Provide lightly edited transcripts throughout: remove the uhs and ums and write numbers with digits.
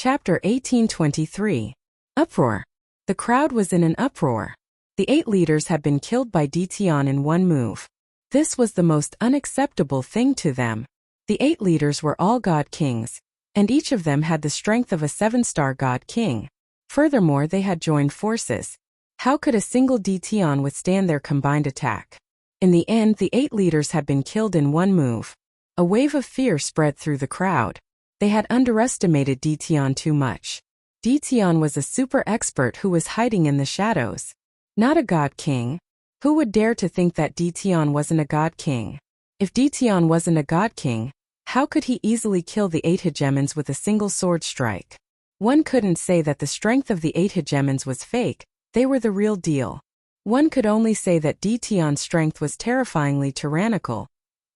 Chapter 1823. Uproar. The crowd was in an uproar. The 8 leaders had been killed by Dtion in one move. This was the most unacceptable thing to them. The 8 leaders were all god kings, and each of them had the strength of a 7-star god king. Furthermore, they had joined forces. How could a single Dtion withstand their combined attack? In the end, the 8 leaders had been killed in one move. A wave of fear spread through the crowd. They had underestimated Dtion too much. Dtion was a super expert who was hiding in the shadows. Not a god king. Who would dare to think that Dtion wasn't a god king? If Dtion wasn't a god king, how could he easily kill the 8 hegemons with a single sword strike? One couldn't say that the strength of the 8 hegemons was fake, they were the real deal. One could only say that Dtion's strength was terrifyingly tyrannical.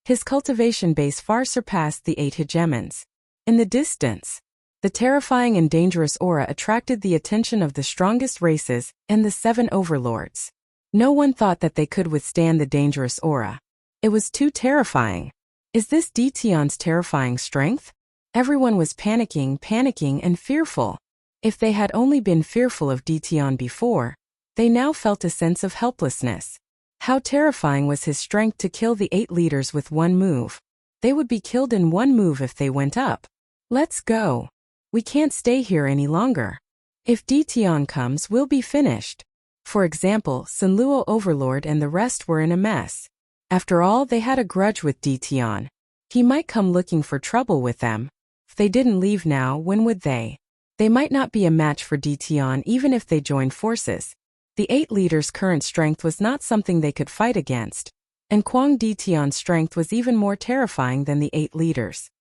His cultivation base far surpassed the 8 hegemons. In the distance, the terrifying and dangerous aura attracted the attention of the strongest races and the 7 overlords. No one thought that they could withstand the dangerous aura. It was too terrifying. Is this Dtion's terrifying strength? Everyone was panicking and fearful. If they had only been fearful of Dtion before, they now felt a sense of helplessness. How terrifying was his strength to kill the 8 leaders with one move. They would be killed in one move if they went up. Let's go. We can't stay here any longer. If Dtion comes, we'll be finished. For example, Sunluo Overlord and the rest were in a mess. After all, they had a grudge with Dtion. He might come looking for trouble with them. If they didn't leave now, when would they? They might not be a match for Dtion even if they joined forces. The 8 leaders' current strength was not something they could fight against, and Kwang Dtion's strength was even more terrifying than the 8 leaders.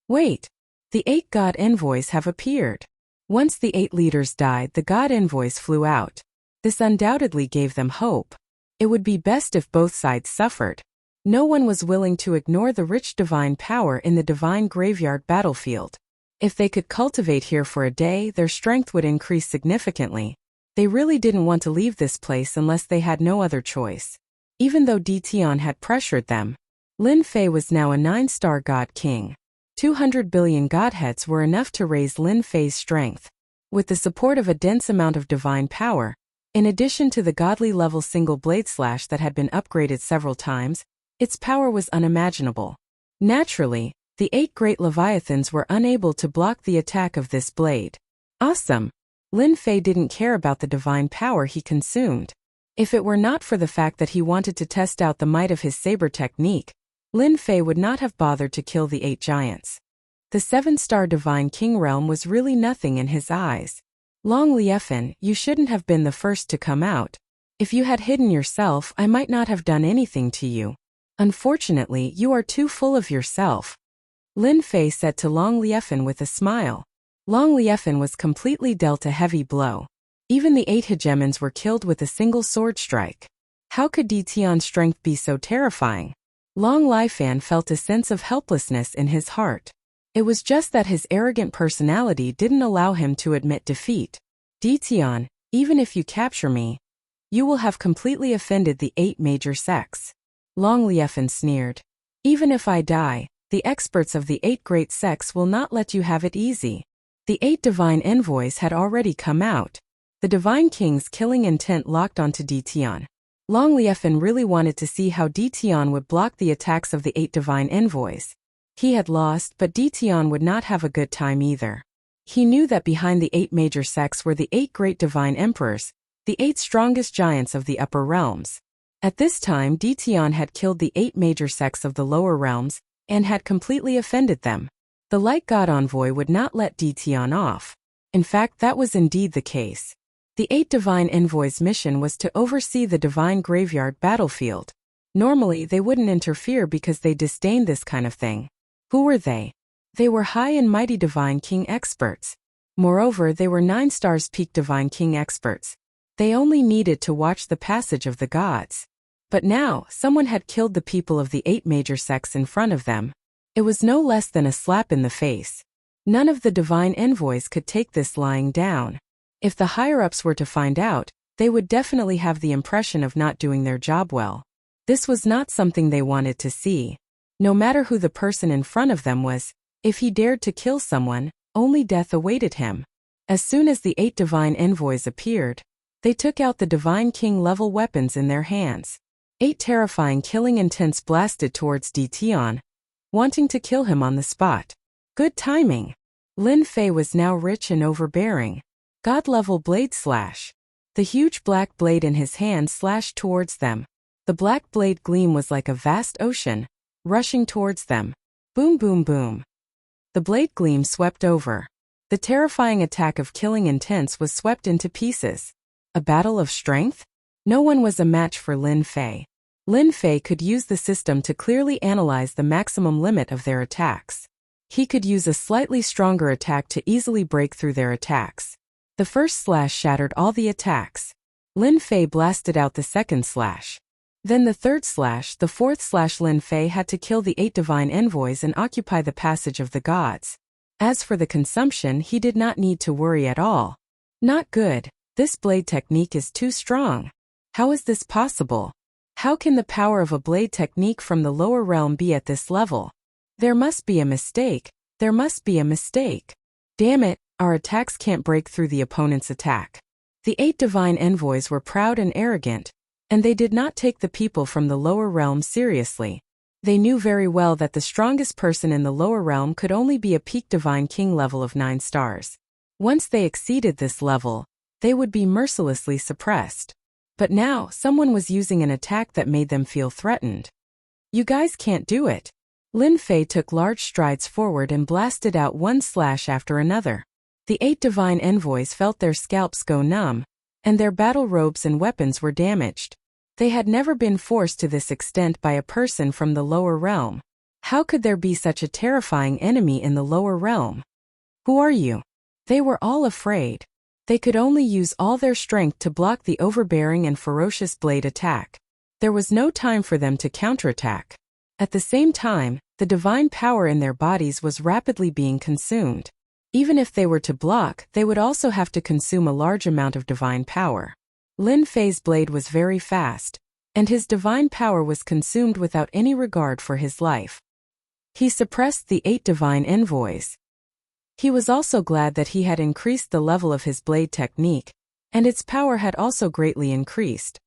Wait! The 8 god envoys have appeared. Once the 8 leaders died, the god envoys flew out. This undoubtedly gave them hope. It would be best if both sides suffered. No one was willing to ignore the rich divine power in the divine graveyard battlefield. If they could cultivate here for a day, their strength would increase significantly. They really didn't want to leave this place unless they had no other choice. Even though Dtion had pressured them, Lin Fei was now a 9-star god king. 200 billion godheads were enough to raise Lin Fei's strength. With the support of a dense amount of divine power, in addition to the godly level single blade slash that had been upgraded several times, its power was unimaginable. Naturally, the 8 great leviathans were unable to block the attack of this blade. Awesome! Lin Fei didn't care about the divine power he consumed. If it were not for the fact that he wanted to test out the might of his saber technique, Lin Fei would not have bothered to kill the 8 giants. The 7-star divine king realm was really nothing in his eyes. Long Liefen, you shouldn't have been the first to come out. If you had hidden yourself, I might not have done anything to you. Unfortunately, you are too full of yourself. Lin Fei said to Long Liefen with a smile. Long Liefen was completely dealt a heavy blow. Even the 8 hegemons were killed with a single sword strike. How could Dtion's strength be so terrifying? Long Liefen felt a sense of helplessness in his heart. It was just that his arrogant personality didn't allow him to admit defeat. Dtion, even if you capture me, you will have completely offended the 8 major sects. Long Liefen sneered. Even if I die, the experts of the 8 great sects will not let you have it easy. The 8 divine envoys had already come out. The divine king's killing intent locked onto Dtion. Long Liefen really wanted to see how Dtion would block the attacks of the 8 divine envoys. He had lost, but Dtion would not have a good time either. He knew that behind the 8 major sects were the 8 great divine emperors, the 8 strongest giants of the upper realms. At this time, Dtion had killed the 8 major sects of the lower realms and had completely offended them. The light god envoy would not let Dtion off. In fact, that was indeed the case. The 8 divine envoys' mission was to oversee the divine graveyard battlefield. Normally, they wouldn't interfere because they disdained this kind of thing. Who were they? They were high and mighty divine king experts. Moreover, they were 9 stars peak divine king experts. They only needed to watch the passage of the gods. But now, someone had killed the people of the 8 major sects in front of them. It was no less than a slap in the face. None of the divine envoys could take this lying down. If the higher-ups were to find out, they would definitely have the impression of not doing their job well. This was not something they wanted to see. No matter who the person in front of them was, if he dared to kill someone, only death awaited him. As soon as the 8 divine envoys appeared, they took out the Divine King-level weapons in their hands. 8 terrifying killing intents blasted towards Tion, wanting to kill him on the spot. Good timing. Lin Fei was now rich and overbearing. God-level blade slash. The huge black blade in his hand slashed towards them. The black blade gleam was like a vast ocean, rushing towards them. Boom boom boom. The blade gleam swept over. The terrifying attack of killing intents was swept into pieces. A battle of strength? No one was a match for Lin Fei. Lin Fei could use the system to clearly analyze the maximum limit of their attacks. He could use a slightly stronger attack to easily break through their attacks. The first slash shattered all the attacks. Lin Fei blasted out the second slash. Then the third slash, the fourth slash. Lin Fei had to kill the 8 divine envoys and occupy the passage of the gods. As for the consumption, he did not need to worry at all. Not good. This blade technique is too strong. How is this possible? How can the power of a blade technique from the lower realm be at this level? There must be a mistake. There must be a mistake. Damn it, our attacks can't break through the opponent's attack. The 8 divine envoys were proud and arrogant, and they did not take the people from the lower realm seriously. They knew very well that the strongest person in the lower realm could only be a peak divine king level of 9 stars. Once they exceeded this level, they would be mercilessly suppressed. But now, someone was using an attack that made them feel threatened. You guys can't do it. Lin Fei took large strides forward and blasted out one slash after another. The 8 divine envoys felt their scalps go numb, and their battle robes and weapons were damaged. They had never been forced to this extent by a person from the lower realm. How could there be such a terrifying enemy in the lower realm? Who are you? They were all afraid. They could only use all their strength to block the overbearing and ferocious blade attack. There was no time for them to counterattack. At the same time, the divine power in their bodies was rapidly being consumed. Even if they were to block, they would also have to consume a large amount of divine power. Lin Fei's blade was very fast, and his divine power was consumed without any regard for his life. He suppressed the 8 divine envoys. He was also glad that he had increased the level of his blade technique, and its power had also greatly increased.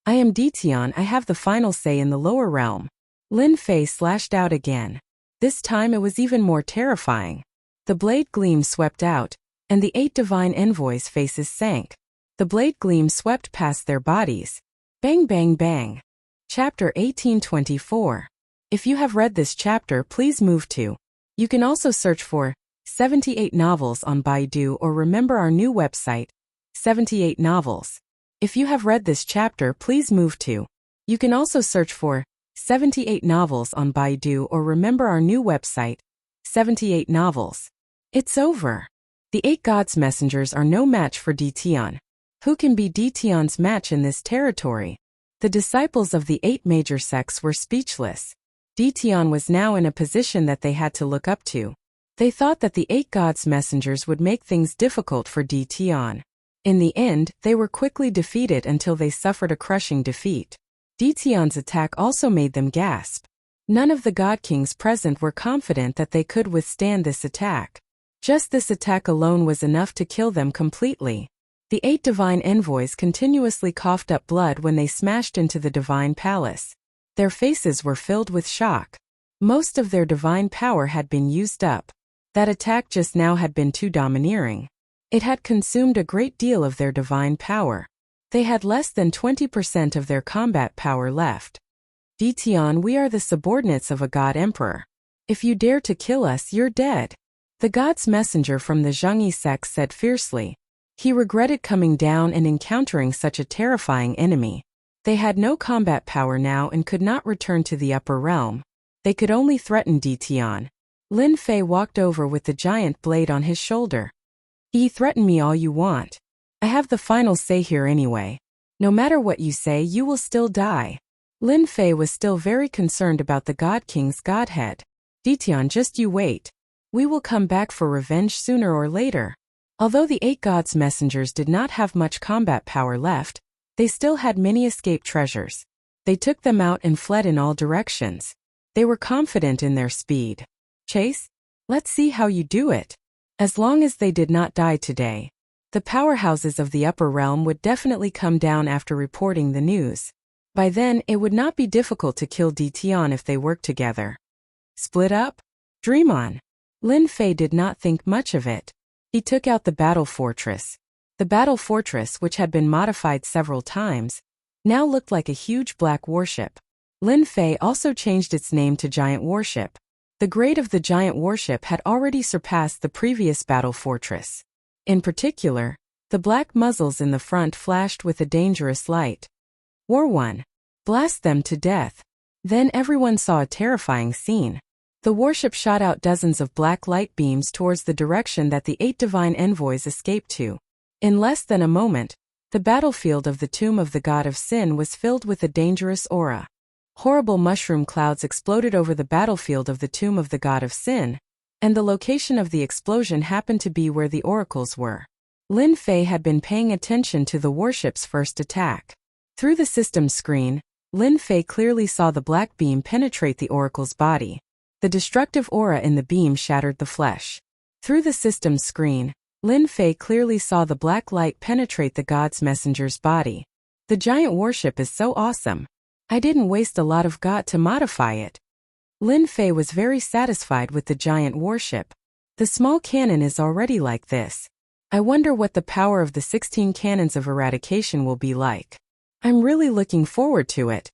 I am Tion, I have the final say in the lower realm. Lin Fei slashed out again. This time it was even more terrifying. The blade gleam swept out, and the 8 divine envoys' faces sank. The blade gleam swept past their bodies. Bang bang bang. Chapter 1824. If you have read this chapter, please move to. You can also search for 78 novels on Baidu or remember our new website, 78 novels. If you have read this chapter, please move to. You can also search for 78 novels on Baidu or remember our new website, 78 novels. It's over. The 8 gods' messengers are no match for Tion. Who can be Tion's match in this territory? The disciples of the 8 major sects were speechless. Tion was now in a position that they had to look up to. They thought that the 8 gods' messengers would make things difficult for Tion. In the end, they were quickly defeated until they suffered a crushing defeat. Tion's attack also made them gasp. None of the god kings present were confident that they could withstand this attack. Just this attack alone was enough to kill them completely. The 8 divine envoys continuously coughed up blood when they smashed into the divine palace. Their faces were filled with shock. Most of their divine power had been used up. That attack just now had been too domineering. It had consumed a great deal of their divine power. They had less than 20% of their combat power left. Tion, we are the subordinates of a god emperor. If you dare to kill us, you're dead. The god's messenger from the Zhengyi sect said fiercely. He regretted coming down and encountering such a terrifying enemy. They had no combat power now and could not return to the upper realm. They could only threaten Tion. Lin Fei walked over with the giant blade on his shoulder. Threaten me all you want. I have the final say here anyway. No matter what you say, you will still die. Lin Fei was still very concerned about the God King's godhead. Tion, just you wait. We will come back for revenge sooner or later. Although the 8 gods' messengers did not have much combat power left, they still had many escaped treasures. They took them out and fled in all directions. They were confident in their speed. Chase? Let's see how you do it. As long as they did not die today, the powerhouses of the upper realm would definitely come down after reporting the news. By then, it would not be difficult to kill Dition if they worked together. Split up? Dream on. Lin Fei did not think much of it. He took out the battle fortress. The battle fortress, which had been modified several times, now looked like a huge black warship. Lin Fei also changed its name to Giant Warship. The grade of the giant warship had already surpassed the previous battle fortress. In particular, the black muzzles in the front flashed with a dangerous light. War 1. Blast them to death. Then everyone saw a terrifying scene. The warship shot out dozens of black light beams towards the direction that the 8 divine envoys escaped to. In less than a moment, the battlefield of the tomb of the god of sin was filled with a dangerous aura. Horrible mushroom clouds exploded over the battlefield of the tomb of the god of sin, and the location of the explosion happened to be where the oracles were. Lin Fei had been paying attention to the warship's first attack. Through the system screen, Lin Fei clearly saw the black beam penetrate the oracle's body. The destructive aura in the beam shattered the flesh. Through the system screen, Lin Fei clearly saw the black light penetrate the god's messenger's body. The giant warship is so awesome. I didn't waste a lot of God to modify it. Lin Fei was very satisfied with the giant warship. The small cannon is already like this. I wonder what the power of the 16 cannons of eradication will be like. I'm really looking forward to it.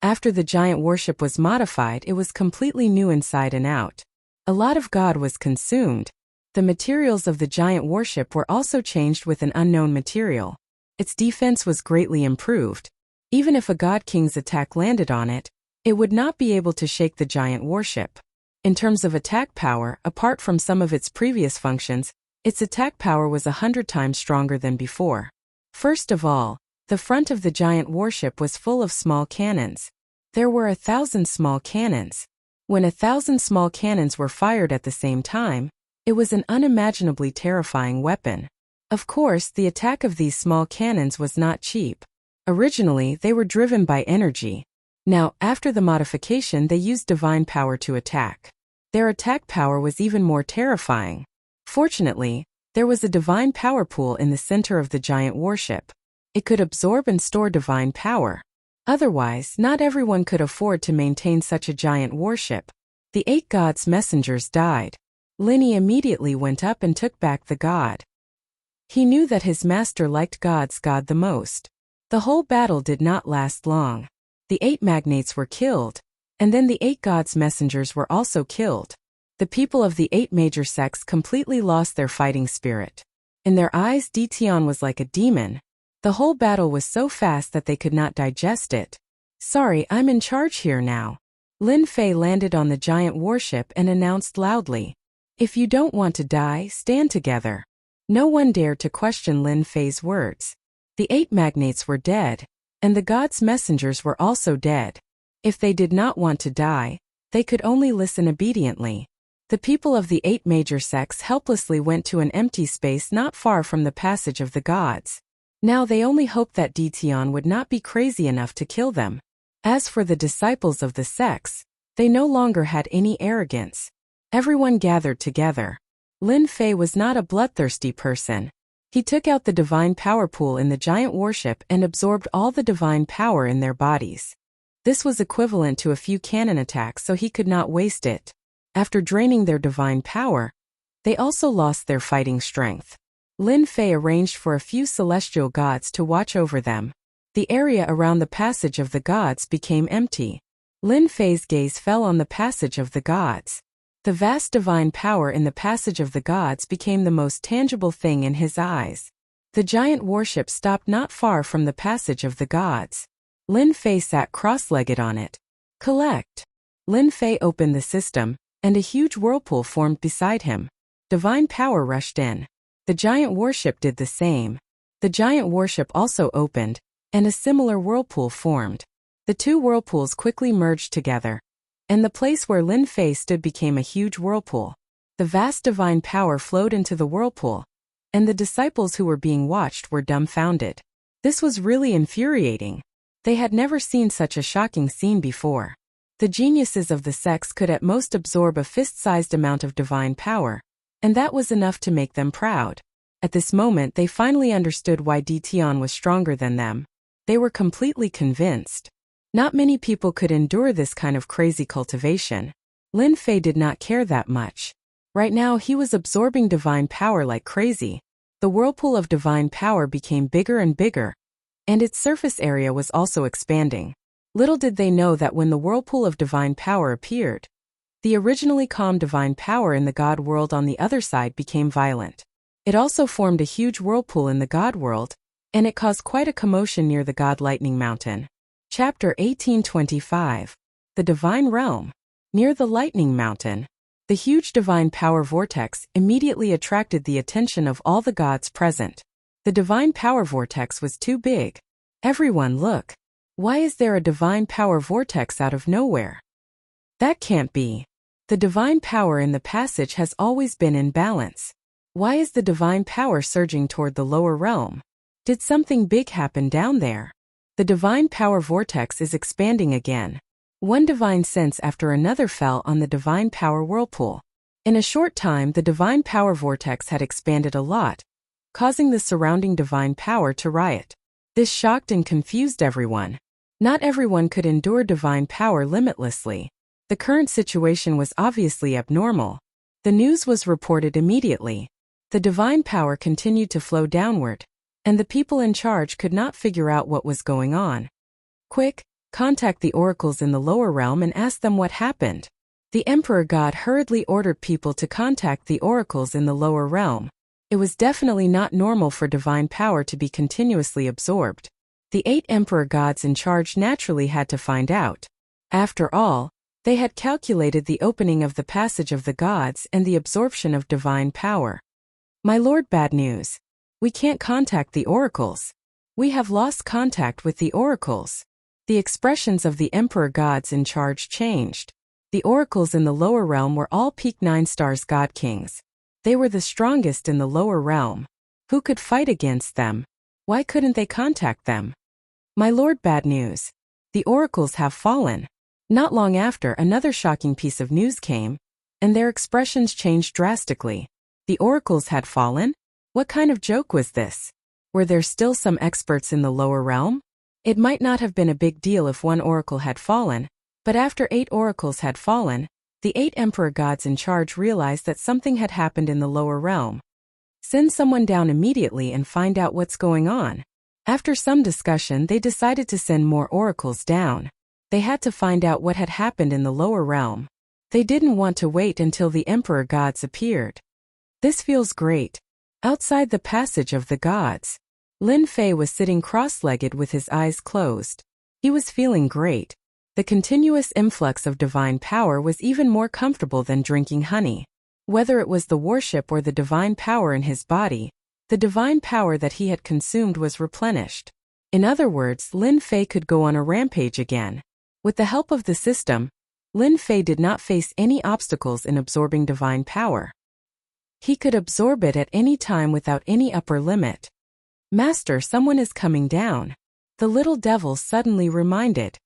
After the giant warship was modified, it was completely new inside and out. A lot of God was consumed. The materials of the giant warship were also changed with an unknown material. Its defense was greatly improved. Even if a God King's attack landed on it, it would not be able to shake the giant warship. In terms of attack power, apart from some of its previous functions, its attack power was 100 times stronger than before. First of all, the front of the giant warship was full of small cannons. There were 1,000 small cannons. When 1,000 small cannons were fired at the same time, it was an unimaginably terrifying weapon. Of course, the attack of these small cannons was not cheap. Originally, they were driven by energy. Now, after the modification, they used divine power to attack. Their attack power was even more terrifying. Fortunately, there was a divine power pool in the center of the giant warship. It could absorb and store divine power. Otherwise, not everyone could afford to maintain such a giant warship. The 8 gods' messengers died. Linny immediately went up and took back the god. He knew that his master liked God's god the most. The whole battle did not last long. The 8 magnates were killed, and then the 8 gods' messengers were also killed. The people of the 8 major sects completely lost their fighting spirit. In their eyes, Dition was like a demon. The whole battle was so fast that they could not digest it. Sorry, I'm in charge here now. Lin Fei landed on the giant warship and announced loudly, "If you don't want to die, stand together." No one dared to question Lin Fei's words. The 8 magnates were dead, and the gods' messengers were also dead. If they did not want to die, they could only listen obediently. The people of the 8 major sects helplessly went to an empty space not far from the passage of the gods. Now they only hoped that Dition would not be crazy enough to kill them. As for the disciples of the sects, they no longer had any arrogance. Everyone gathered together. Lin Fei was not a bloodthirsty person. He took out the divine power pool in the giant warship and absorbed all the divine power in their bodies. This was equivalent to a few cannon attacks, so he could not waste it. After draining their divine power, they also lost their fighting strength. Lin Fei arranged for a few celestial gods to watch over them. The area around the passage of the gods became empty. Lin Fei's gaze fell on the passage of the gods. The vast divine power in the passage of the gods became the most tangible thing in his eyes. The giant warship stopped not far from the passage of the gods. Lin Fei sat cross-legged on it. Collect. Lin Fei opened the system, and a huge whirlpool formed beside him. Divine power rushed in. The giant warship did the same. The giant warship also opened, and a similar whirlpool formed. The 2 whirlpools quickly merged together, and the place where Lin Fei stood became a huge whirlpool. The vast divine power flowed into the whirlpool, and the disciples who were being watched were dumbfounded. This was really infuriating. They had never seen such a shocking scene before. The geniuses of the sects could at most absorb a fist-sized amount of divine power, And that was enough to make them proud. At this moment they finally understood why Dition was stronger than them. They were completely convinced. Not many people could endure this kind of crazy cultivation. Lin Fei did not care that much. Right now he was absorbing divine power like crazy. The whirlpool of divine power became bigger and bigger, and its surface area was also expanding. Little did they know that when the whirlpool of divine power appeared, the originally calm divine power in the God world on the other side became violent. It also formed a huge whirlpool in the God world, and it caused quite a commotion near the God Lightning Mountain. Chapter 1825. The Divine Realm. Near the Lightning Mountain, the huge divine power vortex immediately attracted the attention of all the gods present. The divine power vortex was too big. Everyone, look. Why is there a divine power vortex out of nowhere? That can't be. The divine power in the passage has always been in balance. Why is the divine power surging toward the lower realm? Did something big happen down there? The divine power vortex is expanding again. One divine sense after another fell on the divine power whirlpool. In a short time the divine power vortex had expanded a lot, causing the surrounding divine power to riot. This shocked and confused everyone. Not everyone could endure divine power limitlessly. The current situation was obviously abnormal. The news was reported immediately. The divine power continued to flow downward, and the people in charge could not figure out what was going on. Quick, contact the oracles in the lower realm and ask them what happened. The Emperor God hurriedly ordered people to contact the oracles in the lower realm. It was definitely not normal for divine power to be continuously absorbed. The 8 Emperor Gods in charge naturally had to find out. After all, they had calculated the opening of the passage of the gods and the absorption of divine power. My lord, bad news. We can't contact the oracles. We have lost contact with the oracles. The expressions of the Emperor Gods in charge changed. The oracles in the lower realm were all peak 9 stars god kings. They were the strongest in the lower realm. Who could fight against them? Why couldn't they contact them? My lord, bad news. The oracles have fallen. Not long after, another shocking piece of news came, and their expressions changed drastically. The oracles had fallen? What kind of joke was this? Were there still some experts in the lower realm? It might not have been a big deal if one oracle had fallen, but after 8 oracles had fallen, the 8 Emperor Gods in charge realized that something had happened in the lower realm. Send someone down immediately and find out what's going on. After some discussion, they decided to send more oracles down. They had to find out what had happened in the lower realm. They didn't want to wait until the Emperor Gods appeared. This feels great. Outside the passage of the gods, Lin Fei was sitting cross-legged with his eyes closed. He was feeling great. The continuous influx of divine power was even more comfortable than drinking honey. Whether it was the worship or the divine power in his body, the divine power that he had consumed was replenished. In other words, Lin Fei could go on a rampage again. With the help of the system, Lin Fei did not face any obstacles in absorbing divine power. He could absorb it at any time without any upper limit. Master, someone is coming down. The little devil suddenly reminded.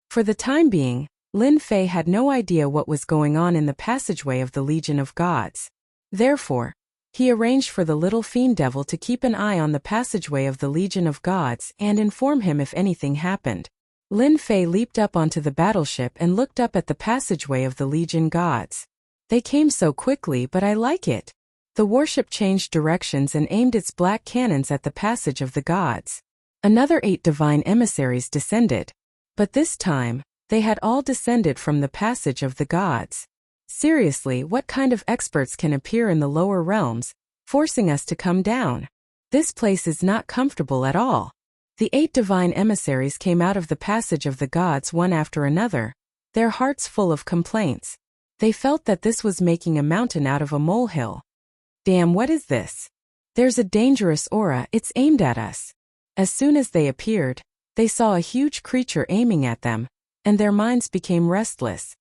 For the time being, Lin Fei had no idea what was going on in the passageway of the Legion of Gods. Therefore, he arranged for the little fiend devil to keep an eye on the passageway of the Legion of Gods and inform him if anything happened. Lin Fei leaped up onto the battleship and looked up at the passageway of the Legion Gods. They came so quickly, but I like it. The warship changed directions and aimed its black cannons at the passage of the gods. Another 8 divine emissaries descended. But this time, they had all descended from the passage of the gods. Seriously, what kind of experts can appear in the lower realms, forcing us to come down? This place is not comfortable at all. The 8 divine emissaries came out of the passage of the gods one after another, their hearts full of complaints. They felt that this was making a mountain out of a molehill. Damn, what is this? There's a dangerous aura, it's aimed at us. As soon as they appeared, they saw a huge creature aiming at them, and their minds became restless.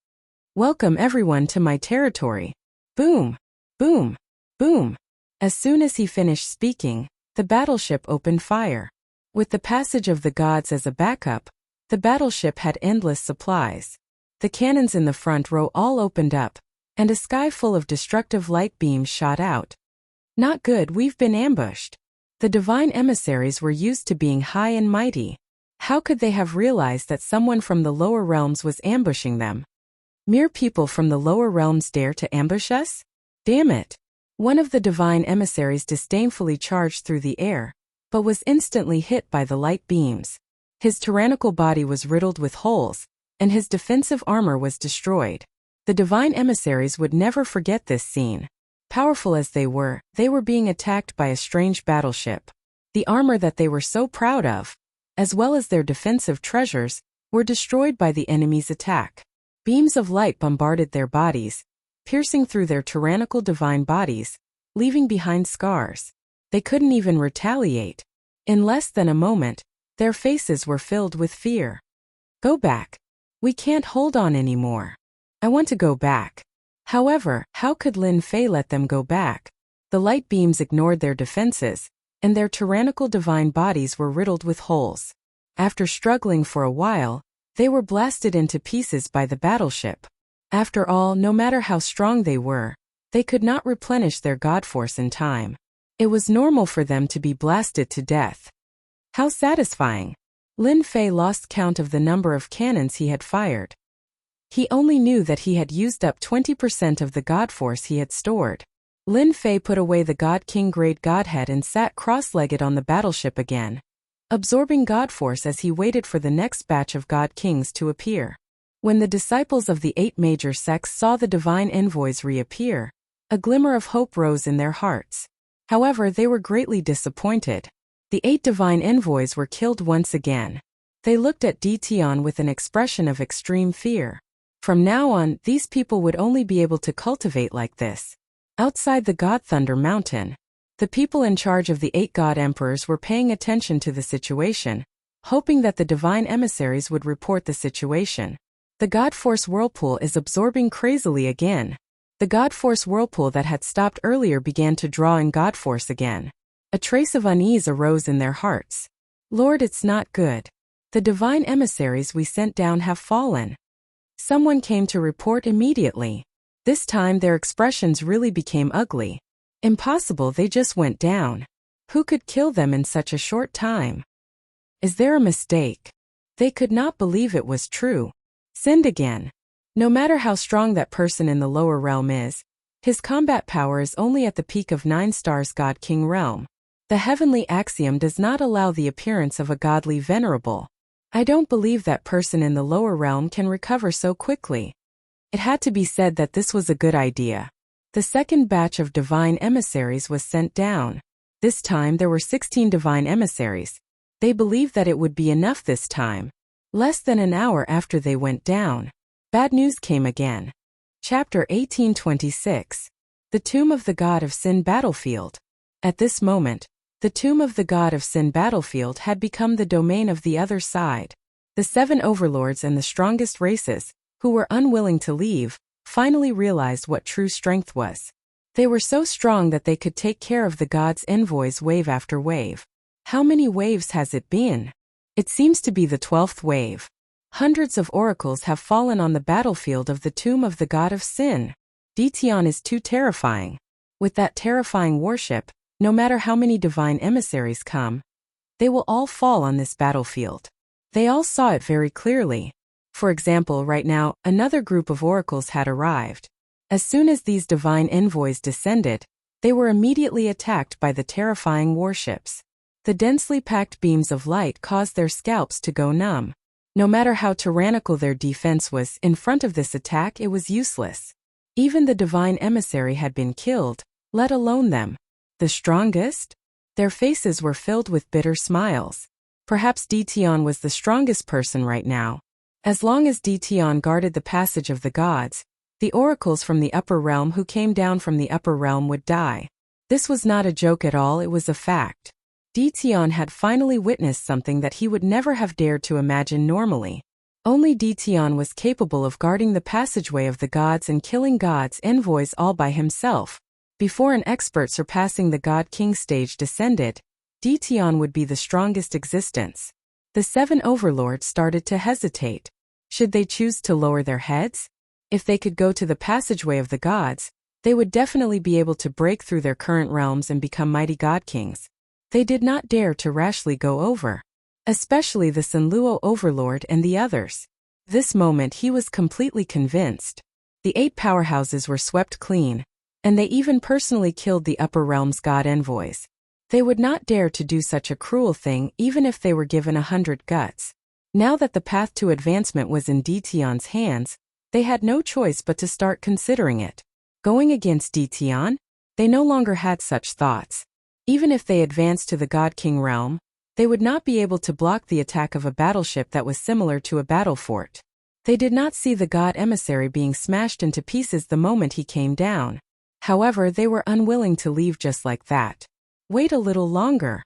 Welcome everyone to my territory. Boom! Boom! Boom! As soon as he finished speaking, the battleship opened fire. With the passage of the gods as a backup, the battleship had endless supplies. The cannons in the front row all opened up, and a sky full of destructive light beams shot out. Not good, we've been ambushed. The divine emissaries were used to being high and mighty. How could they have realized that someone from the lower realms was ambushing them? Mere people from the lower realms dare to ambush us? Damn it! One of the divine emissaries disdainfully charged through the air, but was instantly hit by the light beams. His tyrannical body was riddled with holes, and his defensive armor was destroyed. The divine emissaries would never forget this scene. Powerful as they were being attacked by a strange battleship. The armor that they were so proud of, as well as their defensive treasures, were destroyed by the enemy's attack. Beams of light bombarded their bodies, piercing through their tyrannical divine bodies, leaving behind scars. They couldn't even retaliate. In less than a moment, their faces were filled with fear. Go back. We can't hold on anymore. I want to go back. However, how could Lin Fei let them go back? The light beams ignored their defenses, and their tyrannical divine bodies were riddled with holes. After struggling for a while, they were blasted into pieces by the battleship. After all, no matter how strong they were, they could not replenish their god force in time. It was normal for them to be blasted to death. How satisfying! Lin Fei lost count of the number of cannons he had fired. He only knew that he had used up 20% of the god force he had stored. Lin Fei put away the God King Grade Godhead and sat cross-legged on the battleship again, absorbing god force as he waited for the next batch of God Kings to appear. When the disciples of the 8 major sects saw the divine envoys reappear, a glimmer of hope rose in their hearts. However, they were greatly disappointed. The 8 divine envoys were killed once again. They looked at Dition with an expression of extreme fear. From now on, these people would only be able to cultivate like this. Outside the God Thunder Mountain, the people in charge of the 8 God Emperors were paying attention to the situation, hoping that the divine emissaries would report the situation. The God Force whirlpool is absorbing crazily again. The God Force whirlpool that had stopped earlier began to draw in God Force again. A trace of unease arose in their hearts. Lord, it's not good. The divine emissaries we sent down have fallen. Someone came to report immediately. This time their expressions really became ugly. Impossible, they just went down. Who could kill them in such a short time? Is there a mistake? They could not believe it was true. Sinned again. No matter how strong that person in the lower realm is, his combat power is only at the peak of 9 stars God King realm. The heavenly axiom does not allow the appearance of a godly venerable. I don't believe that person in the lower realm can recover so quickly. It had to be said that this was a good idea. The second batch of divine emissaries was sent down. This time there were 16 divine emissaries. They believed that it would be enough this time. Less than an hour after they went down, bad news came again. Chapter 1826. The Tomb of the God of Sin Battlefield. At this moment, the Tomb of the God of Sin Battlefield had become the domain of the other side. The 7 overlords and the strongest races, who were unwilling to leave, finally realized what true strength was. They were so strong that they could take care of the gods' envoys wave after wave. How many waves has it been? It seems to be the 12th wave. Hundreds of oracles have fallen on the battlefield of the Tomb of the God of Sin. Dition is too terrifying. With that terrifying worship, no matter how many divine emissaries come, they will all fall on this battlefield. They all saw it very clearly. For example, right now, another group of oracles had arrived. As soon as these divine envoys descended, they were immediately attacked by the terrifying warships. The densely packed beams of light caused their scalps to go numb. No matter how tyrannical their defense was, in front of this attack it was useless. Even the divine emissary had been killed, let alone them. The strongest? Their faces were filled with bitter smiles. Perhaps Dition was the strongest person right now. As long as Dition guarded the passage of the gods, the oracles from the upper realm who came down from the upper realm would die. This was not a joke at all, it was a fact. Dition had finally witnessed something that he would never have dared to imagine normally. Only Dition was capable of guarding the passageway of the gods and killing gods' envoys all by himself. Before an expert surpassing the God King stage descended, Dition would be the strongest existence. The 7 overlords started to hesitate. Should they choose to lower their heads? If they could go to the passageway of the gods, they would definitely be able to break through their current realms and become mighty god kings. They did not dare to rashly go over, especially the Senluo overlord and the others. This moment he was completely convinced. The 8 powerhouses were swept clean, and they even personally killed the upper realm's god envoys. They would not dare to do such a cruel thing even if they were given 100 guts. Now that the path to advancement was in Dtion's hands, they had no choice but to start considering it. Going against Dtion? They no longer had such thoughts. Even if they advanced to the God King realm, they would not be able to block the attack of a battleship that was similar to a battle fort. They did not see the god emissary being smashed into pieces the moment he came down. However, they were unwilling to leave just like that. Wait a little longer.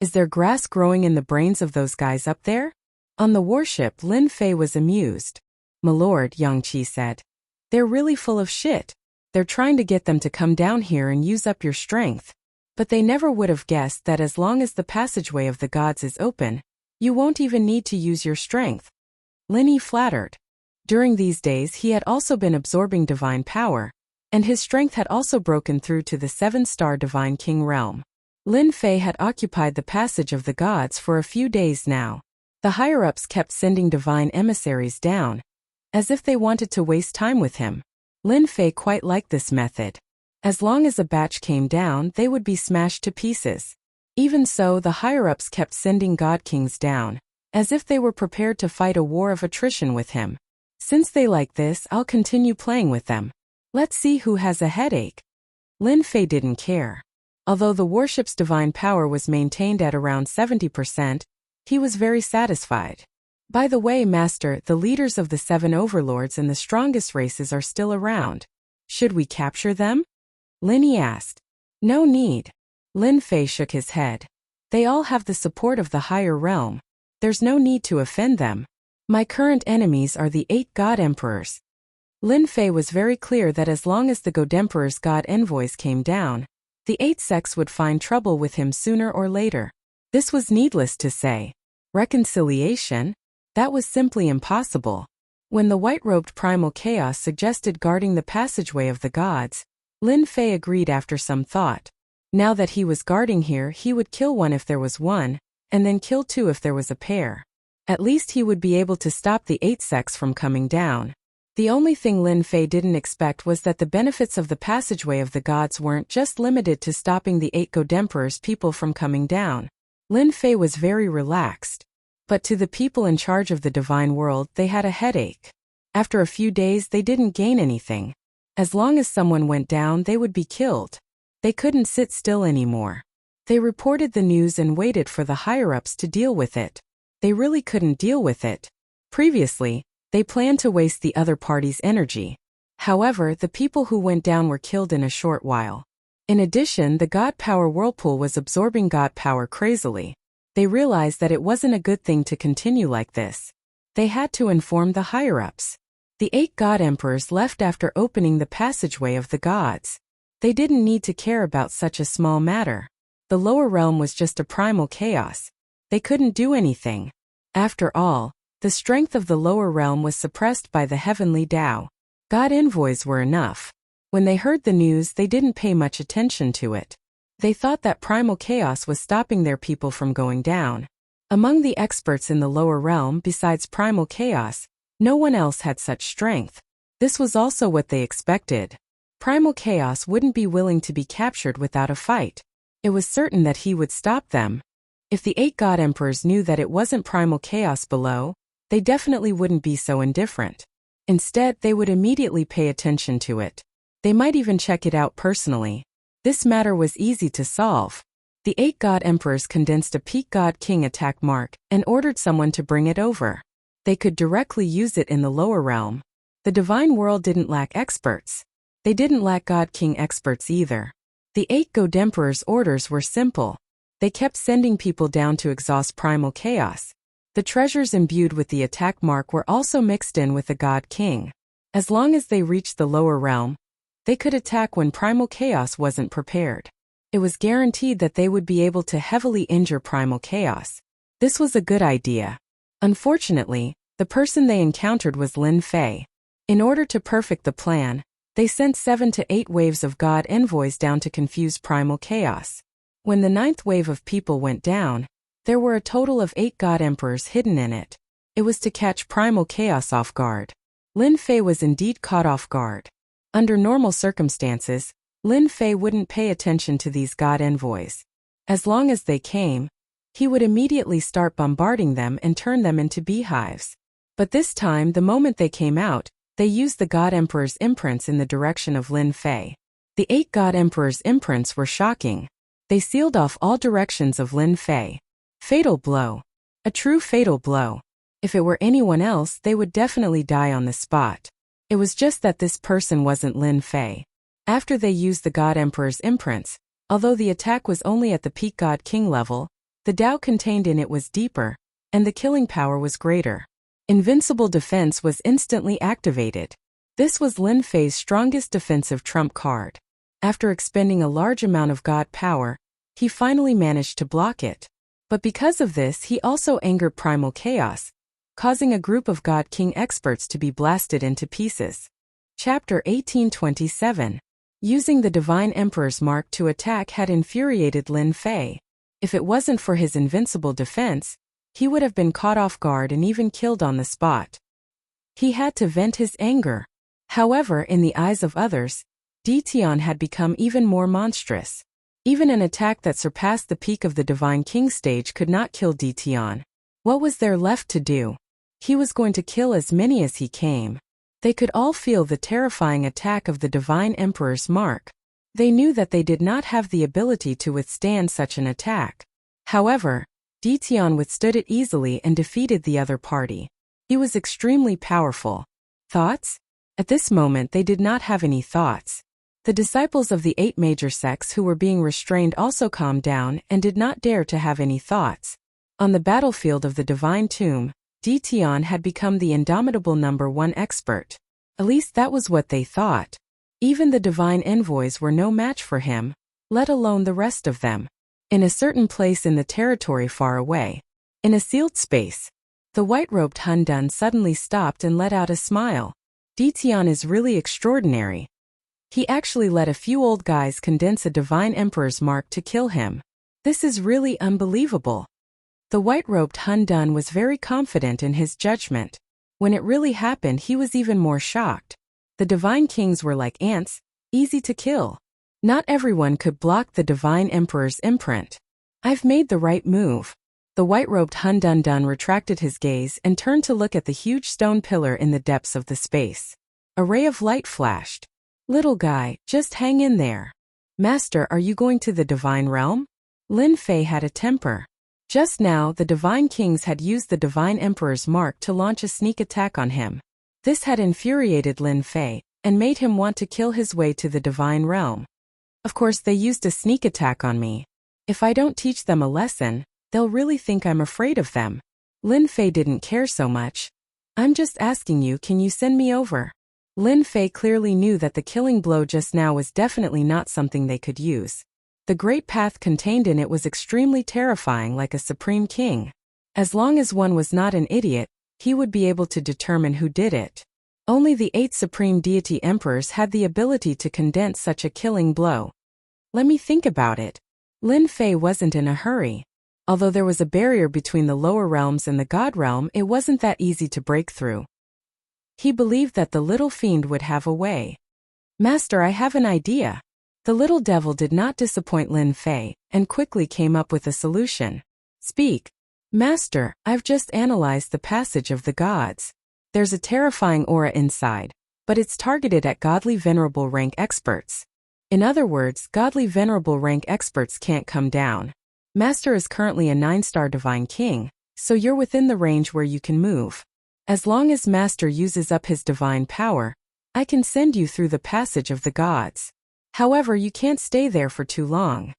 Is there grass growing in the brains of those guys up there? On the warship, Lin Fei was amused. "My lord," Yang Qi said. "They're really full of shit. They're trying to get them to come down here and use up your strength. But they never would have guessed that as long as the passageway of the gods is open, you won't even need to use your strength." Lin Yi flattered. During these days he had also been absorbing divine power, and his strength had also broken through to the 7-star divine king realm. Lin Fei had occupied the passage of the gods for a few days now. The higher-ups kept sending divine emissaries down, as if they wanted to waste time with him. Lin Fei quite liked this method. As long as a batch came down, they would be smashed to pieces. Even so, the higher-ups kept sending god kings down, as if they were prepared to fight a war of attrition with him. Since they like this, I'll continue playing with them. Let's see who has a headache. Lin Fei didn't care. Although the warship's divine power was maintained at around 70%, he was very satisfied. By the way, Master, the leaders of the 7 overlords and the strongest races are still around. Should we capture them? Lin Yi asked. No need. Lin Fei shook his head. They all have the support of the higher realm. There's no need to offend them. My current enemies are the 8 god emperors. Lin Fei was very clear that as long as the god emperor's god envoys came down, the 8 sects would find trouble with him sooner or later. This was needless to say. Reconciliation? That was simply impossible. When the white-robed primal chaos suggested guarding the passageway of the gods, Lin Fei agreed after some thought. Now that he was guarding here, he would kill one if there was one, and then kill 2 if there was a pair. At least he would be able to stop the 8 sects from coming down. The only thing Lin Fei didn't expect was that the benefits of the passageway of the gods weren't just limited to stopping the 8 god emperors' people from coming down. Lin Fei was very relaxed. But to the people in charge of the divine world, they had a headache. After a few days, they didn't gain anything. As long as someone went down, they would be killed. They couldn't sit still anymore. They reported the news and waited for the higher-ups to deal with it. They really couldn't deal with it. Previously, they planned to waste the other party's energy. However, the people who went down were killed in a short while. In addition, the god power whirlpool was absorbing god power crazily. They realized that it wasn't a good thing to continue like this. They had to inform the higher-ups. The 8 god emperors left after opening the passageway of the gods. They didn't need to care about such a small matter. The lower realm was just a primal chaos. They couldn't do anything. After all, the strength of the lower realm was suppressed by the heavenly Tao. God envoys were enough. When they heard the news, they didn't pay much attention to it. They thought that primal chaos was stopping their people from going down. Among the experts in the lower realm, besides primal chaos, no one else had such strength. This was also what they expected. Primal chaos wouldn't be willing to be captured without a fight. It was certain that he would stop them. If the 8 god emperors knew that it wasn't primal chaos below, they definitely wouldn't be so indifferent. Instead, they would immediately pay attention to it. They might even check it out personally. This matter was easy to solve. The 8 god emperors condensed a peak god king attack mark and ordered someone to bring it over. They could directly use it in the lower realm. The divine world didn't lack experts. They didn't lack god king experts either. The 8 god emperors' orders were simple. They kept sending people down to exhaust primal chaos. The treasures imbued with the attack mark were also mixed in with the god king. As long as they reached the lower realm, they could attack when primal chaos wasn't prepared. It was guaranteed that they would be able to heavily injure primal chaos. This was a good idea. Unfortunately, the person they encountered was Lin Fei. In order to perfect the plan, they sent 7 to 8 waves of God envoys down to confuse primal chaos. When the 9th wave of people went down, there were a total of 8 God Emperors hidden in it. It was to catch primal chaos off guard. Lin Fei was indeed caught off guard. Under normal circumstances, Lin Fei wouldn't pay attention to these God envoys. As long as they came, he would immediately start bombarding them and turn them into beehives. But this time, the moment they came out, they used the God Emperor's imprints in the direction of Lin Fei. The 8 God Emperor's imprints were shocking. They sealed off all directions of Lin Fei. Fatal blow. A true fatal blow. If it were anyone else, they would definitely die on the spot. It was just that this person wasn't Lin Fei. After they used the God Emperor's imprints, although the attack was only at the peak God King level, the Tao contained in it was deeper, and the killing power was greater. Invincible defense was instantly activated. This was Lin Fei's strongest defensive trump card. After expending a large amount of God power, he finally managed to block it. But because of this, he also angered primal chaos, causing a group of God King experts to be blasted into pieces. Chapter 1827. Using the Divine Emperor's mark to attack had infuriated Lin Fei. If it wasn't for his invincible defense, he would have been caught off guard and even killed on the spot. He had to vent his anger. However, in the eyes of others, Tian had become even more monstrous. Even an attack that surpassed the peak of the Divine King stage could not kill Tian. What was there left to do? He was going to kill as many as he came. They could all feel the terrifying attack of the Divine Emperor's mark. They knew that they did not have the ability to withstand such an attack. However, Tian withstood it easily and defeated the other party. He was extremely powerful. Thoughts? At this moment they did not have any thoughts. The disciples of the 8 major sects who were being restrained also calmed down and did not dare to have any thoughts. On the battlefield of the Divine Tomb, Tian had become the indomitable #1 expert. At least that was what they thought. Even the Divine Envoys were no match for him, let alone the rest of them. In a certain place in the territory far away, in a sealed space, the white-robed Hun Dun suddenly stopped and let out a smile. Tian is really extraordinary. He actually let a few old guys condense a Divine Emperor's mark to kill him. This is really unbelievable. The white-robed Hun Dun was very confident in his judgment. When it really happened, he was even more shocked. The Divine Kings were like ants, easy to kill. Not everyone could block the Divine Emperor's imprint. I've made the right move. The white-robed Hun Dun retracted his gaze and turned to look at the huge stone pillar in the depths of the space. A ray of light flashed. Little guy, just hang in there. Master, are you going to the Divine Realm? Lin Fei had a temper. Just now, the Divine Kings had used the Divine Emperor's mark to launch a sneak attack on him. This had infuriated Lin Fei and made him want to kill his way to the Divine Realm. Of course, they used a sneak attack on me. If I don't teach them a lesson, they'll really think I'm afraid of them. Lin Fei didn't care so much. I'm just asking you, can you send me over? Lin Fei clearly knew that the killing blow just now was definitely not something they could use. The great path contained in it was extremely terrifying, like a supreme king. As long as one was not an idiot, he would be able to determine who did it. Only the 8 supreme deity emperors had the ability to condense such a killing blow. Let me think about it. Lin Fei wasn't in a hurry. Although there was a barrier between the lower realms and the God realm, it wasn't that easy to break through. He believed that the little fiend would have a way. Master, I have an idea. The little devil did not disappoint Lin Fei, and quickly came up with a solution. Speak. Master, I've just analyzed the passage of the gods. There's a terrifying aura inside, but it's targeted at godly venerable rank experts. In other words, godly venerable rank experts can't come down. Master is currently a 9-star Divine King, so you're within the range where you can move. As long as Master uses up his divine power, I can send you through the passage of the gods. However, you can't stay there for too long.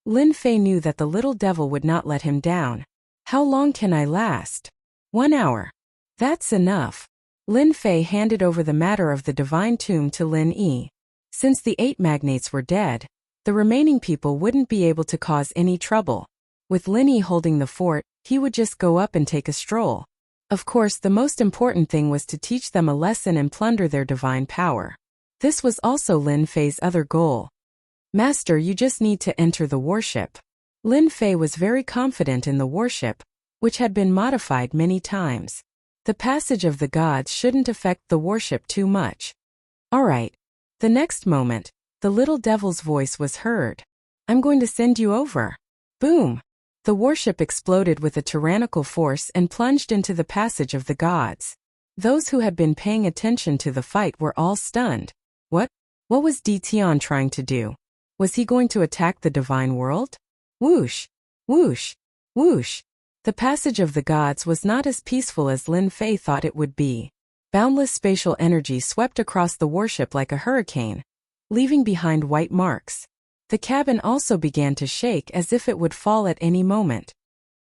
Lin Fei knew that the little devil would not let him down. How long can I last? 1 hour. That's enough. Lin Fei handed over the matter of the Divine Tomb to Lin Yi. Since the 8 magnates were dead, the remaining people wouldn't be able to cause any trouble. With Lin Yi holding the fort, he would just go up and take a stroll. Of course, the most important thing was to teach them a lesson and plunder their divine power. This was also Lin Fei's other goal. Master, you just need to enter the warship. Lin Fei was very confident in the warship, which had been modified many times. The passage of the gods shouldn't affect the warship too much. All right. The next moment, the little devil's voice was heard. I'm going to send you over. Boom! The warship exploded with a tyrannical force and plunged into the passage of the gods. Those who had been paying attention to the fight were all stunned. What was Tian trying to do? Was he going to attack the divine world? Whoosh! Whoosh! Whoosh! The passage of the gods was not as peaceful as Lin Fei thought it would be. Boundless spatial energy swept across the warship like a hurricane, leaving behind white marks. The cabin also began to shake as if it would fall at any moment.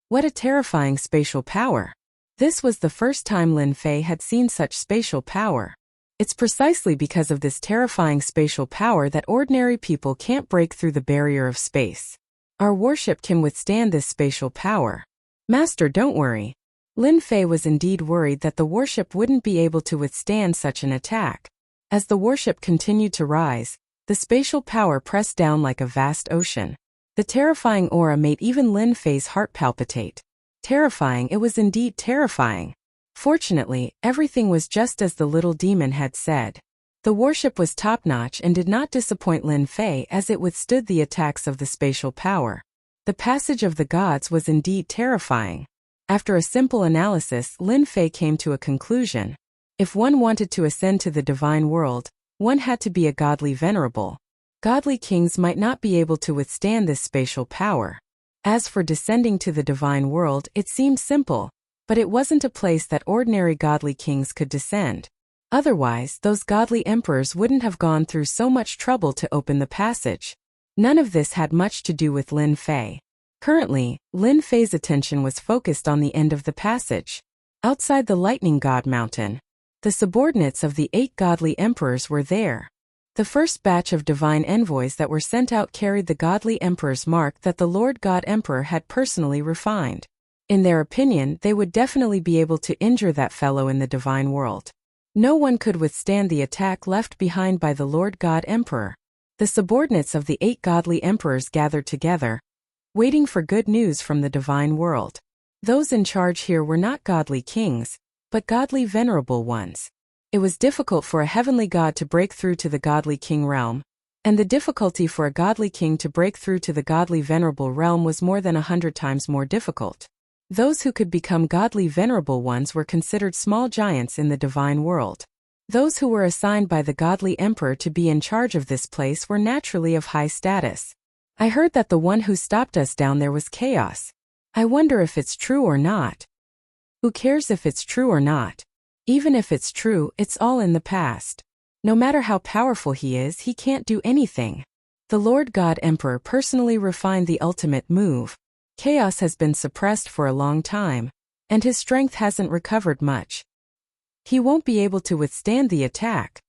What a terrifying spatial power! This was the first time Lin Fei had seen such spatial power. It's precisely because of this terrifying spatial power that ordinary people can't break through the barrier of space. Our warship can withstand this spatial power. Master, don't worry. Lin Fei was indeed worried that the warship wouldn't be able to withstand such an attack. As the warship continued to rise, the spatial power pressed down like a vast ocean. The terrifying aura made even Lin Fei's heart palpitate. Terrifying, it was indeed terrifying. Fortunately, everything was just as the little demon had said. The warship was top-notch and did not disappoint Lin Fei as it withstood the attacks of the spatial power. The passage of the gods was indeed terrifying. After a simple analysis, Lin Fei came to a conclusion. If one wanted to ascend to the divine world, one had to be a godly venerable. Godly kings might not be able to withstand this spatial power. As for descending to the divine world, it seemed simple, but it wasn't a place that ordinary godly kings could descend. Otherwise, those godly emperors wouldn't have gone through so much trouble to open the passage. None of this had much to do with Lin Fei. Currently, Lin Fei's attention was focused on the end of the passage. Outside the lightning god mountain, the subordinates of the 8 godly emperors were there. The first batch of divine envoys that were sent out carried the godly emperor's mark that the Lord God Emperor had personally refined. In their opinion, they would definitely be able to injure that fellow in the divine world. No one could withstand the attack left behind by the Lord God Emperor. The subordinates of the 8 godly emperors gathered together, waiting for good news from the divine world. Those in charge here were not godly kings, but godly venerable ones. It was difficult for a heavenly god to break through to the godly king realm, and the difficulty for a godly king to break through to the godly venerable realm was more than 100 times more difficult. Those who could become godly venerable ones were considered small giants in the divine world. Those who were assigned by the godly emperor to be in charge of this place were naturally of high status. I heard that the one who stopped us down there was Chaos. I wonder if it's true or not. Who cares if it's true or not? Even if it's true, it's all in the past. No matter how powerful he is, he can't do anything. The Lord God Emperor personally refined the ultimate move. Chaos has been suppressed for a long time, and his strength hasn't recovered much. He won't be able to withstand the attack.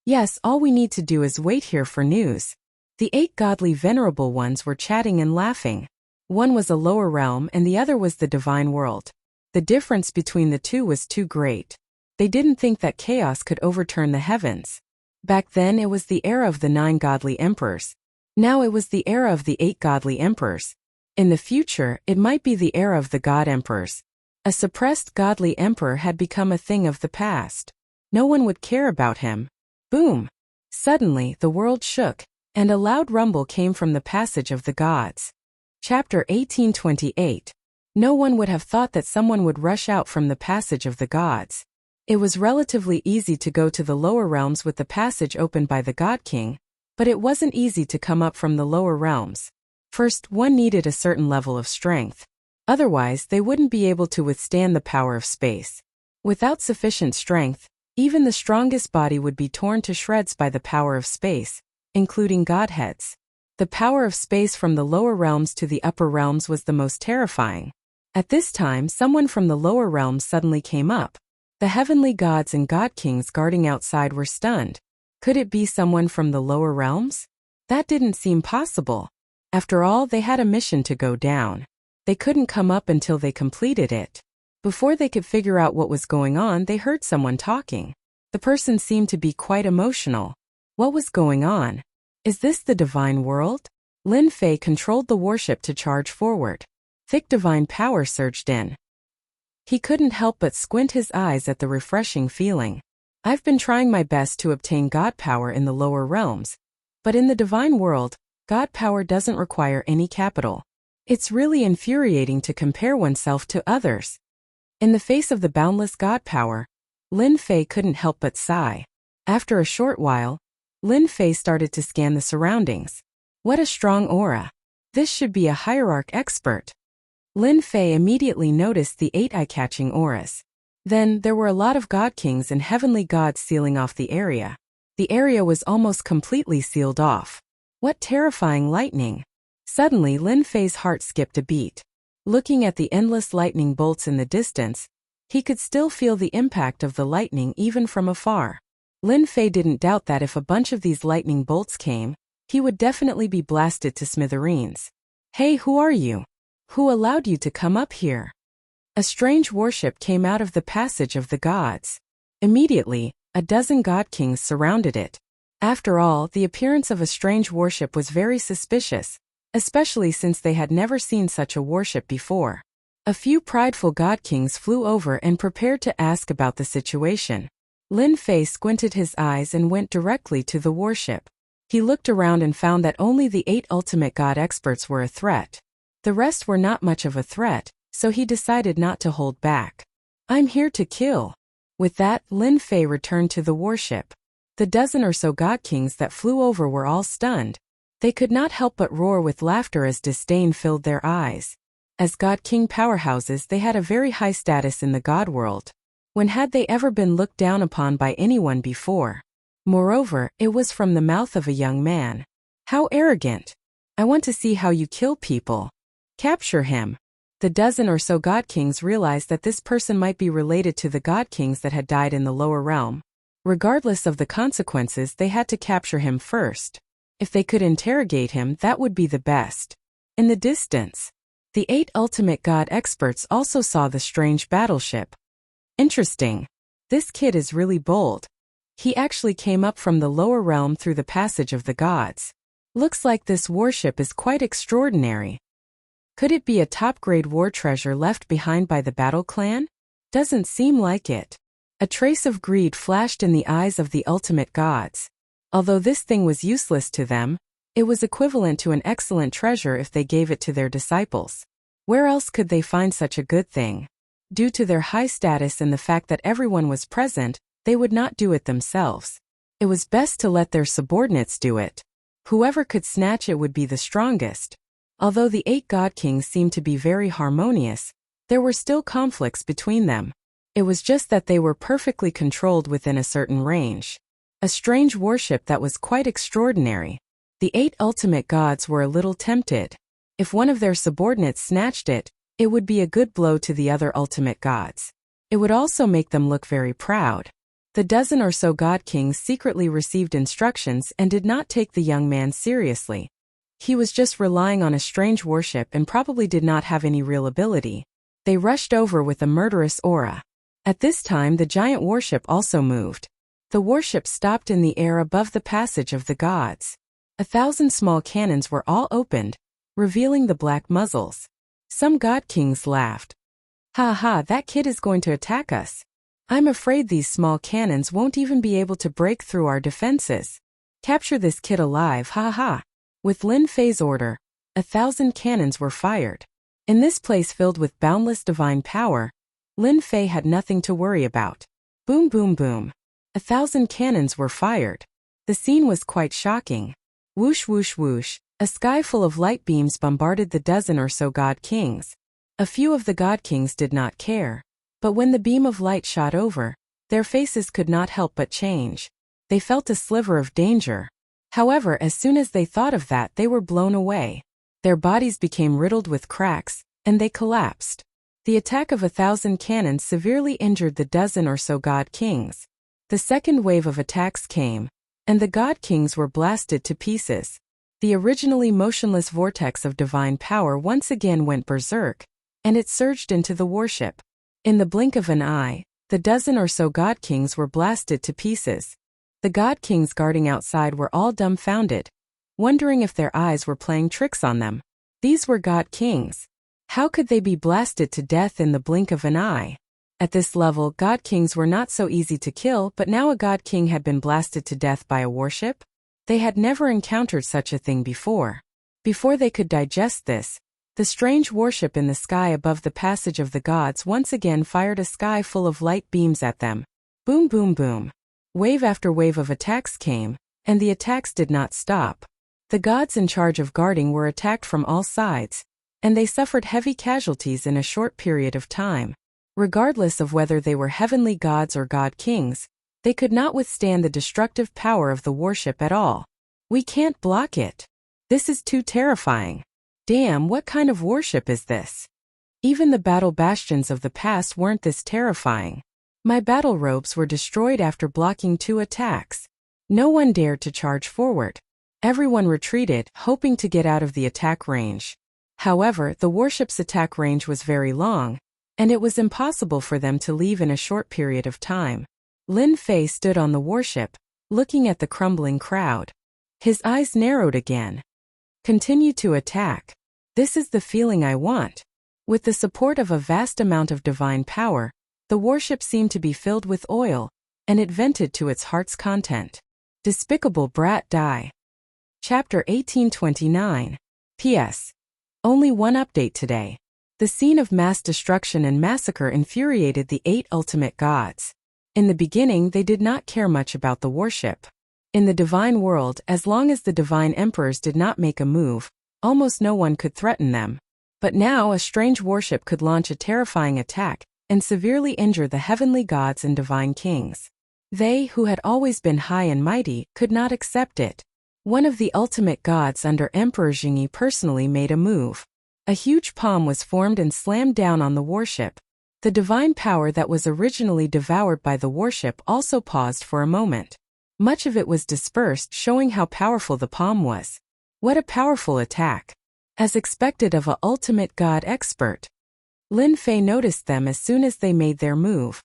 Yes, all we need to do is wait here for news. The 8 godly venerable ones were chatting and laughing. One was a lower realm and the other was the divine world. The difference between the two was too great. They didn't think that chaos could overturn the heavens. Back then it was the era of the 9 godly emperors. Now it was the era of the 8 godly emperors. In the future, it might be the era of the god emperors. A suppressed godly emperor had become a thing of the past. No one would care about him. Boom! Suddenly, the world shook, and a loud rumble came from the passage of the gods. Chapter 1828. No one would have thought that someone would rush out from the passage of the gods. It was relatively easy to go to the lower realms with the passage opened by the God King, but it wasn't easy to come up from the lower realms. First, one needed a certain level of strength. Otherwise, they wouldn't be able to withstand the power of space. Without sufficient strength, even the strongest body would be torn to shreds by the power of space, including godheads. The power of space from the lower realms to the upper realms was the most terrifying. At this time, someone from the lower realms suddenly came up. The heavenly gods and god kings guarding outside were stunned. Could it be someone from the lower realms? That didn't seem possible. After all, they had a mission to go down. They couldn't come up until they completed it. Before they could figure out what was going on, they heard someone talking. The person seemed to be quite emotional. What was going on? Is this the divine world? Lin Fei controlled the warship to charge forward. Thick divine power surged in. He couldn't help but squint his eyes at the refreshing feeling. I've been trying my best to obtain God power in the lower realms. But in the divine world, God power doesn't require any capital. It's really infuriating to compare oneself to others. In the face of the boundless God power, Lin Fei couldn't help but sigh. After a short while, Lin Fei started to scan the surroundings. What a strong aura. This should be a hierarch expert. Lin Fei immediately noticed the 8 eye-catching auras. Then, there were a lot of god kings and heavenly gods sealing off the area. The area was almost completely sealed off. What terrifying lightning! Suddenly, Lin Fei's heart skipped a beat. Looking at the endless lightning bolts in the distance, he could still feel the impact of the lightning even from afar. Lin Fei didn't doubt that if a bunch of these lightning bolts came, he would definitely be blasted to smithereens. Hey, who are you? Who allowed you to come up here? A strange warship came out of the passage of the gods. Immediately, a dozen god kings surrounded it. After all, the appearance of a strange warship was very suspicious, especially since they had never seen such a warship before. A few prideful god kings flew over and prepared to ask about the situation. Lin Fei squinted his eyes and went directly to the warship. He looked around and found that only the 8 ultimate god experts were a threat. The rest were not much of a threat, so he decided not to hold back. I'm here to kill. With that, Lin Fei returned to the warship. The dozen or so god kings that flew over were all stunned. They could not help but roar with laughter as disdain filled their eyes. As god king powerhouses, they had a very high status in the god world. When had they ever been looked down upon by anyone before? Moreover, it was from the mouth of a young man. How arrogant! I want to see how you kill people. Capture him. The dozen or so god kings realized that this person might be related to the god kings that had died in the lower realm. Regardless of the consequences, they had to capture him first. If they could interrogate him, that would be the best. In the distance, the 8 ultimate god experts also saw the strange battleship. Interesting. This kid is really bold. He actually came up from the lower realm through the passage of the gods. Looks like this warship is quite extraordinary. Could it be a top-grade war treasure left behind by the Battle Clan? Doesn't seem like it. A trace of greed flashed in the eyes of the ultimate gods. Although this thing was useless to them, it was equivalent to an excellent treasure if they gave it to their disciples. Where else could they find such a good thing? Due to their high status and the fact that everyone was present, they would not do it themselves. It was best to let their subordinates do it. Whoever could snatch it would be the strongest. Although the 8 god kings seemed to be very harmonious, there were still conflicts between them. It was just that they were perfectly controlled within a certain range. A strange warship that was quite extraordinary. The 8 ultimate gods were a little tempted. If one of their subordinates snatched it, it would be a good blow to the other ultimate gods. It would also make them look very proud. The dozen or so god kings secretly received instructions and did not take the young man seriously. He was just relying on a strange warship and probably did not have any real ability. They rushed over with a murderous aura. At this time, the giant warship also moved. The warship stopped in the air above the passage of the gods. 1,000 small cannons were all opened, revealing the black muzzles. Some god kings laughed. Ha ha, that kid is going to attack us. I'm afraid these small cannons won't even be able to break through our defenses. Capture this kid alive, ha ha. With Lin Fei's order, 1,000 cannons were fired. In this place filled with boundless divine power, Lin Fei had nothing to worry about. Boom boom boom. 1,000 cannons were fired. The scene was quite shocking. Whoosh whoosh whoosh, a sky full of light beams bombarded the dozen or so god kings. A few of the god kings did not care, but when the beam of light shot over, their faces could not help but change. They felt a sliver of danger. However, as soon as they thought of that, they were blown away. Their bodies became riddled with cracks, and they collapsed. The attack of 1,000 cannons severely injured the dozen or so god kings. The second wave of attacks came, and the god kings were blasted to pieces. The originally motionless vortex of divine power once again went berserk, and it surged into the warship. In the blink of an eye, the dozen or so god kings were blasted to pieces. The god kings guarding outside were all dumbfounded, wondering if their eyes were playing tricks on them. These were god kings. How could they be blasted to death in the blink of an eye? At this level, god kings were not so easy to kill, but now a god king had been blasted to death by a warship? They had never encountered such a thing before. Before they could digest this, the strange warship in the sky above the passage of the gods once again fired a sky full of light beams at them. Boom, boom, boom. Wave after wave of attacks came, and the attacks did not stop. The gods in charge of guarding were attacked from all sides, and they suffered heavy casualties in a short period of time. Regardless of whether they were heavenly gods or god kings, they could not withstand the destructive power of the warship at all. We can't block it. This is too terrifying. Damn, what kind of warship is this? Even the battle bastions of the past weren't this terrifying. My battle ropes were destroyed after blocking 2 attacks. No one dared to charge forward. Everyone retreated, hoping to get out of the attack range. However, the warship's attack range was very long, and it was impossible for them to leave in a short period of time. Lin Fei stood on the warship, looking at the crumbling crowd. His eyes narrowed again. Continue to attack. This is the feeling I want. With the support of a vast amount of divine power, the warship seemed to be filled with oil, and it vented to its heart's content. Despicable brat die. Chapter 1829. P.S. Only one update today. The scene of mass destruction and massacre infuriated the 8 ultimate gods. In the beginning, they did not care much about the warship. In the divine world, as long as the divine emperors did not make a move, almost no one could threaten them. But now a strange warship could launch a terrifying attack and severely injure the heavenly gods and divine kings. They, who had always been high and mighty, could not accept it. One of the ultimate gods under Emperor Jingyi personally made a move. A huge palm was formed and slammed down on the warship. The divine power that was originally devoured by the warship also paused for a moment. Much of it was dispersed, showing how powerful the palm was. What a powerful attack! As expected of a ultimate god expert. Lin Fei noticed them as soon as they made their move.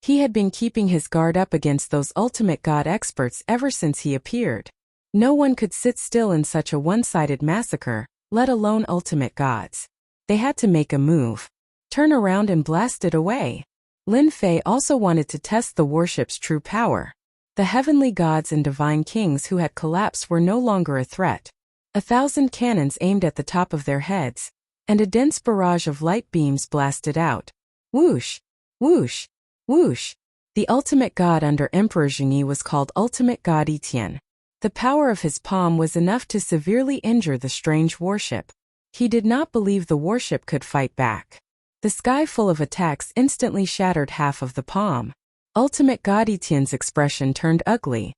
He had been keeping his guard up against those ultimate god experts ever since he appeared. No one could sit still in such a one-sided massacre, let alone ultimate gods. They had to make a move. Turn around and blast it away. Lin Fei also wanted to test the warship's true power. The heavenly gods and divine kings who had collapsed were no longer a threat. 1,000 cannons aimed at the top of their heads, and a dense barrage of light beams blasted out. Whoosh! Whoosh! Whoosh! The ultimate god under Emperor Jingyi was called Ultimate God Etienne. The power of his palm was enough to severely injure the strange warship. He did not believe the warship could fight back. The sky full of attacks instantly shattered half of the palm. Ultimate God Etienne's expression turned ugly.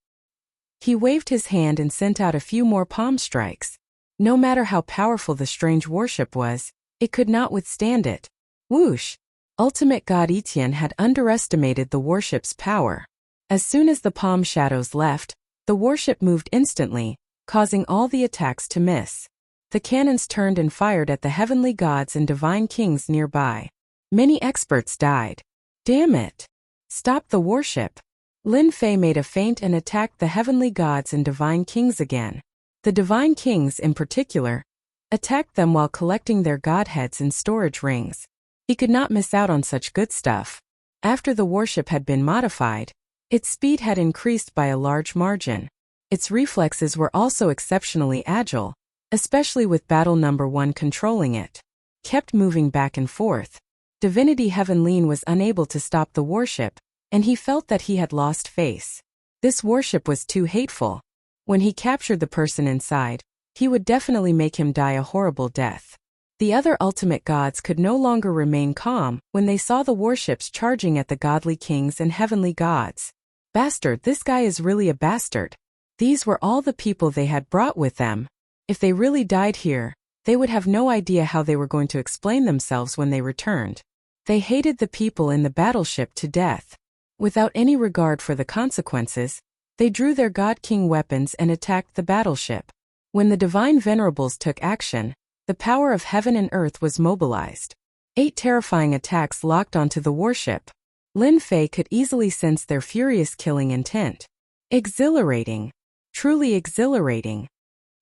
He waved his hand and sent out a few more palm strikes. No matter how powerful the strange warship was, it could not withstand it. Whoosh! Ultimate God Etienne had underestimated the warship's power. As soon as the palm shadows left, the warship moved instantly, causing all the attacks to miss. The cannons turned and fired at the heavenly gods and divine kings nearby. Many experts died. Damn it! Stop the warship! Lin Fei made a feint and attacked the heavenly gods and divine kings again. The divine kings, in particular, attacked them while collecting their godheads in storage rings. He could not miss out on such good stuff. After the warship had been modified, its speed had increased by a large margin. Its reflexes were also exceptionally agile, especially with battle number 1 controlling it. Kept moving back and forth. Divinity Heaven Lin was unable to stop the warship, and he felt that he had lost face. This warship was too hateful. When he captured the person inside, he would definitely make him die a horrible death. The other ultimate gods could no longer remain calm when they saw the warships charging at the godly kings and heavenly gods. Bastard, this guy is really a bastard. These were all the people they had brought with them. If they really died here, they would have no idea how they were going to explain themselves when they returned. They hated the people in the battleship to death. Without any regard for the consequences, they drew their god-king weapons and attacked the battleship. When the divine venerables took action, the power of heaven and earth was mobilized. 8 terrifying attacks locked onto the warship. Lin Fei could easily sense their furious killing intent. Exhilarating. Truly exhilarating.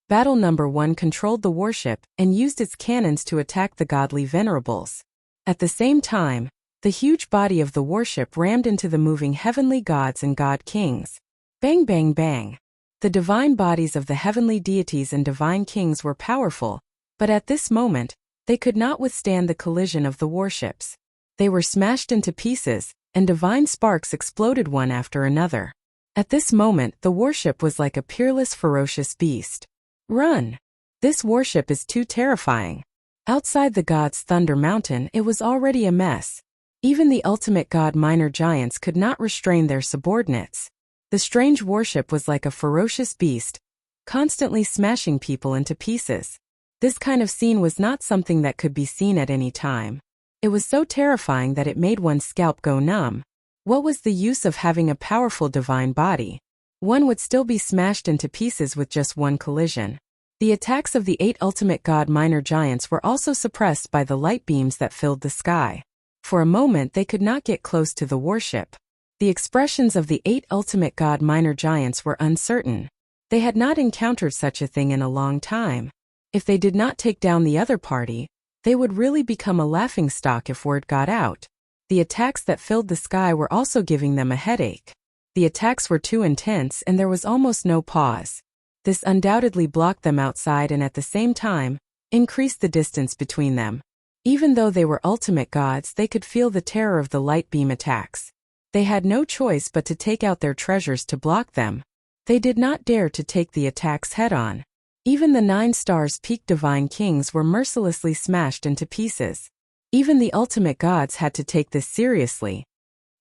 Battle number 1 controlled the warship and used its cannons to attack the godly venerables. At the same time, the huge body of the warship rammed into the moving heavenly gods and god kings. Bang bang bang. The divine bodies of the heavenly deities and divine kings were powerful, but at this moment, they could not withstand the collision of the warships. They were smashed into pieces, and divine sparks exploded one after another. At this moment, the warship was like a peerless, ferocious beast. Run! This warship is too terrifying. Outside the gods' Thunder Mountain, it was already a mess. Even the ultimate god minor giants could not restrain their subordinates. The strange warship was like a ferocious beast, constantly smashing people into pieces. This kind of scene was not something that could be seen at any time. It was so terrifying that it made one's scalp go numb. What was the use of having a powerful divine body? One would still be smashed into pieces with just one collision. The attacks of the 8 ultimate god minor giants were also suppressed by the light beams that filled the sky. For a moment they could not get close to the warship. The expressions of the 8 ultimate god minor giants were uncertain. They had not encountered such a thing in a long time. If they did not take down the other party, they would really become a laughingstock if word got out. The attacks that filled the sky were also giving them a headache. The attacks were too intense and there was almost no pause. This undoubtedly blocked them outside and at the same time, increased the distance between them. Even though they were ultimate gods, they could feel the terror of the light beam attacks. They had no choice but to take out their treasures to block them. They did not dare to take the attacks head-on. Even the 9 stars peak divine kings were mercilessly smashed into pieces. Even the ultimate gods had to take this seriously.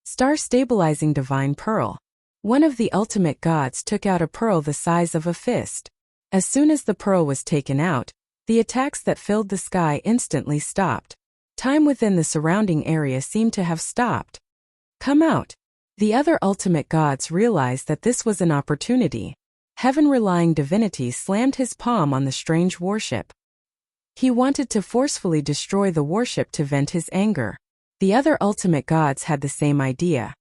Star-stabilizing divine pearl. One of the ultimate gods took out a pearl the size of a fist. As soon as the pearl was taken out, the attacks that filled the sky instantly stopped. Time within the surrounding area seemed to have stopped. Come out. The other ultimate gods realized that this was an opportunity. Heaven-relying divinity slammed his palm on the strange warship. He wanted to forcefully destroy the warship to vent his anger. The other ultimate gods had the same idea.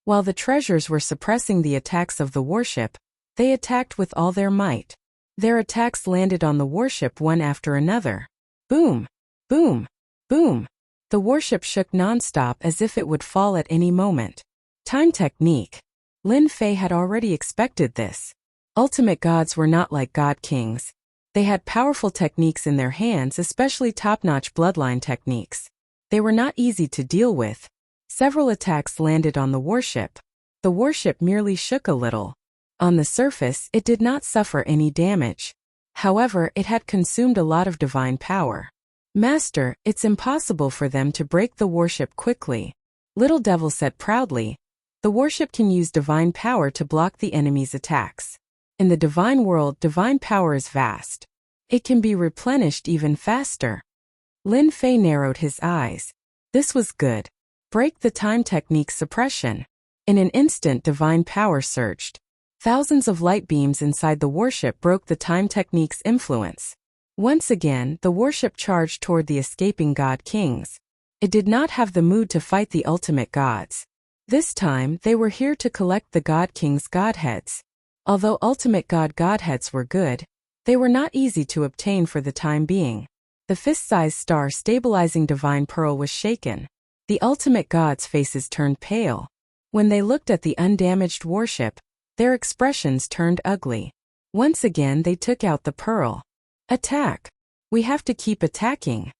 While the treasures were suppressing the attacks of the warship, they attacked with all their might. Their attacks landed on the warship one after another. Boom! Boom! Boom! The warship shook non-stop as if it would fall at any moment. Time technique. Lin Fei had already expected this. Ultimate gods were not like god kings. They had powerful techniques in their hands, especially top-notch bloodline techniques. They were not easy to deal with. Several attacks landed on the warship. The warship merely shook a little. On the surface, it did not suffer any damage. However, it had consumed a lot of divine power. Master, it's impossible for them to break the warship quickly. Little Devil said proudly. The warship can use divine power to block the enemy's attacks. In the divine world, divine power is vast. It can be replenished even faster. Lin Fei narrowed his eyes. This was good. Break the time technique suppression. In an instant, divine power surged. Thousands of light beams inside the warship broke the time technique's influence. Once again, the warship charged toward the escaping god kings. It did not have the mood to fight the ultimate gods. This time, they were here to collect the god kings' godheads. Although ultimate god godheads were good, they were not easy to obtain for the time being. The fist-sized star-stabilizing divine pearl was shaken. The ultimate gods' faces turned pale. When they looked at the undamaged warship, their expressions turned ugly. Once again they took out the pearl. Attack! We have to keep attacking.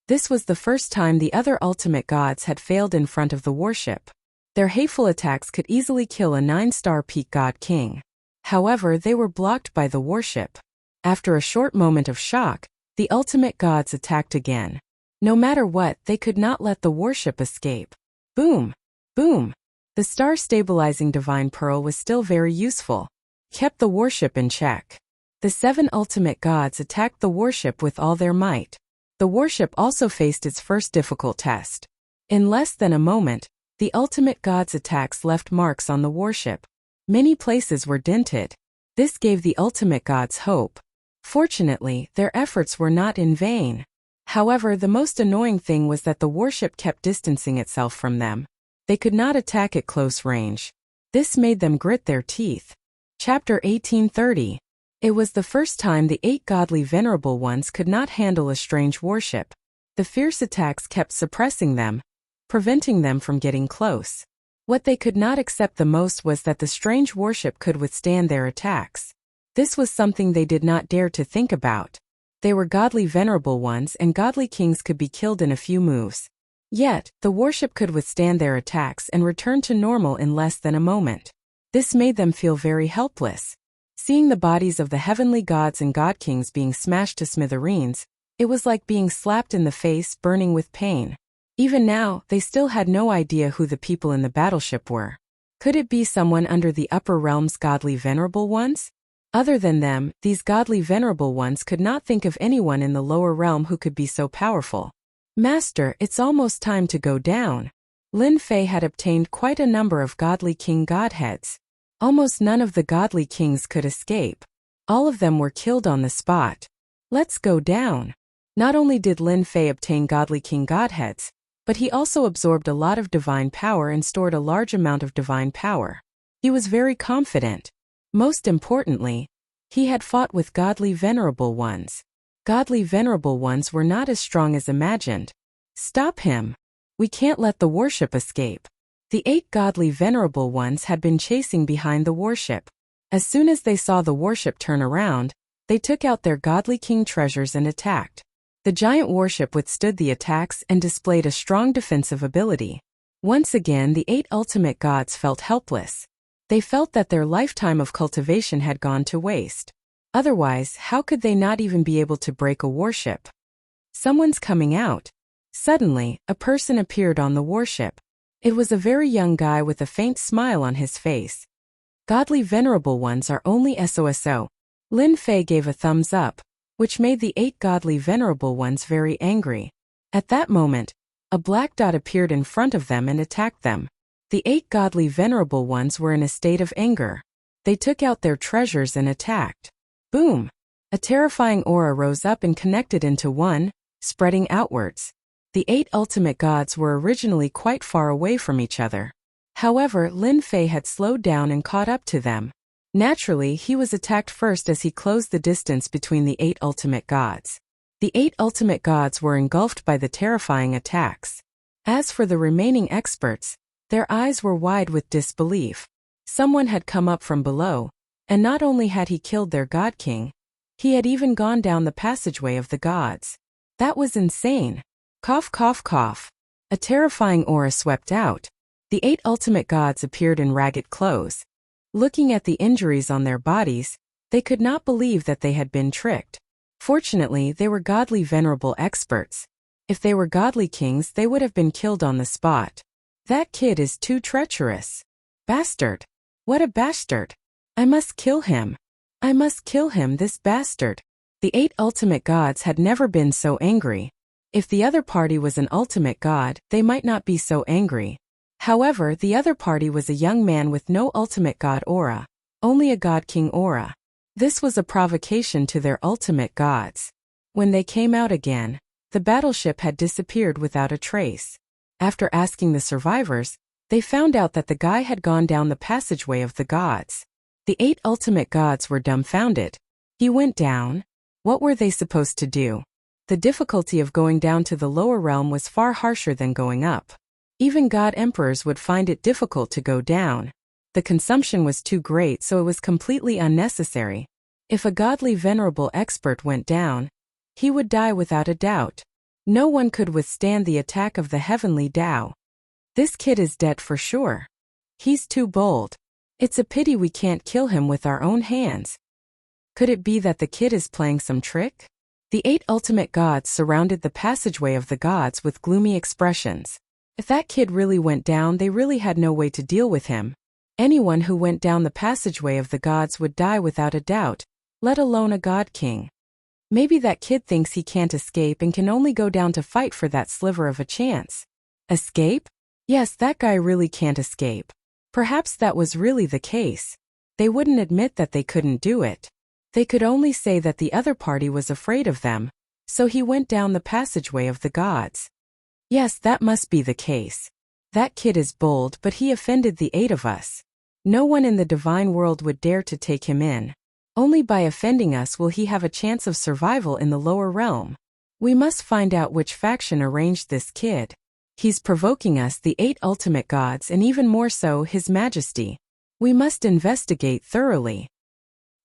This was the first time the other ultimate gods had failed in front of the warship. Their hateful attacks could easily kill a 9-star peak god king. However, they were blocked by the warship. After a short moment of shock, the ultimate gods attacked again. No matter what, they could not let the warship escape. Boom! Boom! The star-stabilizing divine pearl was still very useful. Kept the warship in check. The 7 ultimate gods attacked the warship with all their might. The warship also faced its first difficult test. In less than a moment, the ultimate gods' attacks left marks on the warship. Many places were dented. This gave the ultimate gods hope. Fortunately, their efforts were not in vain. However, the most annoying thing was that the warship kept distancing itself from them. They could not attack at close range. This made them grit their teeth. Chapter 1830. It was the first time the 8 godly venerable ones could not handle a strange warship. The fierce attacks kept suppressing them, preventing them from getting close. What they could not accept the most was that the strange warship could withstand their attacks. This was something they did not dare to think about. They were godly venerable ones, and godly kings could be killed in a few moves. Yet, the warship could withstand their attacks and return to normal in less than a moment. This made them feel very helpless. Seeing the bodies of the heavenly gods and god kings being smashed to smithereens, it was like being slapped in the face, burning with pain. Even now, they still had no idea who the people in the battleship were. Could it be someone under the upper realm's godly venerable ones? Other than them, these godly venerable ones could not think of anyone in the lower realm who could be so powerful. Master, it's almost time to go down. Lin Fei had obtained quite a number of godly king godheads. Almost none of the godly kings could escape. All of them were killed on the spot. Let's go down. Not only did Lin Fei obtain godly king godheads, but he also absorbed a lot of divine power and stored a large amount of divine power. He was very confident. Most importantly, he had fought with godly venerable ones. Godly venerable ones were not as strong as imagined. Stop him. We can't let the warship escape. The 8 godly venerable ones had been chasing behind the warship. As soon as they saw the warship turn around, they took out their godly king treasures and attacked. The giant warship withstood the attacks and displayed a strong defensive ability. Once again, the 8 ultimate gods felt helpless. They felt that their lifetime of cultivation had gone to waste. Otherwise, how could they not even be able to break a warship? Someone's coming out. Suddenly, a person appeared on the warship. It was a very young guy with a faint smile on his face. Godly venerable ones are only SOSO. Lin Fei gave a thumbs up, which made the 8 godly venerable ones very angry. At that moment, a black dot appeared in front of them and attacked them. The 8 godly venerable ones were in a state of anger. They took out their treasures and attacked. Boom! A terrifying aura rose up and connected into one, spreading outwards. The 8 ultimate gods were originally quite far away from each other. However, Lin Fei had slowed down and caught up to them. Naturally, he was attacked first as he closed the distance between the 8 ultimate gods. The 8 ultimate gods were engulfed by the terrifying attacks. As for the remaining experts, their eyes were wide with disbelief. Someone had come up from below, and not only had he killed their god king, he had even gone down the passageway of the gods. That was insane. Cough, cough, cough. A terrifying aura swept out. The 8 ultimate gods appeared in ragged clothes. Looking at the injuries on their bodies, they could not believe that they had been tricked. Fortunately, they were godly venerable experts. If they were godly kings, they would have been killed on the spot. That kid is too treacherous. Bastard. What a bastard. I must kill him. I must kill him, this bastard. The 8 ultimate gods had never been so angry. If the other party was an ultimate god, they might not be so angry. However, the other party was a young man with no ultimate god aura, only a god king aura. This was a provocation to their ultimate gods. When they came out again, the battleship had disappeared without a trace. After asking the survivors, they found out that the guy had gone down the passageway of the gods. The 8 ultimate gods were dumbfounded. He went down. What were they supposed to do? The difficulty of going down to the lower realm was far harsher than going up. Even god emperors would find it difficult to go down. The consumption was too great, so it was completely unnecessary. If a godly venerable expert went down, he would die without a doubt. No one could withstand the attack of the heavenly Tao. This kid is dead for sure. He's too bold. It's a pity we can't kill him with our own hands. Could it be that the kid is playing some trick? The 8 ultimate gods surrounded the passageway of the gods with gloomy expressions. If that kid really went down, they really had no way to deal with him. Anyone who went down the passageway of the gods would die without a doubt, let alone a god king. Maybe that kid thinks he can't escape and can only go down to fight for that sliver of a chance. Escape? Yes, that guy really can't escape. Perhaps that was really the case. They wouldn't admit that they couldn't do it. They could only say that the other party was afraid of them. So he went down the passageway of the gods. Yes, that must be the case. That kid is bold, but he offended the 8 of us. No one in the divine world would dare to take him in. Only by offending us will he have a chance of survival in the lower realm. We must find out which faction arranged this kid. He's provoking us, the 8 ultimate gods, and even more so His Majesty. We must investigate thoroughly.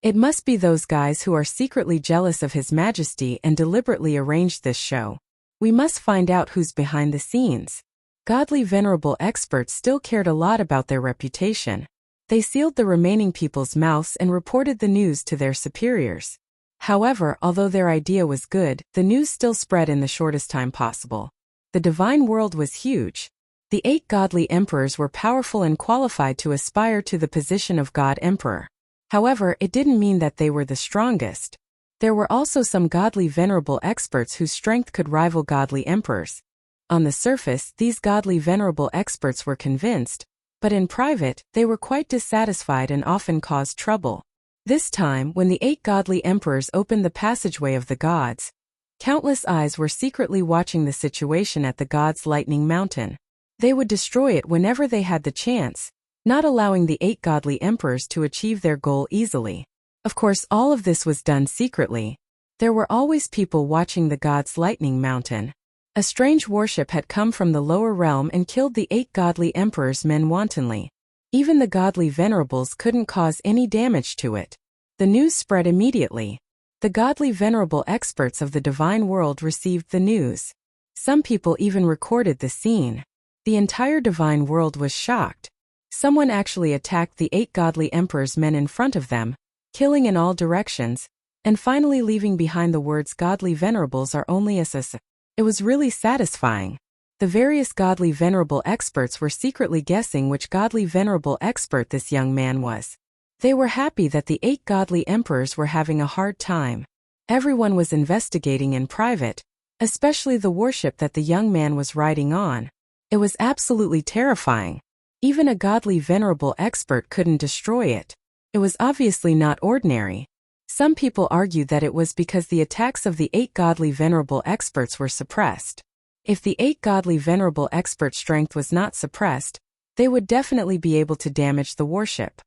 It must be those guys who are secretly jealous of His Majesty and deliberately arranged this show. We must find out who's behind the scenes. Godly venerable experts still cared a lot about their reputation. They sealed the remaining people's mouths and reported the news to their superiors. However, although their idea was good, the news still spread in the shortest time possible. The divine world was huge. The 8 godly emperors were powerful and qualified to aspire to the position of God Emperor. However, it didn't mean that they were the strongest. There were also some godly venerable experts whose strength could rival godly emperors. On the surface, these godly venerable experts were convinced, but in private, they were quite dissatisfied and often caused trouble. This time, when the 8 godly emperors opened the passageway of the gods, countless eyes were secretly watching the situation at the gods' lightning mountain. They would destroy it whenever they had the chance, not allowing the 8 godly emperors to achieve their goal easily. Of course, all of this was done secretly. There were always people watching the gods' lightning mountain. A strange warship had come from the lower realm and killed the 8 godly emperors' men wantonly. Even the godly venerables couldn't cause any damage to it. The news spread immediately. The godly venerable experts of the divine world received the news. Some people even recorded the scene. The entire divine world was shocked. Someone actually attacked the 8 godly emperors' men in front of them, killing in all directions, and finally leaving behind the words "godly venerables are only us." It was really satisfying. The various godly venerable experts were secretly guessing which godly venerable expert this young man was. They were happy that the 8 godly emperors were having a hard time. Everyone was investigating in private, especially the warship that the young man was riding on. It was absolutely terrifying. Even a godly venerable expert couldn't destroy it. It was obviously not ordinary. Some people argued that it was because the attacks of the 8 godly venerable experts were suppressed. If the 8 godly venerable expert strength was not suppressed, they would definitely be able to damage the warship.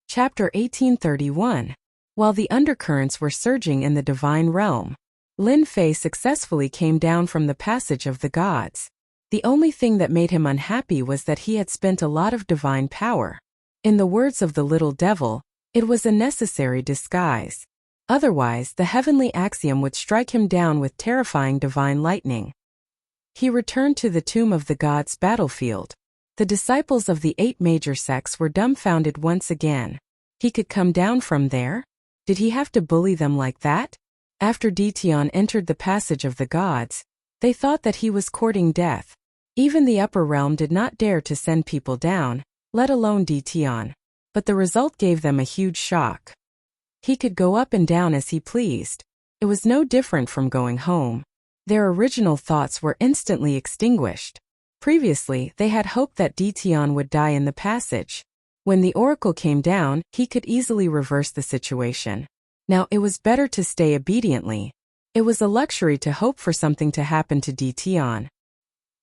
Chapter 1831. While the undercurrents were surging in the divine realm, Lin Fei successfully came down from the passage of the gods. The only thing that made him unhappy was that he had spent a lot of divine power. In the words of the little devil, it was a necessary disguise. Otherwise, the heavenly axiom would strike him down with terrifying divine lightning. He returned to the tomb of the gods' battlefield. The disciples of the 8 major sects were dumbfounded once again. He could come down from there? Did he have to bully them like that? After Dition entered the passage of the gods, they thought that he was courting death. Even the upper realm did not dare to send people down, let alone Dition. But the result gave them a huge shock. He could go up and down as he pleased. It was no different from going home. Their original thoughts were instantly extinguished. Previously, they had hoped that Dition would die in the passage. When the oracle came down, he could easily reverse the situation. Now it was better to stay obediently. It was a luxury to hope for something to happen to Dition.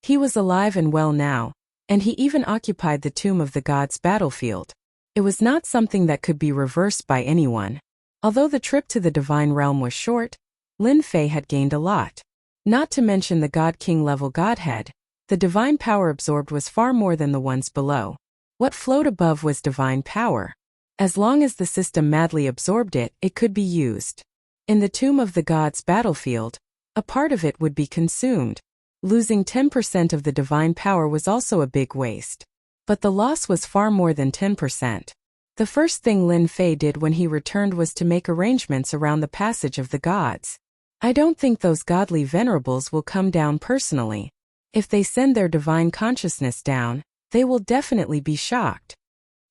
He was alive and well now, and he even occupied the tomb of the gods' battlefield. It was not something that could be reversed by anyone. Although the trip to the divine realm was short, Lin Fei had gained a lot. Not to mention the God-King level godhead, the divine power absorbed was far more than the ones below. What flowed above was divine power. As long as the system madly absorbed it, it could be used. In the tomb of the gods' battlefield, a part of it would be consumed. Losing 10% of the divine power was also a big waste. But the loss was far more than 10%. The first thing Lin Fei did when he returned was to make arrangements around the passage of the gods. I don't think those godly venerables will come down personally. If they send their divine consciousness down, they will definitely be shocked.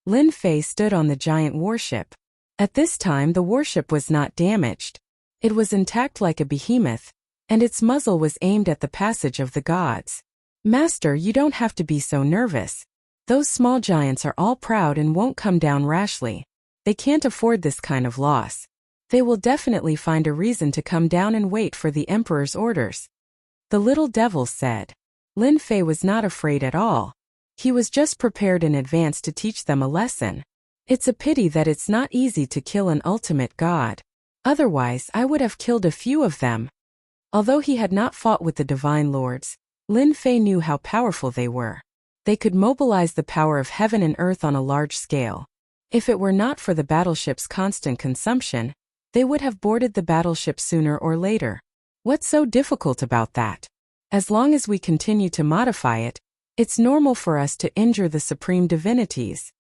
Lin Fei stood on the giant warship. At this time the warship was not damaged. It was intact like a behemoth, and its muzzle was aimed at the passage of the gods. Master, you don't have to be so nervous. Those small giants are all proud and won't come down rashly. They can't afford this kind of loss. They will definitely find a reason to come down and wait for the emperor's orders. The little devil said. Lin Fei was not afraid at all. He was just prepared in advance to teach them a lesson. It's a pity that it's not easy to kill an ultimate god. Otherwise, I would have killed a few of them. Although he had not fought with the divine lords, Lin Fei knew how powerful they were. They could mobilize the power of heaven and earth on a large scale. If it were not for the battleship's constant consumption, they would have boarded the battleship sooner or later. What's so difficult about that? As long as we continue to modify it, it's normal for us to injure the supreme divinities.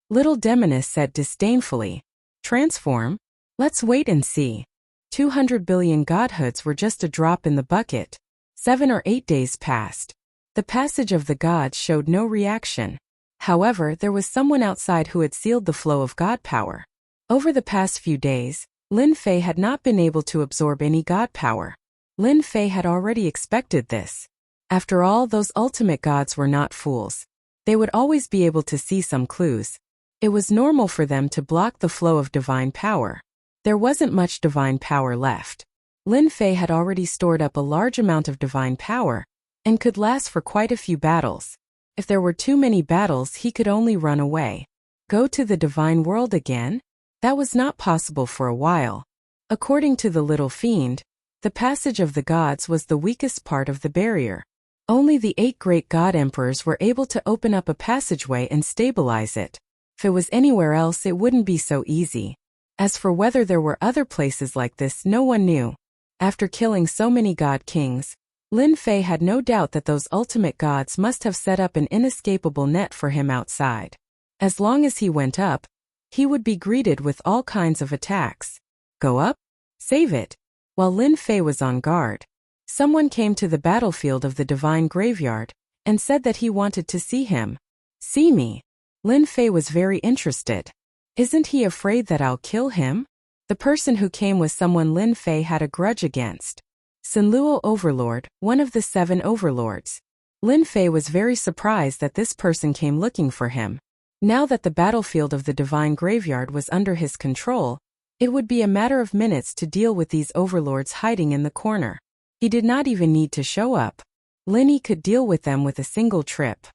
Little Demonis said disdainfully. Transform? Let's wait and see. 200 billion godhoods were just a drop in the bucket. 7 or 8 days passed. The passage of the gods showed no reaction. However, there was someone outside who had sealed the flow of god power. Over the past few days, Lin Fei had not been able to absorb any god power. Lin Fei had already expected this. After all, those ultimate gods were not fools. They would always be able to see some clues. It was normal for them to block the flow of divine power. There wasn't much divine power left. Lin Fei had already stored up a large amount of divine power, and could last for quite a few battles. If there were too many battles, he could only run away. Go to the divine world again? That was not possible for a while. According to the little fiend, the passage of the gods was the weakest part of the barrier. Only the 8 great god emperors were able to open up a passageway and stabilize it. If it was anywhere else, it wouldn't be so easy. As for whether there were other places like this, no one knew. After killing so many god kings, Lin Fei had no doubt that those ultimate gods must have set up an inescapable net for him outside. As long as he went up, he would be greeted with all kinds of attacks. Go up? Save it. While Lin Fei was on guard, someone came to the battlefield of the divine graveyard and said that he wanted to see him. See me? Lin Fei was very interested. Isn't he afraid that I'll kill him? The person who came was someone Lin Fei had a grudge against. Sinluo Overlord, one of the 7 overlords. Lin Fei was very surprised that this person came looking for him. Now that the battlefield of the divine graveyard was under his control, it would be a matter of minutes to deal with these overlords hiding in the corner. He did not even need to show up. Lin Yi could deal with them with a single trip.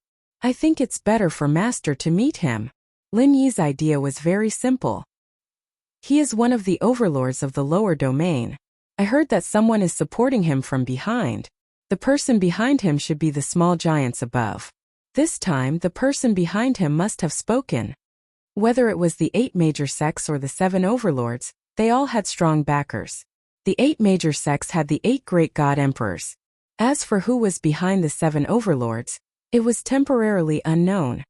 I think it's better for Master to meet him. Lin Yi's idea was very simple. He is one of the overlords of the lower domain. I heard that someone is supporting him from behind. The person behind him should be the small giants above. This time, the person behind him must have spoken. Whether it was the 8 major sects or the 7 overlords, they all had strong backers. The 8 major sects had the 8 great god emperors. As for who was behind the 7 overlords, it was temporarily unknown.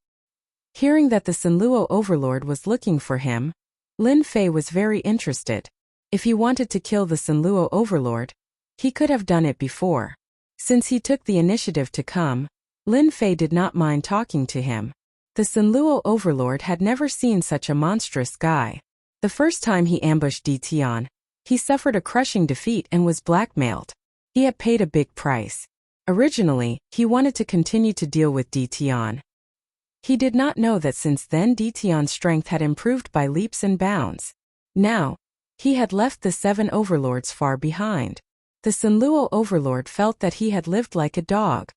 Hearing that the Sinluo overlord was looking for him, Lin Fei was very interested. If he wanted to kill the Sinluo overlord, he could have done it before. Since he took the initiative to come, Lin Fei did not mind talking to him. The Sinluo overlord had never seen such a monstrous guy. The first time he ambushed Di Tian, he suffered a crushing defeat and was blackmailed. He had paid a big price. Originally, he wanted to continue to deal with Di Tian. He did not know that since then Di Tian's strength had improved by leaps and bounds. Now, he had left the 7 overlords far behind. The Sinluo overlord felt that he had lived like a dog.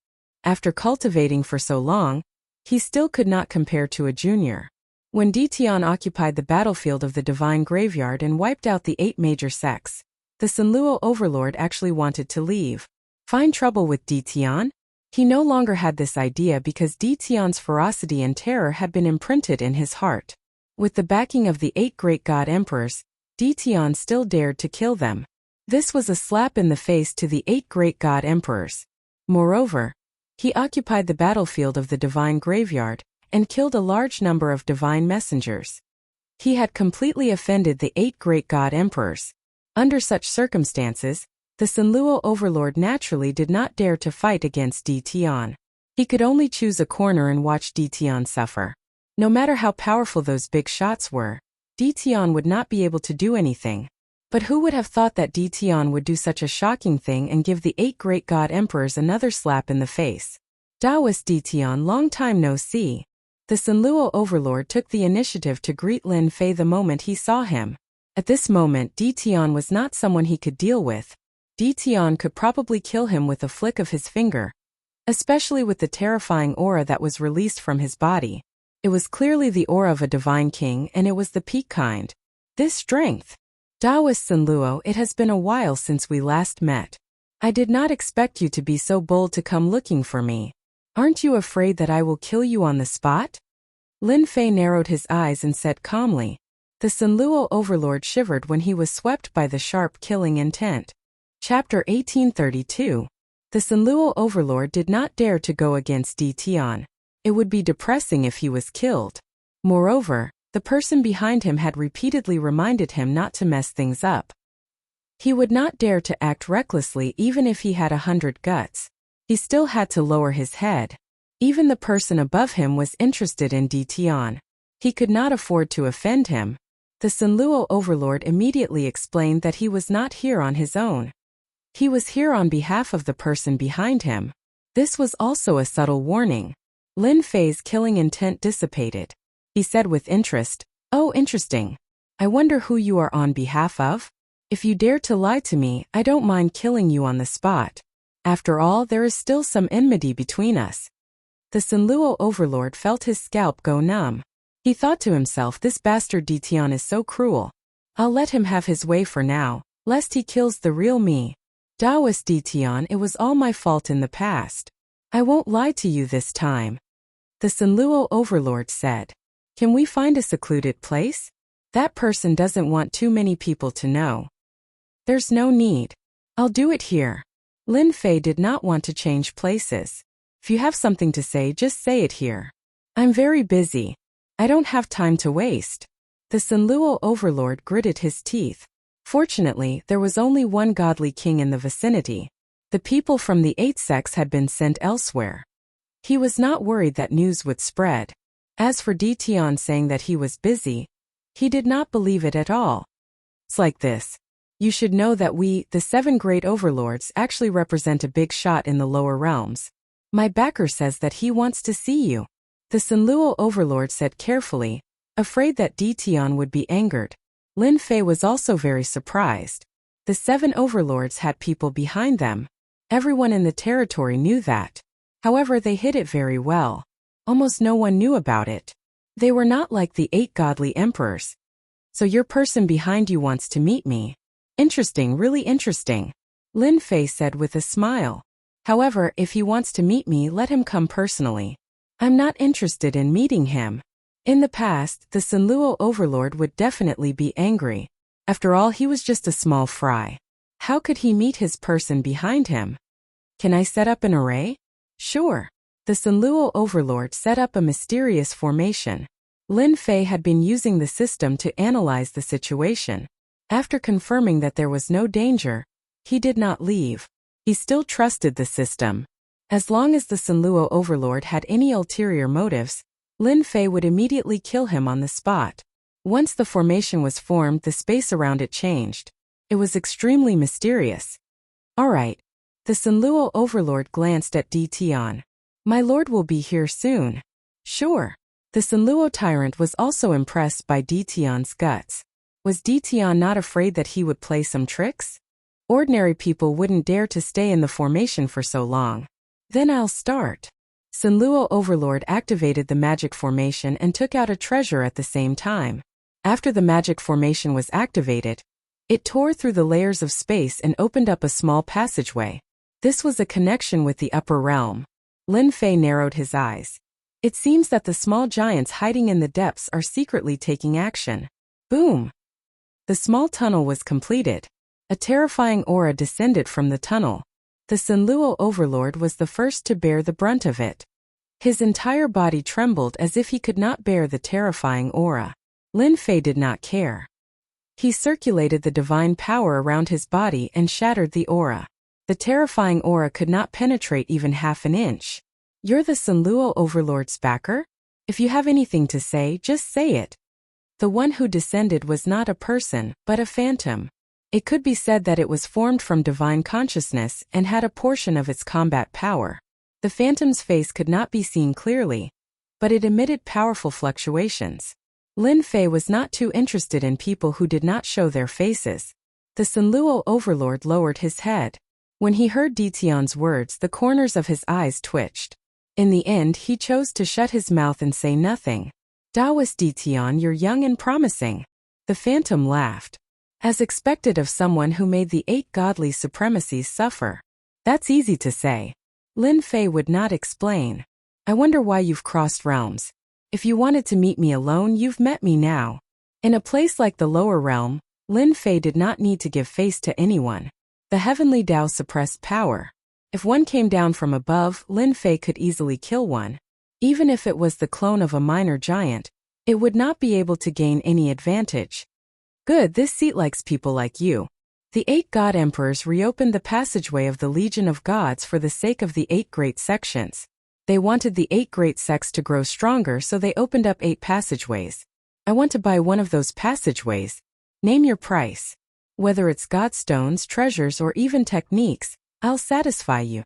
After cultivating for so long, he still could not compare to a junior. When Di Tian occupied the battlefield of the divine graveyard and wiped out the 8 major sects, the Sinluo overlord actually wanted to leave. Find trouble with Di Tian? He no longer had this idea because Di Tian's ferocity and terror had been imprinted in his heart. With the backing of the 8 great god emperors, Di Tian still dared to kill them. This was a slap in the face to the 8 great god emperors. Moreover, he occupied the battlefield of the divine graveyard and killed a large number of divine messengers. He had completely offended the 8 great god emperors. Under such circumstances, the Sinluo overlord naturally did not dare to fight against Di Tian. He could only choose a corner and watch Di Tian suffer. No matter how powerful those big shots were, Di Tian would not be able to do anything. But who would have thought that Di Tian would do such a shocking thing and give the 8 great god emperors another slap in the face? Taoist Di Tian, long time no see. The Sinluo overlord took the initiative to greet Lin Fei the moment he saw him. At this moment, Dition was not someone he could deal with. Dition could probably kill him with a flick of his finger, especially with the terrifying aura that was released from his body. It was clearly the aura of a divine king, and it was the peak kind. This strength. Taoist Sanluo, it has been a while since we last met. I did not expect you to be so bold to come looking for me. Aren't you afraid that I will kill you on the spot? Lin Fei narrowed his eyes and said calmly. The Sanluo overlord shivered when he was swept by the sharp killing intent. Chapter 1832. The Sanluo overlord did not dare to go against Dition. It would be depressing if he was killed. Moreover, the person behind him had repeatedly reminded him not to mess things up. He would not dare to act recklessly even if he had 100 guts. He still had to lower his head. Even the person above him was interested in Dition. He could not afford to offend him. The Sanluo overlord immediately explained that he was not here on his own. He was here on behalf of the person behind him. This was also a subtle warning. Lin Fei's killing intent dissipated. He said with interest, "Oh, interesting. I wonder who you are on behalf of? If you dare to lie to me, I don't mind killing you on the spot. After all, there is still some enmity between us." The Sanluo overlord felt his scalp go numb. He thought to himself, this bastard Dition is so cruel. I'll let him have his way for now, lest he kills the real me. Taoist Dition, it was all my fault in the past. I won't lie to you this time. The Sanluo overlord said. Can we find a secluded place? That person doesn't want too many people to know. There's no need. I'll do it here. Lin Fei did not want to change places. If you have something to say, just say it here. I'm very busy. I don't have time to waste. The Sanluo overlord gritted his teeth. Fortunately, there was only one godly king in the vicinity. The people from the 8 sects had been sent elsewhere. He was not worried that news would spread. As for Dition saying that he was busy, he did not believe it at all. It's like this. You should know that we, the 7 great overlords, actually represent a big shot in the lower realms. My backer says that he wants to see you. The Sanluo overlord said carefully, afraid that Dition would be angered. Lin Fei was also very surprised. The 7 overlords had people behind them. Everyone in the territory knew that. However, they hid it very well. Almost no one knew about it. They were not like the 8 godly emperors. So your person behind you wants to meet me. Interesting, really interesting. Lin Fei said with a smile. However, if he wants to meet me, let him come personally. I'm not interested in meeting him. In the past, the Sanluo overlord would definitely be angry. After all, he was just a small fry. How could he meet his person behind him? Can I set up an array? Sure. The Sanluo overlord set up a mysterious formation. Lin Fei had been using the system to analyze the situation. After confirming that there was no danger, he did not leave. He still trusted the system. As long as the Sanluo overlord had any ulterior motives, Lin Fei would immediately kill him on the spot. Once the formation was formed, the space around it changed. It was extremely mysterious. All right. The Sanluo overlord glanced at Dition. My lord will be here soon. Sure. The Sanluo tyrant was also impressed by Dition's guts. Was Dition not afraid that he would play some tricks? Ordinary people wouldn't dare to stay in the formation for so long. Then I'll start. Sanluo overlord activated the magic formation and took out a treasure at the same time. After the magic formation was activated, it tore through the layers of space and opened up a small passageway. This was a connection with the upper realm. Lin Fei narrowed his eyes. It seems that the small giants hiding in the depths are secretly taking action. Boom! The small tunnel was completed. A terrifying aura descended from the tunnel. The Sanluo overlord was the first to bear the brunt of it. His entire body trembled as if he could not bear the terrifying aura. Lin Fei did not care. He circulated the divine power around his body and shattered the aura. The terrifying aura could not penetrate even half an inch. You're the Sanluo overlord's backer? If you have anything to say, just say it. The one who descended was not a person, but a phantom. It could be said that it was formed from divine consciousness and had a portion of its combat power. The phantom's face could not be seen clearly, but it emitted powerful fluctuations. Lin Fei was not too interested in people who did not show their faces. The Sunluo overlord lowered his head. When he heard Dition's words, the corners of his eyes twitched. In the end, he chose to shut his mouth and say nothing. Taoist Dition, you're young and promising. The phantom laughed. As expected of someone who made the 8 godly supremacies suffer. That's easy to say. Lin Fei would not explain. I wonder why you've crossed realms. If you wanted to meet me alone, you've met me now. In a place like the lower realm, Lin Fei did not need to give face to anyone. The heavenly Tao suppressed power. If one came down from above, Lin Fei could easily kill one. Even if it was the clone of a minor giant, it would not be able to gain any advantage. Good, this seat likes people like you. The 8 god emperors reopened the passageway of the Legion of Gods for the sake of the 8 great sections. They wanted the 8 great sects to grow stronger, so they opened up 8 passageways. I want to buy one of those passageways. Name your price. Whether it's godstones, treasures, or even techniques, I'll satisfy you.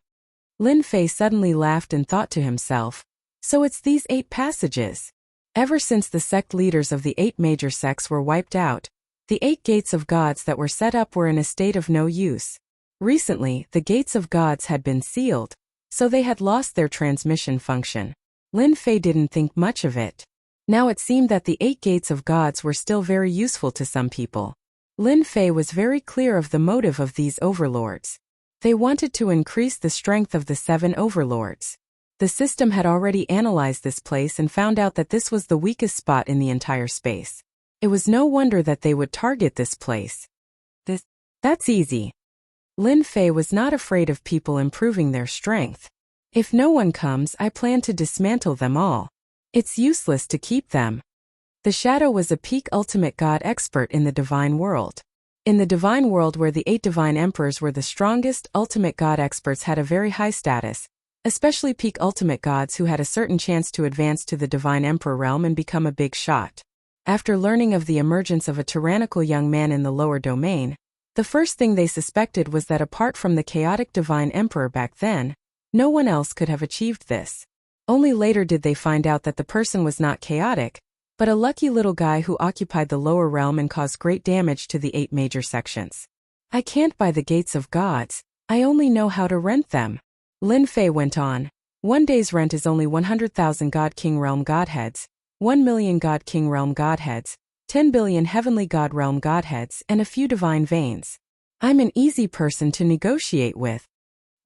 Lin Fei suddenly laughed and thought to himself, so it's these 8 passages. Ever since the sect leaders of the 8 major sects were wiped out, the 8 gates of gods that were set up were in a state of no use. Recently, the gates of gods had been sealed, so they had lost their transmission function. Lin Fei didn't think much of it. Now it seemed that the 8 gates of gods were still very useful to some people. Lin Fei was very clear of the motive of these overlords. They wanted to increase the strength of the 7 overlords. The system had already analyzed this place and found out that this was the weakest spot in the entire space. It was no wonder that they would target this place. That's easy. Lin Fei was not afraid of people improving their strength. If no one comes, I plan to dismantle them all. It's useless to keep them. The Shadow was a peak ultimate god expert in the divine world. In the divine world where the 8 divine emperors were the strongest, ultimate god experts had a very high status, especially peak ultimate gods who had a certain chance to advance to the divine emperor realm and become a big shot. After learning of the emergence of a tyrannical young man in the lower domain, the first thing they suspected was that apart from the chaotic divine emperor back then, no one else could have achieved this. Only later did they find out that the person was not chaotic, but a lucky little guy who occupied the lower realm and caused great damage to the 8 major sections. I can't buy the gates of gods, I only know how to rent them. Lin Fei went on. One day's rent is only 100,000 God King Realm Godheads, 1 million God King Realm Godheads, 10 billion Heavenly God Realm Godheads, and a few divine veins. I'm an easy person to negotiate with.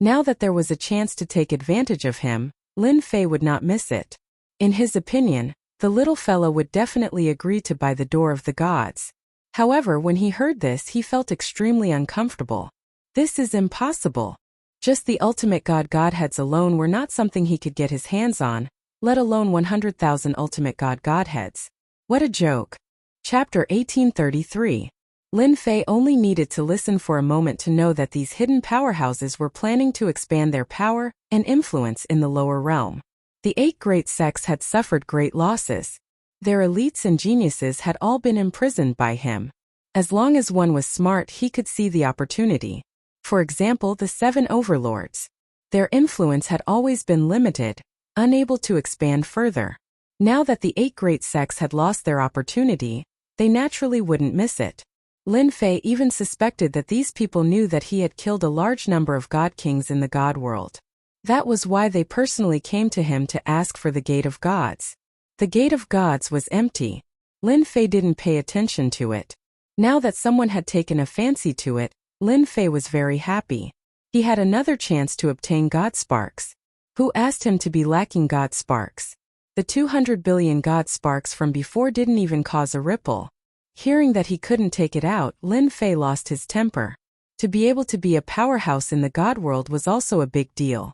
Now that there was a chance to take advantage of him, Lin Fei would not miss it. In his opinion, the little fellow would definitely agree to buy the door of the gods. However, when he heard this, he felt extremely uncomfortable. This is impossible. Just the ultimate god godheads alone were not something he could get his hands on, let alone 100,000 ultimate god godheads. What a joke. Chapter 1833. Lin Fei only needed to listen for a moment to know that these hidden powerhouses were planning to expand their power and influence in the lower realm. The 8 great sects had suffered great losses. Their elites and geniuses had all been imprisoned by him. As long as one was smart, he could see the opportunity. For example, the 7 overlords. Their influence had always been limited, unable to expand further. Now that the 8 great sects had lost their opportunity, they naturally wouldn't miss it. Lin Fei even suspected that these people knew that he had killed a large number of god kings in the god world. That was why they personally came to him to ask for the Gate of Gods. The Gate of Gods was empty. Lin Fei didn't pay attention to it. Now that someone had taken a fancy to it, Lin Fei was very happy. He had another chance to obtain god sparks. Who asked him to be lacking god sparks? The 200 billion god sparks from before didn't even cause a ripple. Hearing that he couldn't take it out, Lin Fei lost his temper. To be able to be a powerhouse in the god world was also a big deal.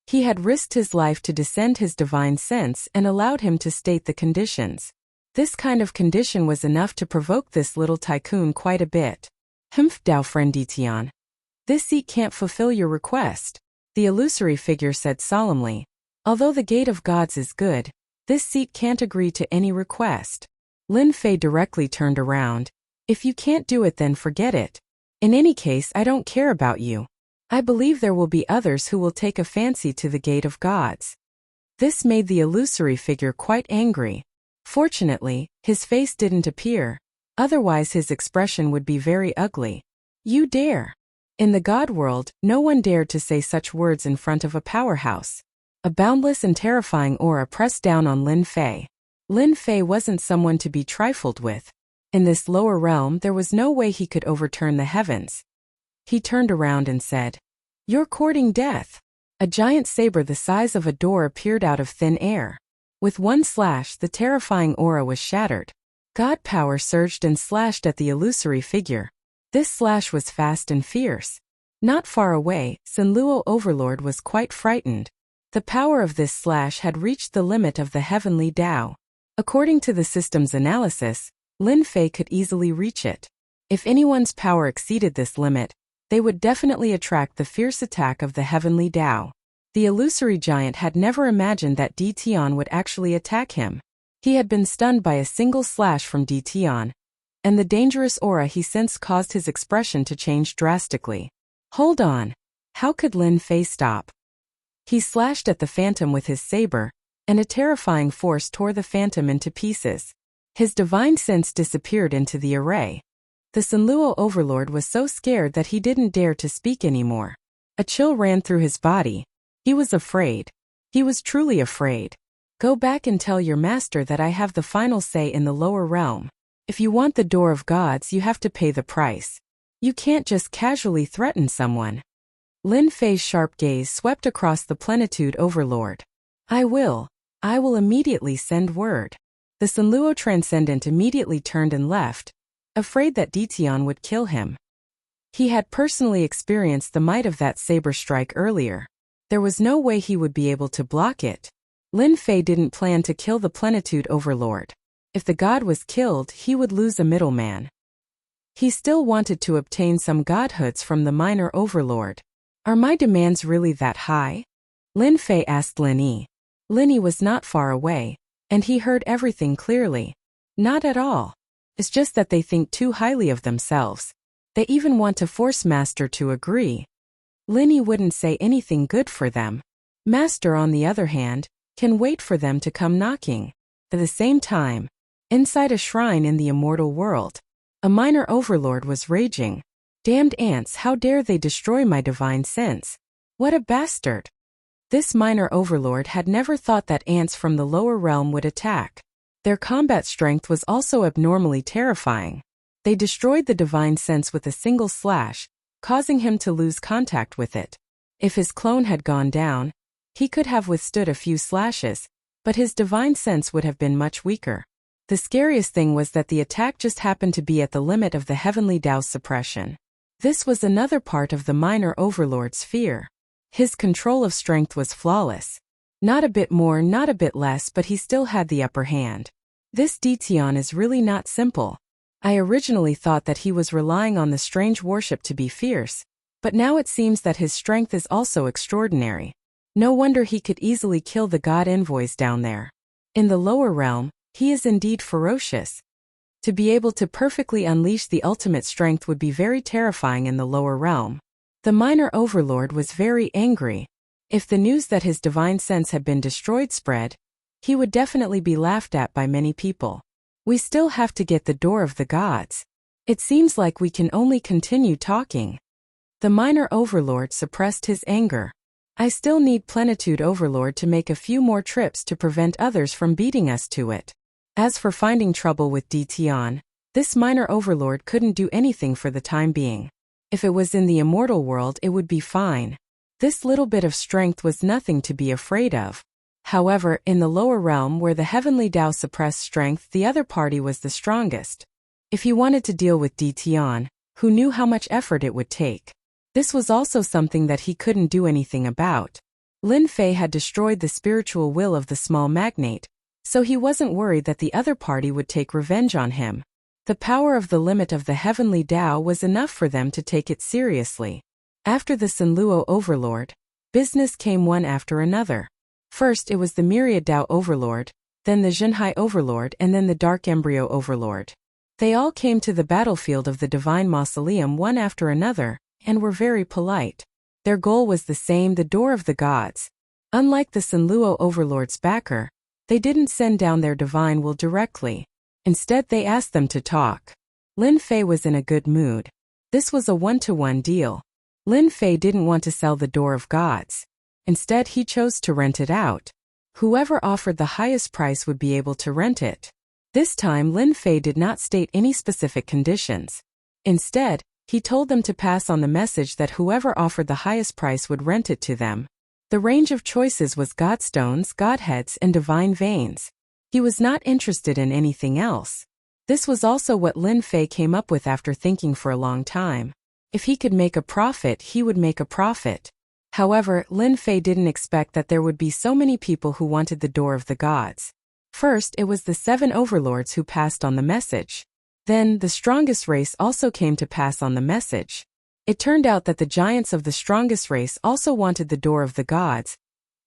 He had risked his life to descend his divine sense and allowed him to state the conditions. This kind of condition was enough to provoke this little tycoon quite a bit. Dao friend Dition. This seat can't fulfill your request, the illusory figure said solemnly. Although the Gate of Gods is good, this seat can't agree to any request. Lin Fei directly turned around. If you can't do it, then forget it. In any case, I don't care about you. I believe there will be others who will take a fancy to the Gate of Gods. This made the illusory figure quite angry. Fortunately, his face didn't appear, otherwise his expression would be very ugly. You dare! In the God world, no one dared to say such words in front of a powerhouse. A boundless and terrifying aura pressed down on Lin Fei. Lin Fei wasn't someone to be trifled with. In this lower realm there was no way he could overturn the heavens. He turned around and said, "You're courting death." A giant saber the size of a door appeared out of thin air. With one slash, the terrifying aura was shattered. God power surged and slashed at the illusory figure. This slash was fast and fierce. Not far away, Sinluo Overlord was quite frightened. The power of this slash had reached the limit of the heavenly Tao. According to the system's analysis, Lin Fei could easily reach it. If anyone's power exceeded this limit, they would definitely attract the fierce attack of the heavenly Tao. The illusory giant had never imagined that Di Tian would actually attack him. He had been stunned by a single slash from Di Tian, and the dangerous aura he sensed caused his expression to change drastically. Hold on. How could Lin Fei stop? He slashed at the phantom with his saber, and a terrifying force tore the phantom into pieces. His divine sense disappeared into the array. The Sinluo Overlord was so scared that he didn't dare to speak anymore. A chill ran through his body. He was afraid. He was truly afraid. Go back and tell your master that I have the final say in the lower realm. If you want the door of gods, you have to pay the price. You can't just casually threaten someone. Lin Fei's sharp gaze swept across the Plenitude Overlord. I will immediately send word. The Sinluo Transcendent immediately turned and left, afraid that Di Tian would kill him. He had personally experienced the might of that saber strike earlier. There was no way he would be able to block it. Lin Fei didn't plan to kill the Plenitude Overlord. If the god was killed, he would lose a middleman. He still wanted to obtain some godhoods from the minor overlord. Are my demands really that high? Lin Fei asked Lin Yi. Lin Yi was not far away, and he heard everything clearly. Not at all. It's just that they think too highly of themselves. They even want to force Master to agree. Lin Yi wouldn't say anything good for them. Master, on the other hand, can wait for them to come knocking. At the same time, inside a shrine in the immortal world, a minor overlord was raging. Damned ants, how dare they destroy my divine sense? What a bastard! This minor overlord had never thought that ants from the lower realm would attack. Their combat strength was also abnormally terrifying. They destroyed the divine sense with a single slash, causing him to lose contact with it. If his clone had gone down, he could have withstood a few slashes, but his divine sense would have been much weaker. The scariest thing was that the attack just happened to be at the limit of the heavenly Tao's suppression. This was another part of the minor overlord's fear. His control of strength was flawless. Not a bit more, not a bit less, but he still had the upper hand. This Di Tian is really not simple. I originally thought that he was relying on the strange worship to be fierce, but now it seems that his strength is also extraordinary. No wonder he could easily kill the god envoys down there. In the lower realm, he is indeed ferocious. To be able to perfectly unleash the ultimate strength would be very terrifying in the lower realm. The minor overlord was very angry. If the news that his divine sense had been destroyed spread, he would definitely be laughed at by many people. We still have to get the door of the gods. It seems like we can only continue talking. The minor overlord suppressed his anger. I still need Plenitude Overlord to make a few more trips to prevent others from beating us to it. As for finding trouble with Di Tian, this minor overlord couldn't do anything for the time being. If it was in the immortal world, it would be fine. This little bit of strength was nothing to be afraid of. However, in the lower realm where the heavenly Tao suppressed strength, the other party was the strongest. If he wanted to deal with Di Tian, who knew how much effort it would take, this was also something that he couldn't do anything about. Lin Fei had destroyed the spiritual will of the small magnate, so he wasn't worried that the other party would take revenge on him. The power of the limit of the heavenly Tao was enough for them to take it seriously. After the Sinluo Overlord, business came one after another. First it was the Myriad Tao Overlord, then the Zhenhai Overlord, and then the Dark Embryo Overlord. They all came to the battlefield of the Divine Mausoleum one after another, and were very polite. Their goal was the same, the door of the gods. Unlike the Sinluo Overlord's backer, They didn't send down their divine will directly. Instead, they asked them to talk. Lin Fei was in a good mood. This was a one-to-one deal. Lin Fei didn't want to sell the Door of Gods. Instead, he chose to rent it out. Whoever offered the highest price would be able to rent it. This time, Lin Fei did not state any specific conditions. Instead, he told them to pass on the message that whoever offered the highest price would rent it to them. The range of choices was godstones, godheads, and divine veins. He was not interested in anything else. This was also what Lin Fei came up with after thinking for a long time. If he could make a profit, he would make a profit. However, Lin Fei didn't expect that there would be so many people who wanted the Door of the Gods. First, it was the 7 overlords who passed on the message. Then, the strongest race also came to pass on the message. It turned out that the giants of the strongest race also wanted the Door of the Gods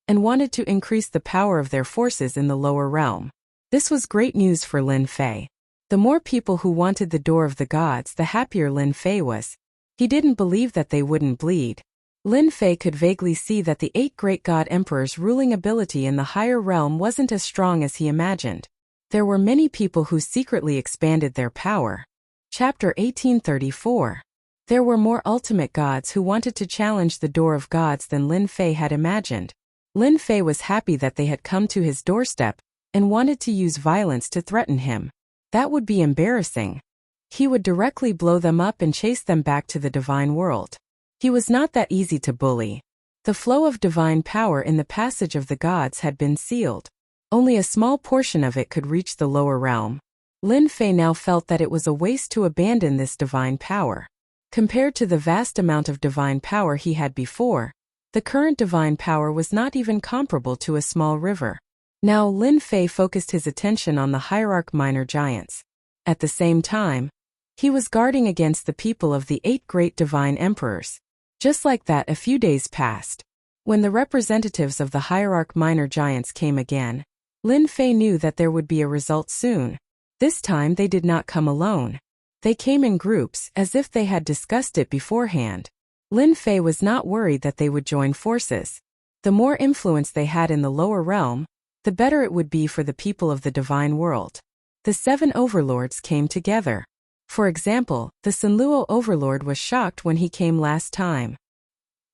and wanted to increase the power of their forces in the lower realm. This was great news for Lin Fei. The more people who wanted the Door of the Gods, the happier Lin Fei was. He didn't believe that they wouldn't bleed. Lin Fei could vaguely see that the 8 great god emperors' ruling ability in the higher realm wasn't as strong as he imagined. There were many people who secretly expanded their power. Chapter 1834. There were more ultimate gods who wanted to challenge the Door of Gods than Lin Fei had imagined. Lin Fei was happy that they had come to his doorstep and wanted to use violence to threaten him. That would be embarrassing. He would directly blow them up and chase them back to the divine world. He was not that easy to bully. The flow of divine power in the passage of the gods had been sealed. Only a small portion of it could reach the lower realm. Lin Fei now felt that it was a waste to abandon this divine power. Compared to the vast amount of divine power he had before, the current divine power was not even comparable to a small river. Now Lin Fei focused his attention on the hierarch minor giants. At the same time, he was guarding against the people of the 8 great divine emperors. Just like that, a few days passed. When the representatives of the hierarch minor giants came again, Lin Fei knew that there would be a result soon. This time they did not come alone. They came in groups, as if they had discussed it beforehand. Lin Fei was not worried that they would join forces. The more influence they had in the lower realm, the better it would be for the people of the divine world. The 7 overlords came together. For example, the Sunluo overlord was shocked when he came last time.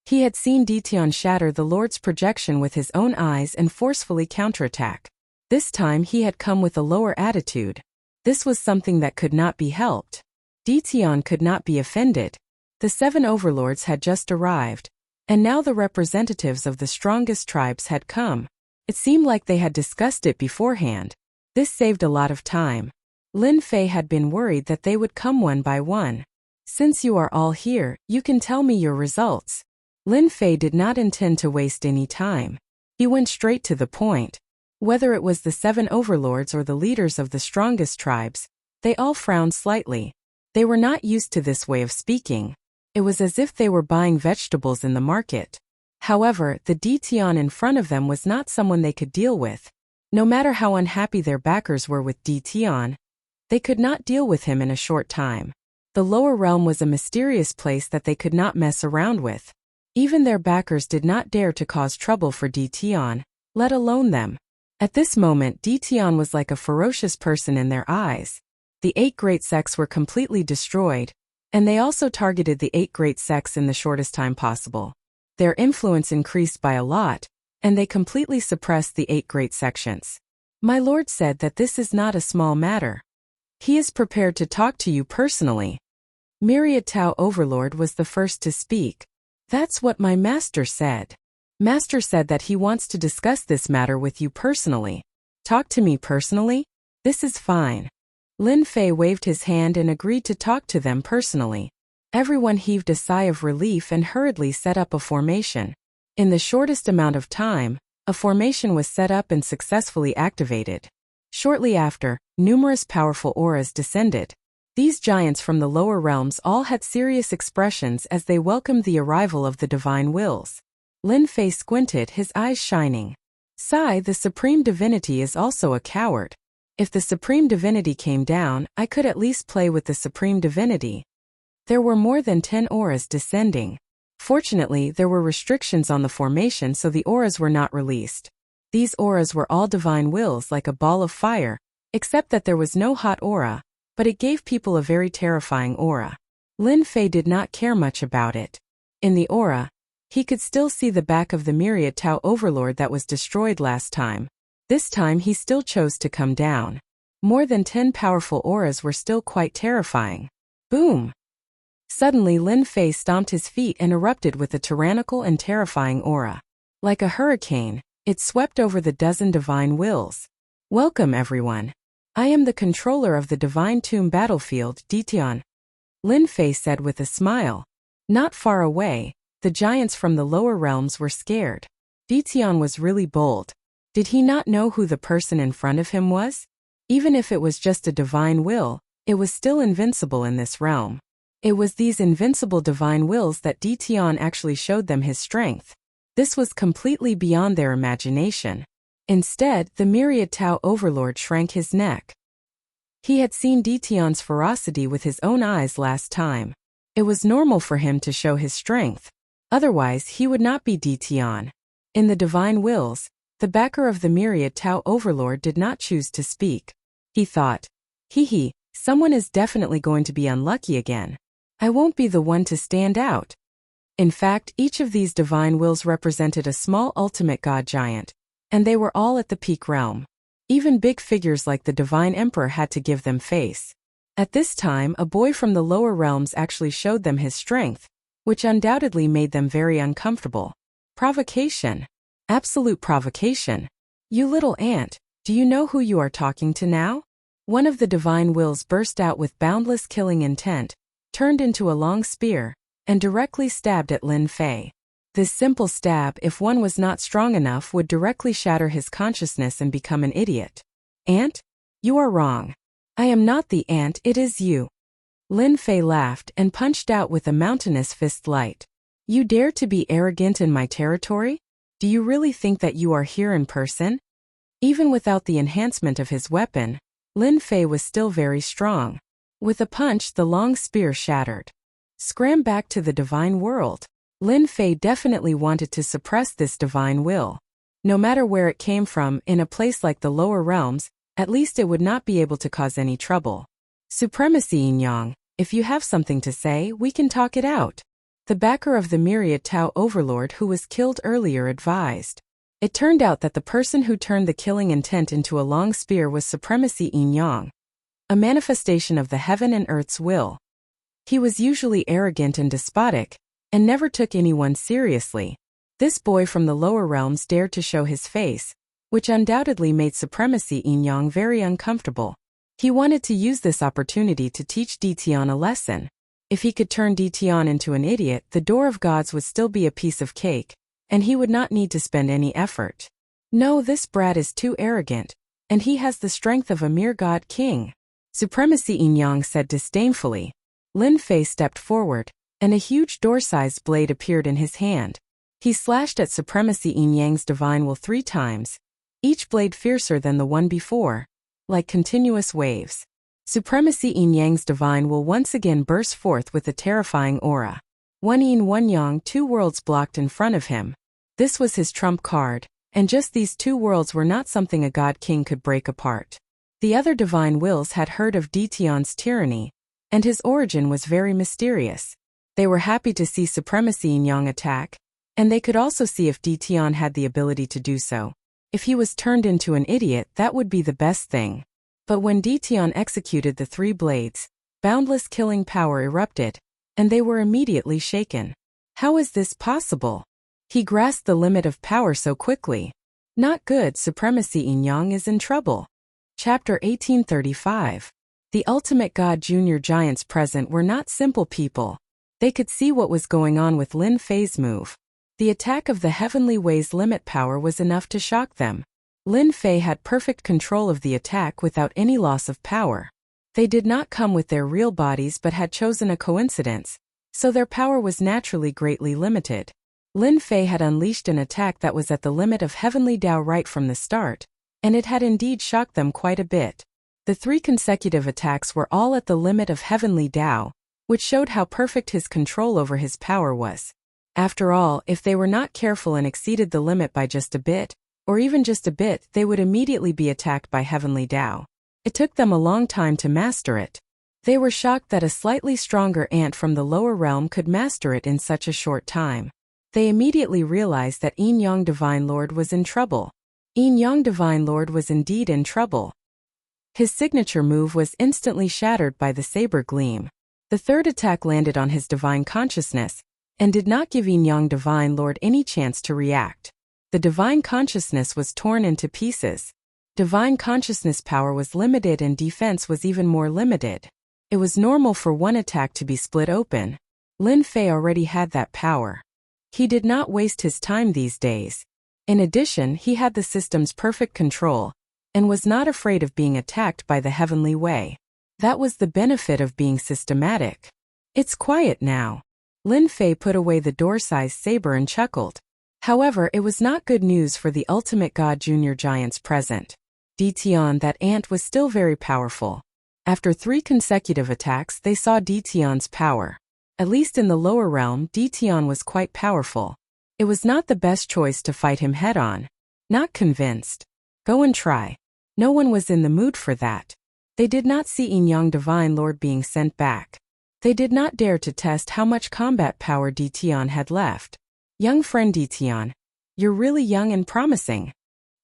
He had seen Ditian shatter the Lord's projection with his own eyes and forcefully counterattack. This time he had come with a lower attitude. This was something that could not be helped. Ditian could not be offended. The 7 overlords had just arrived, and now the representatives of the strongest tribes had come. It seemed like they had discussed it beforehand. This saved a lot of time. Lin Fei had been worried that they would come one by one. Since you are all here, you can tell me your results. Lin Fei did not intend to waste any time. He went straight to the point. Whether it was the 7 overlords or the leaders of the strongest tribes, they all frowned slightly. They were not used to this way of speaking. It was as if they were buying vegetables in the market. However, the Ditian in front of them was not someone they could deal with. No matter how unhappy their backers were with Ditian, they could not deal with him in a short time. The lower realm was a mysterious place that they could not mess around with. Even their backers did not dare to cause trouble for Ditian, let alone them. At this moment, Ditian was like a ferocious person in their eyes. The 8 great sects were completely destroyed, and they also targeted the 8 great sects in the shortest time possible. Their influence increased by a lot, and they completely suppressed the 8 great sections. My lord said that this is not a small matter. He is prepared to talk to you personally. Myriad Tao Overlord was the first to speak. That's what my master said. Master said that he wants to discuss this matter with you personally. Talk to me personally? This is fine. Lin Fei waved his hand and agreed to talk to them personally. Everyone heaved a sigh of relief and hurriedly set up a formation. In the shortest amount of time, a formation was set up and successfully activated. Shortly after, numerous powerful auras descended. These giants from the lower realms all had serious expressions as they welcomed the arrival of the divine wills. Lin Fei squinted, his eyes shining. Sai, the supreme divinity, is also a coward. If the supreme divinity came down, I could at least play with the supreme divinity. There were more than 10 auras descending. Fortunately, there were restrictions on the formation, so the auras were not released. These auras were all divine wills like a ball of fire, except that there was no hot aura, but it gave people a very terrifying aura. Lin Fei did not care much about it. In the aura, he could still see the back of the myriad Tao overlord that was destroyed last time. This time he still chose to come down. More than 10 powerful auras were still quite terrifying. Boom! Suddenly Lin Fei stomped his feet and erupted with a tyrannical and terrifying aura. Like a hurricane, it swept over the dozen divine wills. Welcome everyone. I am the controller of the Divine Tomb battlefield, Ditian. Lin Fei said with a smile. Not far away, the giants from the lower realms were scared. Ditian was really bold. Did he not know who the person in front of him was? Even if it was just a divine will, it was still invincible in this realm. It was these invincible divine wills that Ditian actually showed them his strength. This was completely beyond their imagination. Instead, the myriad Tao overlord shrank his neck. He had seen Ditian's ferocity with his own eyes last time. It was normal for him to show his strength. Otherwise, he would not be Ditian. In the divine wills, the backer of the myriad Tao overlord did not choose to speak. He thought, someone is definitely going to be unlucky again. I won't be the one to stand out. In fact, each of these divine wills represented a small ultimate god giant, and they were all at the peak realm. Even big figures like the divine emperor had to give them face. At this time, a boy from the lower realms actually showed them his strength, which undoubtedly made them very uncomfortable. Provocation. Absolute provocation. You little ant, do you know who you are talking to now? One of the divine wills burst out with boundless killing intent, turned into a long spear, and directly stabbed at Lin Fei. This simple stab, if one was not strong enough, would directly shatter his consciousness and become an idiot. Ant? You are wrong. I am not the ant, it is you. Lin Fei laughed and punched out with a mountainous fist light. You dare to be arrogant in my territory? Do you really think that you are here in person? Even without the enhancement of his weapon, Lin Fei was still very strong. With a punch, the long spear shattered. Scram back to the divine world. Lin Fei definitely wanted to suppress this divine will. No matter where it came from, in a place like the lower realms, at least it would not be able to cause any trouble. Supremacy Yin Yang, if you have something to say, we can talk it out. The backer of the myriad Tao overlord who was killed earlier advised. It turned out that the person who turned the killing intent into a long spear was Supremacy Yin Yang, a manifestation of the heaven and earth's will. He was usually arrogant and despotic, and never took anyone seriously. This boy from the lower realms dared to show his face, which undoubtedly made Supremacy Yin Yang very uncomfortable. He wanted to use this opportunity to teach Ditian a lesson. If he could turn Ditian into an idiot, the door of gods would still be a piece of cake, and he would not need to spend any effort. No, this brat is too arrogant, and he has the strength of a mere god king. Supremacy Yin Yang said disdainfully. Lin Fei stepped forward, and a huge door-sized blade appeared in his hand. He slashed at Supremacy Yin Yang's divine will 3 times, each blade fiercer than the one before, like continuous waves. Supremacy Yin Yang's divine will once again burst forth with a terrifying aura. One yin one yang, 2 worlds blocked in front of him. This was his trump card, and just these 2 worlds were not something a god king could break apart. The other divine wills had heard of Ditian's tyranny, and his origin was very mysterious. They were happy to see Supremacy Yin Yang attack, and they could also see if Ditian had the ability to do so. If he was turned into an idiot, that would be the best thing. But when Ditian executed the 3 blades, boundless killing power erupted, and they were immediately shaken. How is this possible? He grasped the limit of power so quickly. Not good, Supremacy Yin Yang is in trouble. Chapter 1835. The ultimate god junior giants present were not simple people. They could see what was going on with Lin Fei's move. The attack of the Heavenly Way's limit power was enough to shock them. Lin Fei had perfect control of the attack without any loss of power. They did not come with their real bodies but had chosen a coincidence, so their power was naturally greatly limited. Lin Fei had unleashed an attack that was at the limit of Heavenly Dao right from the start, and it had indeed shocked them quite a bit. The 3 consecutive attacks were all at the limit of Heavenly Dao, which showed how perfect his control over his power was. After all, if they were not careful and exceeded the limit by just a bit, or even just a bit, they would immediately be attacked by heavenly Tao. It took them a long time to master it. They were shocked that a slightly stronger ant from the lower realm could master it in such a short time. They immediately realized that Yin Yang Divine Lord was in trouble. Yin Yang Divine Lord was indeed in trouble. His signature move was instantly shattered by the saber gleam. The third attack landed on his divine consciousness, and did not give Yin Yang Divine Lord any chance to react. The divine consciousness was torn into pieces. Divine consciousness power was limited and defense was even more limited. It was normal for one attack to be split open. Lin Fei already had that power. He did not waste his time these days. In addition, he had the system's perfect control, and was not afraid of being attacked by the heavenly way. That was the benefit of being systematic. It's quiet now. Lin Fei put away the door-sized saber and chuckled. However, it was not good news for the ultimate god junior giants present. Ditian, that ant, was still very powerful. After 3 consecutive attacks, they saw Ditian's power. At least in the lower realm, Ditian was quite powerful. It was not the best choice to fight him head-on. Not convinced. Go and try. No one was in the mood for that. They did not see Yin Yang Divine Lord being sent back. They did not dare to test how much combat power Ditian had left. Young friend Ditian, you're really young and promising.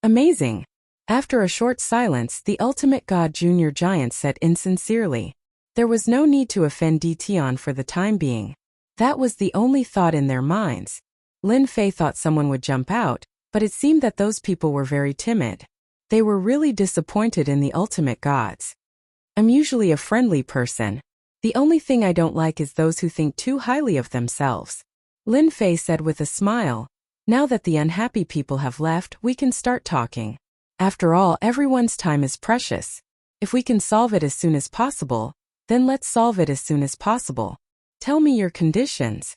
Amazing. After a short silence, the ultimate god junior giant said insincerely. There was no need to offend Ditian for the time being. That was the only thought in their minds. Lin Fei thought someone would jump out, but it seemed that those people were very timid. They were really disappointed in the ultimate gods. I'm usually a friendly person. The only thing I don't like is those who think too highly of themselves. Lin Fei said with a smile. Now that the unhappy people have left, we can start talking. After all, everyone's time is precious. If we can solve it as soon as possible, then let's solve it as soon as possible. Tell me your conditions.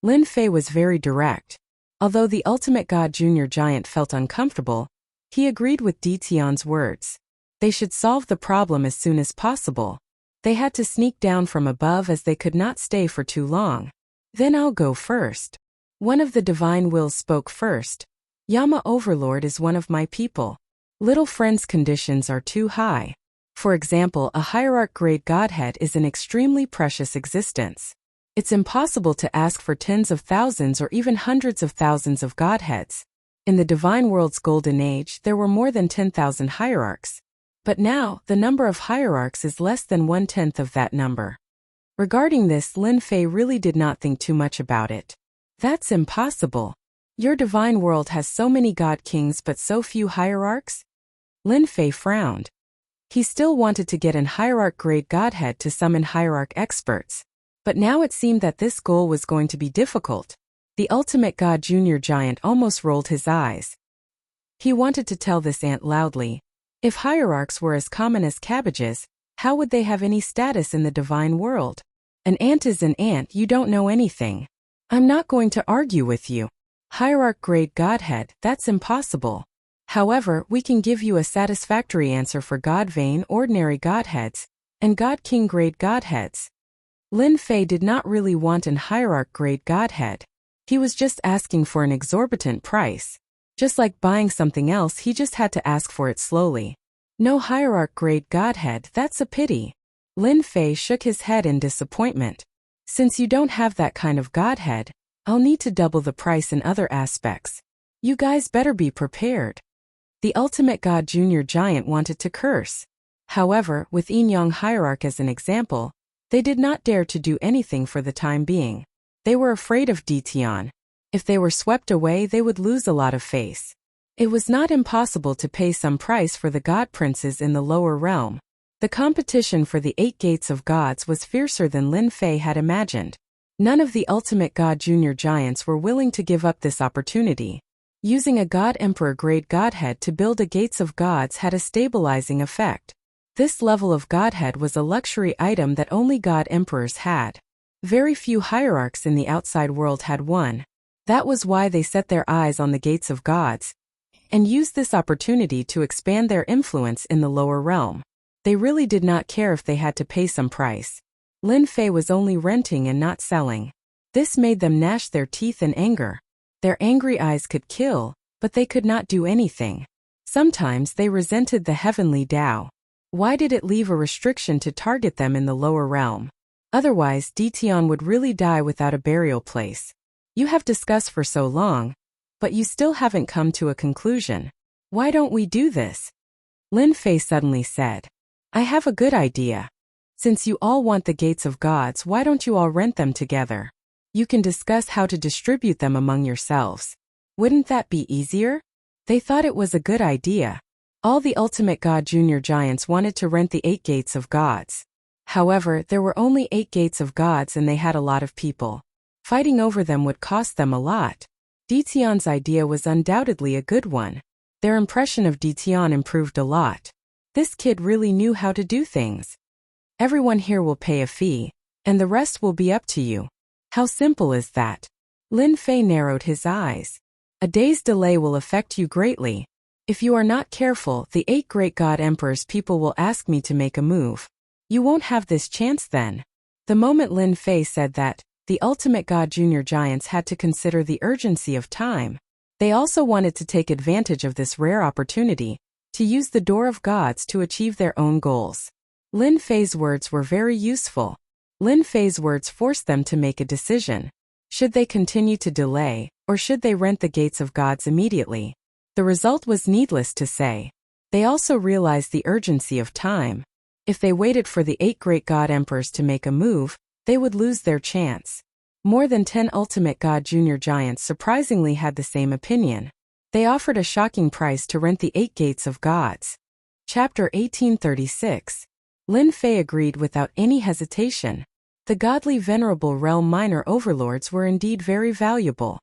Lin Fei was very direct. Although the ultimate god junior giant felt uncomfortable, he agreed with Ditian's words. They should solve the problem as soon as possible. They had to sneak down from above as they could not stay for too long. Then I'll go first. One of the divine wills spoke first. Yama Overlord is one of my people. Little friend's conditions are too high. For example, a hierarch-grade godhead is an extremely precious existence. It's impossible to ask for tens of thousands or even hundreds of thousands of godheads. In the divine world's golden age, there were more than 10,000 hierarchs. But now, the number of hierarchs is less than 1/10 of that number. Regarding this, Lin Fei really did not think too much about it. That's impossible. Your divine world has so many god kings but so few hierarchs? Lin Fei frowned. He still wanted to get an hierarch-grade godhead to summon hierarch experts. But now it seemed that this goal was going to be difficult. The ultimate god junior giant almost rolled his eyes. He wanted to tell this ant loudly. If hierarchs were as common as cabbages, how would they have any status in the divine world? An ant is an ant, you don't know anything. I'm not going to argue with you. Hierarch-grade godhead, that's impossible. However, we can give you a satisfactory answer for God-Vein ordinary godheads, and God-King-grade godheads. Lin Fei did not really want an hierarch-grade godhead. He was just asking for an exorbitant price. Just like buying something else, he just had to ask for it slowly. No hierarch-grade godhead, that's a pity. Lin Fei shook his head in disappointment. Since you don't have that kind of godhead, I'll need to double the price in other aspects. You guys better be prepared. The ultimate god junior giant wanted to curse. However, with Yin Yang hierarch as an example, they did not dare to do anything for the time being. They were afraid of Ditian. If they were swept away, they would lose a lot of face. It was not impossible to pay some price for the god princes in the lower realm. The competition for the 8 gates of gods was fiercer than Lin Fei had imagined. None of the ultimate god junior giants were willing to give up this opportunity. Using a god emperor grade godhead to build a gates of gods had a stabilizing effect. This level of godhead was a luxury item that only god emperors had. Very few hierarchs in the outside world had one. That was why they set their eyes on the gates of gods, and used this opportunity to expand their influence in the lower realm. They really did not care if they had to pay some price. Lin Fei was only renting and not selling. This made them gnash their teeth in anger. Their angry eyes could kill, but they could not do anything. Sometimes they resented the heavenly Tao. Why did it leave a restriction to target them in the lower realm? Otherwise, Dition would really die without a burial place. You have discussed for so long, but you still haven't come to a conclusion. Why don't we do this? Lin Fei suddenly said. I have a good idea. Since you all want the gates of gods, why don't you all rent them together? You can discuss how to distribute them among yourselves. Wouldn't that be easier? They thought it was a good idea. All the ultimate god junior giants wanted to rent the 8 gates of gods. However, there were only 8 gates of gods and they had a lot of people. Fighting over them would cost them a lot. Dition's idea was undoubtedly a good one. Their impression of Dition improved a lot. This kid really knew how to do things. Everyone here will pay a fee, and the rest will be up to you. How simple is that? Lin Fei narrowed his eyes. A day's delay will affect you greatly. If you are not careful, the 8 great god emperors people will ask me to make a move. You won't have this chance then. The moment Lin Fei said that, the ultimate god junior giants had to consider the urgency of time. They also wanted to take advantage of this rare opportunity, to use the door of gods to achieve their own goals. Lin Fei's words were very useful. Lin Fei's words forced them to make a decision. Should they continue to delay, or should they rent the gates of gods immediately? The result was needless to say. They also realized the urgency of time. If they waited for the 8 great god emperors to make a move, they would lose their chance. More than 10 ultimate god junior giants surprisingly had the same opinion. They offered a shocking price to rent the 8 gates of gods. Chapter 1836. Lin Fei agreed without any hesitation. The godly venerable realm minor overlords were indeed very valuable.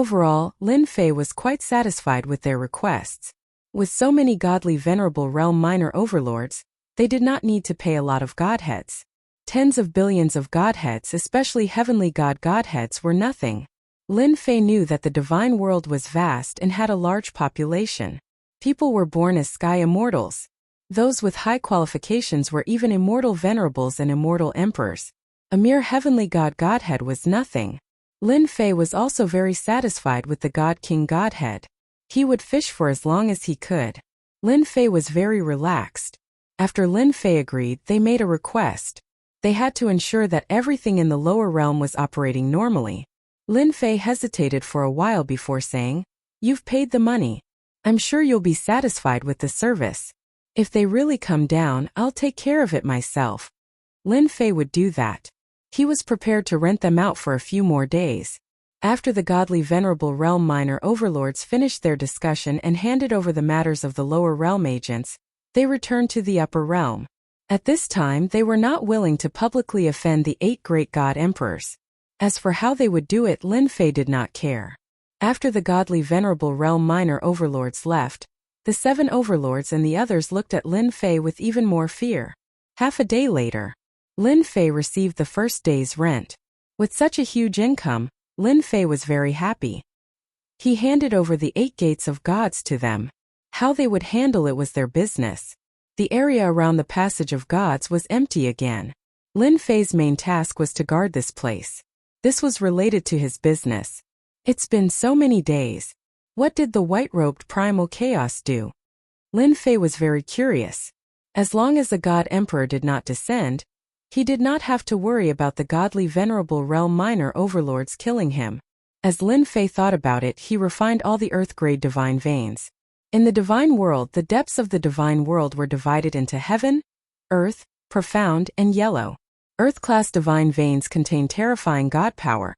Overall, Lin Fei was quite satisfied with their requests. With so many godly venerable realm minor overlords, they did not need to pay a lot of godheads. Tens of billions of godheads, especially heavenly godheads, were nothing. Lin Fei knew that the divine world was vast and had a large population. People were born as sky immortals. Those with high qualifications were even immortal venerables and immortal emperors. A mere heavenly godhead was nothing. Lin Fei was also very satisfied with the God King Godhead. He would fish for as long as he could. Lin Fei was very relaxed. After Lin Fei agreed, they made a request. They had to ensure that everything in the lower realm was operating normally. Lin Fei hesitated for a while before saying, "You've paid the money. I'm sure you'll be satisfied with the service. If they really come down, I'll take care of it myself." Lin Fei would do that. He was prepared to rent them out for a few more days. After the godly venerable realm minor overlords finished their discussion and handed over the matters of the lower realm agents, they returned to the upper realm. At this time they were not willing to publicly offend the 8 great god emperors. As for how they would do it, Lin Fei did not care. After the godly venerable realm minor overlords left, the 7 overlords and the others looked at Lin Fei with even more fear. Half a day later, Lin Fei received the first day's rent. With such a huge income, Lin Fei was very happy. He handed over the 8 gates of gods to them. How they would handle it was their business. The area around the passage of gods was empty again. Lin Fei's main task was to guard this place. This was related to his business. It's been so many days. What did the white-robed primal chaos do? Lin Fei was very curious. As long as the god emperor did not descend, he did not have to worry about the godly venerable realm minor overlords killing him. As Lin Fei thought about it, he refined all the earth-grade divine veins. In the divine world, the depths of the divine world were divided into heaven, earth, profound, and yellow. Earth-class divine veins contain terrifying god power,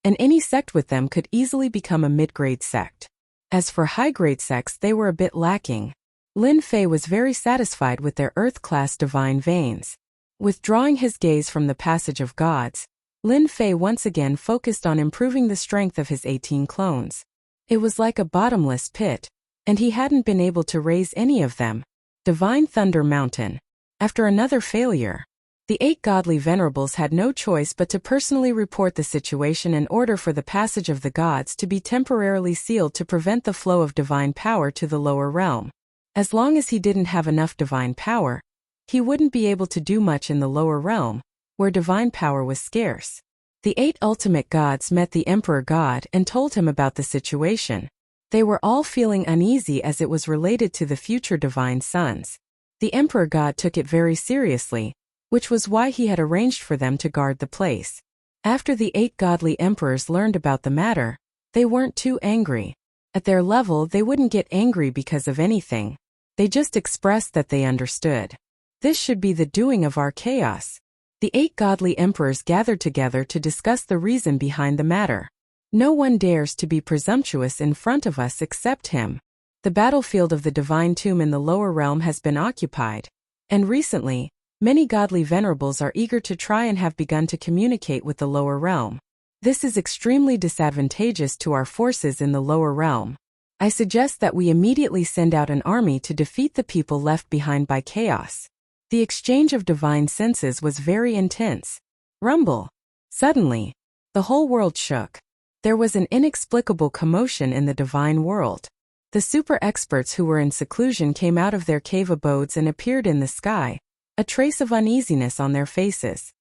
and any sect with them could easily become a mid-grade sect. As for high-grade sects, they were a bit lacking. Lin Fei was very satisfied with their earth-class divine veins. Withdrawing his gaze from the passage of gods, Lin Fei once again focused on improving the strength of his 18 clones. It was like a bottomless pit, and he hadn't been able to raise any of them. Divine Thunder Mountain. After another failure, the 8 godly venerables had no choice but to personally report the situation and order for the passage of the gods to be temporarily sealed to prevent the flow of divine power to the lower realm. As long as he didn't have enough divine power, he wouldn't be able to do much in the lower realm, where divine power was scarce. The 8 ultimate gods met the Emperor God and told him about the situation. They were all feeling uneasy as it was related to the future divine sons. The emperor god took it very seriously, which was why he had arranged for them to guard the place. After the 8 godly emperors learned about the matter, they weren't too angry. At their level, they wouldn't get angry because of anything. They just expressed that they understood. This should be the doing of our chaos. The 8 godly emperors gathered together to discuss the reason behind the matter. No one dares to be presumptuous in front of us except him. The battlefield of the divine tomb in the lower realm has been occupied, and recently, many godly venerables are eager to try and have begun to communicate with the lower realm. This is extremely disadvantageous to our forces in the lower realm. I suggest that we immediately send out an army to defeat the people left behind by chaos. The exchange of divine senses was very intense. Rumble. Suddenly, the whole world shook. There was an inexplicable commotion in the divine world. The super experts who were in seclusion came out of their cave abodes and appeared in the sky, a trace of uneasiness on their faces.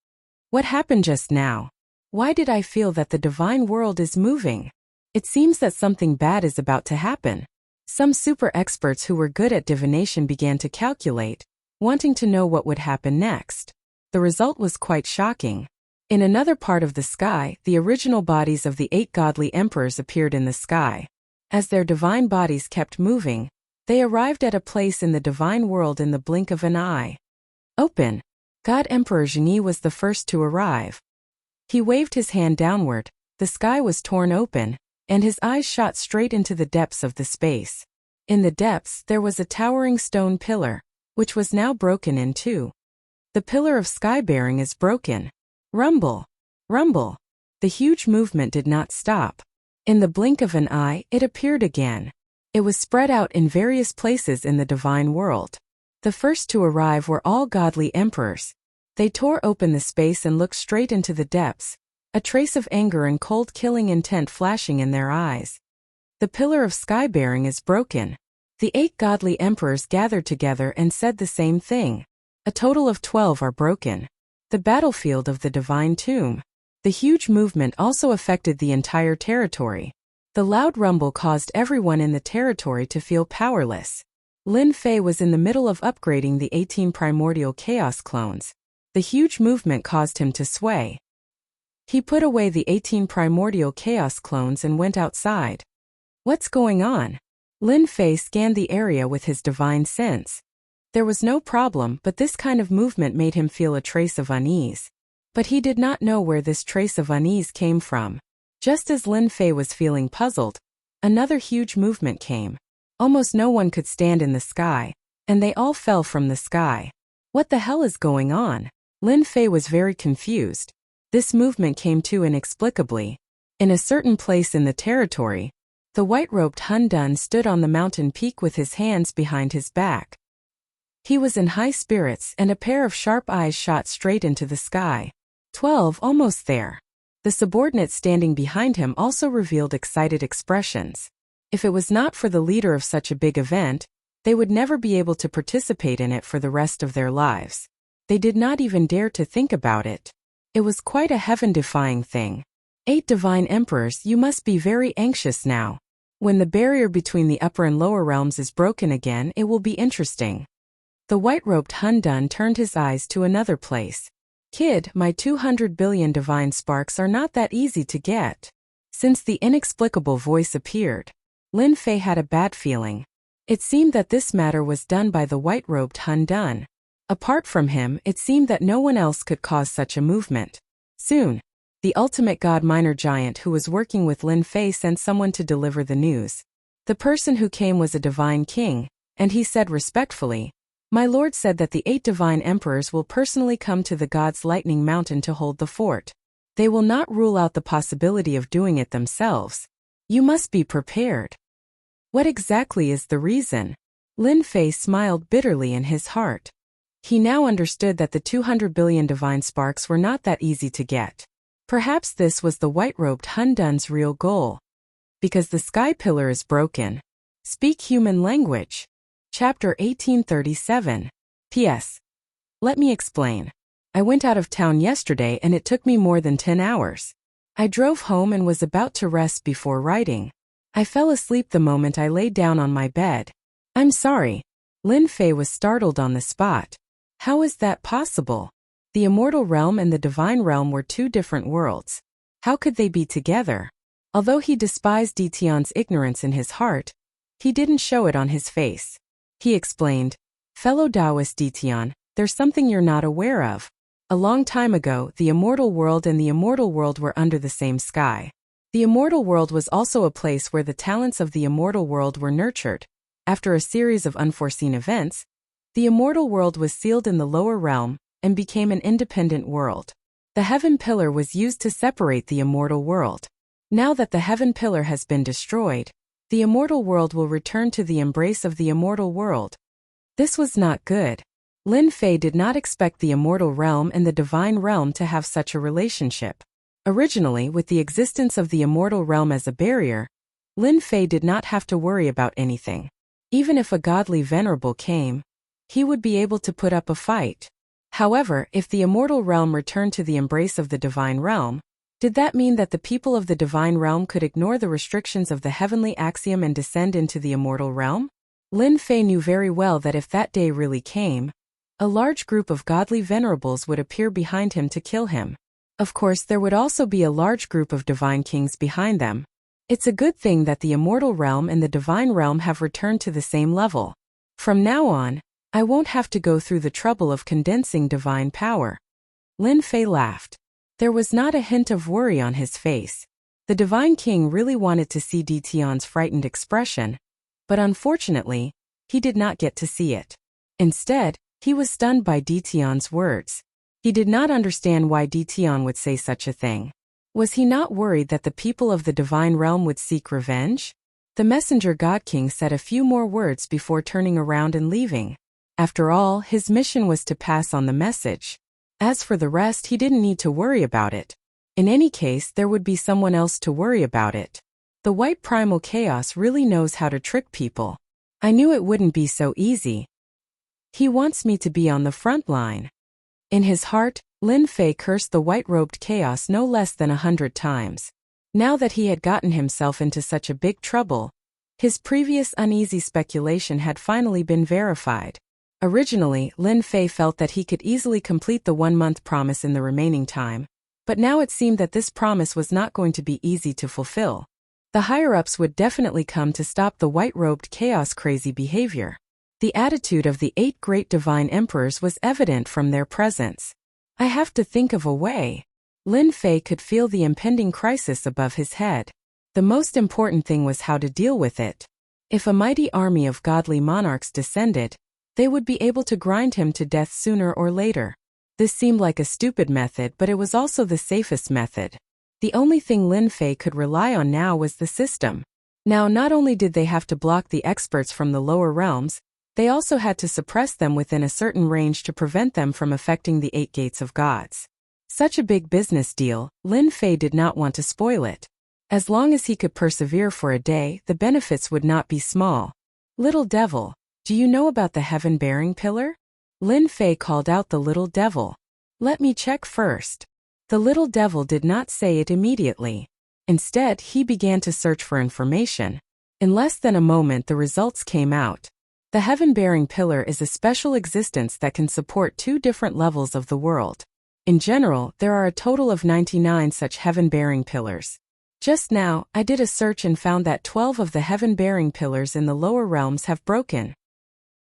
What happened just now? Why did I feel that the divine world is moving? It seems that something bad is about to happen. Some super experts who were good at divination began to calculate, wanting to know what would happen next. The result was quite shocking. In another part of the sky, the original bodies of the 8 godly emperors appeared in the sky. As their divine bodies kept moving, they arrived at a place in the divine world in the blink of an eye. Open. God Emperor Zhengyi was the first to arrive. He waved his hand downward, the sky was torn open, and his eyes shot straight into the depths of the space. In the depths there was a towering stone pillar, which was now broken in two. The pillar of sky-bearing is broken. Rumble. Rumble. The huge movement did not stop. In the blink of an eye, it appeared again. It was spread out in various places in the divine world. The first to arrive were all godly emperors. They tore open the space and looked straight into the depths, a trace of anger and cold killing intent flashing in their eyes. The pillar of sky-bearing is broken. The 8 godly emperors gathered together and said the same thing. A total of 12 are broken. The battlefield of the divine tomb. The huge movement also affected the entire territory. The loud rumble caused everyone in the territory to feel powerless. Lin Fei was in the middle of upgrading the 18 primordial chaos clones. The huge movement caused him to sway. He put away the 18 primordial chaos clones and went outside. What's going on? Lin Fei scanned the area with his divine sense. There was no problem, but this kind of movement made him feel a trace of unease. But he did not know where this trace of unease came from. Just as Lin Fei was feeling puzzled, another huge movement came. Almost no one could stand in the sky, and they all fell from the sky. What the hell is going on? Lin Fei was very confused. This movement came too inexplicably. In a certain place in the territory, the white-robed Hun Dun stood on the mountain peak with his hands behind his back. He was in high spirits and a pair of sharp eyes shot straight into the sky. 12, almost there. The subordinates standing behind him also revealed excited expressions. If it was not for the leader of such a big event, they would never be able to participate in it for the rest of their lives. They did not even dare to think about it. It was quite a heaven-defying thing. 8 divine emperors, you must be very anxious now. When the barrier between the upper and lower realms is broken again, it will be interesting. The white-robed Hun Dun turned his eyes to another place. Kid, my 200 billion divine sparks are not that easy to get. Since the inexplicable voice appeared, Lin Fei had a bad feeling. It seemed that this matter was done by the white-robed Hun Dun. Apart from him, it seemed that no one else could cause such a movement. Soon, the ultimate god minor giant who was working with Lin Fei sent someone to deliver the news. The person who came was a divine king, and he said respectfully, "My lord said that the 8 divine emperors will personally come to the god's lightning mountain to hold the fort. They will not rule out the possibility of doing it themselves. You must be prepared." What exactly is the reason? Lin Fei smiled bitterly in his heart. He now understood that the 200 billion divine sparks were not that easy to get. Perhaps this was the white-robed Hun Dun's real goal. Because the sky pillar is broken. Speak human language. Chapter 1837. P.S. Let me explain. I went out of town yesterday and it took me more than 10 hours. I drove home and was about to rest before writing. I fell asleep the moment I lay down on my bed. I'm sorry. Lin Fei was startled on the spot. How is that possible? The immortal realm and the divine realm were two different worlds. How could they be together? Although he despised Ditian's ignorance in his heart, he didn't show it on his face. He explained, "Fellow Taoist Ditian, there's something you're not aware of. A long time ago, the immortal world and the immortal world were under the same sky. The immortal world was also a place where the talents of the immortal world were nurtured. After a series of unforeseen events, the immortal world was sealed in the lower realm and became an independent world. The heaven pillar was used to separate the immortal world. Now that the heaven pillar has been destroyed, the immortal world will return to the embrace of the immortal world." This was not good. Lin Fei did not expect the immortal realm and the divine realm to have such a relationship. Originally, with the existence of the immortal realm as a barrier, Lin Fei did not have to worry about anything. Even if a godly venerable came, he would be able to put up a fight. However, if the immortal realm returned to the embrace of the divine realm, did that mean that the people of the divine realm could ignore the restrictions of the heavenly axiom and descend into the immortal realm? Lin Fei knew very well that if that day really came, a large group of godly venerables would appear behind him to kill him. Of course, there would also be a large group of divine kings behind them. It's a good thing that the immortal realm and the divine realm have returned to the same level. From now on, I won't have to go through the trouble of condensing divine power. Lin Fei laughed. There was not a hint of worry on his face. The divine king really wanted to see Ditian's frightened expression, but unfortunately, he did not get to see it. Instead, he was stunned by Ditian's words. He did not understand why Ditian would say such a thing. Was he not worried that the people of the divine realm would seek revenge? The messenger God King said a few more words before turning around and leaving. After all, his mission was to pass on the message. As for the rest, he didn't need to worry about it. In any case, there would be someone else to worry about it. The white primal chaos really knows how to trick people. I knew it wouldn't be so easy. He wants me to be on the front line. In his heart, Lin Fei cursed the white-robed chaos no less than 100 times. Now that he had gotten himself into such a big trouble, his previous uneasy speculation had finally been verified. Originally, Lin Fei felt that he could easily complete the 1-month promise in the remaining time, but now it seemed that this promise was not going to be easy to fulfill. The higher-ups would definitely come to stop the white-robed chaos crazy behavior. The attitude of the 8 great divine emperors was evident from their presence. I have to think of a way. Lin Fei could feel the impending crisis above his head. The most important thing was how to deal with it. If a mighty army of godly monarchs descended, they would be able to grind him to death sooner or later. This seemed like a stupid method, but it was also the safest method. The only thing Lin Fei could rely on now was the system. Now, not only did they have to block the experts from the lower realms, they also had to suppress them within a certain range to prevent them from affecting the 8 gates of gods. Such a big business deal, Lin Fei did not want to spoil it. As long as he could persevere for a day, the benefits would not be small. "Little devil, do you know about the heaven-bearing pillar?" Lin Fei called out the little devil. "Let me check first." The little devil did not say it immediately. Instead, he began to search for information. In less than a moment, the results came out. The heaven-bearing pillar is a special existence that can support 2 different levels of the world. In general, there are a total of 99 such heaven-bearing pillars. Just now, I did a search and found that 12 of the heaven-bearing pillars in the lower realms have broken.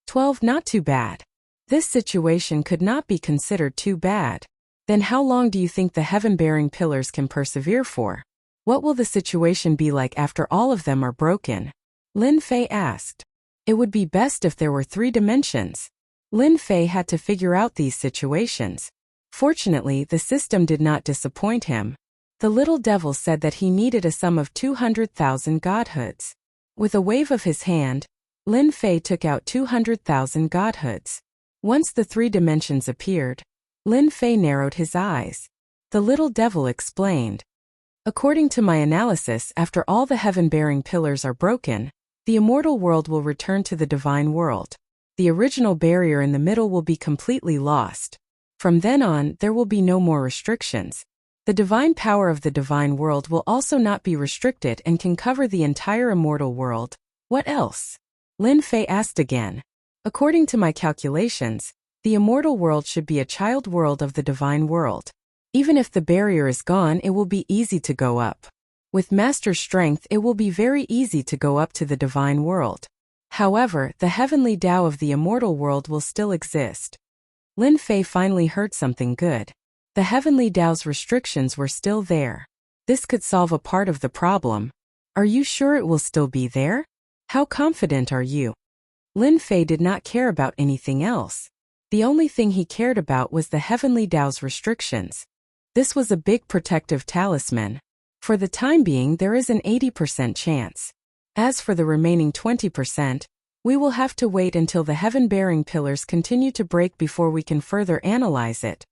12, not too bad. This situation could not be considered too bad. Then how long do you think the heaven-bearing pillars can persevere for? What will the situation be like after all of them are broken? Lin Fei asked. It would be best if there were 3 dimensions. Lin Fei had to figure out these situations. Fortunately, the system did not disappoint him. The little devil said that he needed a sum of 200,000 godhoods. With a wave of his hand, Lin Fei took out 200,000 godhoods. Once the 3 dimensions appeared, Lin Fei narrowed his eyes. The little devil explained. According to my analysis, after all the heaven-bearing pillars are broken, the immortal world will return to the divine world. The original barrier in the middle will be completely lost. From then on, there will be no more restrictions. The divine power of the divine world will also not be restricted and can cover the entire immortal world. What else? Lin Fei asked again. According to my calculations, the immortal world should be a child world of the divine world. Even if the barrier is gone, it will be easy to go up. With Master's strength, it will be very easy to go up to the divine world. However, the heavenly Tao of the immortal world will still exist. Lin Fei finally heard something good. The heavenly Tao's restrictions were still there. This could solve a part of the problem. Are you sure it will still be there? How confident are you? Lin Fei did not care about anything else. The only thing he cared about was the heavenly Tao's restrictions. This was a big protective talisman. For the time being, there is an 80% chance. As for the remaining 20%, we will have to wait until the heaven-bearing pillars continue to break before we can further analyze it.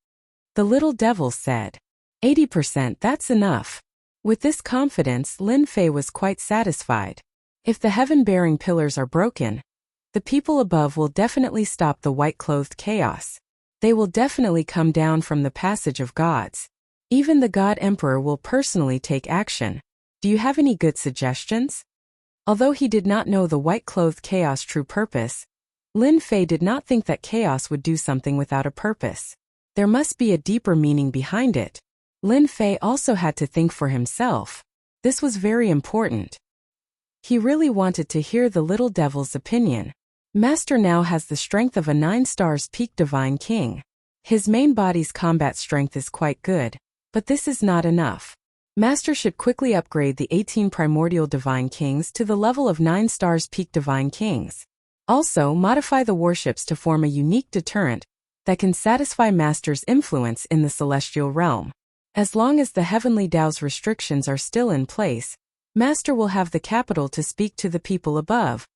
The little devil said. 80%, that's enough. With this confidence, Lin Fei was quite satisfied. If the heaven-bearing pillars are broken, the people above will definitely stop the white-clothed chaos. They will definitely come down from the passage of gods. Even the God Emperor will personally take action. Do you have any good suggestions? Although he did not know the white-clothed chaos' true purpose, Lin Fei did not think that chaos would do something without a purpose. There must be a deeper meaning behind it. Lin Fei also had to think for himself. This was very important. He really wanted to hear the little devil's opinion. Master now has the strength of a 9 stars peak divine king. His main body's combat strength is quite good, but this is not enough. Master should quickly upgrade the 18 primordial divine kings to the level of 9 stars peak divine kings. Also, modify the warships to form a unique deterrent that can satisfy Master's influence in the celestial realm. As long as the heavenly Tao's restrictions are still in place, Master will have the capital to speak to the people above.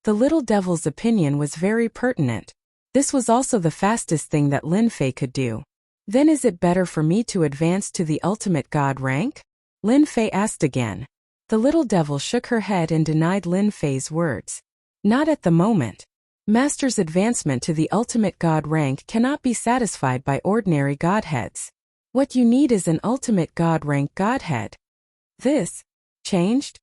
The little devil's opinion was very pertinent. This was also the fastest thing that Lin Fei could do. Then is it better for me to advance to the ultimate god rank? Lin Fei asked again. The little devil shook her head and denied Lin Fei's words. Not at the moment. Master's advancement to the ultimate god rank cannot be satisfied by ordinary godheads. What you need is an ultimate god rank godhead. This changed?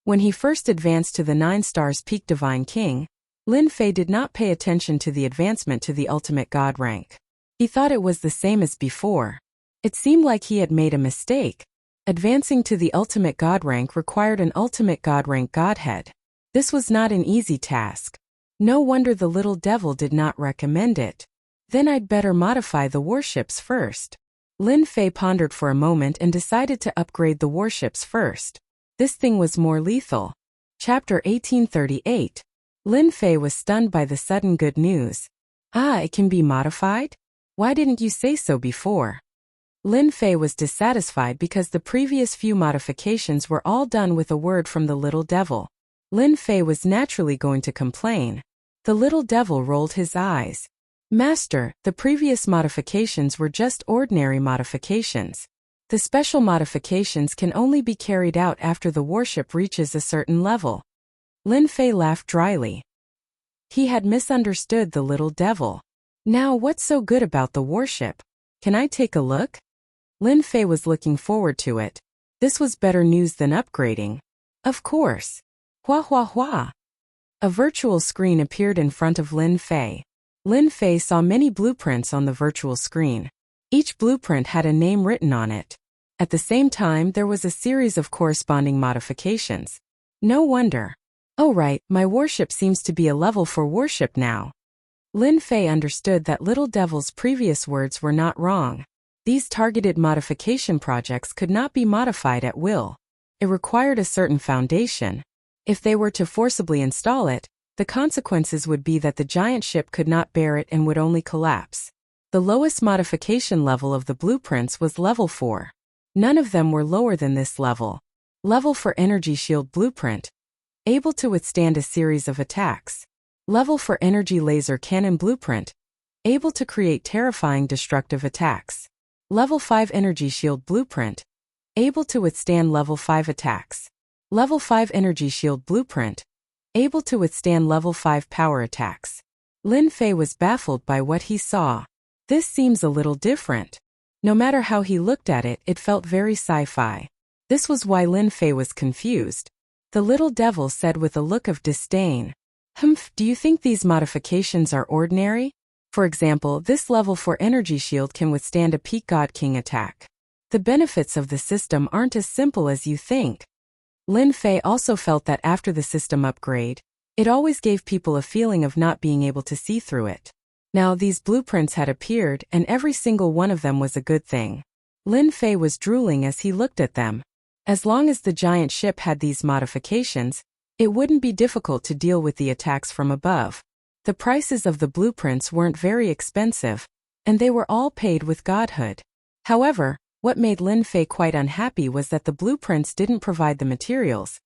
When he first advanced to the 9 stars peak divine king, Lin Fei did not pay attention to the advancement to the ultimate god rank. He thought it was the same as before. It seemed like he had made a mistake. Advancing to the ultimate god rank required an ultimate god rank godhead. This was not an easy task. No wonder the little devil did not recommend it. Then I'd better modify the warships first. Lin Fei pondered for a moment and decided to upgrade the warships first. This thing was more lethal. Chapter 1838. Lin Fei was stunned by the sudden good news. Ah, it can be modified? Why didn't you say so before? Lin Fei was dissatisfied because the previous few modifications were all done with a word from the little devil. Lin Fei was naturally going to complain. The little devil rolled his eyes. Master, the previous modifications were just ordinary modifications. The special modifications can only be carried out after the warship reaches a certain level. Lin Fei laughed dryly. He had misunderstood the little devil. Now what's so good about the warship? Can I take a look? Lin Fei was looking forward to it. This was better news than upgrading. Of course. Hua hua hua. A virtual screen appeared in front of Lin Fei. Lin Fei saw many blueprints on the virtual screen. Each blueprint had a name written on it. At the same time, there was a series of corresponding modifications. No wonder. Oh right, my warship seems to be a level 4 warship now. Lin Fei understood that Little Devil's previous words were not wrong. These targeted modification projects could not be modified at will. It required a certain foundation. If they were to forcibly install it, the consequences would be that the giant ship could not bear it and would only collapse. The lowest modification level of the blueprints was level 4. None of them were lower than this level. Level 4 Energy Shield Blueprint. Able to withstand a series of attacks. Level 4 Energy Laser Cannon Blueprint. Able to create terrifying destructive attacks. Level 5 Energy Shield Blueprint. Able to withstand level 5 attacks. Level 5 Energy Shield Blueprint. Able to withstand level 5 power attacks. Lin Fei was baffled by what he saw. This seems a little different. No matter how he looked at it, it felt very sci-fi. This was why Lin Fei was confused. The little devil said with a look of disdain, "Humph, do you think these modifications are ordinary? For example, this level 4 energy shield can withstand a peak God King attack. The benefits of the system aren't as simple as you think." Lin Fei also felt that after the system upgrade, it always gave people a feeling of not being able to see through it. Now these blueprints had appeared, and every single one of them was a good thing. Lin Fei was drooling as he looked at them. As long as the giant ship had these modifications, it wouldn't be difficult to deal with the attacks from above. The prices of the blueprints weren't very expensive, and they were all paid with godhood. However, what made Lin Fei quite unhappy was that the blueprints didn't provide the materials,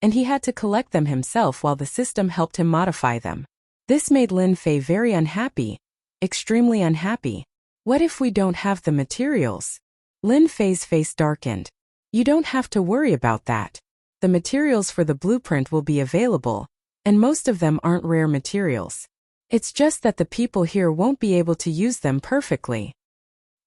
and he had to collect them himself while the system helped him modify them. This made Lin Fei very unhappy, extremely unhappy. What if we don't have the materials? Lin Fei's face darkened. You don't have to worry about that. The materials for the blueprint will be available, and most of them aren't rare materials. It's just that the people here won't be able to use them perfectly.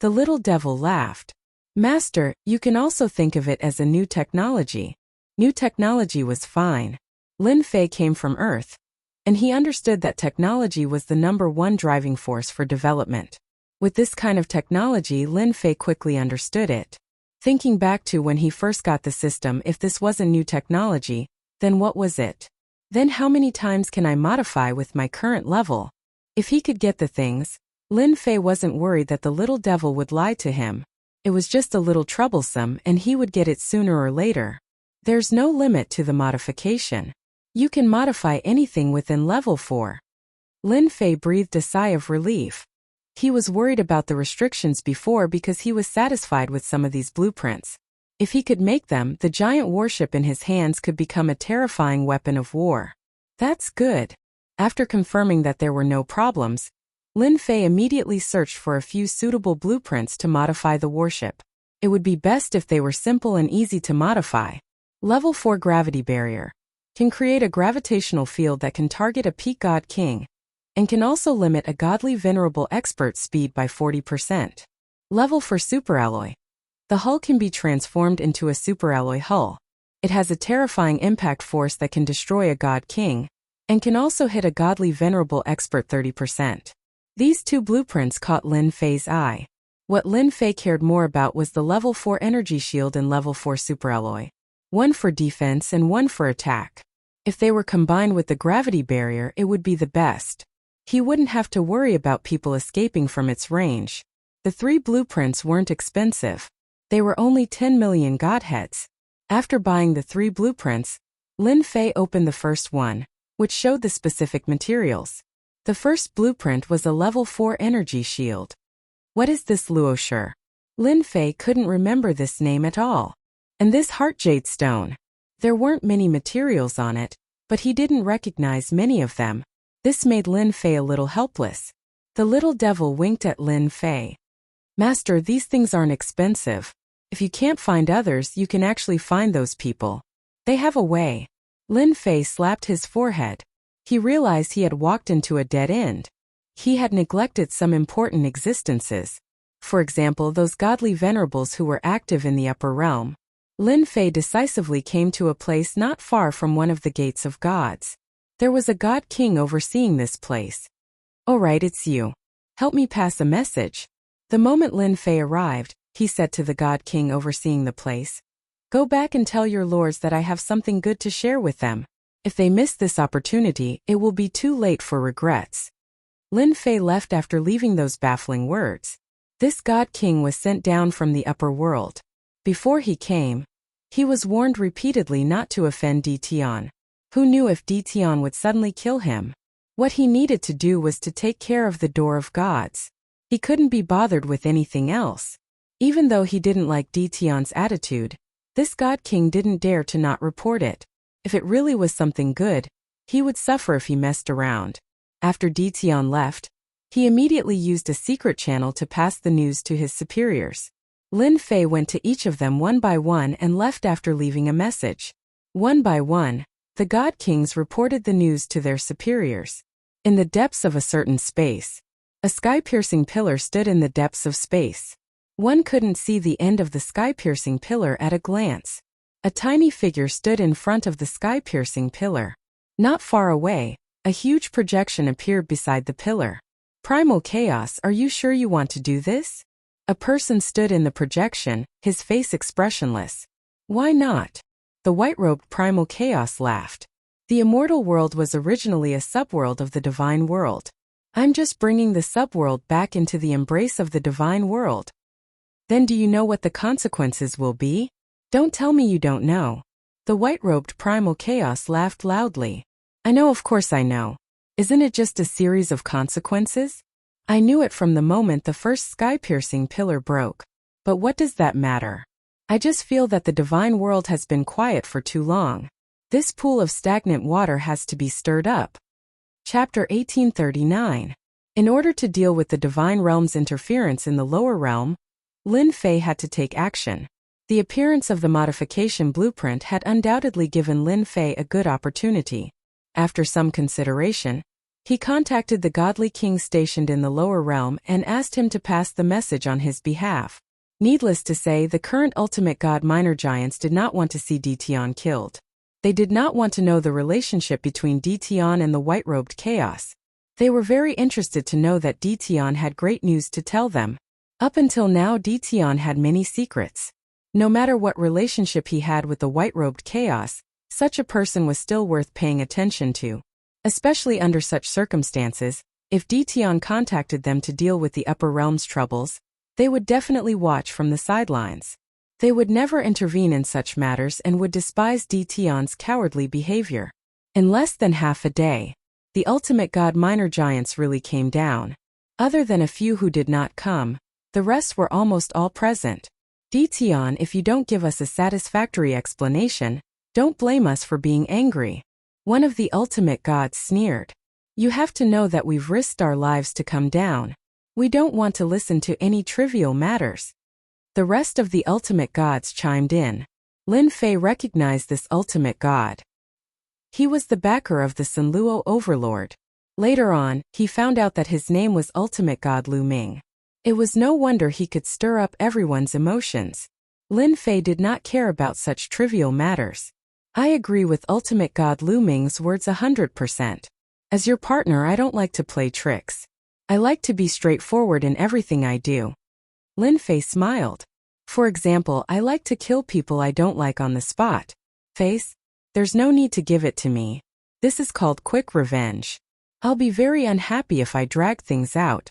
The little devil laughed. Master, you can also think of it as a new technology. New technology was fine. Lin Fei came from Earth, and he understood that technology was the #1 driving force for development. With this kind of technology, Lin Fei quickly understood it. Thinking back to when he first got the system, if this wasn't new technology, then what was it? Then how many times can I modify with my current level? If he could get the things, Lin Fei wasn't worried that the little devil would lie to him. It was just a little troublesome, and he would get it sooner or later. There's no limit to the modification. You can modify anything within level 4. Lin Fei breathed a sigh of relief. He was worried about the restrictions before because he was satisfied with some of these blueprints. If he could make them, the giant warship in his hands could become a terrifying weapon of war. That's good. After confirming that there were no problems, Lin Fei immediately searched for a few suitable blueprints to modify the warship. It would be best if they were simple and easy to modify. Level 4 Gravity Barrier can create a gravitational field that can target a peak God King, and can also limit a godly venerable expert speed by 40%. Level 4 Superalloy. The hull can be transformed into a superalloy hull. It has a terrifying impact force that can destroy a God King, and can also hit a godly venerable expert 30%. These two blueprints caught Lin Fei's eye. What Lin Fei cared more about was the level 4 energy shield and level 4 superalloy. One for defense and one for attack. If they were combined with the gravity barrier, it would be the best. He wouldn't have to worry about people escaping from its range. The 3 blueprints weren't expensive. They were only 10 million godheads. After buying the 3 blueprints, Lin Fei opened the first one, which showed the specific materials. The first blueprint was a level 4 energy shield. What is this Luoshire? Lin Fei couldn't remember this name at all. And this heart jade stone? There weren't many materials on it, but he didn't recognize many of them. This made Lin Fei a little helpless. The little devil winked at Lin Fei. Master, these things aren't expensive. If you can't find others, you can actually find those people. They have a way. Lin Fei slapped his forehead. He realized he had walked into a dead end. He had neglected some important existences. For example, those godly venerables who were active in the upper realm. Lin Fei decisively came to a place not far from one of the gates of gods. There was a god king overseeing this place. "All right, it's you. Help me pass a message." The moment Lin Fei arrived, he said to the god king overseeing the place, "Go back and tell your lords that I have something good to share with them. If they miss this opportunity, it will be too late for regrets." Lin Fei left after leaving those baffling words. This god king was sent down from the upper world. Before he came, he was warned repeatedly not to offend Ditian. Who knew if Ditian would suddenly kill him? What he needed to do was to take care of the door of gods. He couldn't be bothered with anything else. Even though he didn't like Ditian's attitude, this god king didn't dare to not report it. If it really was something good, he would suffer if he messed around. After Ditian left, he immediately used a secret channel to pass the news to his superiors. Lin Fei went to each of them one by one and left after leaving a message. One by one, the god kings reported the news to their superiors. In the depths of a certain space, a sky-piercing pillar stood in the depths of space. One couldn't see the end of the sky-piercing pillar at a glance. A tiny figure stood in front of the sky-piercing pillar. Not far away, a huge projection appeared beside the pillar. Primal Chaos, are you sure you want to do this? A person stood in the projection, his face expressionless. Why not? The white-robed Primal Chaos laughed. The immortal world was originally a subworld of the divine world. I'm just bringing the subworld back into the embrace of the divine world. Then do you know what the consequences will be? Don't tell me you don't know. The white-robed Primal Chaos laughed loudly. I know, of course I know. Isn't it just a series of consequences? I knew it from the moment the first sky-piercing pillar broke. But what does that matter? I just feel that the divine world has been quiet for too long. This pool of stagnant water has to be stirred up. Chapter 1839. In order to deal with the divine realm's interference in the lower realm, Lin Fei had to take action. The appearance of the modification blueprint had undoubtedly given Lin Fei a good opportunity. After some consideration, he contacted the godly king stationed in the lower realm and asked him to pass the message on his behalf. Needless to say, the current ultimate god minor giants did not want to see Dition killed. They did not want to know the relationship between Dition and the white-robed chaos. They were very interested to know that Dition had great news to tell them. Up until now, Dition had many secrets. No matter what relationship he had with the white-robed chaos, such a person was still worth paying attention to. Especially under such circumstances, if Dition contacted them to deal with the upper realm's troubles, they would definitely watch from the sidelines. They would never intervene in such matters and would despise Dition's cowardly behavior. In less than half a day, the ultimate god minor giants really came down. Other than a few who did not come, the rest were almost all present. Dition, if you don't give us a satisfactory explanation, don't blame us for being angry. One of the ultimate gods sneered. You have to know that we've risked our lives to come down. We don't want to listen to any trivial matters. The rest of the ultimate gods chimed in. Lin Fei recognized this ultimate god. He was the backer of the Sanluo overlord. Later on, he found out that his name was ultimate god Lu Ming. It was no wonder he could stir up everyone's emotions. Lin Fei did not care about such trivial matters. I agree with ultimate god Lu Ming's words 100%. As your partner, I don't like to play tricks. I like to be straightforward in everything I do. Lin Fei smiled. For example, I like to kill people I don't like on the spot. Face, there's no need to give it to me. This is called quick revenge. I'll be very unhappy if I drag things out.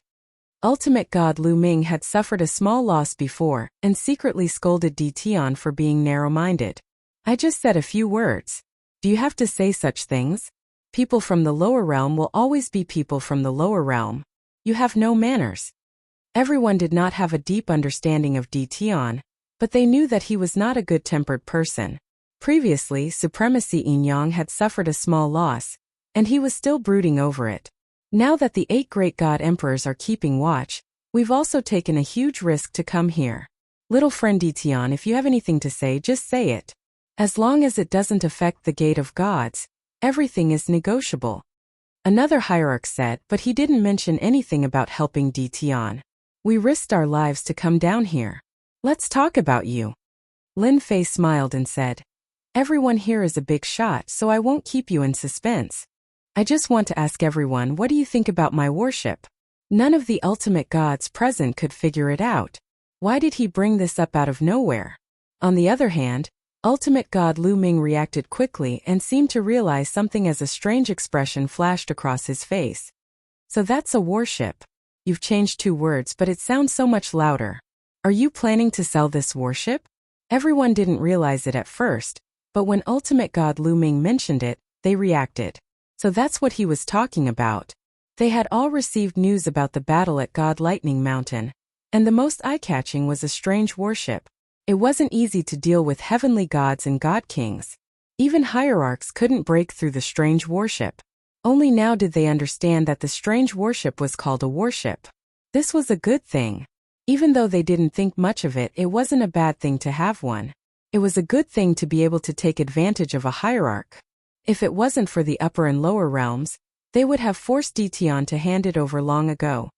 Ultimate god Lu Ming had suffered a small loss before and secretly scolded Dition for being narrow-minded. I just said a few words. Do you have to say such things? People from the lower realm will always be people from the lower realm. You have no manners. Everyone did not have a deep understanding of Dition, but they knew that he was not a good-tempered person. Previously, Supremacy Yin-Yang had suffered a small loss, and he was still brooding over it. Now that the 8 great god emperors are keeping watch, we've also taken a huge risk to come here. Little friend Dition, if you have anything to say, just say it. As long as it doesn't affect the gate of gods, everything is negotiable. Another hierarch said, but he didn't mention anything about helping Dition. We risked our lives to come down here. Let's talk about you. Lin Fei smiled and said, everyone here is a big shot, so I won't keep you in suspense. I just want to ask everyone, what do you think about my worship? None of the ultimate gods present could figure it out. Why did he bring this up out of nowhere? On the other hand, ultimate god Lu Ming reacted quickly and seemed to realize something as a strange expression flashed across his face. So that's a warship. You've changed 2 words, but it sounds so much louder. Are you planning to sell this warship? Everyone didn't realize it at first, but when ultimate god Lu Ming mentioned it, they reacted. So that's what he was talking about. They had all received news about the battle at God Lightning Mountain, and the most eye-catching was a strange warship. It wasn't easy to deal with heavenly gods and god kings. Even hierarchs couldn't break through the strange warship. Only now did they understand that the strange warship was called a warship. This was a good thing. Even though they didn't think much of it, it wasn't a bad thing to have one. It was a good thing to be able to take advantage of a hierarch. If it wasn't for the upper and lower realms, they would have forced Dition to hand it over long ago.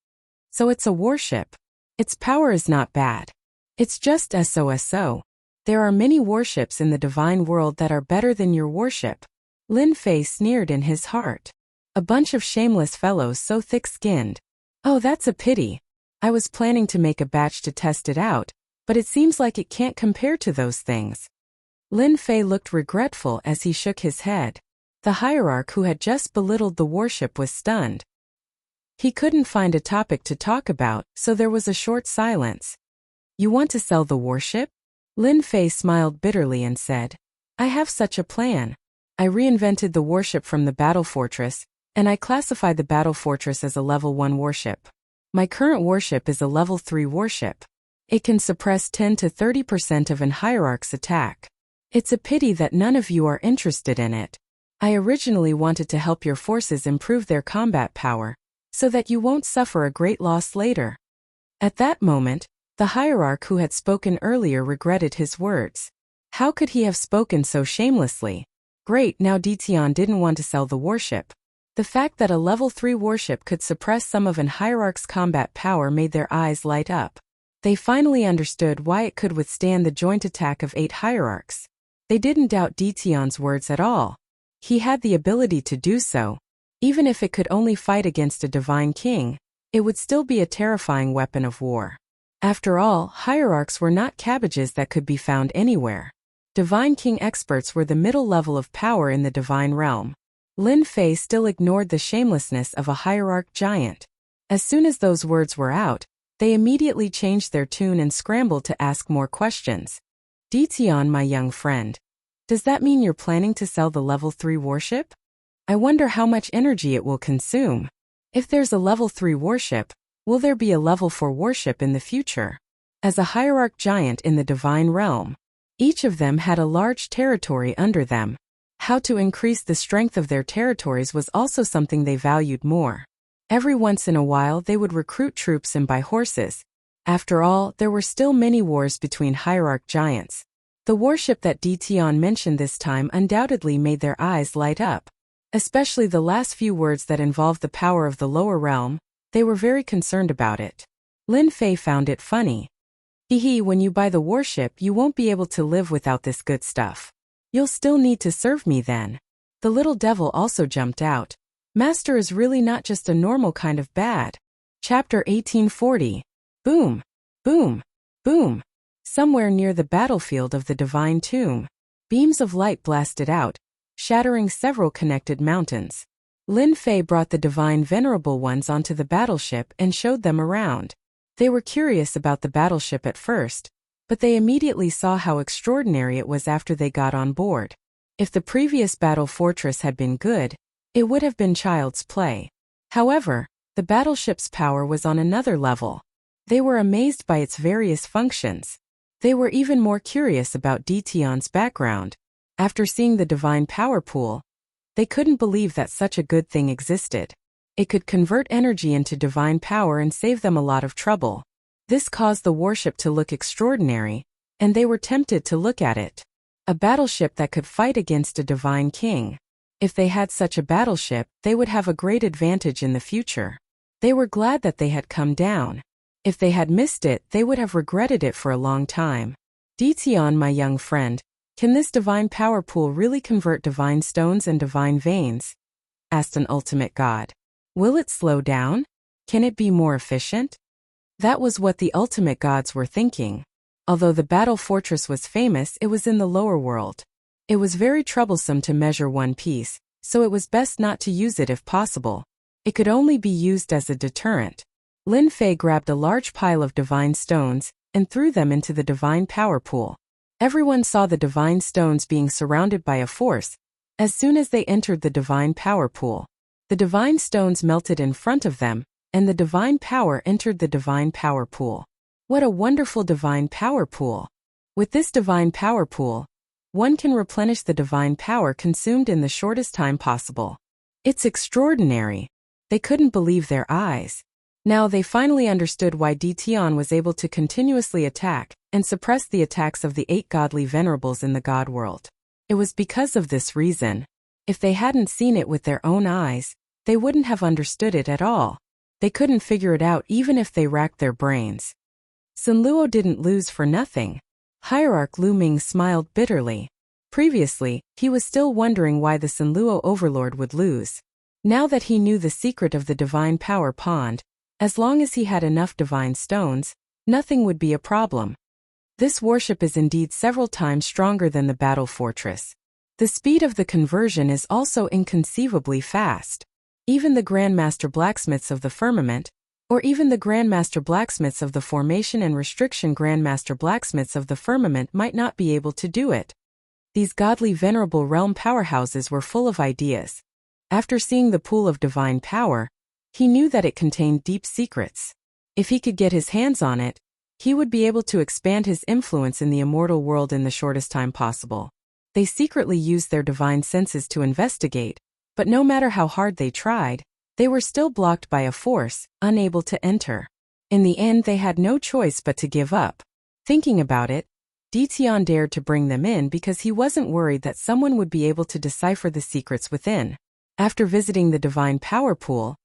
So it's a warship. Its power is not bad. It's just so. There are many warships in the divine world that are better than your warship. Lin Fei sneered in his heart. A bunch of shameless fellows so thick-skinned. Oh, that's a pity. I was planning to make a batch to test it out, but it seems like it can't compare to those things. Lin Fei looked regretful as he shook his head. The hierarch who had just belittled the warship was stunned. He couldn't find a topic to talk about, so there was a short silence. You want to sell the warship? Lin Fei smiled bitterly and said, I have such a plan. I reinvented the warship from the battle fortress, and I classified the battle fortress as a level 1 warship. My current warship is a level 3 warship. It can suppress 10 to 30% of an hierarch's attack. It's a pity that none of you are interested in it. I originally wanted to help your forces improve their combat power, so that you won't suffer a great loss later. At that moment, the hierarch who had spoken earlier regretted his words. How could he have spoken so shamelessly? Great, now Ditian didn't want to sell the warship. The fact that a level 3 warship could suppress some of an hierarch's combat power made their eyes light up. They finally understood why it could withstand the joint attack of 8 hierarchs. They didn't doubt Ditian's words at all. He had the ability to do so. Even if it could only fight against a divine king, it would still be a terrifying weapon of war. After all, hierarchs were not cabbages that could be found anywhere. Divine king experts were the middle level of power in the divine realm. Lin Fei still ignored the shamelessness of a hierarch giant. As soon as those words were out, they immediately changed their tune and scrambled to ask more questions. Ditian, my young friend. Does that mean you're planning to sell the level 3 warship? I wonder how much energy it will consume. If there's a level 3 warship, will there be a level 4 warship in the future? As a hierarch giant in the divine realm, each of them had a large territory under them. How to increase the strength of their territories was also something they valued more. Every once in a while they would recruit troops and buy horses. After all, there were still many wars between hierarch giants. The warship that Ditian mentioned this time undoubtedly made their eyes light up. Especially the last few words that involved the power of the lower realm, they were very concerned about it. Lin Fei found it funny. When you buy the warship, you won't be able to live without this good stuff. You'll still need to serve me then. The little devil also jumped out. Master is really not just a normal kind of bad. Chapter 1840. Boom, boom, boom. Somewhere near the battlefield of the divine tomb, beams of light blasted out, shattering several connected mountains. Lin Fei brought the divine venerable ones onto the battleship and showed them around. They were curious about the battleship at first, but they immediately saw how extraordinary it was after they got on board. If the previous battle fortress had been good, it would have been child's play. However, the battleship's power was on another level. They were amazed by its various functions. They were even more curious about Ditian's background. After seeing the divine power pool, they couldn't believe that such a good thing existed. It could convert energy into divine power and save them a lot of trouble. This caused the warship to look extraordinary, and they were tempted to look at it. A battleship that could fight against a divine king. If they had such a battleship, they would have a great advantage in the future. They were glad that they had come down. If they had missed it, they would have regretted it for a long time. Ditian, my young friend, can this divine power pool really convert divine stones and divine veins? Asked an ultimate god. Will it slow down? Can it be more efficient? That was what the ultimate gods were thinking. Although the battle fortress was famous, it was in the lower world. It was very troublesome to measure one piece, so it was best not to use it if possible. It could only be used as a deterrent. Lin Fei grabbed a large pile of divine stones and threw them into the divine power pool. Everyone saw the divine stones being surrounded by a force. As soon as they entered the divine power pool, the divine stones melted in front of them, and the divine power entered the divine power pool. What a wonderful divine power pool! With this divine power pool, one can replenish the divine power consumed in the shortest time possible. It's extraordinary. They couldn't believe their eyes. Now they finally understood why Ditian was able to continuously attack and suppress the attacks of the 8 godly venerables in the god world. It was because of this reason. If they hadn't seen it with their own eyes, they wouldn't have understood it at all. They couldn't figure it out even if they racked their brains. Sinluo didn't lose for nothing. Hierarch Lu Ming smiled bitterly. Previously, he was still wondering why the Sinluo overlord would lose. Now that he knew the secret of the divine power pond, as long as he had enough divine stones, nothing would be a problem. This worship is indeed several times stronger than the battle fortress. The speed of the conversion is also inconceivably fast. Even the Grandmaster Blacksmiths of the Firmament, or even the Grandmaster Blacksmiths of the Formation and Restriction Grandmaster Blacksmiths of the Firmament might not be able to do it. These godly venerable realm powerhouses were full of ideas. After seeing the pool of divine power, he knew that it contained deep secrets. If he could get his hands on it, he would be able to expand his influence in the immortal world in the shortest time possible. They secretly used their divine senses to investigate, but no matter how hard they tried, they were still blocked by a force, unable to enter. In the end, they had no choice but to give up. Thinking about it, Ditian dared to bring them in because he wasn't worried that someone would be able to decipher the secrets within. After visiting the divine power pool,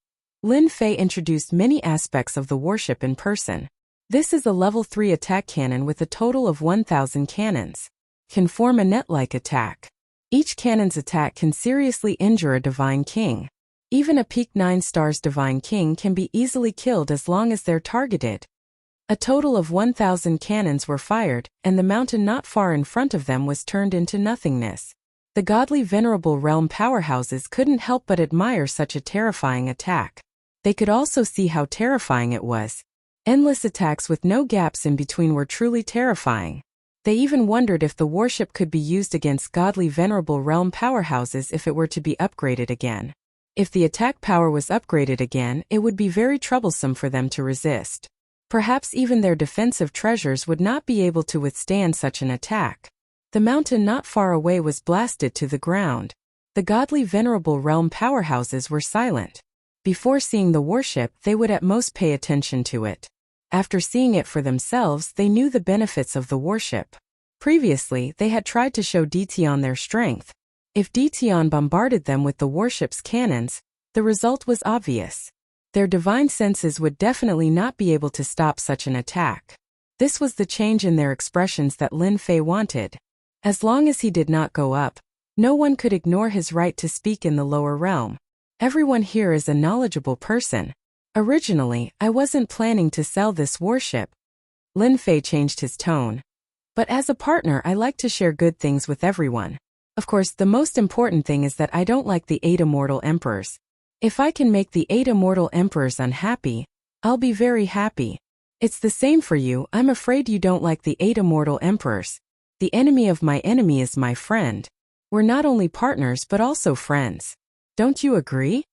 Lin Fei introduced many aspects of the worship in person. This is a level 3 attack cannon with a total of 1,000 cannons. Can form a net-like attack. Each cannon's attack can seriously injure a divine king. Even a peak 9 stars divine king can be easily killed as long as they're targeted. A total of 1,000 cannons were fired, and the mountain not far in front of them was turned into nothingness. The godly venerable realm powerhouses couldn't help but admire such a terrifying attack. They could also see how terrifying it was. Endless attacks with no gaps in between were truly terrifying. They even wondered if the worship could be used against godly venerable realm powerhouses if it were to be upgraded again. If the attack power was upgraded again, it would be very troublesome for them to resist. Perhaps even their defensive treasures would not be able to withstand such an attack. The mountain not far away was blasted to the ground. The godly venerable realm powerhouses were silent. Before seeing the worship, they would at most pay attention to it. After seeing it for themselves, they knew the benefits of the worship. Previously, they had tried to show Ditian their strength. If Ditian bombarded them with the worship's cannons, the result was obvious. Their divine senses would definitely not be able to stop such an attack. This was the change in their expressions that Lin Fei wanted. As long as he did not go up, no one could ignore his right to speak in the lower realm. Everyone here is a knowledgeable person. Originally, I wasn't planning to sell this worship. Lin Fei changed his tone. But as a partner, I like to share good things with everyone. Of course, the most important thing is that I don't like the 8 immortal emperors. If I can make the 8 immortal emperors unhappy, I'll be very happy. It's the same for you. I'm afraid you don't like the 8 immortal emperors. The enemy of my enemy is my friend. We're not only partners but also friends. Don't you agree?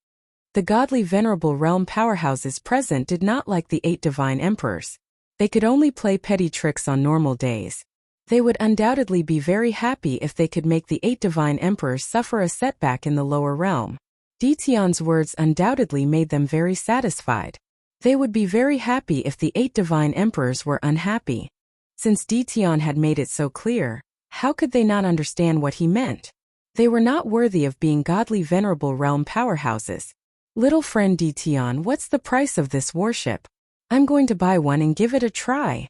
The godly venerable realm powerhouses present did not like the 8 divine emperors. They could only play petty tricks on normal days. They would undoubtedly be very happy if they could make the 8 divine emperors suffer a setback in the lower realm. Ditian's words undoubtedly made them very satisfied. They would be very happy if the 8 divine emperors were unhappy. Since Ditian had made it so clear, how could they not understand what he meant? They were not worthy of being godly venerable realm powerhouses. Little friend Ditian, what's the price of this worship? I'm going to buy one and give it a try.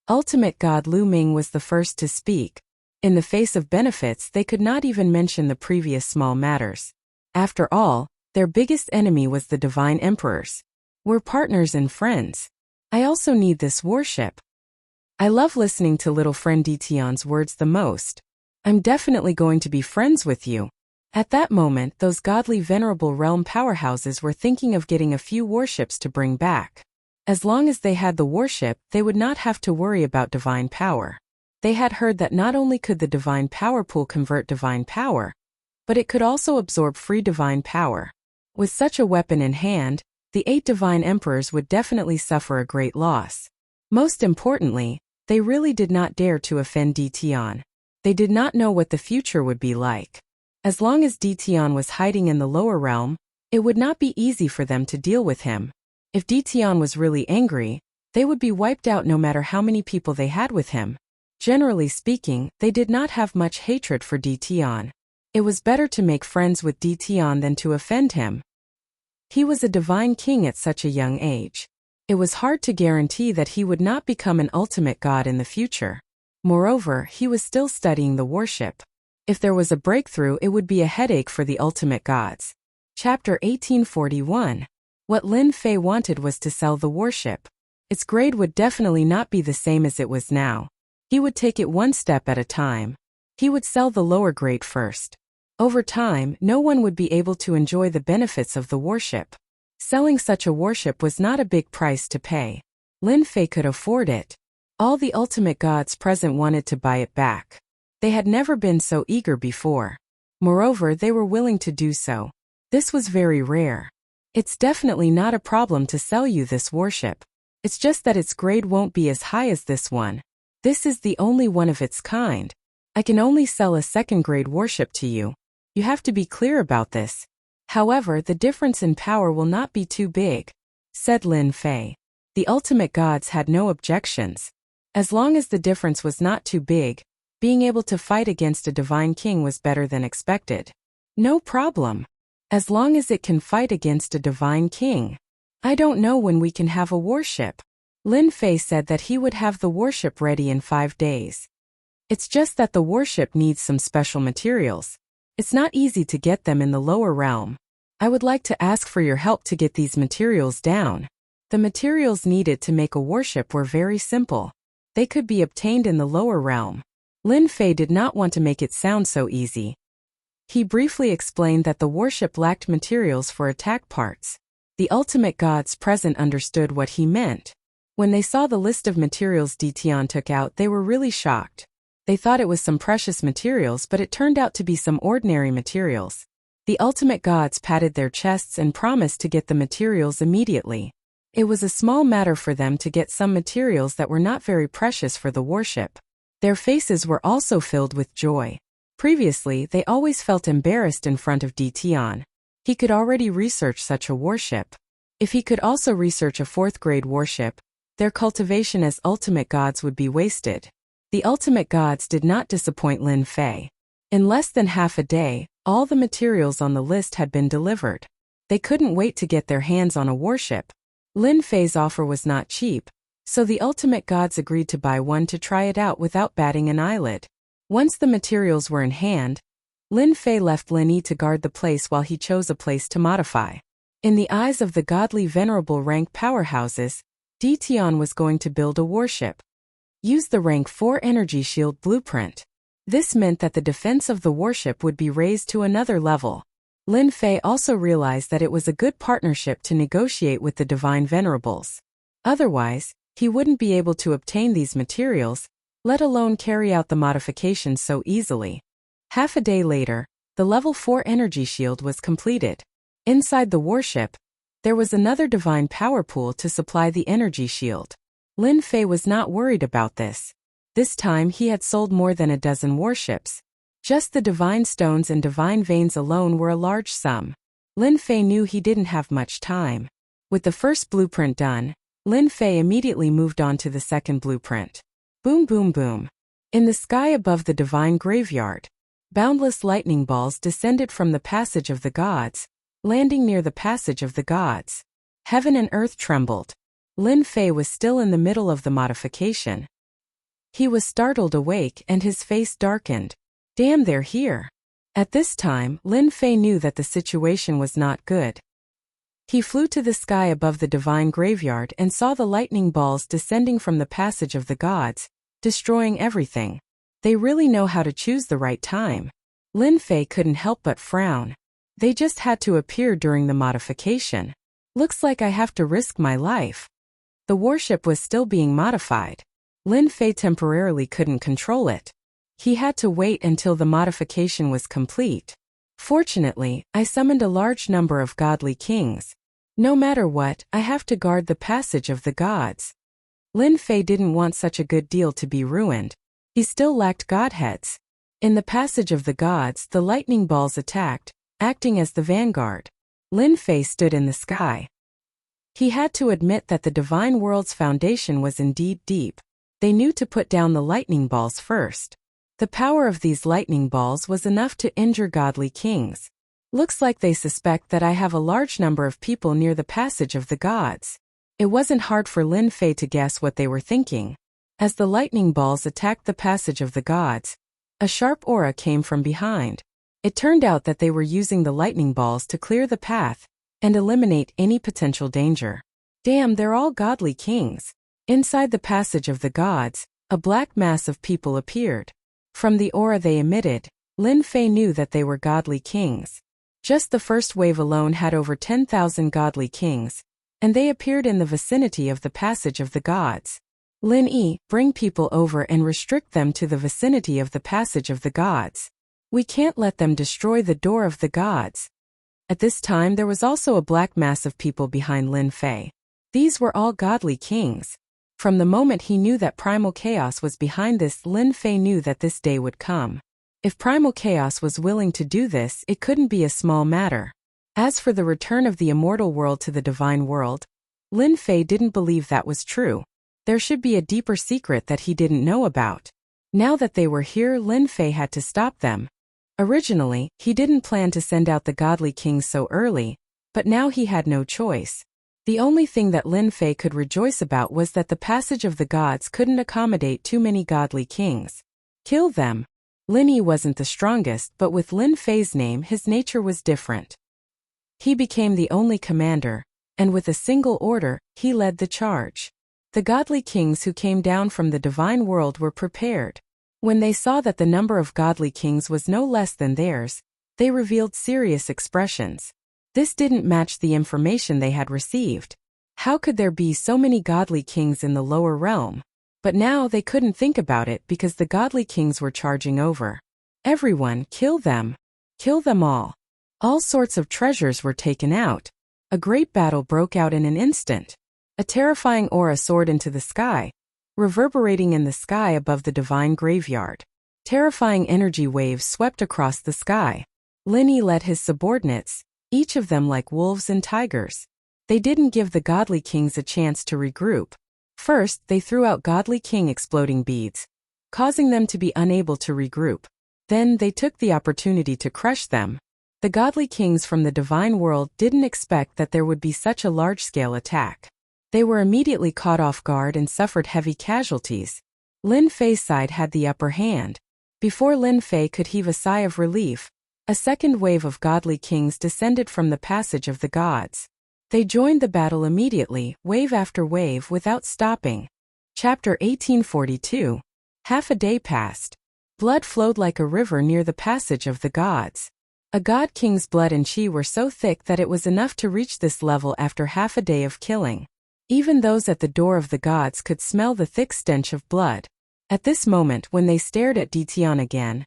Ultimate God Lu Ming was the first to speak. In the face of benefits, they could not even mention the previous small matters. After all, their biggest enemy was the divine emperors. We're partners and friends. I also need this worship. I love listening to little friend Ditian's words the most. I'm definitely going to be friends with you. At that moment, those godly venerable realm powerhouses were thinking of getting a few warships to bring back. As long as they had the worship, they would not have to worry about divine power. They had heard that not only could the divine power pool convert divine power, but it could also absorb free divine power. With such a weapon in hand, the 8 divine emperors would definitely suffer a great loss. Most importantly, they really did not dare to offend Ditian. They did not know what the future would be like. As long as Ditian was hiding in the lower realm, it would not be easy for them to deal with him. If Ditian was really angry, they would be wiped out no matter how many people they had with him. Generally speaking, they did not have much hatred for Ditian. It was better to make friends with Ditian than to offend him. He was a divine king at such a young age. It was hard to guarantee that he would not become an ultimate god in the future. Moreover, he was still studying the worship. If there was a breakthrough, it would be a headache for the ultimate gods. Chapter 1841. What Lin Fei wanted was to sell the worship. Its grade would definitely not be the same as it was now. He would take it one step at a time. He would sell the lower grade first. Over time, no one would be able to enjoy the benefits of the worship. Selling such a worship was not a big price to pay. Lin Fei could afford it. All the ultimate gods present wanted to buy it back. They had never been so eager before. Moreover, they were willing to do so. This was very rare. It's definitely not a problem to sell you this worship. It's just that its grade won't be as high as this one. This is the only one of its kind. I can only sell a second-grade worship to you. You have to be clear about this. However, the difference in power will not be too big, said Lin Fei. The ultimate gods had no objections. As long as the difference was not too big, being able to fight against a divine king was better than expected. No problem. As long as it can fight against a divine king. I don't know when we can have a worship. Lin Fei said that he would have the worship ready in 5 days. It's just that the worship needs some special materials. It's not easy to get them in the lower realm. I would like to ask for your help to get these materials down. The materials needed to make a worship were very simple. They could be obtained in the lower realm. Lin Fei did not want to make it sound so easy. He briefly explained that the worship lacked materials for attack parts. The ultimate gods present understood what he meant. When they saw the list of materials Tian took out, they were really shocked. They thought it was some precious materials, but it turned out to be some ordinary materials. The ultimate gods patted their chests and promised to get the materials immediately. It was a small matter for them to get some materials that were not very precious for the worship. Their faces were also filled with joy. Previously, they always felt embarrassed in front of Tian. He could already research such a worship. If he could also research a 4th-grade worship, their cultivation as ultimate gods would be wasted. The ultimate gods did not disappoint Lin Fei. In less than half a day, all the materials on the list had been delivered. They couldn't wait to get their hands on a worship. Lin Fei's offer was not cheap, so the ultimate gods agreed to buy one to try it out without batting an eyelid. Once the materials were in hand, Lin Fei left Lin Yi to guard the place while he chose a place to modify. In the eyes of the godly venerable rank powerhouses, Tian was going to build a worship. Use the rank 4 energy shield blueprint. This meant that the defense of the worship would be raised to another level. Lin Fei also realized that it was a good partnership to negotiate with the divine venerables. Otherwise, he wouldn't be able to obtain these materials, let alone carry out the modifications so easily. Half a day later, the level 4 energy shield was completed. Inside the worship, there was another divine power pool to supply the energy shield. Lin Fei was not worried about this. This time he had sold more than a dozen warships. Just the divine stones and divine veins alone were a large sum. Lin Fei knew he didn't have much time. With the first blueprint done, Lin Fei immediately moved on to the second blueprint. Boom boom boom. In the sky above the divine graveyard, boundless lightning balls descended from the passage of the gods, landing near the passage of the gods. Heaven and earth trembled. Lin Fei was still in the middle of the modification. He was startled awake and his face darkened. Damn, they're here. At this time, Lin Fei knew that the situation was not good. He flew to the sky above the divine graveyard and saw the lightning balls descending from the passage of the gods, destroying everything. They really know how to choose the right time. Lin Fei couldn't help but frown. They just had to appear during the modification. Looks like I have to risk my life. The warship was still being modified. Lin Fei temporarily couldn't control it. He had to wait until the modification was complete. Fortunately, I summoned a large number of godly kings. No matter what, I have to guard the passage of the gods. Lin Fei didn't want such a good deal to be ruined. He still lacked godheads. In the passage of the gods, the lightning balls attacked, acting as the vanguard. Lin Fei stood in the sky. He had to admit that the divine world's foundation was indeed deep. They knew to put down the lightning balls first. The power of these lightning balls was enough to injure godly kings. Looks like they suspect that I have a large number of people near the passage of the gods. It wasn't hard for Lin Fei to guess what they were thinking. As the lightning balls attacked the passage of the gods, a sharp aura came from behind. It turned out that they were using the lightning balls to clear the path and eliminate any potential danger. Damn, they're all godly kings. Inside the passage of the gods, a black mass of people appeared. From the aura they emitted, Lin Fei knew that they were godly kings. Just the first wave alone had over 10,000 godly kings, and they appeared in the vicinity of the passage of the gods. Lin Yi, bring people over and restrict them to the vicinity of the passage of the gods. We can't let them destroy the door of the gods. At this time there was also a black mass of people behind Lin Fei. These were all godly kings. From the moment he knew that primal chaos was behind this, Lin Fei knew that this day would come. If primal chaos was willing to do this, it couldn't be a small matter. As for the return of the immortal world to the divine world, Lin Fei didn't believe that was true. There should be a deeper secret that he didn't know about. Now that they were here, Lin Fei had to stop them. Originally, he didn't plan to send out the godly kings so early, but now he had no choice. The only thing that Lin Fei could rejoice about was that the passage of the gods couldn't accommodate too many godly kings. Kill them. Lin Yi wasn't the strongest, but with Lin Fei's name his nature was different. He became the only commander, and with a single order, he led the charge. The godly kings who came down from the divine world were prepared. When they saw that the number of godly kings was no less than theirs, they revealed serious expressions. This didn't match the information they had received. How could there be so many godly kings in the lower realm? But now they couldn't think about it because the godly kings were charging over. Everyone, kill them. Kill them all. All sorts of treasures were taken out. A great battle broke out in an instant. A terrifying aura soared into the sky, reverberating in the sky above the divine graveyard. Terrifying energy waves swept across the sky. Lin Yi led his subordinates, each of them like wolves and tigers. They didn't give the godly kings a chance to regroup. First, they threw out godly king exploding beads, causing them to be unable to regroup. Then they took the opportunity to crush them. The godly kings from the divine world didn't expect that there would be such a large-scale attack. They were immediately caught off guard and suffered heavy casualties. Lin Fei's side had the upper hand. Before Lin Fei could heave a sigh of relief, a second wave of godly kings descended from the passage of the gods. They joined the battle immediately, wave after wave without stopping. Chapter 1842. Half a day passed. Blood flowed like a river near the passage of the gods. A god king's blood and chi were so thick that it was enough to reach this level after half a day of killing. Even those at the door of the gods could smell the thick stench of blood. At this moment, when they stared at Ditian again,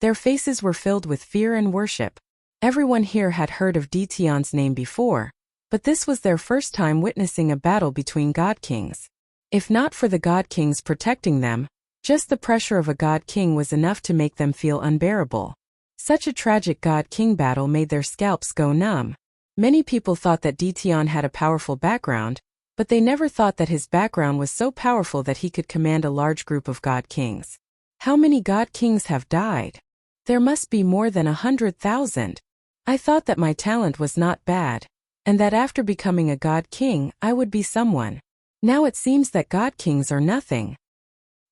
their faces were filled with fear and worship. Everyone here had heard of Ditian's name before, but this was their first time witnessing a battle between god kings. If not for the god kings protecting them, just the pressure of a god king was enough to make them feel unbearable. Such a tragic god king battle made their scalps go numb. Many people thought that Ditian had a powerful background, but they never thought that his background was so powerful that he could command a large group of god kings. How many god kings have died? There must be more than 100,000. I thought that my talent was not bad, and that after becoming a god king, I would be someone. Now it seems that god kings are nothing.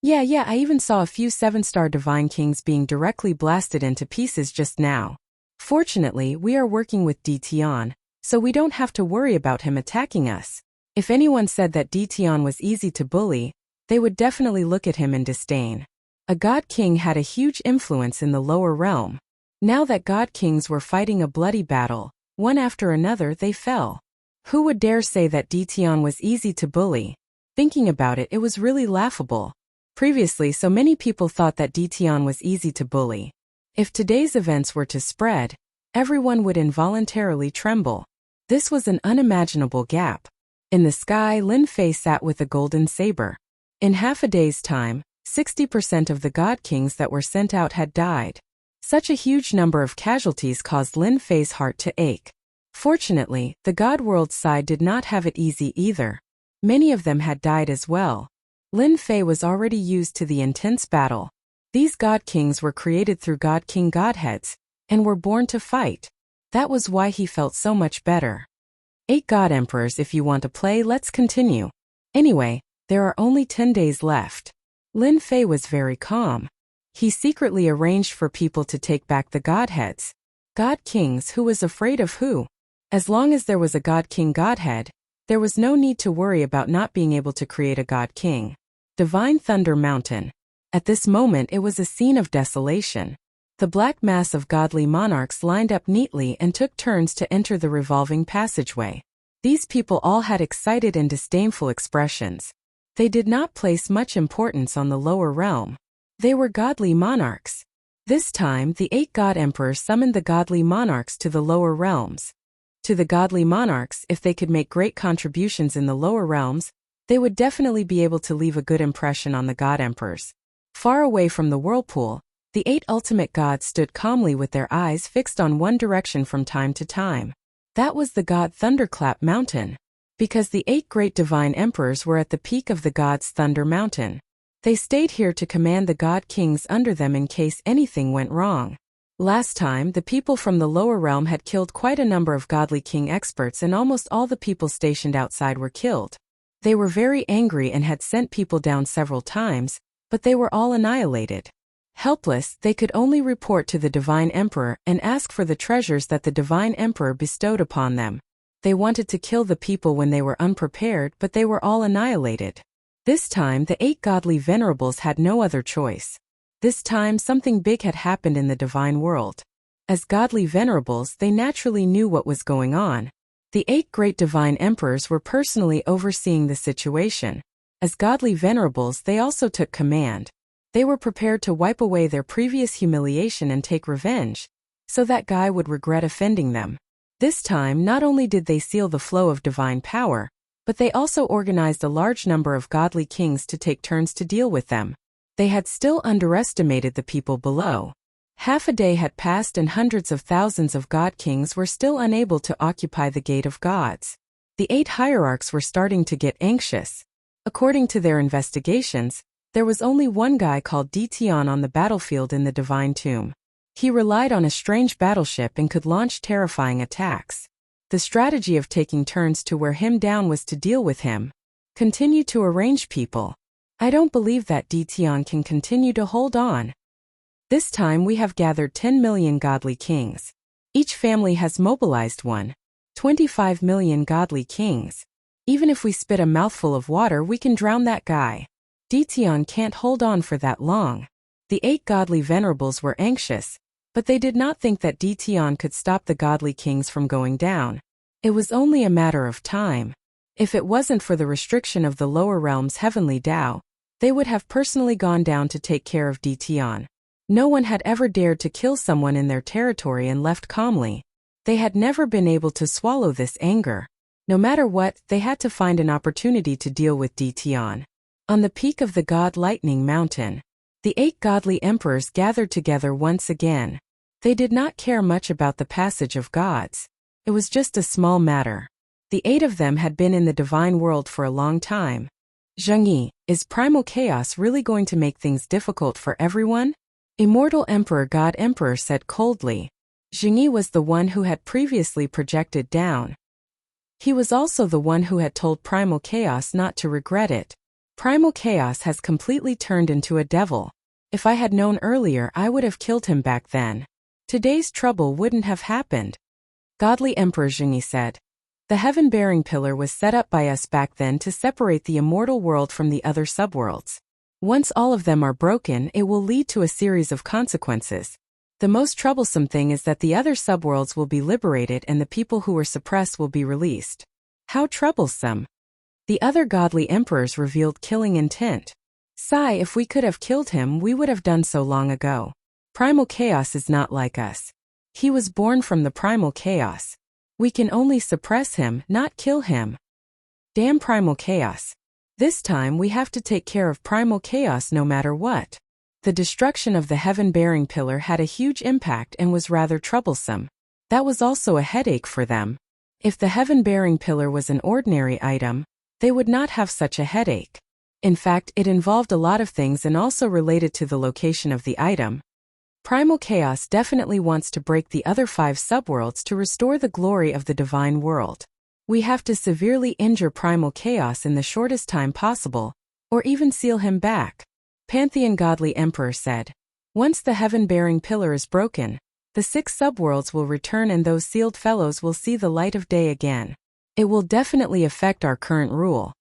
Yeah, I even saw a few 7-star divine kings being directly blasted into pieces just now. Fortunately, we are working with Ditian, so we don't have to worry about him attacking us. If anyone said that Ditian was easy to bully, they would definitely look at him in disdain. A god king had a huge influence in the lower realm. Now that god kings were fighting a bloody battle, one after another they fell. Who would dare say that Ditian was easy to bully? Thinking about it, it was really laughable. Previously, so many people thought that Ditian was easy to bully. If today's events were to spread, everyone would involuntarily tremble. This was an unimaginable gap. In the sky, Lin Fei sat with a golden saber. In half a day's time, 60% of the god kings that were sent out had died. Such a huge number of casualties caused Lin Fei's heart to ache. Fortunately, the god world side did not have it easy either. Many of them had died as well. Lin Fei was already used to the intense battle. These god kings were created through god king godheads, and were born to fight. That was why he felt so much better. 8 God Emperors. If you want to play, let's continue. Anyway, there are only 10 days left. Lin Fei was very calm. He secretly arranged for people to take back the Godheads. God Kings. Who was afraid of who? As long as there was a God King Godhead, there was no need to worry about not being able to create a God King. Divine Thunder Mountain. At this moment it was a scene of desolation. The black mass of godly monarchs lined up neatly and took turns to enter the revolving passageway. These people all had excited and disdainful expressions. They did not place much importance on the lower realm. They were godly monarchs. This time the 8 God Emperors summoned the godly monarchs to the lower realms. To the godly monarchs, if they could make great contributions in the lower realms, they would definitely be able to leave a good impression on the God Emperors. Far away from the whirlpool, the 8 ultimate gods stood calmly with their eyes fixed on one direction from time to time. That was the God Thunderclap Mountain. Because the 8 great divine emperors were at the peak of the gods' Thunder Mountain. They stayed here to command the God Kings under them in case anything went wrong. Last time, the people from the lower realm had killed quite a number of godly king experts and almost all the people stationed outside were killed. They were very angry and had sent people down several times, but they were all annihilated. Helpless, they could only report to the Divine Emperor and ask for the treasures that the Divine Emperor bestowed upon them. They wanted to kill the people when they were unprepared, but they were all annihilated. This time, the 8 godly venerables had no other choice. This time something big had happened in the divine world. As godly venerables, they naturally knew what was going on. The 8 great divine emperors were personally overseeing the situation. As godly venerables, they also took command. They were prepared to wipe away their previous humiliation and take revenge, so that guy would regret offending them. This time, not only did they seal the flow of divine power, but they also organized a large number of godly kings to take turns to deal with them. They had still underestimated the people below. Half a day had passed and hundreds of thousands of God Kings were still unable to occupy the Gate of Gods. The 8 hierarchs were starting to get anxious. According to their investigations, there was only one guy called Dtion on the battlefield in the Divine Tomb. He relied on a strange battleship and could launch terrifying attacks. The strategy of taking turns to wear him down was to deal with him. Continue to arrange people. I don't believe that Dtion can continue to hold on. This time we have gathered 10 million godly kings. Each family has mobilized 25 million godly kings. Even if we spit a mouthful of water, we can drown that guy. Dtion can't hold on for that long. The 8 godly venerables were anxious, but they did not think that Dtion could stop the godly kings from going down. It was only a matter of time. If it wasn't for the restriction of the lower realm's heavenly Tao, they would have personally gone down to take care of Dtion. No one had ever dared to kill someone in their territory and left calmly. They had never been able to swallow this anger. No matter what, they had to find an opportunity to deal with Dtion. On the peak of the God Lightning Mountain, the 8 godly emperors gathered together once again. They did not care much about the passage of gods. It was just a small matter. The 8 of them had been in the divine world for a long time. Zhengyi, is primal chaos really going to make things difficult for everyone? Immortal Emperor God Emperor said coldly. Zhengyi was the one who had previously projected down. He was also the one who had told primal chaos not to regret it. Primal chaos has completely turned into a devil. If I had known earlier, I would have killed him back then. Today's trouble wouldn't have happened. Godly Emperor Zhengyi said. The heaven-bearing pillar was set up by us back then to separate the immortal world from the other subworlds. Once all of them are broken, it will lead to a series of consequences. The most troublesome thing is that the other subworlds will be liberated and the people who were suppressed will be released. How troublesome. The other godly emperors revealed killing intent. Sigh, if we could have killed him, we would have done so long ago. Primal chaos is not like us. He was born from the primal chaos. We can only suppress him, not kill him. Damn primal chaos. This time we have to take care of primal chaos no matter what. The destruction of the heaven-bearing pillar had a huge impact and was rather troublesome. That was also a headache for them. If the heaven-bearing pillar was an ordinary item, they would not have such a headache. In fact, it involved a lot of things and also related to the location of the item. Primal chaos definitely wants to break the other 5 subworlds to restore the glory of the divine world. We have to severely injure primal chaos in the shortest time possible, or even seal him back. Pantheon Godly Emperor said. Once the heaven-bearing pillar is broken, the 6 subworlds will return and those sealed fellows will see the light of day again. It will definitely affect our current rule.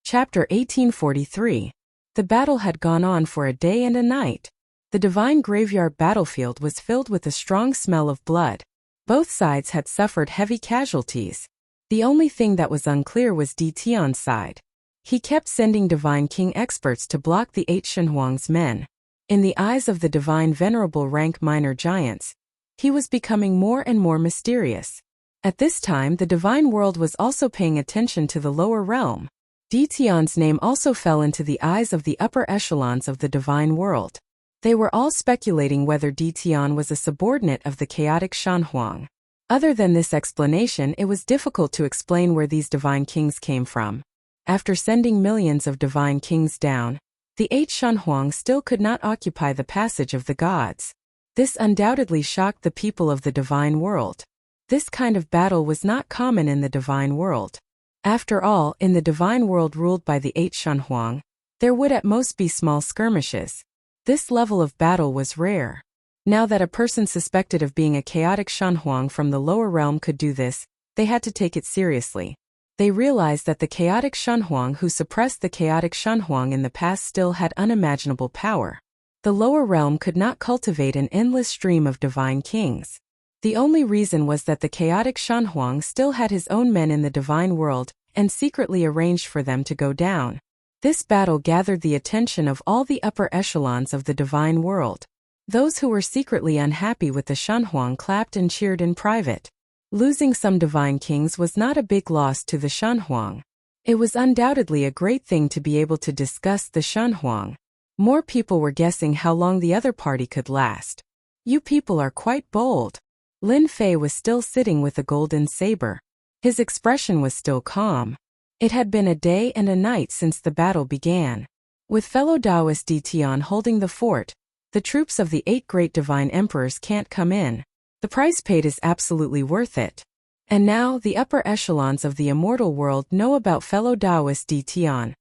Chapter 1843. The battle had gone on for a day and a night. The divine graveyard battlefield was filled with a strong smell of blood. Both sides had suffered heavy casualties. The only thing that was unclear was Tion's side. He kept sending Divine King experts to block the 8 Shenhuang's men. In the eyes of the divine venerable rank minor giants, he was becoming more and more mysterious. At this time the divine world was also paying attention to the lower realm. Tion's name also fell into the eyes of the upper echelons of the divine world. They were all speculating whether Tion was a subordinate of the chaotic Shenhuang. Other than this explanation, it was difficult to explain where these divine kings came from. After sending millions of divine kings down, the 8 Shenhuang still could not occupy the passage of the gods. This undoubtedly shocked the people of the divine world. This kind of battle was not common in the divine world. After all, in the divine world ruled by the 8 Shenhuang, there would at most be small skirmishes. This level of battle was rare. Now that a person suspected of being a chaotic Shenhuang from the lower realm could do this, they had to take it seriously. They realized that the chaotic Shenhuang who suppressed the chaotic Shenhuang in the past still had unimaginable power. The lower realm could not cultivate an endless stream of divine kings. The only reason was that the chaotic Shenhuang still had his own men in the divine world and secretly arranged for them to go down. This battle gathered the attention of all the upper echelons of the divine world. Those who were secretly unhappy with the Shenhuang clapped and cheered in private. Losing some divine kings was not a big loss to the Shenhuang. It was undoubtedly a great thing to be able to discuss the Shenhuang. More people were guessing how long the other party could last. You people are quite bold. Lin Fei was still sitting with the golden saber. His expression was still calm. It had been a day and a night since the battle began. With fellow Taoist Tion holding the fort, the troops of the 8 great divine emperors can't come in. The price paid is absolutely worth it. And now the upper echelons of the immortal world know about fellow Taoist Tion.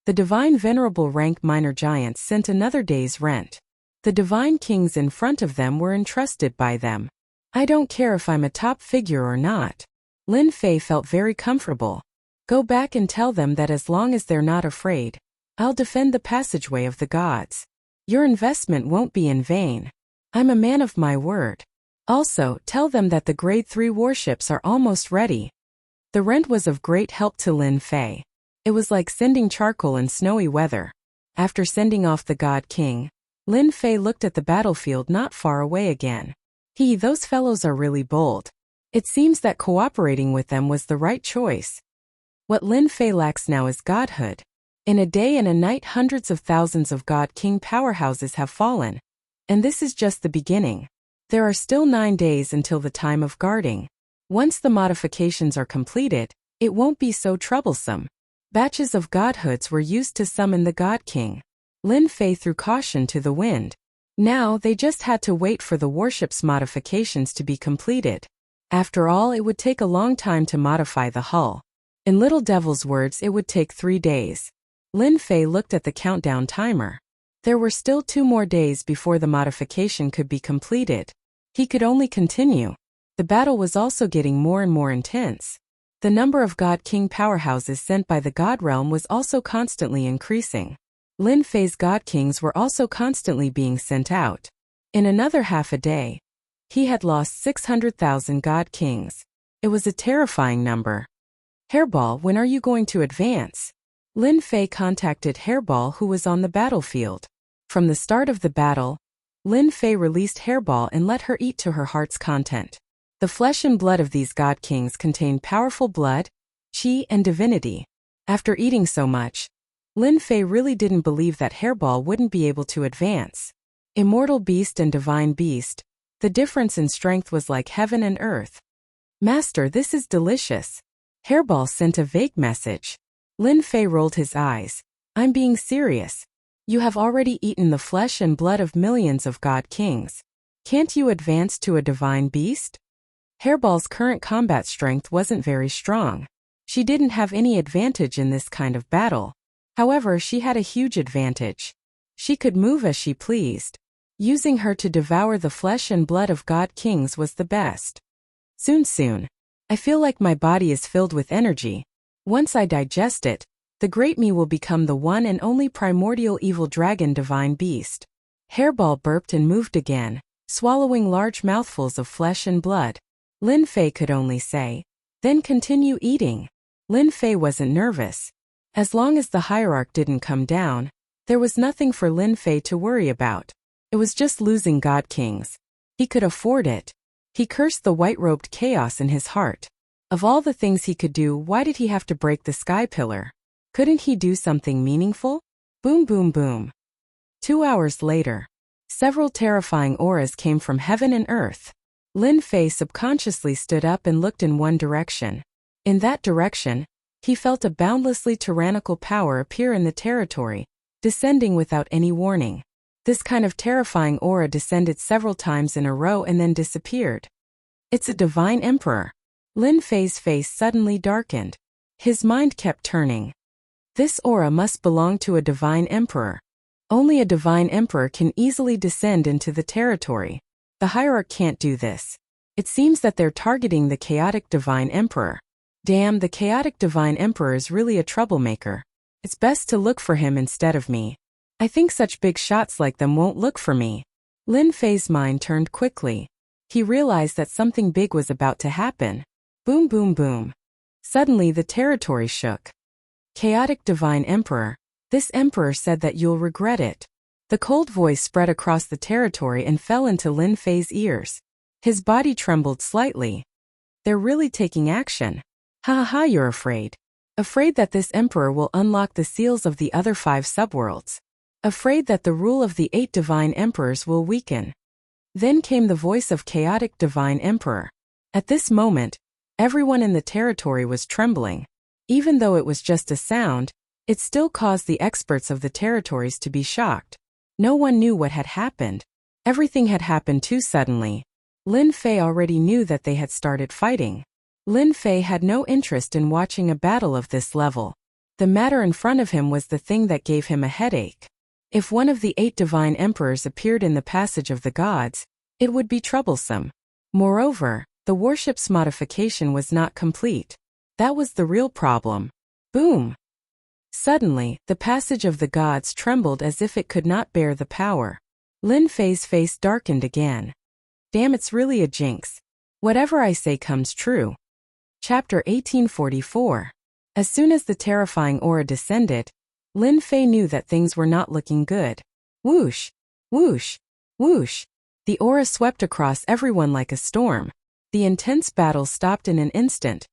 The divine venerable rank minor giants sent another day's rent. The divine kings in front of them were entrusted by them. I don't care if I'm a top figure or not. Lin Fei felt very comfortable. Go back and tell them that as long as they're not afraid, I'll defend the passageway of the gods. Your investment won't be in vain. I'm a man of my word. Also, tell them that the grade 3 warships are almost ready. The rent was of great help to Lin Fei. It was like sending charcoal in snowy weather. After sending off the God King, Lin Fei looked at the battlefield not far away again. Those fellows are really bold. It seems that cooperating with them was the right choice. What Lin Fei lacks now is godhood. In a day and a night hundreds of thousands of God King powerhouses have fallen. And this is just the beginning. There are still 9 days until the time of guarding. Once the modifications are completed, it won't be so troublesome. Batches of godhoods were used to summon the God King. Lin Fei threw caution to the wind. Now they just had to wait for the warship's modifications to be completed. After all, it would take a long time to modify the hull. In Little Devil's words, it would take 3 days. Lin Fei looked at the countdown timer. There were still 2 more days before the modification could be completed. He could only continue. The battle was also getting more and more intense. The number of God King powerhouses sent by the God Realm was also constantly increasing. Lin Fei's God Kings were also constantly being sent out. In another half a day, he had lost 600,000 God Kings. It was a terrifying number. Hairball, when are you going to advance? Lin Fei contacted Hairball, who was on the battlefield. From the start of the battle, Lin Fei released Hairball and let her eat to her heart's content. The flesh and blood of these God Kings contained powerful blood, qi, and divinity. After eating so much, Lin Fei really didn't believe that Hairball wouldn't be able to advance. Immortal beast and divine beast, the difference in strength was like heaven and earth. Master, this is delicious. Hairball sent a vague message. Lin Fei rolled his eyes. I'm being serious. You have already eaten the flesh and blood of millions of God Kings. Can't you advance to a divine beast? Hairball's current combat strength wasn't very strong. She didn't have any advantage in this kind of battle. However, she had a huge advantage. She could move as she pleased. Using her to devour the flesh and blood of God Kings was the best. Soon. I feel like my body is filled with energy. Once I digest it, the great me will become the one and only primordial evil dragon divine beast. Hairball burped and moved again, swallowing large mouthfuls of flesh and blood. Lin Fei could only say, "Then continue eating." Lin Fei wasn't nervous. As long as the hierarch didn't come down, there was nothing for Lin Fei to worry about. It was just losing God Kings. He could afford it. He cursed the white-robed chaos in his heart. Of all the things he could do, why did he have to break the sky pillar? Couldn't he do something meaningful? Boom, boom, boom. 2 hours later, several terrifying auras came from heaven and earth. Lin Fei subconsciously stood up and looked in one direction. In that direction, he felt a boundlessly tyrannical power appear in the territory, descending without any warning. This kind of terrifying aura descended several times in a row and then disappeared. It's a divine emperor. Lin Fei's face suddenly darkened. His mind kept turning. This aura must belong to a divine emperor. Only a divine emperor can easily descend into the territory. The hierarch can't do this. It seems that they're targeting the chaotic divine emperor. Damn, the chaotic divine emperor is really a troublemaker. It's best to look for him instead of me. I think such big shots like them won't look for me. Lin Fei's mind turned quickly. He realized that something big was about to happen. Boom, boom, boom. Suddenly the territory shook. Chaotic divine emperor. This emperor said that you'll regret it. The cold voice spread across the territory and fell into Lin Fei's ears. His body trembled slightly. They're really taking action. Ha ha ha, you're afraid. Afraid that this emperor will unlock the seals of the other 5 subworlds. Afraid that the rule of the 8 divine emperors will weaken. Then came the voice of chaotic divine emperor. At this moment, everyone in the territory was trembling. Even though it was just a sound, it still caused the experts of the territories to be shocked. No one knew what had happened. Everything had happened too suddenly. Lin Fei already knew that they had started fighting. Lin Fei had no interest in watching a battle of this level. The matter in front of him was the thing that gave him a headache. If one of the 8 divine emperors appeared in the passage of the gods, it would be troublesome. Moreover, the warship's modification was not complete. That was the real problem. Boom! Suddenly, the passage of the gods trembled as if it could not bear the power. Lin Fei's face darkened again. Damn, it's really a jinx. Whatever I say comes true. Chapter 1844. As soon as the terrifying aura descended, Lin Fei knew that things were not looking good. Whoosh! Whoosh! Whoosh! The aura swept across everyone like a storm. The intense battle stopped in an instant,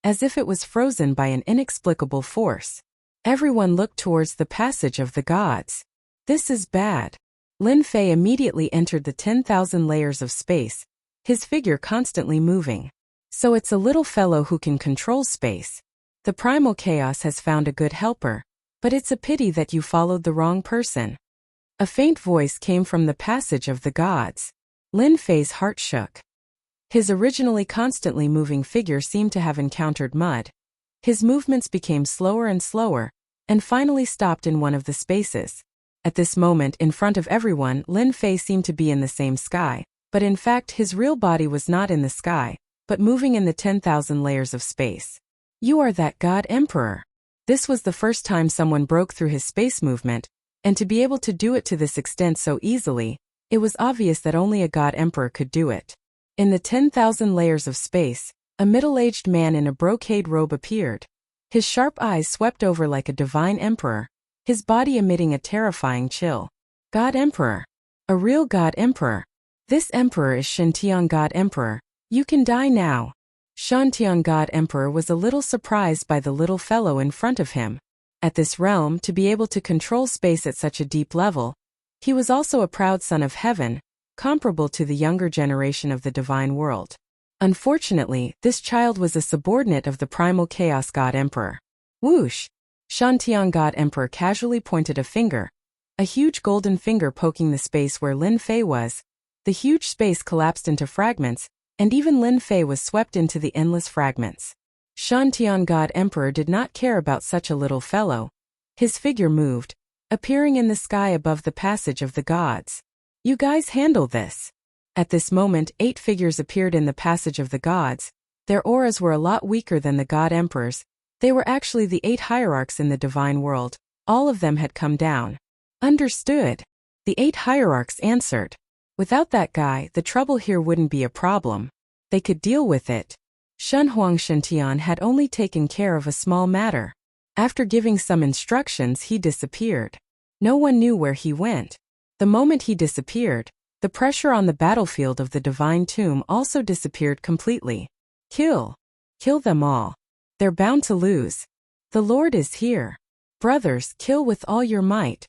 as if it was frozen by an inexplicable force. Everyone looked towards the passage of the gods. This is bad. Lin Fei immediately entered the 10,000 layers of space, his figure constantly moving. So it's a little fellow who can control space. The primal chaos has found a good helper, but it's a pity that you followed the wrong person. A faint voice came from the passage of the gods. Lin Fei's heart shook. His originally constantly moving figure seemed to have encountered mud. His movements became slower and slower, and finally stopped in one of the spaces. At this moment, in front of everyone, Lin Fei seemed to be in the same sky, but in fact his real body was not in the sky, but moving in the 10,000 layers of space. You are that God Emperor. This was the first time someone broke through his space movement, and to be able to do it to this extent so easily, it was obvious that only a God Emperor could do it. In the 10,000 layers of space, a middle-aged man in a brocade robe appeared. His sharp eyes swept over like a divine emperor, his body emitting a terrifying chill. God Emperor. A real God Emperor. This emperor is Shantian God Emperor. You can die now. Shantian God Emperor was a little surprised by the little fellow in front of him. At this realm, to be able to control space at such a deep level, he was also a proud son of heaven, comparable to the younger generation of the divine world. Unfortunately, this child was a subordinate of the primal chaos God Emperor. Whoosh! Shantian God Emperor casually pointed a finger, a huge golden finger poking the space where Lin Fei was. The huge space collapsed into fragments, and even Lin Fei was swept into the endless fragments. Shantian God Emperor did not care about such a little fellow. His figure moved, appearing in the sky above the passage of the gods. You guys handle this. At this moment 8 figures appeared in the passage of the gods. Their auras were a lot weaker than the god emperors. They were actually the 8 hierarchs in the divine world. All of them had come down. Understood. The 8 hierarchs answered. Without that guy, the trouble here wouldn't be a problem. They could deal with it. Shen Huangshantian had only taken care of a small matter. After giving some instructions, he disappeared. No one knew where he went. The moment he disappeared, the pressure on the battlefield of the divine tomb also disappeared completely. Kill. Kill them all. They're bound to lose. The Lord is here. Brothers, kill with all your might.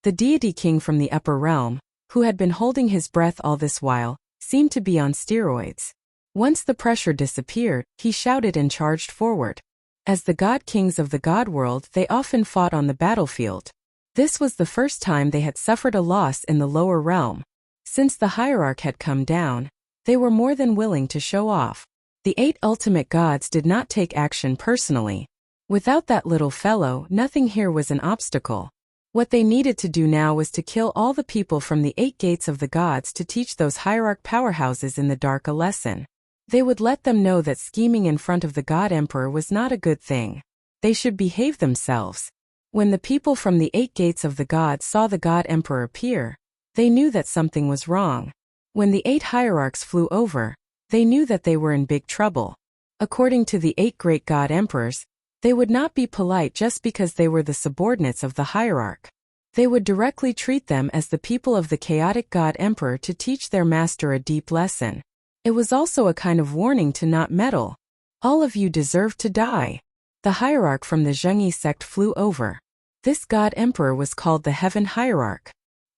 The deity king from the upper realm, who had been holding his breath all this while, seemed to be on steroids. Once the pressure disappeared, he shouted and charged forward. As the god kings of the god world, they often fought on the battlefield. This was the first time they had suffered a loss in the lower realm. Since the hierarch had come down, they were more than willing to show off. The 8 ultimate gods did not take action personally. Without that little fellow, nothing here was an obstacle. What they needed to do now was to kill all the people from the 8 gates of the gods to teach those hierarch powerhouses in the dark a lesson. They would let them know that scheming in front of the God Emperor was not a good thing. They should behave themselves. When the people from the 8 gates of the gods saw the God Emperor appear, they knew that something was wrong. When the 8 hierarchs flew over, they knew that they were in big trouble. According to the 8 great God Emperors, they would not be polite just because they were the subordinates of the hierarch. They would directly treat them as the people of the chaotic God Emperor to teach their master a deep lesson. It was also a kind of warning to not meddle. All of you deserve to die. The hierarch from the Zhengyi sect flew over. This God Emperor was called the Heaven Hierarch.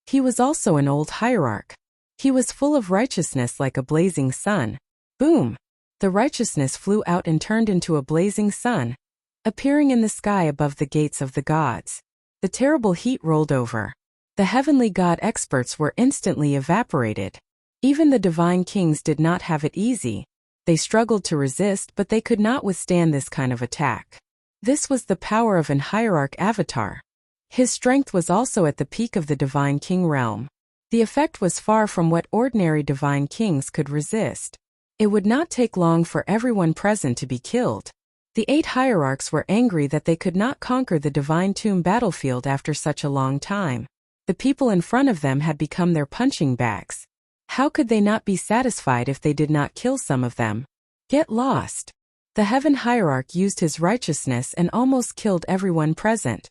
He was also an old hierarch. He was full of righteousness like a blazing sun. Boom! The righteousness flew out and turned into a blazing sun, appearing in the sky above the gates of the gods. The terrible heat rolled over. The heavenly god experts were instantly evaporated. Even the divine kings did not have it easy. They struggled to resist, but they could not withstand this kind of attack. This was the power of an hierarch avatar. His strength was also at the peak of the divine king realm. The effect was far from what ordinary divine kings could resist. It would not take long for everyone present to be killed. The 8 hierarchs were angry that they could not conquer the divine tomb battlefield after such a long time. The people in front of them had become their punching bags. How could they not be satisfied if they did not kill some of them? Get lost. The heaven hierarch used his righteousness and almost killed everyone present.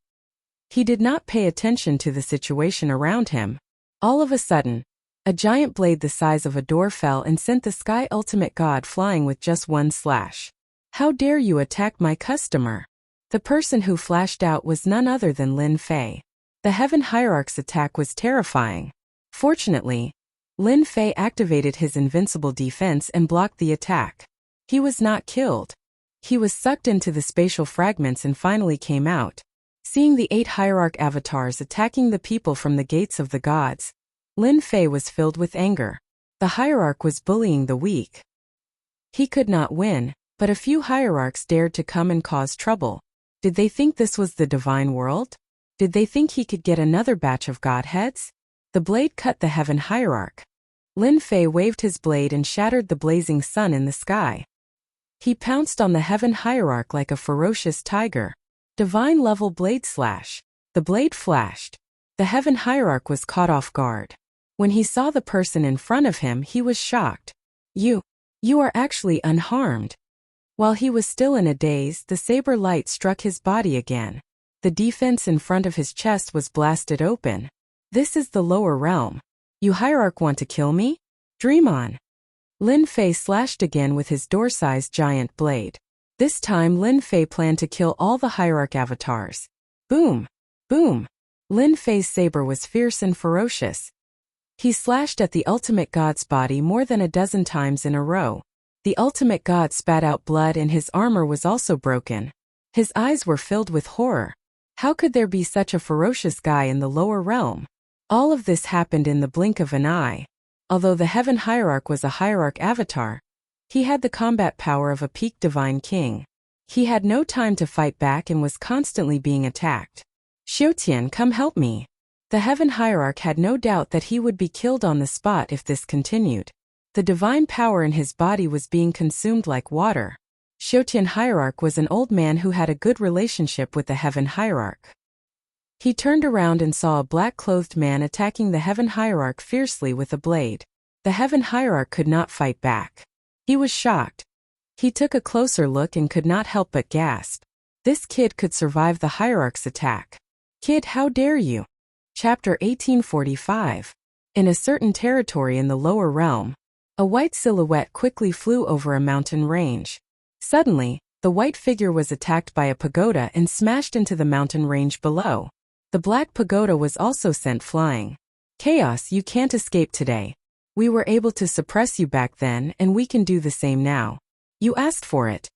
He did not pay attention to the situation around him. All of a sudden, a giant blade the size of a door fell and sent the sky ultimate god flying with just one slash. How dare you attack my customer? The person who flashed out was none other than Lin Fei. The heaven hierarch's attack was terrifying. Fortunately, Lin Fei activated his invincible defense and blocked the attack. He was not killed. He was sucked into the spatial fragments and finally came out. Seeing the 8 hierarch avatars attacking the people from the gates of the gods, Lin Fei was filled with anger. The hierarch was bullying the weak. He could not win, but a few hierarchs dared to come and cause trouble. Did they think this was the divine world? Did they think he could get another batch of godheads? The blade cut the heaven hierarch. Lin Fei waved his blade and shattered the blazing sun in the sky. He pounced on the heaven hierarch like a ferocious tiger. Divine level blade slash. The blade flashed. The heaven hierarch was caught off guard. When he saw the person in front of him, he was shocked. You are actually unharmed. While he was still in a daze, the saber light struck his body again. The defense in front of his chest was blasted open. This is the lower realm. You hierarch want to kill me? Dream on. Lin Fei slashed again with his door-sized giant blade. This time Lin Fei planned to kill all the hierarch avatars. Boom! Boom! Lin Fei's saber was fierce and ferocious. He slashed at the ultimate god's body more than a dozen times in a row. The ultimate god spat out blood and his armor was also broken. His eyes were filled with horror. How could there be such a ferocious guy in the lower realm? All of this happened in the blink of an eye. Although the heaven hierarch was a hierarch avatar, He had the combat power of a peak divine king. He had no time to fight back and was constantly being attacked. Xiutian, come help me. The Heaven Hierarch had no doubt that he would be killed on the spot if this continued. The divine power in his body was being consumed like water. Xiutian Hierarch was an old man who had a good relationship with the Heaven Hierarch. He turned around and saw a black-clothed man attacking the Heaven Hierarch fiercely with a blade. The Heaven Hierarch could not fight back. He was shocked. He took a closer look and could not help but gasp. This kid could survive the Hierarch's attack. Kid, how dare you? Chapter 1845. In a certain territory in the lower realm, a white silhouette quickly flew over a mountain range. Suddenly, the white figure was attacked by a pagoda and smashed into the mountain range below. The black pagoda was also sent flying. Chaos, you can't escape today. We were able to suppress you back then and we can do the same now. You asked for it.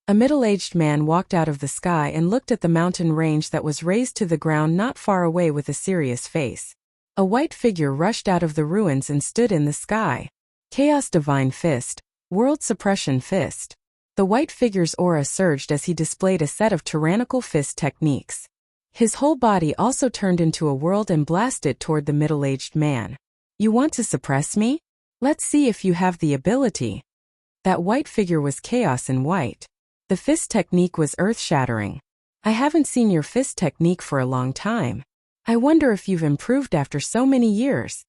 A middle-aged man walked out of the sky and looked at the mountain range that was raised to the ground not far away with a serious face. A white figure rushed out of the ruins and stood in the sky. Chaos Divine Fist, World Suppression Fist. The white figure's aura surged as he displayed a set of tyrannical fist techniques. His whole body also turned into a world and blasted toward the middle-aged man. You want to suppress me? Let's see if you have the ability. That white figure was Chaos in white. The fist technique was earth-shattering. I haven't seen your fist technique for a long time. I wonder if you've improved after so many years.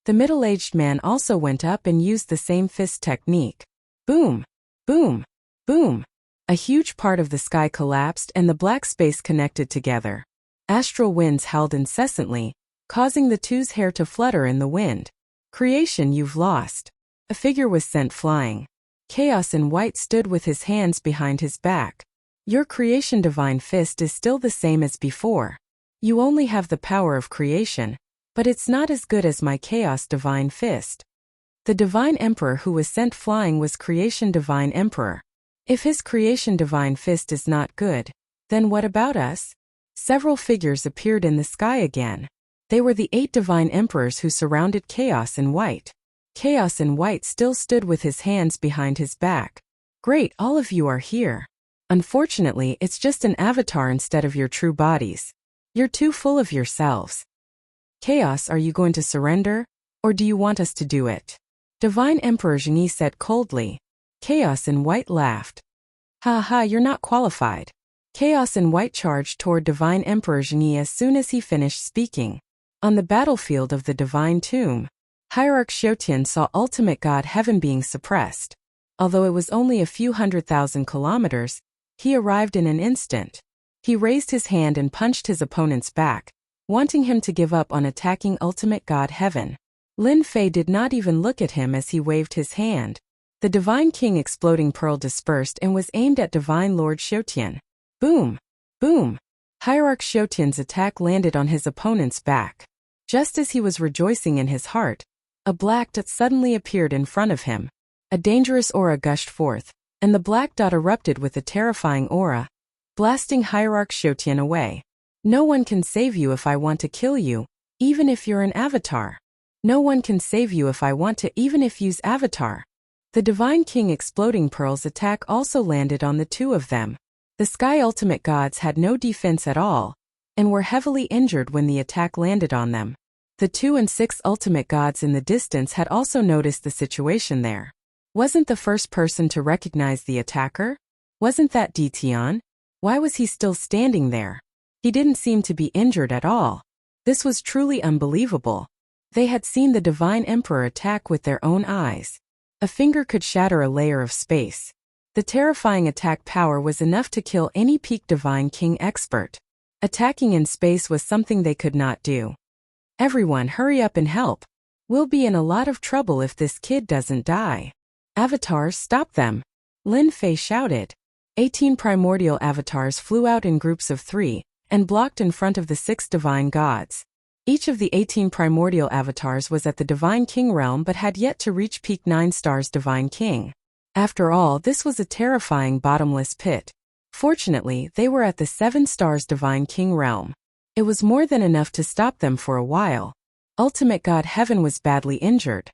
The middle-aged man also went up and used the same fist technique. Boom! Boom! Boom! A huge part of the sky collapsed and the black space connected together. Astral winds howled incessantly, causing the two's hair to flutter in the wind. Creation, you've lost. A figure was sent flying. Chaos in white stood with his hands behind his back. Your creation divine fist is still the same as before. You only have the power of creation, but it's not as good as my chaos divine fist. The divine emperor who was sent flying was creation divine emperor. If his creation divine fist is not good, then what about us? Several figures appeared in the sky again. They were the 8 divine emperors who surrounded Chaos in white. Chaos in white still stood with his hands behind his back. Great, all of you are here. Unfortunately, it's just an avatar instead of your true bodies. You're too full of yourselves. Chaos, are you going to surrender? Or do you want us to do it? Divine Emperor Zhengyi said coldly. Chaos in white laughed. Ha ha, you're not qualified. Chaos in white charged toward Divine Emperor Zhengyi as soon as he finished speaking. On the battlefield of the Divine Tomb, Hierarch Xiutian saw Ultimate God Heaven being suppressed. Although it was only a few 100,000 kilometers, he arrived in an instant. He raised his hand and punched his opponent's back, wanting him to give up on attacking Ultimate God Heaven. Lin Fei did not even look at him as he waved his hand. The Divine King Exploding Pearl dispersed and was aimed at Divine Lord Xiutian. Boom! Boom! Hierarch Xiutian's attack landed on his opponent's back. Just as he was rejoicing in his heart, a black dot suddenly appeared in front of him. A dangerous aura gushed forth, and the black dot erupted with a terrifying aura, blasting Hierarch Xiutian away. No one can save you if I want to kill you, even if you're an avatar. No one can save you if I want to, even if use avatar. The Divine King Exploding Pearl's attack also landed on the two of them. The Sky Ultimate Gods had no defense at all, and were heavily injured when the attack landed on them. The 2 and 6 Ultimate Gods in the distance had also noticed the situation there. Wasn't the first person to recognize the attacker? Wasn't that Ditian? Why was he still standing there? He didn't seem to be injured at all. This was truly unbelievable. They had seen the Divine Emperor attack with their own eyes. A finger could shatter a layer of space. The terrifying attack power was enough to kill any peak Divine King expert. Attacking in space was something they could not do. Everyone, hurry up and help. We'll be in a lot of trouble if this kid doesn't die. Avatars, stop them! Lin Fei shouted. 18 primordial avatars flew out in groups of 3, and blocked in front of the 6 divine gods. Each of the 18 primordial avatars was at the Divine King realm but had yet to reach peak 9 stars Divine King. After all, this was a terrifying bottomless pit. Fortunately, they were at the 7 stars Divine King realm. It was more than enough to stop them for a while. Ultimate God Heaven was badly injured.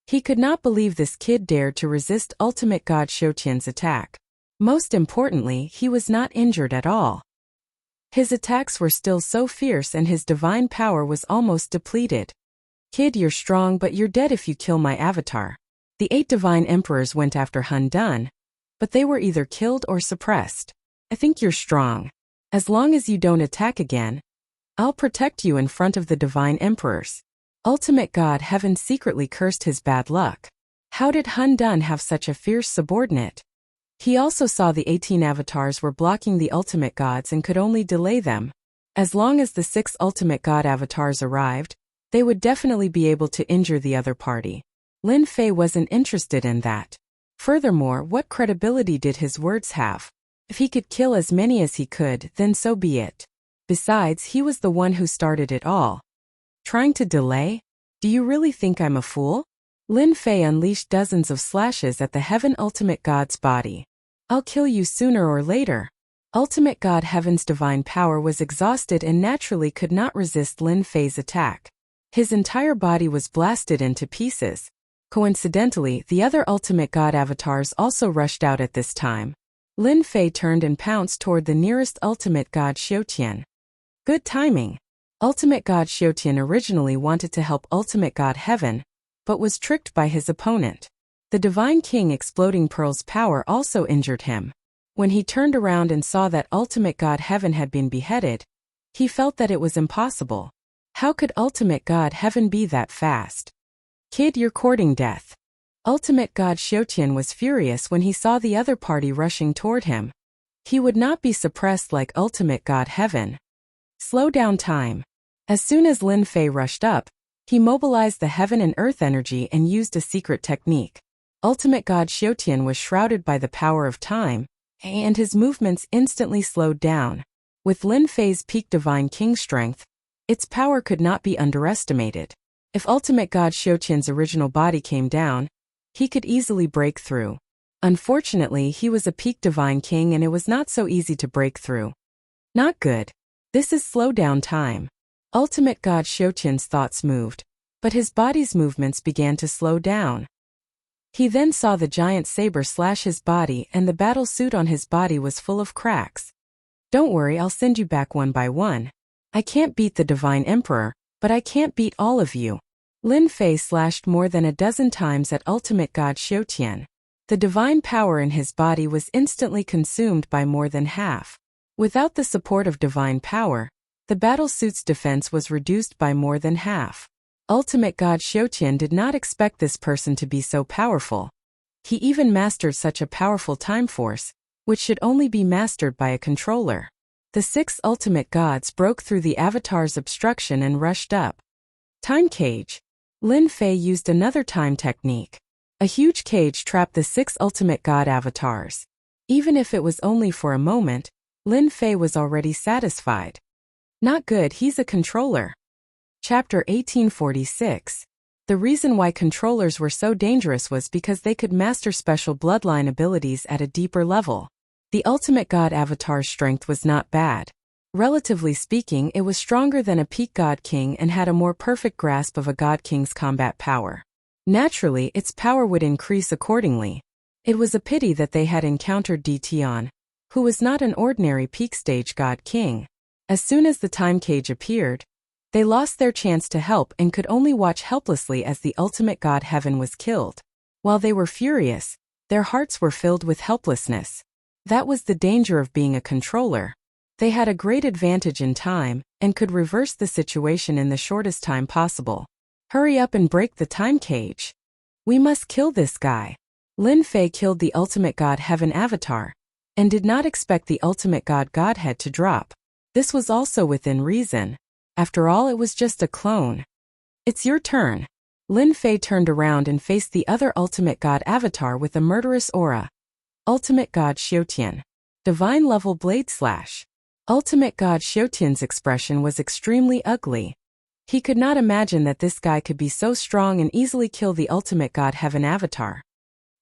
He could not believe this kid dared to resist Ultimate God Shotian's attack. Most importantly, he was not injured at all. His attacks were still so fierce and his divine power was almost depleted. Kid, you're strong, but you're dead if you kill my avatar. The 8 divine emperors went after Hun Dun, but they were either killed or suppressed. I think you're strong. As long as you don't attack again, I'll protect you in front of the divine emperors. Ultimate God Heaven secretly cursed his bad luck. How did Hun Dun have such a fierce subordinate? He also saw the 18 avatars were blocking the ultimate gods and could only delay them. As long as the 6 ultimate god avatars arrived, they would definitely be able to injure the other party. Lin Fei wasn't interested in that. Furthermore, what credibility did his words have? If he could kill as many as he could, then so be it. Besides, he was the one who started it all. Trying to delay? Do you really think I'm a fool? Lin Fei unleashed dozens of slashes at the Heaven Ultimate God's body. I'll kill you sooner or later. Ultimate God Heaven's divine power was exhausted and naturally could not resist Lin Fei's attack. His entire body was blasted into pieces. Coincidentally, the other Ultimate God avatars also rushed out at this time. Lin Fei turned and pounced toward the nearest Ultimate God Xiutian. Good timing. Ultimate God Xiutian originally wanted to help Ultimate God Heaven, but was tricked by his opponent. The Divine King Exploding Pearl's power also injured him. When he turned around and saw that Ultimate God Heaven had been beheaded, he felt that it was impossible. How could Ultimate God Heaven be that fast? Kid, you're courting death. Ultimate God Xiutian was furious when he saw the other party rushing toward him. He would not be suppressed like Ultimate God Heaven. Slow down time. As soon as Lin Fei rushed up, he mobilized the heaven and earth energy and used a secret technique. Ultimate God Xiutian was shrouded by the power of time, and his movements instantly slowed down. With Lin Fei's peak divine king strength, its power could not be underestimated. If Ultimate God Xiutian's original body came down, he could easily break through. Unfortunately, he was a peak divine king and it was not so easy to break through. Not good. This is slow down time. Ultimate God Xiutian's thoughts moved, but his body's movements began to slow down. He then saw the giant saber slash his body and the battle suit on his body was full of cracks. Don't worry, I'll send you back one by one. I can't beat the Divine Emperor, but I can't beat all of you. Lin Fei slashed more than a dozen times at Ultimate God Xiutian. The divine power in his body was instantly consumed by more than half. Without the support of divine power, the battle suit's defense was reduced by more than half. Ultimate God Xiutian did not expect this person to be so powerful. He even mastered such a powerful time force, which should only be mastered by a controller. The 6 ultimate gods broke through the avatar's obstruction and rushed up. Time cage. Lin Fei used another time technique. A huge cage trapped the 6 ultimate god avatars. Even if it was only for a moment, Lin Fei was already satisfied. Not good, he's a controller. Chapter 1846. The reason why controllers were so dangerous was because they could master special bloodline abilities at a deeper level. The ultimate god avatar's strength was not bad. Relatively speaking, it was stronger than a peak god king and had a more perfect grasp of a god king's combat power. Naturally, its power would increase accordingly. It was a pity that they had encountered Tian, who was not an ordinary peak stage god king. As soon as the time cage appeared, they lost their chance to help and could only watch helplessly as the ultimate god Heaven was killed. While they were furious, their hearts were filled with helplessness. That was the danger of being a controller. They had a great advantage in time and could reverse the situation in the shortest time possible. Hurry up and break the time cage. We must kill this guy. Lin Fei killed the ultimate god Heaven avatar and did not expect the ultimate god Godhead to drop. This was also within reason. After all, it was just a clone. It's your turn. Lin Fei turned around and faced the other ultimate god avatar with a murderous aura. Ultimate God Xiutian. Divine level blade slash. Ultimate God Xiutian's expression was extremely ugly. He could not imagine that this guy could be so strong and easily kill the ultimate god Heaven avatar.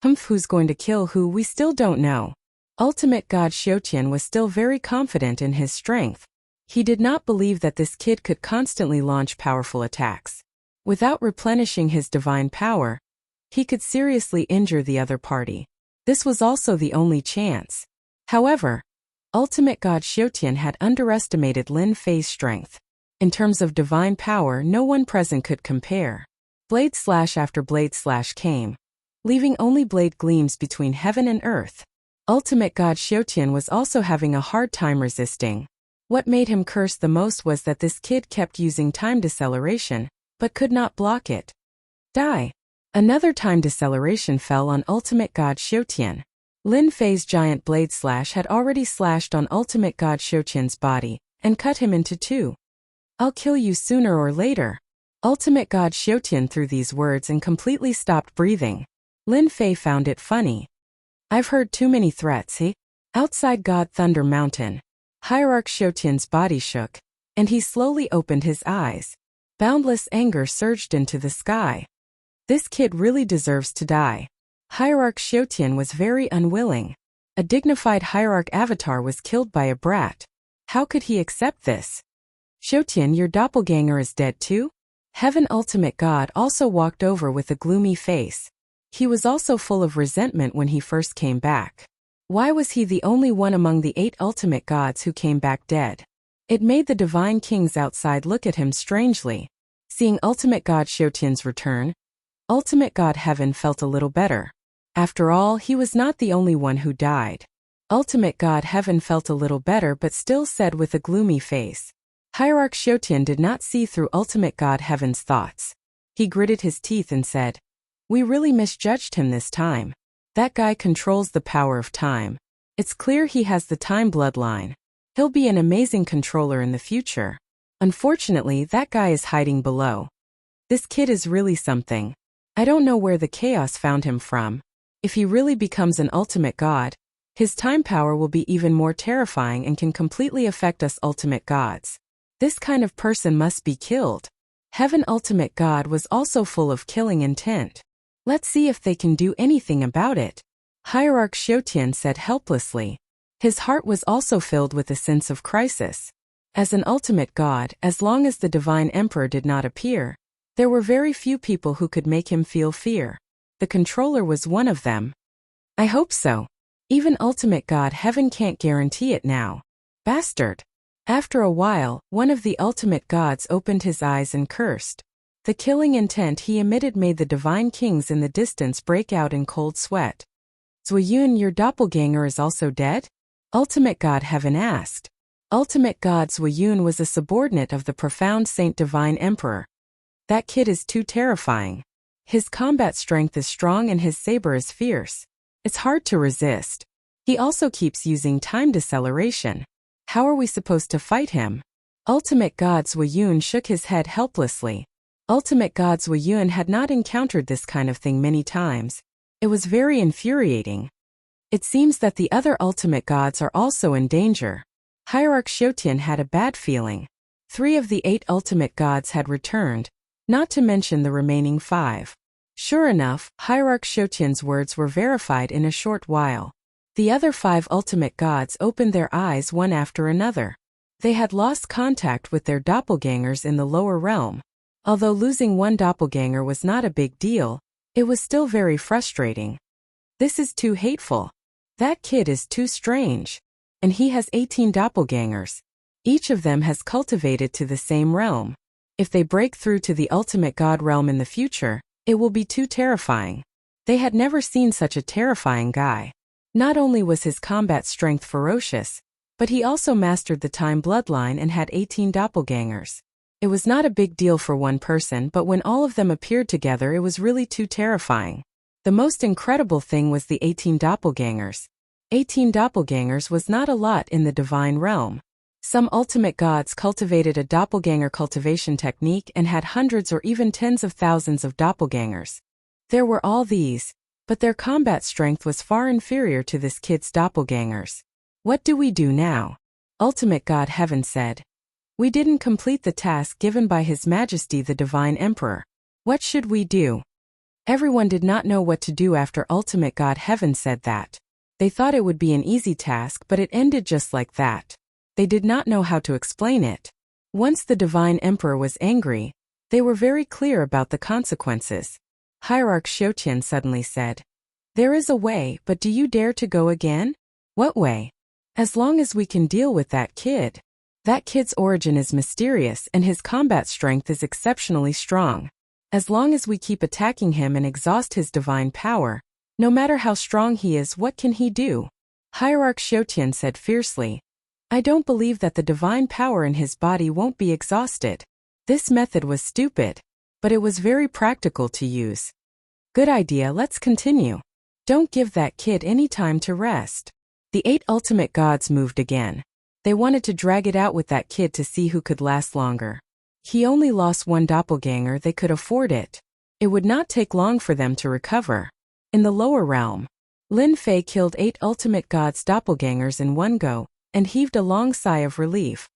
Who's going to kill who, we still don't know. Ultimate God Xiutian was still very confident in his strength. He did not believe that this kid could constantly launch powerful attacks. Without replenishing his divine power, He could seriously injure the other party. This was also the only chance. However, Ultimate God Xiutian had underestimated Lin Fei's strength. In terms of divine power, no one present could compare. Blade slash after blade slash came, leaving only blade gleams between heaven and earth. Ultimate God Xiutian was also having a hard time resisting. What made him curse the most was that this kid kept using time deceleration, but could not block it. Die. Another time deceleration fell on Ultimate God Xiutian. Lin Fei's giant blade slash had already slashed on Ultimate God Xiutian's body, and cut him into two. I'll kill you sooner or later. Ultimate God Xiutian threw these words and completely stopped breathing. Lin Fei found it funny. I've heard too many threats, eh? Outside God Thunder Mountain, Hierarch Xiutian's body shook, and he slowly opened his eyes. Boundless anger surged into the sky. This kid really deserves to die. Hierarch Xiutian was very unwilling. A dignified Hierarch avatar was killed by a brat. How could he accept this? Xiutian, your doppelganger is dead too? Heaven Ultimate God also walked over with a gloomy face. He was also full of resentment when he first came back. Why was he the only one among the 8 ultimate gods who came back dead? It made the divine kings outside look at him strangely. Seeing Ultimate God Xiutian's return, Ultimate God Heaven felt a little better. After all, he was not the only one who died. Ultimate God Heaven felt a little better but still said with a gloomy face. Hierarch Xiutian did not see through Ultimate God Heaven's thoughts. He gritted his teeth and said, "We really misjudged him this time. That guy controls the power of time. It's clear he has the time bloodline. He'll be an amazing controller in the future. Unfortunately, that guy is hiding below. This kid is really something. I don't know where the chaos found him from. If he really becomes an ultimate god, his time power will be even more terrifying and can completely affect us ultimate gods. This kind of person must be killed." Heaven Ultimate God was also full of killing intent. Let's see if they can do anything about it. Hierarch Xiutian said helplessly. His heart was also filled with a sense of crisis. As an ultimate god, as long as the Divine Emperor did not appear, there were very few people who could make him feel fear. The controller was one of them. I hope so. Even Ultimate God Heaven can't guarantee it now. Bastard. After a while, one of the ultimate gods opened his eyes and cursed. The killing intent he emitted made the divine kings in the distance break out in cold sweat. Zuyun, your doppelganger is also dead? Ultimate God Heaven asked. Ultimate God Zuyun was a subordinate of the profound Saint Divine Emperor. That kid is too terrifying. His combat strength is strong and his saber is fierce. It's hard to resist. He also keeps using time deceleration. How are we supposed to fight him? Ultimate God Zuyun shook his head helplessly. Ultimate God Zuyun had not encountered this kind of thing many times. It was very infuriating. It seems that the other ultimate gods are also in danger. Hierarch Xiutian had a bad feeling. 3 of the 8 ultimate gods had returned, not to mention the remaining 5. Sure enough, Hierarch Xiutian's words were verified in a short while. The other 5 ultimate gods opened their eyes one after another. They had lost contact with their doppelgangers in the lower realm. Although losing one doppelganger was not a big deal, it was still very frustrating. This is too hateful. That kid is too strange. And he has 18 doppelgangers. Each of them has cultivated to the same realm. If they break through to the ultimate god realm in the future, it will be too terrifying. They had never seen such a terrifying guy. Not only was his combat strength ferocious, but he also mastered the time bloodline and had 18 doppelgangers. It was not a big deal for one person, but when all of them appeared together it was really too terrifying. The most incredible thing was the 18 doppelgangers. 18 doppelgangers was not a lot in the divine realm. Some ultimate gods cultivated a doppelganger cultivation technique and had hundreds or even tens of thousands of doppelgangers. There were all these, but their combat strength was far inferior to this kid's doppelgangers. What do we do now? Ultimate God Heaven said. We didn't complete the task given by His Majesty the Divine Emperor. What should we do? Everyone did not know what to do after Ultimate God Heaven said that. They thought it would be an easy task, but it ended just like that. They did not know how to explain it. Once the Divine Emperor was angry, they were very clear about the consequences. Hierarch Xiutian suddenly said. There is a way, but do you dare to go again? What way? As long as we can deal with that kid. That kid's origin is mysterious and his combat strength is exceptionally strong. As long as we keep attacking him and exhaust his divine power, no matter how strong he is, what can he do? Hierarch Xiutian said fiercely. I don't believe that the divine power in his body won't be exhausted. This method was stupid, but it was very practical to use. Good idea, let's continue. Don't give that kid any time to rest. The 8 ultimate gods moved again. They wanted to drag it out with that kid to see who could last longer. He only lost one doppelganger, they could afford it. It would not take long for them to recover. In the lower realm, Lin Fei killed 8 ultimate gods' doppelgangers in one go, and heaved a long sigh of relief.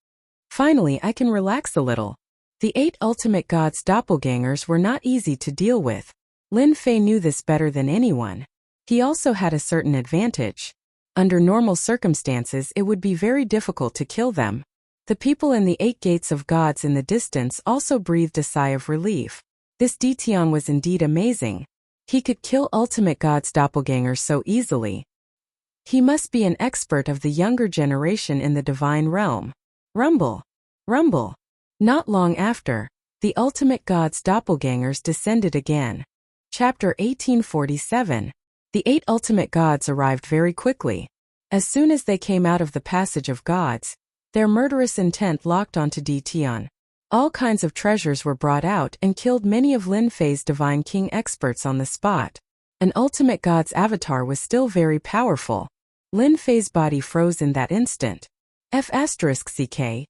Finally, I can relax a little. The 8 ultimate gods' doppelgangers were not easy to deal with. Lin Fei knew this better than anyone. He also had a certain advantage. Under normal circumstances, it would be very difficult to kill them. The people in the 8 gates of gods in the distance also breathed a sigh of relief. This Ditian was indeed amazing. He could kill ultimate gods' doppelgangers so easily. He must be an expert of the younger generation in the divine realm. Rumble. Rumble. Not long after, the ultimate gods' doppelgangers descended again. Chapter 1847. The 8 ultimate gods arrived very quickly. As soon as they came out of the passage of gods, their murderous intent locked onto Ditian. All kinds of treasures were brought out and killed many of Lin Fei's Divine King experts on the spot. An ultimate god's avatar was still very powerful. Lin Fei's body froze in that instant. F***ck.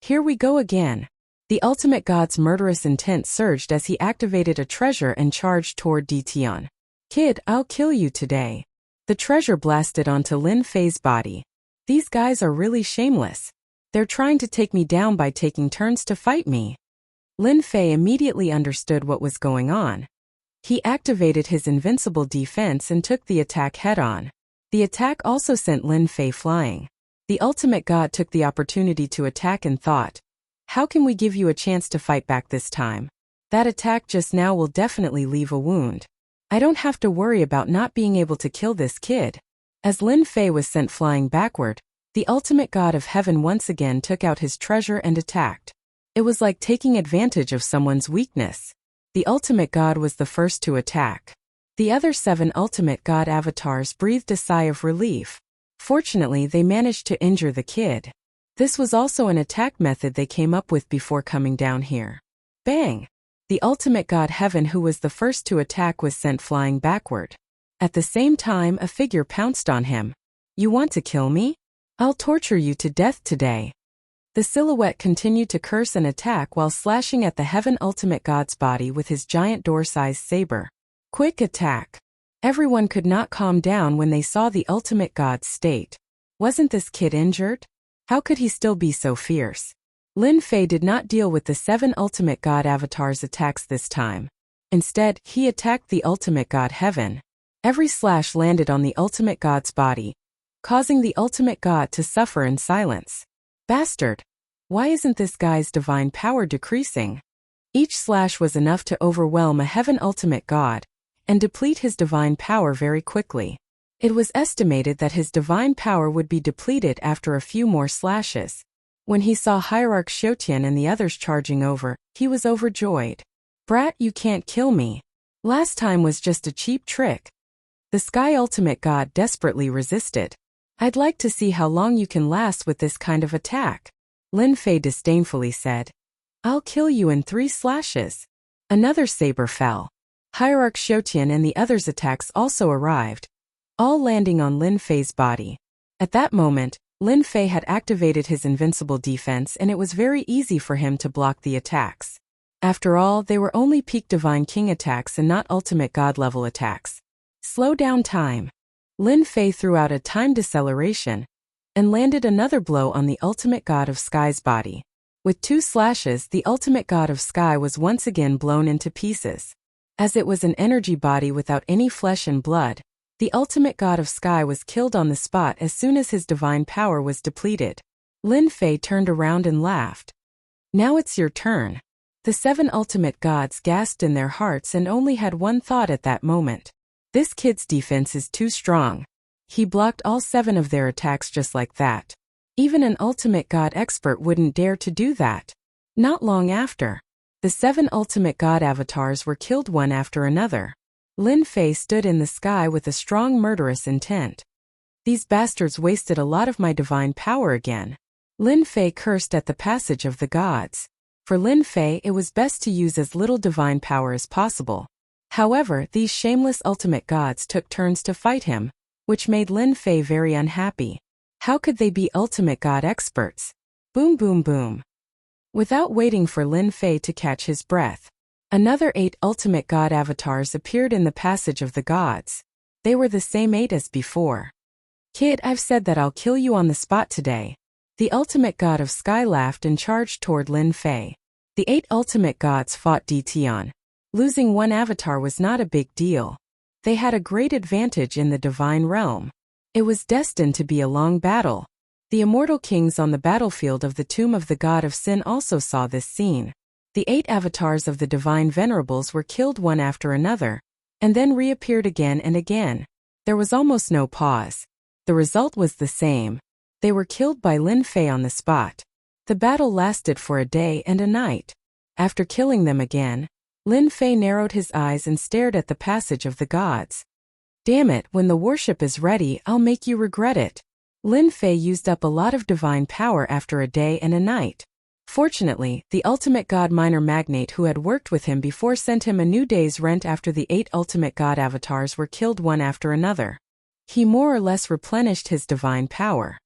Here we go again. The ultimate god's murderous intent surged as he activated a treasure and charged toward Ditian. Kid, I'll kill you today. The treasure blasted onto Lin Fei's body. These guys are really shameless. They're trying to take me down by taking turns to fight me. Lin Fei immediately understood what was going on. He activated his invincible defense and took the attack head-on. The attack also sent Lin Fei flying. The ultimate god took the opportunity to attack and thought, how can we give you a chance to fight back this time? That attack just now will definitely leave a wound. I don't have to worry about not being able to kill this kid. As Lin Fei was sent flying backward, the ultimate god of heaven once again took out his treasure and attacked. It was like taking advantage of someone's weakness. The ultimate god was the first to attack. The other 7 ultimate god avatars breathed a sigh of relief. Fortunately, they managed to injure the kid. This was also an attack method they came up with before coming down here. Bang! The ultimate god heaven who was the first to attack was sent flying backward. At the same time, a figure pounced on him. You want to kill me? I'll torture you to death today. The silhouette continued to curse and attack while slashing at the heaven ultimate god's body with his giant door-sized saber. Quick attack. Everyone could not calm down when they saw the ultimate god's state. Wasn't this kid injured? How could he still be so fierce? Lin Fei did not deal with the 7 ultimate god avatars' attacks this time. Instead, he attacked the ultimate god heaven. Every slash landed on the ultimate god's body, causing the ultimate god to suffer in silence. Bastard! Why isn't this guy's divine power decreasing? Each slash was enough to overwhelm a heaven ultimate god and deplete his divine power very quickly. It was estimated that his divine power would be depleted after a few more slashes. When he saw Hierarch Xiutian and the others charging over, he was overjoyed. Brat, you can't kill me. Last time was just a cheap trick. The Sky Ultimate God desperately resisted. I'd like to see how long you can last with this kind of attack. Lin Fei disdainfully said. I'll kill you in 3 slashes. Another saber fell. Hierarch Xiutian and the others' attacks also arrived, all landing on Lin Fei's body. At that moment, Lin Fei had activated his invincible defense and it was very easy for him to block the attacks. After all, they were only peak Divine King attacks and not ultimate God level attacks. Slow down time. Lin Fei threw out a time deceleration and landed another blow on the ultimate god of sky's body. With 2 slashes, the ultimate god of sky was once again blown into pieces. As it was an energy body without any flesh and blood, the ultimate god of sky was killed on the spot as soon as his divine power was depleted. Lin Fei turned around and laughed. Now it's your turn. The 7 ultimate gods gasped in their hearts and only had one thought at that moment. This kid's defense is too strong. He blocked all 7 of their attacks just like that. Even an ultimate god expert wouldn't dare to do that. Not long after, the 7 ultimate god avatars were killed one after another. Lin Fei stood in the sky with a strong murderous intent. These bastards wasted a lot of my divine power again. Lin Fei cursed at the passage of the gods. For Lin Fei, it was best to use as little divine power as possible. However, these shameless ultimate gods took turns to fight him, which made Lin Fei very unhappy. How could they be ultimate god experts? Boom boom boom. Without waiting for Lin Fei to catch his breath, another 8 ultimate god avatars appeared in the passage of the gods. They were the same 8 as before. Kid, I've said that I'll kill you on the spot today. The ultimate god of sky laughed and charged toward Lin Fei. The 8 ultimate gods fought Dition. Losing one avatar was not a big deal. They had a great advantage in the divine realm. It was destined to be a long battle. The immortal kings on the battlefield of the tomb of the god of sin also saw this scene. The 8 avatars of the divine venerables were killed one after another, and then reappeared again and again. There was almost no pause. The result was the same. They were killed by Lin Fei on the spot. The battle lasted for a day and a night. After killing them again, Lin Fei narrowed his eyes and stared at the passage of the gods. Damn it, when the worship is ready, I'll make you regret it. Lin Fei used up a lot of divine power after a day and a night. Fortunately, the ultimate god minor magnate who had worked with him before sent him a new day's rent after the 8 ultimate god avatars were killed one after another. He more or less replenished his divine power.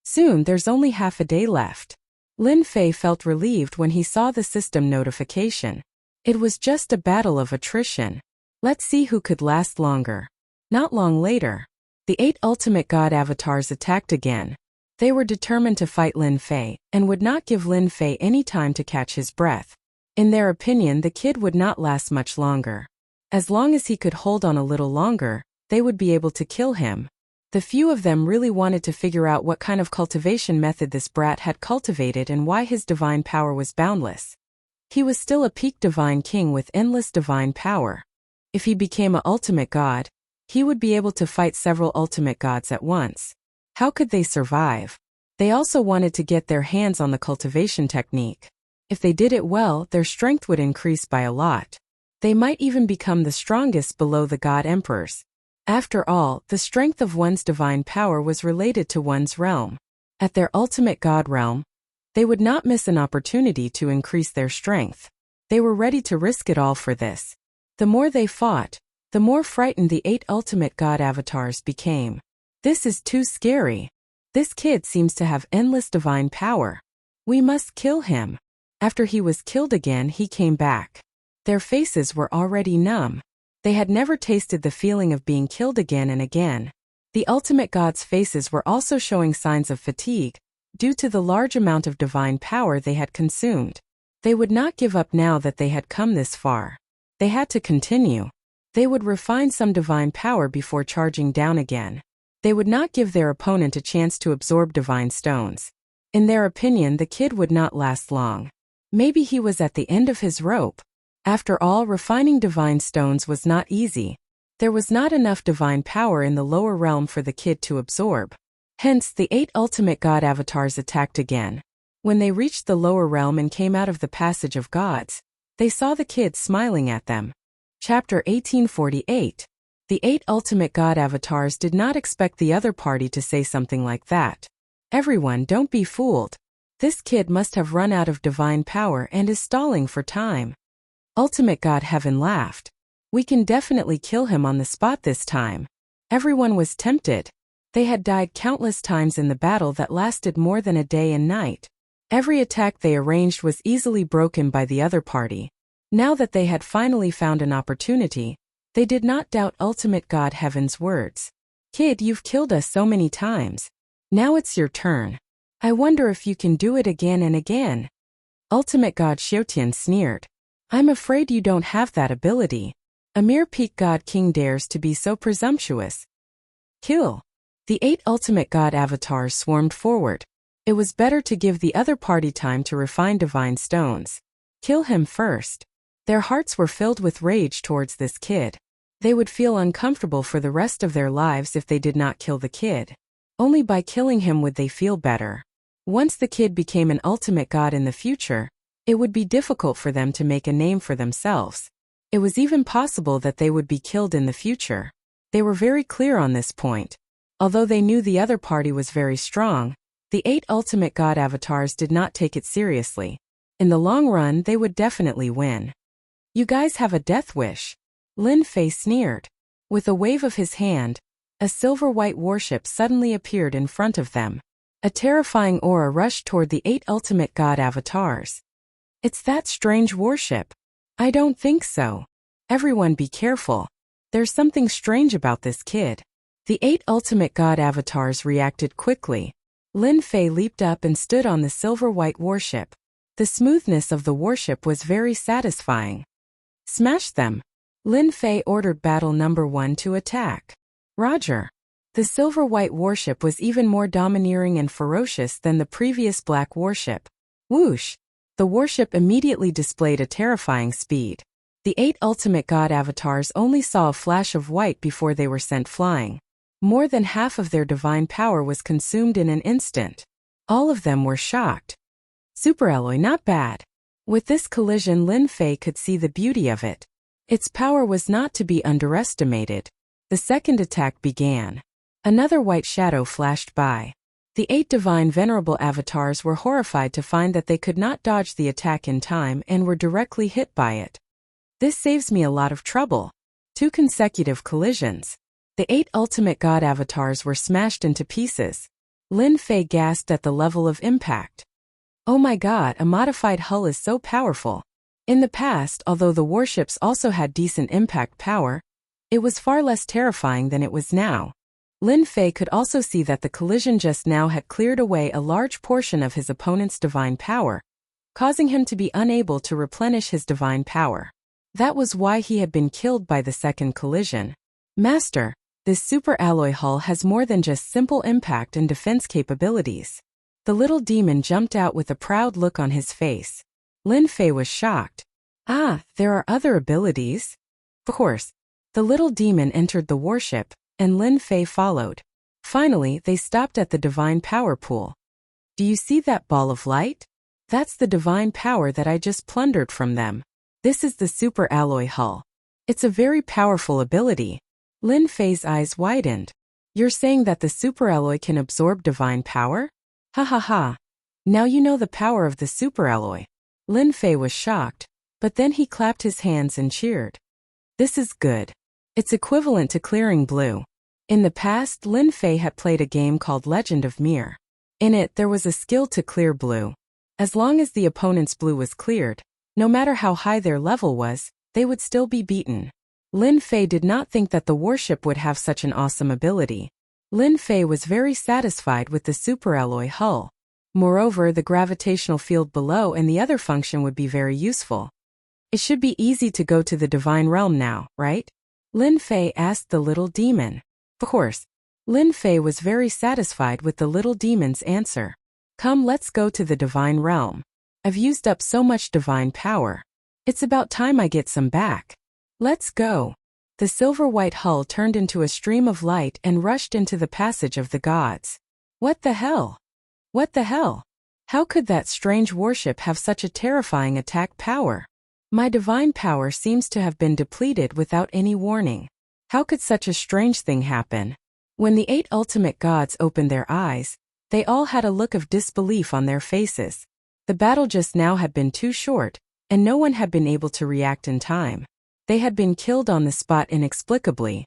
Soon there's only half a day left. Lin Fei felt relieved when he saw the system notification. It was just a battle of attrition. Let's see who could last longer. Not long later, the 8 ultimate god avatars attacked again. They were determined to fight Lin Fei, and would not give Lin Fei any time to catch his breath. In their opinion, the kid would not last much longer. As long as he could hold on a little longer, they would be able to kill him. The few of them really wanted to figure out what kind of cultivation method this brat had cultivated and why his divine power was boundless. He was still a peak divine king with endless divine power. If he became an ultimate god, he would be able to fight several ultimate gods at once. How could they survive? They also wanted to get their hands on the cultivation technique. If they did it well, their strength would increase by a lot. They might even become the strongest below the god emperors. After all, the strength of one's divine power was related to one's realm. At their ultimate god realm, they would not miss an opportunity to increase their strength. They were ready to risk it all for this. The more they fought, the more frightened the 8 ultimate god avatars became. This is too scary. This kid seems to have endless divine power. We must kill him. After he was killed again, he came back. Their faces were already numb. They had never tasted the feeling of being killed again and again. The ultimate gods' faces were also showing signs of fatigue, due to the large amount of divine power they had consumed. They would not give up now that they had come this far. They had to continue. They would refine some divine power before charging down again. They would not give their opponent a chance to absorb divine stones. In their opinion, the kid would not last long. Maybe he was at the end of his rope. After all, refining divine stones was not easy. There was not enough divine power in the lower realm for the kid to absorb. Hence, the 8 ultimate god avatars attacked again. When they reached the lower realm and came out of the passage of gods, they saw the kid smiling at them. Chapter 1848. The 8 ultimate god avatars did not expect the other party to say something like that. Everyone, don't be fooled. This kid must have run out of divine power and is stalling for time. Ultimate God Heaven laughed. We can definitely kill him on the spot this time. Everyone was tempted. They had died countless times in the battle that lasted more than a day and night. Every attack they arranged was easily broken by the other party. Now that they had finally found an opportunity, they did not doubt Ultimate God Heaven's words. Kid, you've killed us so many times. Now it's your turn. I wonder if you can do it again and again. Ultimate God Xiaotian sneered. I'm afraid you don't have that ability. A mere peak god king dares to be so presumptuous. Kill. The 8 ultimate god avatars swarmed forward. It was better to give the other party time to refine divine stones. Kill him first. Their hearts were filled with rage towards this kid. They would feel uncomfortable for the rest of their lives if they did not kill the kid. Only by killing him would they feel better. Once the kid became an ultimate god in the future, it would be difficult for them to make a name for themselves. It was even possible that they would be killed in the future. They were very clear on this point. Although they knew the other party was very strong, the 8 ultimate god avatars did not take it seriously. In the long run, they would definitely win. You guys have a death wish? Lin Fei sneered. With a wave of his hand, a silver-white warship suddenly appeared in front of them. A terrifying aura rushed toward the 8 ultimate god avatars. It's that strange warship. I don't think so. Everyone be careful. There's something strange about this kid. The 8 ultimate god avatars reacted quickly. Lin Fei leaped up and stood on the silver-white warship. The smoothness of the warship was very satisfying. Smash them. Lin Fei ordered battle number 1 to attack. Roger. The silver-white warship was even more domineering and ferocious than the previous black warship. Whoosh! The warship immediately displayed a terrifying speed. The 8 ultimate god avatars only saw a flash of white before they were sent flying. More than half of their divine power was consumed in an instant. All of them were shocked. Superalloy, not bad. With this collision, Lin Fei could see the beauty of it. Its power was not to be underestimated. The second attack began. Another white shadow flashed by. The 8 divine venerable avatars were horrified to find that they could not dodge the attack in time and were directly hit by it. This saves me a lot of trouble. 2 consecutive collisions. The 8 ultimate god avatars were smashed into pieces. Lin Fei gasped at the level of impact. Oh my god, a modified hull is so powerful. In the past, although the warships also had decent impact power, it was far less terrifying than it was now. Lin Fei could also see that the collision just now had cleared away a large portion of his opponent's divine power, causing him to be unable to replenish his divine power. That was why he had been killed by the second collision. Master, this super alloy hull has more than just simple impact and defense capabilities. The little demon jumped out with a proud look on his face. Lin Fei was shocked. Ah, there are other abilities? Of course. The little demon entered the warship, and Lin Fei followed. Finally, they stopped at the divine power pool. Do you see that ball of light? That's the divine power that I just plundered from them. This is the super alloy hull. It's a very powerful ability. Lin Fei's eyes widened. You're saying that the super alloy can absorb divine power? Ha ha ha. Now you know the power of the super alloy. Lin Fei was shocked, but then he clapped his hands and cheered. This is good. It's equivalent to clearing blue. In the past, Lin Fei had played a game called Legend of Mir. In it, there was a skill to clear blue. As long as the opponent's blue was cleared, no matter how high their level was, they would still be beaten. Lin Fei did not think that the warship would have such an awesome ability. Lin Fei was very satisfied with the superalloy hull. Moreover, the gravitational field below and the other function would be very useful. It should be easy to go to the divine realm now, right? Lin Fei asked the little demon. Of course. Lin Fei was very satisfied with the little demon's answer. Come, let's go to the divine realm. I've used up so much divine power. It's about time I get some back. Let's go. The silver-white hull turned into a stream of light and rushed into the passage of the gods. What the hell? What the hell? How could that strange warship have such a terrifying attack power? My divine power seems to have been depleted without any warning. How could such a strange thing happen? When the 8 ultimate gods opened their eyes, they all had a look of disbelief on their faces. The battle just now had been too short, and no one had been able to react in time. They had been killed on the spot inexplicably.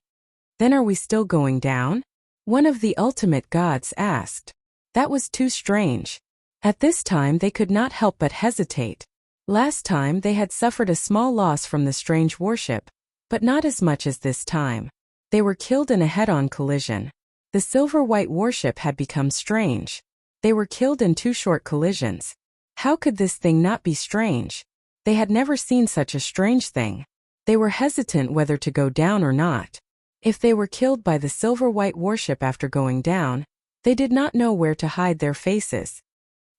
Then are we still going down? One of the ultimate gods asked. That was too strange. At this time they could not help but hesitate. Last time they had suffered a small loss from the strange warship, but not as much as this time. They were killed in a head-on collision. The silver-white warship had become strange. They were killed in 2 short collisions. How could this thing not be strange? They had never seen such a strange thing. They were hesitant whether to go down or not. If they were killed by the silver-white warship after going down, they did not know where to hide their faces.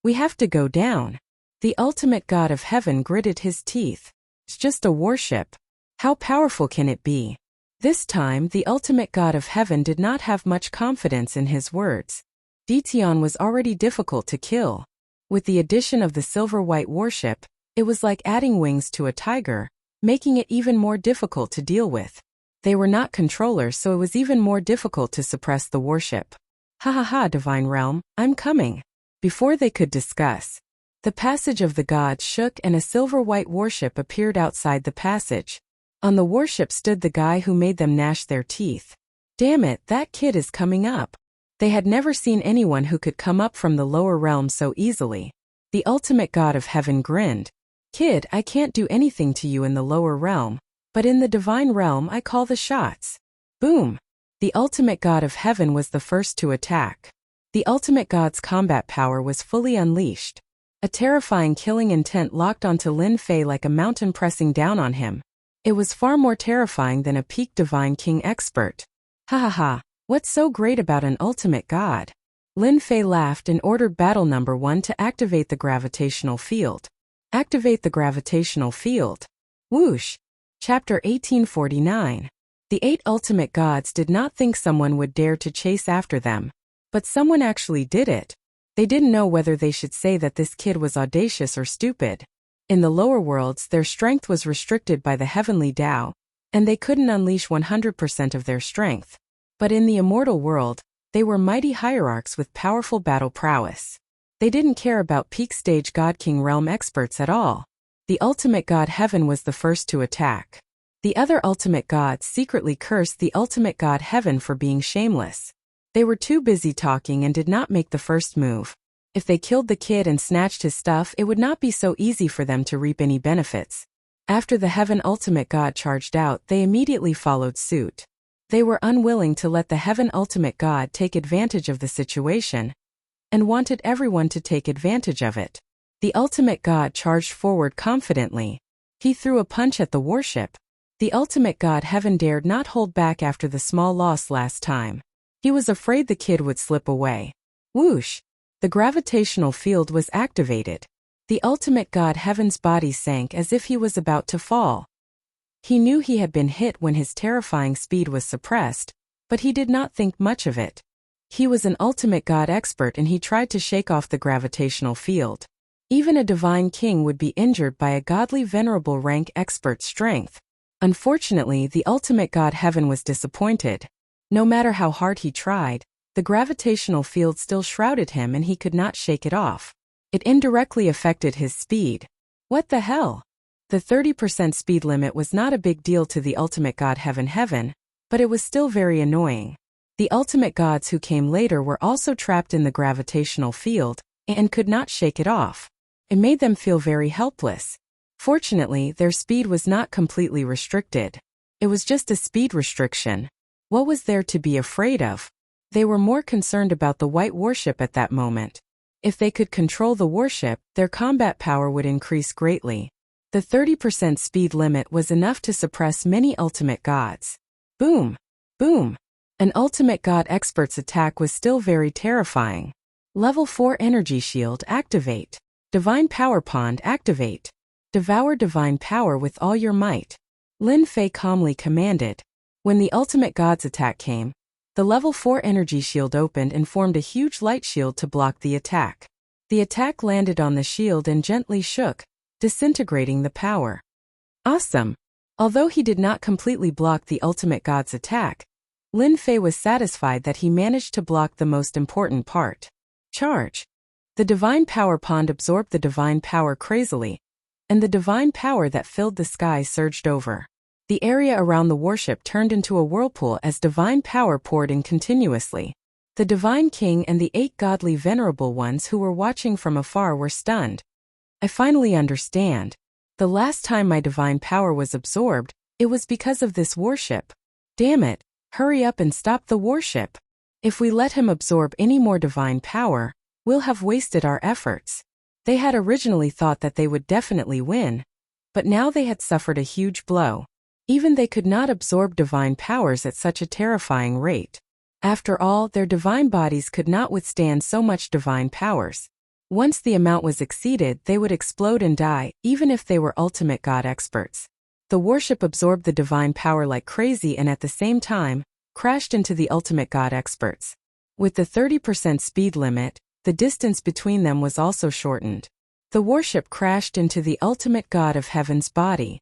We have to go down. The ultimate God of heaven gritted his teeth. It's just a warship. How powerful can it be? This time, the ultimate God of heaven did not have much confidence in his words. Dition was already difficult to kill. With the addition of the silver-white warship, it was like adding wings to a tiger, making it even more difficult to deal with. They were not controllers, so it was even more difficult to suppress the warship. Ha ha ha, Divine Realm, I'm coming. Before they could discuss, the passage of the gods shook and a silver-white warship appeared outside the passage. On the warship stood the guy who made them gnash their teeth. Damn it, that kid is coming up. They had never seen anyone who could come up from the lower realm so easily. The ultimate God of heaven grinned. Kid, I can't do anything to you in the lower realm, but in the divine realm I call the shots. Boom! The ultimate God of heaven was the first to attack. The ultimate God's combat power was fully unleashed. A terrifying killing intent locked onto Lin Fei like a mountain pressing down on him. It was far more terrifying than a peak divine king expert. Ha ha ha, what's so great about an ultimate god? Lin Fei laughed and ordered battle number 1 to activate the gravitational field. Activate the gravitational field. Whoosh! Chapter 1849. The 8 ultimate gods did not think someone would dare to chase after them. But someone actually did it. They didn't know whether they should say that this kid was audacious or stupid. In the lower worlds, their strength was restricted by the heavenly Tao, and they couldn't unleash 100% of their strength. But in the immortal world, they were mighty hierarchs with powerful battle prowess. They didn't care about peak stage God King realm experts at all. The ultimate God Heaven was the first to attack. The other ultimate gods secretly cursed the ultimate God Heaven for being shameless. They were too busy talking and did not make the first move. If they killed the kid and snatched his stuff, it would not be so easy for them to reap any benefits. After the Heaven Ultimate God charged out, they immediately followed suit. They were unwilling to let the Heaven Ultimate God take advantage of the situation, and wanted everyone to take advantage of it. The Ultimate God charged forward confidently. He threw a punch at the warship. The Ultimate God Heaven dared not hold back after the small loss last time. He was afraid the kid would slip away. Whoosh! The gravitational field was activated. The ultimate God Heaven's body sank as if he was about to fall. He knew he had been hit when his terrifying speed was suppressed, but he did not think much of it. He was an ultimate God expert and he tried to shake off the gravitational field. Even a divine king would be injured by a godly venerable rank expert's strength. Unfortunately, the ultimate God Heaven was disappointed. No matter how hard he tried, the gravitational field still shrouded him and he could not shake it off. It indirectly affected his speed. What the hell? The 30% speed limit was not a big deal to the ultimate God Heaven, but it was still very annoying. The ultimate gods who came later were also trapped in the gravitational field and could not shake it off. It made them feel very helpless. Fortunately, their speed was not completely restricted. It was just a speed restriction. What was there to be afraid of? They were more concerned about the white warship at that moment. If they could control the warship, their combat power would increase greatly. The 30% speed limit was enough to suppress many ultimate gods. Boom! Boom! An ultimate god expert's attack was still very terrifying. Level 4 energy shield activate. Divine power pond activate. Devour divine power with all your might. Lin Fei calmly commanded. When the ultimate god's attack came, the level 4 energy shield opened and formed a huge light shield to block the attack. The attack landed on the shield and gently shook, disintegrating the power. Awesome! Although he did not completely block the ultimate god's attack, Lin Fei was satisfied that he managed to block the most important part. Charge! The divine power pond absorbed the divine power crazily, and the divine power that filled the sky surged over. The area around the warship turned into a whirlpool as divine power poured in continuously. The Divine King and the 8 godly venerable ones who were watching from afar were stunned. I finally understand. The last time my divine power was absorbed, it was because of this warship. Damn it, hurry up and stop the warship. If we let him absorb any more divine power, we'll have wasted our efforts. They had originally thought that they would definitely win, but now they had suffered a huge blow. Even they could not absorb divine powers at such a terrifying rate. After all, their divine bodies could not withstand so much divine powers. Once the amount was exceeded, they would explode and die, even if they were ultimate God experts. The warship absorbed the divine power like crazy and at the same time, crashed into the ultimate God experts. With the 30% speed limit, the distance between them was also shortened. The warship crashed into the ultimate God of heaven's body.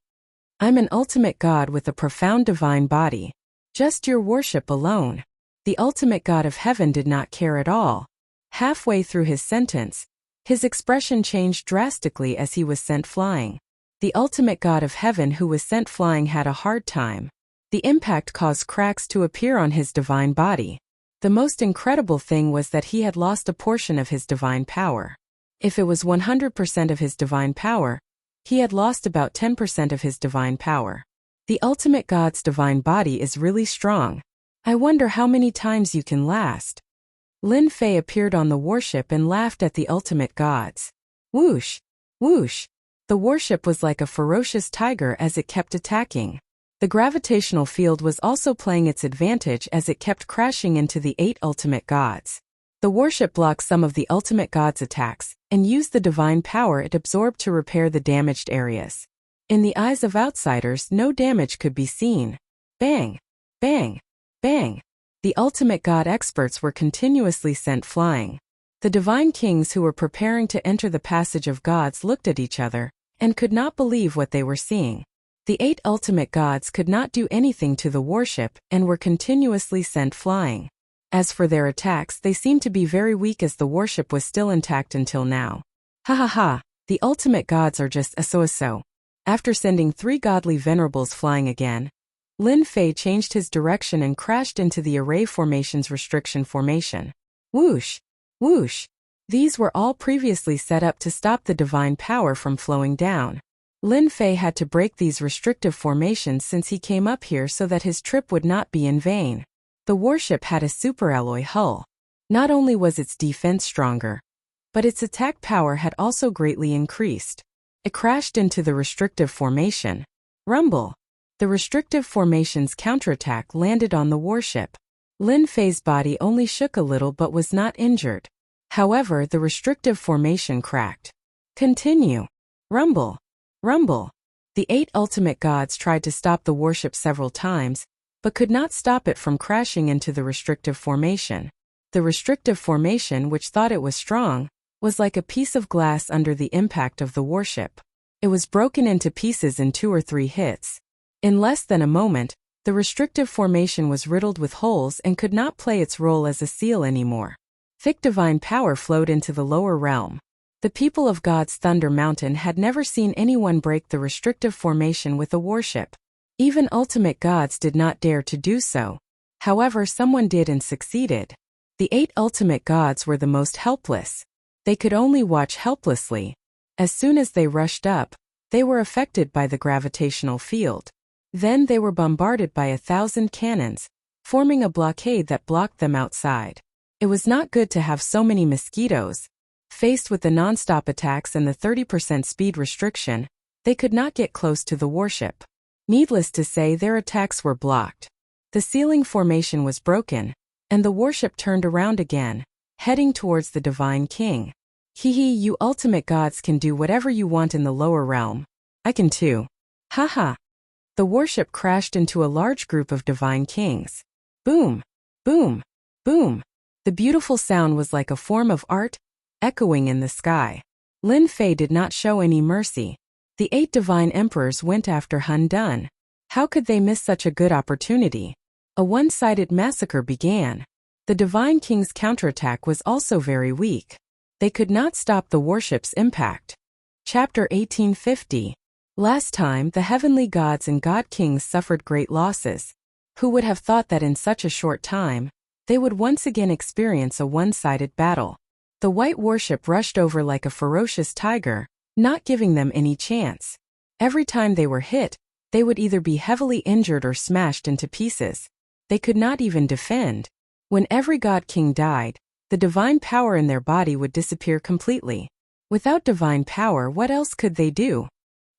I'm an ultimate God with a profound divine body. Just your worship alone. The ultimate God of heaven did not care at all. Halfway through his sentence, his expression changed drastically as he was sent flying. The ultimate God of heaven who was sent flying had a hard time. The impact caused cracks to appear on his divine body. The most incredible thing was that he had lost a portion of his divine power. If it was 100% of his divine power, he had lost about 10% of his divine power. The ultimate God's divine body is really strong. I wonder how many times you can last. Lin Fei appeared on the warship and laughed at the ultimate gods. Whoosh! Whoosh! The warship was like a ferocious tiger as it kept attacking. The gravitational field was also playing its advantage as it kept crashing into the 8 ultimate gods. The warship blocked some of the ultimate gods' attacks and used the divine power it absorbed to repair the damaged areas. In the eyes of outsiders, no damage could be seen. Bang! Bang! Bang! The ultimate God experts were continuously sent flying. The divine kings who were preparing to enter the passage of gods looked at each other and could not believe what they were seeing. The 8 ultimate gods could not do anything to the warship and were continuously sent flying. As for their attacks, they seemed to be very weak as the warship was still intact until now. Ha ha ha, the ultimate gods are just so. After sending 3 godly venerables flying again, Lin Fei changed his direction and crashed into the array formation's restriction formation. Whoosh! Whoosh! These were all previously set up to stop the divine power from flowing down. Lin Fei had to break these restrictive formations since he came up here so that his trip would not be in vain. The warship had a superalloy hull. Not only was its defense stronger, but its attack power had also greatly increased. It crashed into the restrictive formation. Rumble! The restrictive formation's counterattack landed on the warship. Lin Fei's body only shook a little but was not injured. However, the restrictive formation cracked. Continue. Rumble! Rumble! The 8 ultimate gods tried to stop the warship several times, but could not stop it from crashing into the restrictive formation. The restrictive formation, which thought it was strong, was like a piece of glass under the impact of the warship. It was broken into pieces in 2 or 3 hits. In less than a moment, the restrictive formation was riddled with holes and could not play its role as a seal anymore. Thick divine power flowed into the lower realm. The people of God's Thunder Mountain had never seen anyone break the restrictive formation with a warship. Even ultimate gods did not dare to do so. However, someone did and succeeded. The 8 ultimate gods were the most helpless. They could only watch helplessly. As soon as they rushed up, they were affected by the gravitational field. Then they were bombarded by 1,000 cannons, forming a blockade that blocked them outside. It was not good to have so many mosquitoes. Faced with the non-stop attacks and the 30% speed restriction, they could not get close to the warship. Needless to say, their attacks were blocked. The sealing formation was broken, and the warship turned around again, heading towards the Divine King. Hee, you ultimate gods can do whatever you want in the lower realm. I can too. Haha. The warship crashed into a large group of Divine Kings. Boom! Boom! Boom! The beautiful sound was like a form of art, echoing in the sky. Lin Fei did not show any mercy. The 8 divine emperors went after Hun Dun. How could they miss such a good opportunity? A one-sided massacre began. The divine king's counterattack was also very weak. They could not stop the warship's impact. Chapter 1850. Last time, the heavenly gods and god kings suffered great losses. Who would have thought that in such a short time, they would once again experience a one-sided battle? The white warship rushed over like a ferocious tiger, not giving them any chance. Every time they were hit, they would either be heavily injured or smashed into pieces. They could not even defend. When every god king died, the divine power in their body would disappear completely. Without divine power, what else could they do?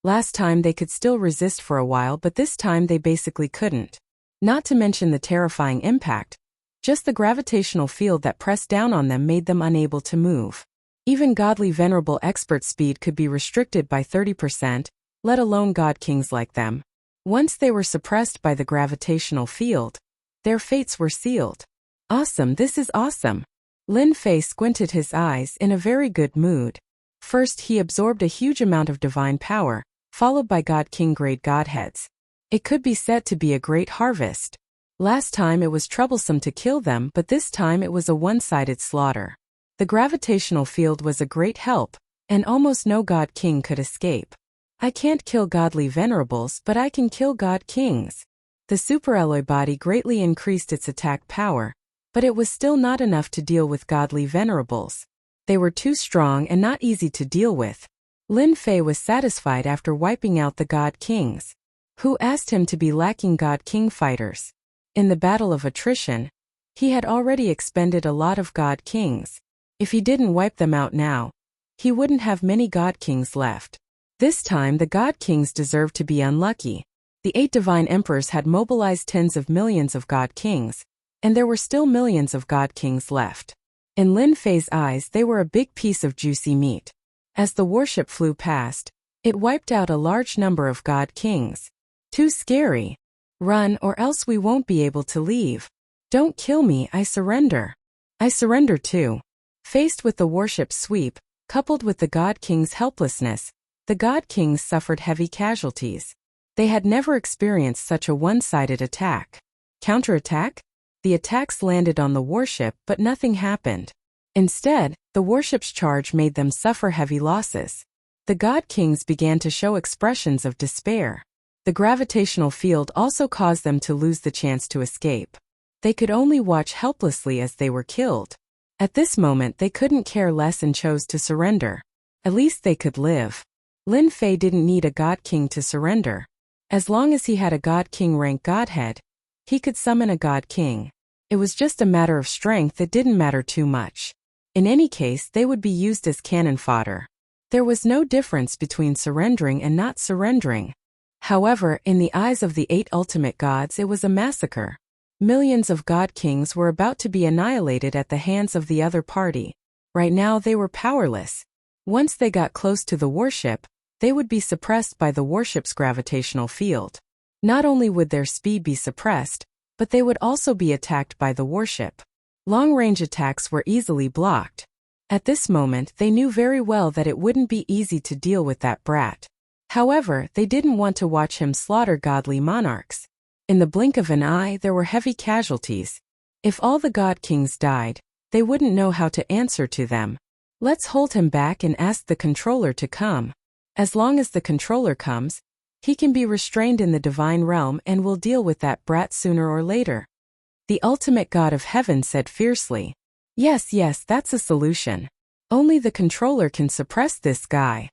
Last time they could still resist for a while, but this time they basically couldn't. Not to mention the terrifying impact. Just the gravitational field that pressed down on them made them unable to move. Even godly venerable expert speed could be restricted by 30%, let alone god kings like them. Once they were suppressed by the gravitational field, their fates were sealed. Awesome, this is awesome. Lin Fei squinted his eyes in a very good mood. First, he absorbed a huge amount of divine power, followed by god king grade godheads. It could be said to be a great harvest. Last time it was troublesome to kill them, but this time it was a one-sided slaughter. The gravitational field was a great help, and almost no god king could escape. I can't kill godly venerables, but I can kill god kings. The superalloy body greatly increased its attack power, but it was still not enough to deal with godly venerables. They were too strong and not easy to deal with. Lin Fei was satisfied after wiping out the god kings. Who asked him to be lacking god king fighters? In the battle of attrition, he had already expended a lot of god kings. If he didn't wipe them out now, he wouldn't have many god kings left. This time the god kings deserved to be unlucky. The 8 divine emperors had mobilized tens of millions of god kings, and there were still millions of god kings left. In Lin Fei's eyes they were a big piece of juicy meat. As the warship flew past, it wiped out a large number of god kings. Too scary. Run or else we won't be able to leave. Don't kill me, I surrender. I surrender too. Faced with the warship's sweep, coupled with the god king's helplessness, the god kings suffered heavy casualties. They had never experienced such a one-sided attack. Counterattack? The attacks landed on the warship, but nothing happened. Instead, the warship's charge made them suffer heavy losses. The god kings began to show expressions of despair. The gravitational field also caused them to lose the chance to escape. They could only watch helplessly as they were killed. At this moment they couldn't care less and chose to surrender. At least they could live. Lin Fei didn't need a god king to surrender. As long as he had a god king rank godhead, he could summon a god king. It was just a matter of strength that didn't matter too much. In any case, they would be used as cannon fodder. There was no difference between surrendering and not surrendering. However, in the eyes of the 8 ultimate gods it was a massacre. Millions of god kings were about to be annihilated at the hands of the other party. Right now they were powerless. Once they got close to the warship, they would be suppressed by the warship's gravitational field. Not only would their speed be suppressed, but they would also be attacked by the warship. Long-range attacks were easily blocked. At this moment they knew very well that it wouldn't be easy to deal with that brat. However, they didn't want to watch him slaughter godly monarchs. In the blink of an eye there were heavy casualties. If all the god kings died, they wouldn't know how to answer to them. Let's hold him back and ask the controller to come. As long as the controller comes, he can be restrained in the divine realm and we'll deal with that brat sooner or later. The ultimate god of heaven said fiercely. Yes, that's a solution. Only the controller can suppress this guy.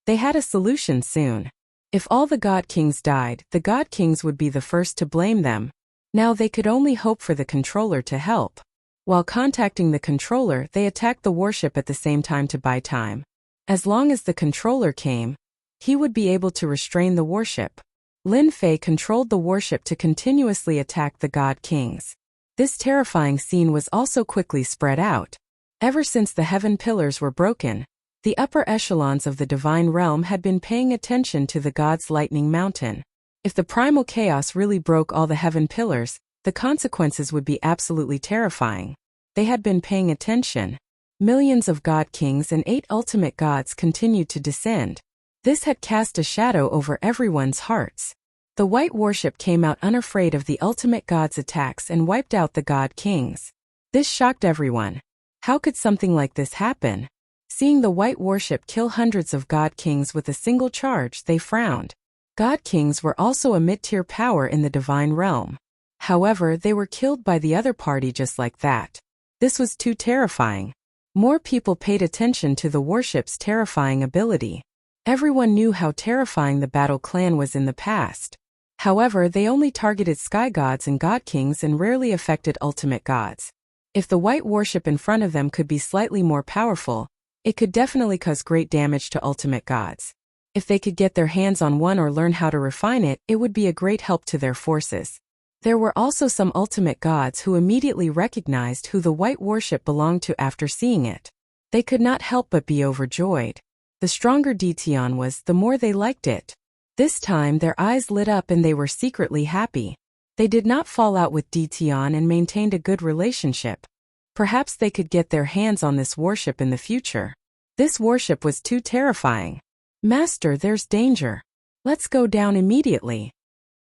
They had a solution soon. If all the god kings died, the god kings would be the first to blame them. Now they could only hope for the controller to help. While contacting the controller, they attacked the warship at the same time to buy time. As long as the controller came, he would be able to restrain the warship. Lin Fei controlled the warship to continuously attack the god kings. This terrifying scene was also quickly spread out. Ever since the heaven pillars were broken, the upper echelons of the divine realm had been paying attention to the god's lightning mountain. If the primal chaos really broke all the heaven pillars, the consequences would be absolutely terrifying. They had been paying attention. Millions of god kings and 8 ultimate gods continued to descend. This had cast a shadow over everyone's hearts. The white warship came out unafraid of the ultimate god's attacks and wiped out the god kings. This shocked everyone. How could something like this happen? Seeing the white warship kill hundreds of god kings with a single charge, they frowned. God kings were also a mid-tier power in the divine realm. However, they were killed by the other party just like that. This was too terrifying. More people paid attention to the warship's terrifying ability. Everyone knew how terrifying the battle clan was in the past. However, they only targeted sky gods and god kings and rarely affected ultimate gods. If the white warship in front of them could be slightly more powerful, it could definitely cause great damage to ultimate gods. If they could get their hands on one or learn how to refine it, it would be a great help to their forces. There were also some ultimate gods who immediately recognized who the white warship belonged to after seeing it. They could not help but be overjoyed. The stronger Dition was, the more they liked it. This time their eyes lit up and they were secretly happy. They did not fall out with Dition and maintained a good relationship. Perhaps they could get their hands on this warship in the future. This warship was too terrifying. Master, there's danger. Let's go down immediately.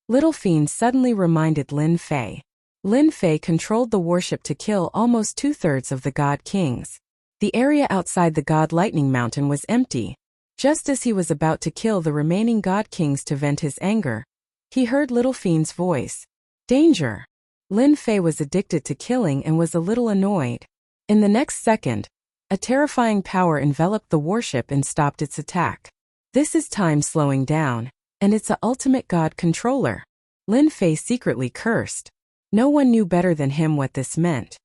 Little Fiend suddenly reminded Lin Fei. Lin Fei controlled the warship to kill almost 2/3 of the God Kings. The area outside the God Lightning Mountain was empty. Just as he was about to kill the remaining God Kings to vent his anger, he heard Little Fiend's voice. Danger! Lin Fei was addicted to killing and was a little annoyed. In the next second, a terrifying power enveloped the warship and stopped its attack. This is time slowing down, and it's a ultimate God controller. Lin Fei secretly cursed. No one knew better than him what this meant.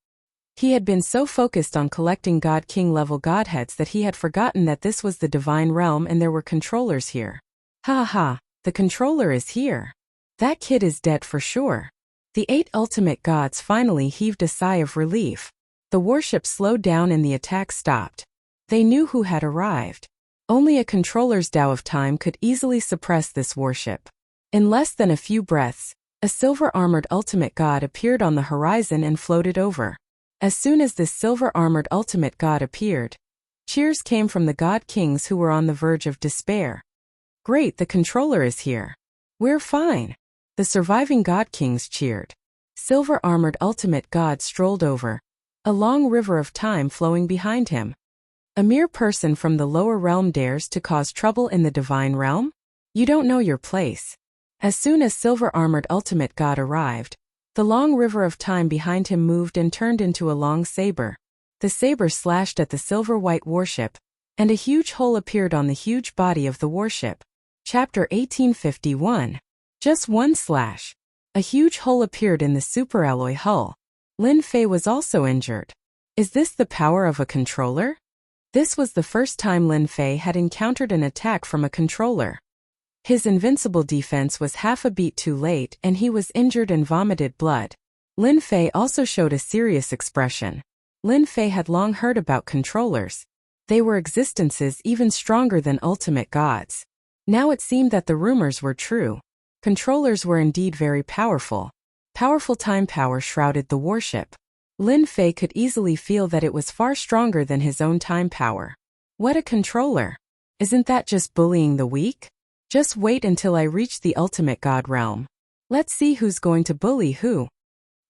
He had been so focused on collecting God King level godheads that he had forgotten that this was the divine realm and there were controllers here. Ha ha, the controller is here. That kid is dead for sure. The 8 ultimate gods finally heaved a sigh of relief. The warship slowed down and the attack stopped. They knew who had arrived. Only a controller's Tao of Time could easily suppress this warship. In less than a few breaths, a silver-armored ultimate god appeared on the horizon and floated over. As soon as this silver-armored ultimate god appeared, cheers came from the God Kings who were on the verge of despair. Great, the controller is here. We're fine. The surviving God Kings cheered. Silver-armored ultimate god strolled over, a long river of time flowing behind him. A mere person from the lower realm dares to cause trouble in the divine realm? You don't know your place. As soon as silver-armored ultimate god arrived, the long river of time behind him moved and turned into a long saber. The saber slashed at the silver-white warship, and a huge hole appeared on the huge body of the warship. Chapter 1851. Just one slash. A huge hole appeared in the superalloy hull. Lin Fei was also injured. Is this the power of a controller? This was the first time Lin Fei had encountered an attack from a controller. His invincible defense was half a beat too late and he was injured and vomited blood. Lin Fei also showed a serious expression. Lin Fei had long heard about controllers. They were existences even stronger than ultimate gods. Now it seemed that the rumors were true. Controllers were indeed very powerful. Powerful time power shrouded the warship. Lin Fei could easily feel that it was far stronger than his own time power. What a controller! Isn't that just bullying the weak? Just wait until I reach the ultimate god realm. Let's see who's going to bully who.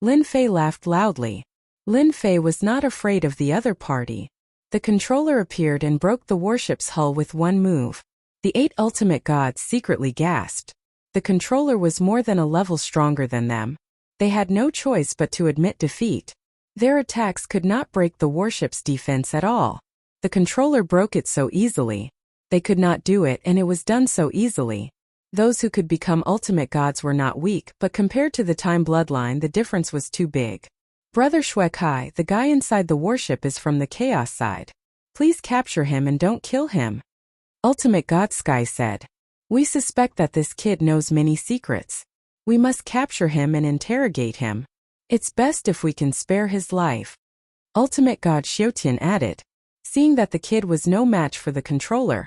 Lin Fei laughed loudly. Lin Fei was not afraid of the other party. The controller appeared and broke the warship's hull with one move. The 8 ultimate gods secretly gasped. The controller was more than a level stronger than them. They had no choice but to admit defeat. Their attacks could not break the warship's defense at all. The controller broke it so easily. They could not do it and it was done so easily. Those who could become ultimate gods were not weak, but compared to the time bloodline the difference was too big. Brother Shuekai, the guy inside the warship is from the chaos side. Please capture him and don't kill him. Ultimate God Sky said. We suspect that this kid knows many secrets. We must capture him and interrogate him. It's best if we can spare his life. Ultimate God Xiaotian added. Seeing that the kid was no match for the controller,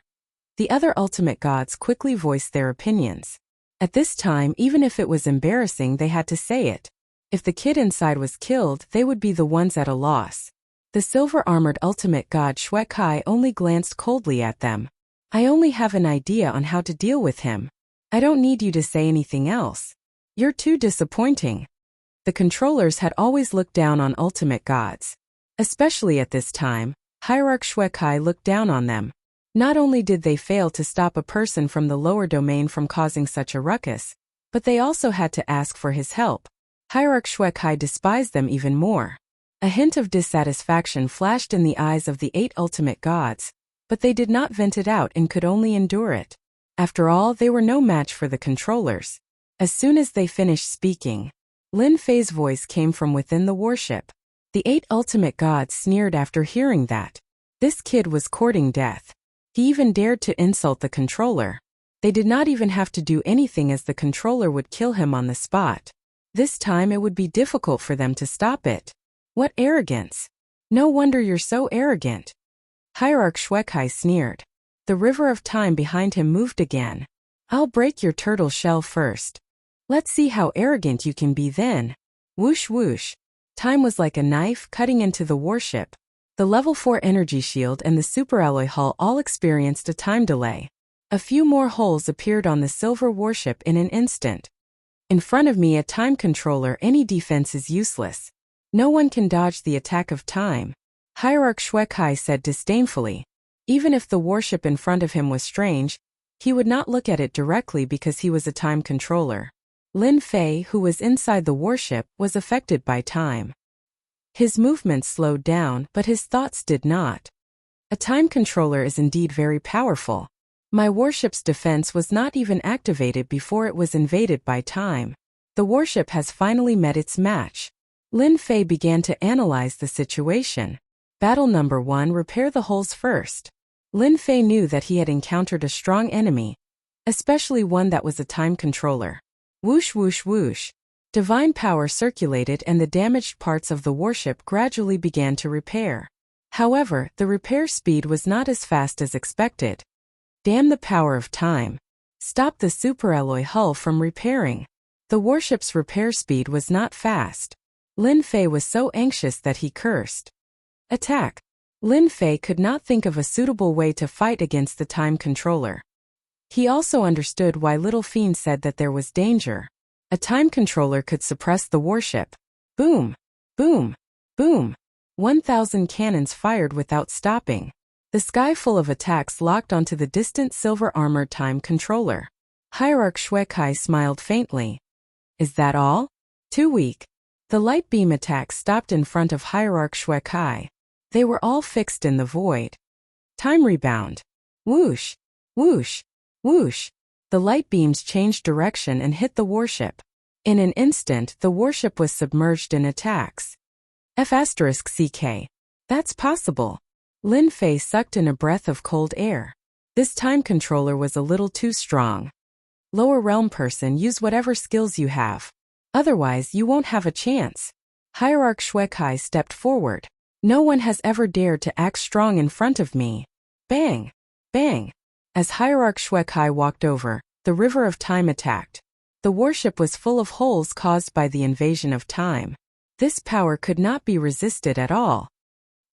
the other ultimate gods quickly voiced their opinions. At this time, even if it was embarrassing, they had to say it. If the kid inside was killed, they would be the ones at a loss. The silver-armored ultimate god Shuekai only glanced coldly at them. I only have an idea on how to deal with him. I don't need you to say anything else. You're too disappointing. The controllers had always looked down on ultimate gods. Especially at this time, Hierarch Shuekai looked down on them. Not only did they fail to stop a person from the lower domain from causing such a ruckus, but they also had to ask for his help. Hierarch Shuekai despised them even more. A hint of dissatisfaction flashed in the eyes of the 8 ultimate gods, but they did not vent it out and could only endure it. After all, they were no match for the controllers. As soon as they finished speaking, Lin Fei's voice came from within the warship. The 8 ultimate gods sneered after hearing that. This kid was courting death. He even dared to insult the controller. They did not even have to do anything as the controller would kill him on the spot. This time it would be difficult for them to stop it. What arrogance! No wonder you're so arrogant. Hierarch Shuekai sneered. The river of time behind him moved again. I'll break your turtle shell first. Let's see how arrogant you can be then. Whoosh whoosh. Time was like a knife cutting into the warship. The level 4 energy shield and the superalloy hull all experienced a time delay. A few more holes appeared on the silver warship in an instant. In front of me, a time controller, any defense is useless. No one can dodge the attack of time. Hierarch Shuekai said disdainfully. Even if the warship in front of him was strange, he would not look at it directly because he was a time controller. Lin Fei, who was inside the warship, was affected by time. His movements slowed down, but his thoughts did not. A time controller is indeed very powerful. My warship's defense was not even activated before it was invaded by time. The warship has finally met its match. Lin Fei began to analyze the situation. Battle number 1, repair the holes first. Lin Fei knew that he had encountered a strong enemy, especially one that was a time controller. Whoosh whoosh whoosh. Divine power circulated and the damaged parts of the warship gradually began to repair. However, the repair speed was not as fast as expected. Damn the power of time. Stop the superalloy hull from repairing. The warship's repair speed was not fast. Lin Fei was so anxious that he cursed. Attack. Lin Fei could not think of a suitable way to fight against the time controller. He also understood why Little Fiend said that there was danger. A time controller could suppress the warship. Boom! Boom! Boom! 1,000 cannons fired without stopping. The sky full of attacks locked onto the distant silver-armored time controller. Hierarch Shuekai smiled faintly. Is that all? Too weak. The light beam attack stopped in front of Hierarch Shuekai. They were all fixed in the void. Time rebound. Whoosh! Whoosh! Whoosh! The light beams changed direction and hit the warship. In an instant, the warship was submerged in attacks. F***CK. That's possible. Lin Fei sucked in a breath of cold air. This time controller was a little too strong. Lower realm person, use whatever skills you have. Otherwise, you won't have a chance. Hierarch Shuekai stepped forward. No one has ever dared to act strong in front of me. Bang! Bang! As Hierarch Shuekai walked over, the river of time attacked. The warship was full of holes caused by the invasion of time. This power could not be resisted at all.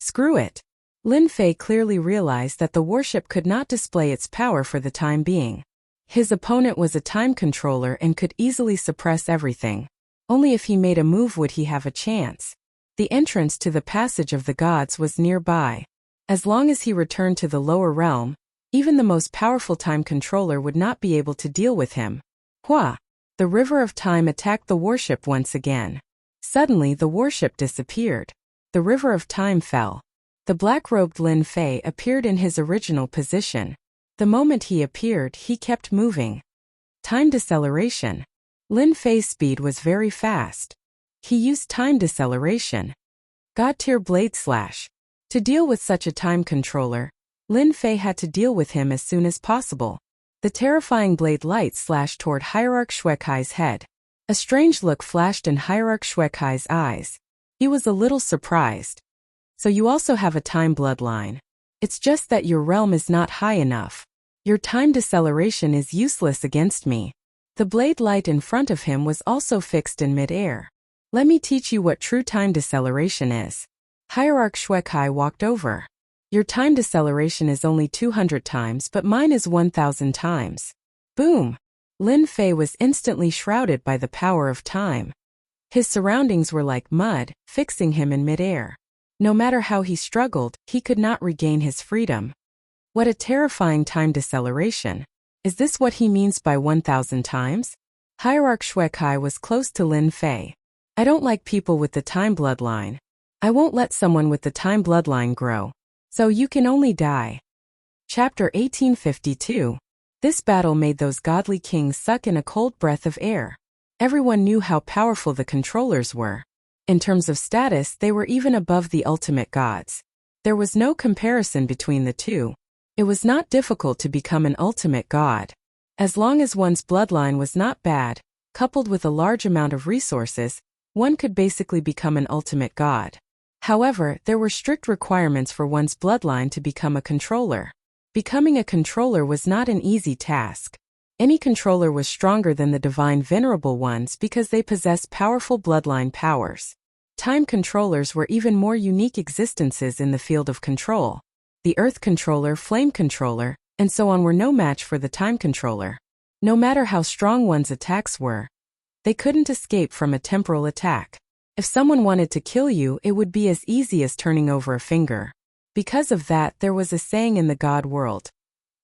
Screw it. Lin Fei clearly realized that the warship could not display its power for the time being. His opponent was a time controller and could easily suppress everything. Only if he made a move would he have a chance. The entrance to the passage of the gods was nearby. As long as he returned to the lower realm, even the most powerful time controller would not be able to deal with him. Hua! The river of time attacked the warship once again. Suddenly the warship disappeared. The river of time fell. The black-robed Lin Fei appeared in his original position. The moment he appeared, he kept moving. Time deceleration. Lin Fei's speed was very fast. He used time deceleration. God-tier blade slash. To deal with such a time controller, Lin Fei had to deal with him as soon as possible. The terrifying blade light slashed toward Hierarch Shuekai's head. A strange look flashed in Hierarch Shuekai's eyes. He was a little surprised. So you also have a time bloodline. It's just that your realm is not high enough. Your time deceleration is useless against me. The blade light in front of him was also fixed in mid-air. Let me teach you what true time deceleration is. Hierarch Shuekai walked over. Your time deceleration is only 200 times, but mine is 1,000 times. Boom! Lin Fei was instantly shrouded by the power of time. His surroundings were like mud, fixing him in mid-air. No matter how he struggled, he could not regain his freedom. What a terrifying time deceleration. Is this what he means by 1,000 times? Hierarch Shuekai was close to Lin Fei. I don't like people with the time bloodline. I won't let someone with the time bloodline grow. So you can only die. Chapter 1852. This battle made those godly kings suck in a cold breath of air. Everyone knew how powerful the controllers were. In terms of status, they were even above the ultimate gods. There was no comparison between the two. It was not difficult to become an ultimate god. As long as one's bloodline was not bad, coupled with a large amount of resources, one could basically become an ultimate god. However, there were strict requirements for one's bloodline to become a controller. Becoming a controller was not an easy task. Any controller was stronger than the divine venerable ones because they possessed powerful bloodline powers. Time controllers were even more unique existences in the field of control. The earth controller, flame controller, and so on were no match for the time controller. No matter how strong one's attacks were, they couldn't escape from a temporal attack. If someone wanted to kill you, it would be as easy as turning over a finger. Because of that, there was a saying in the God world.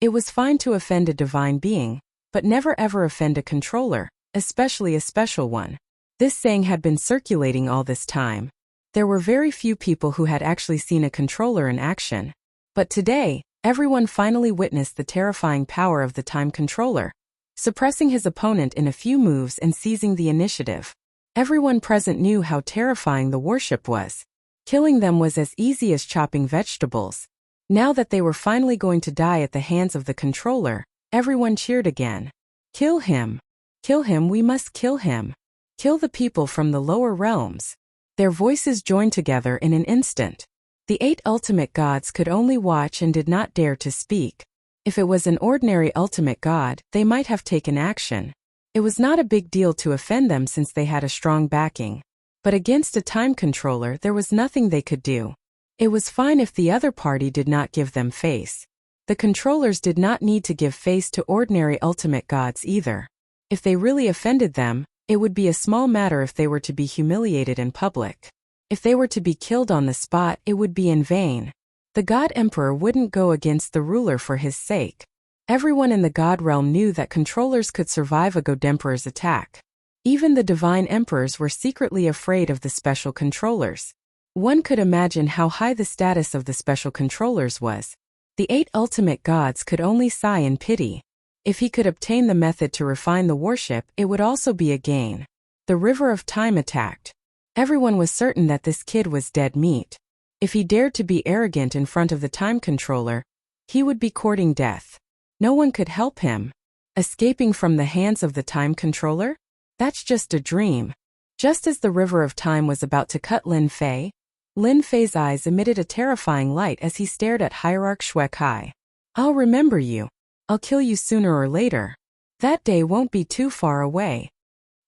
It was fine to offend a divine being, but never ever offend a controller, especially a special one. This saying had been circulating all this time. There were very few people who had actually seen a controller in action. But today, everyone finally witnessed the terrifying power of the time controller, suppressing his opponent in a few moves and seizing the initiative. Everyone present knew how terrifying the worship was. Killing them was as easy as chopping vegetables. Now that they were finally going to die at the hands of the controller, everyone cheered again. Kill him! Kill him, we must kill him! Kill the people from the lower realms. Their voices joined together in an instant. The 8 ultimate gods could only watch and did not dare to speak. If it was an ordinary ultimate god, they might have taken action. It was not a big deal to offend them since they had a strong backing. But against a time controller, there was nothing they could do. It was fine if the other party did not give them face. The controllers did not need to give face to ordinary ultimate gods either. If they really offended them, it would be a small matter if they were to be humiliated in public. If they were to be killed on the spot, it would be in vain. The God Emperor wouldn't go against the ruler for his sake. Everyone in the God realm knew that controllers could survive a God Emperor's attack. Even the divine emperors were secretly afraid of the special controllers. One could imagine how high the status of the special controllers was. The 8 ultimate gods could only sigh in pity. If he could obtain the method to refine the worship, it would also be a gain. The river of time attacked. Everyone was certain that this kid was dead meat. If he dared to be arrogant in front of the time controller, he would be courting death. No one could help him. Escaping from the hands of the time controller? That's just a dream. Just as the river of time was about to cut Lin Fei's eyes emitted a terrifying light as he stared at Hierarch Shuekai. I'll remember you. I'll kill you sooner or later. That day won't be too far away.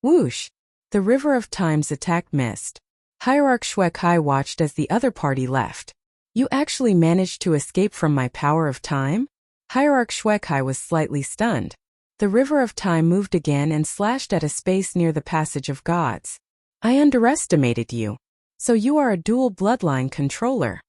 Whoosh! The river of time's attack missed. Hierarch Shuekai watched as the other party left. You actually managed to escape from my power of time? Hierarch Shuekai was slightly stunned. The river of time moved again and slashed at a space near the passage of gods. I underestimated you. So you are a dual bloodline controller.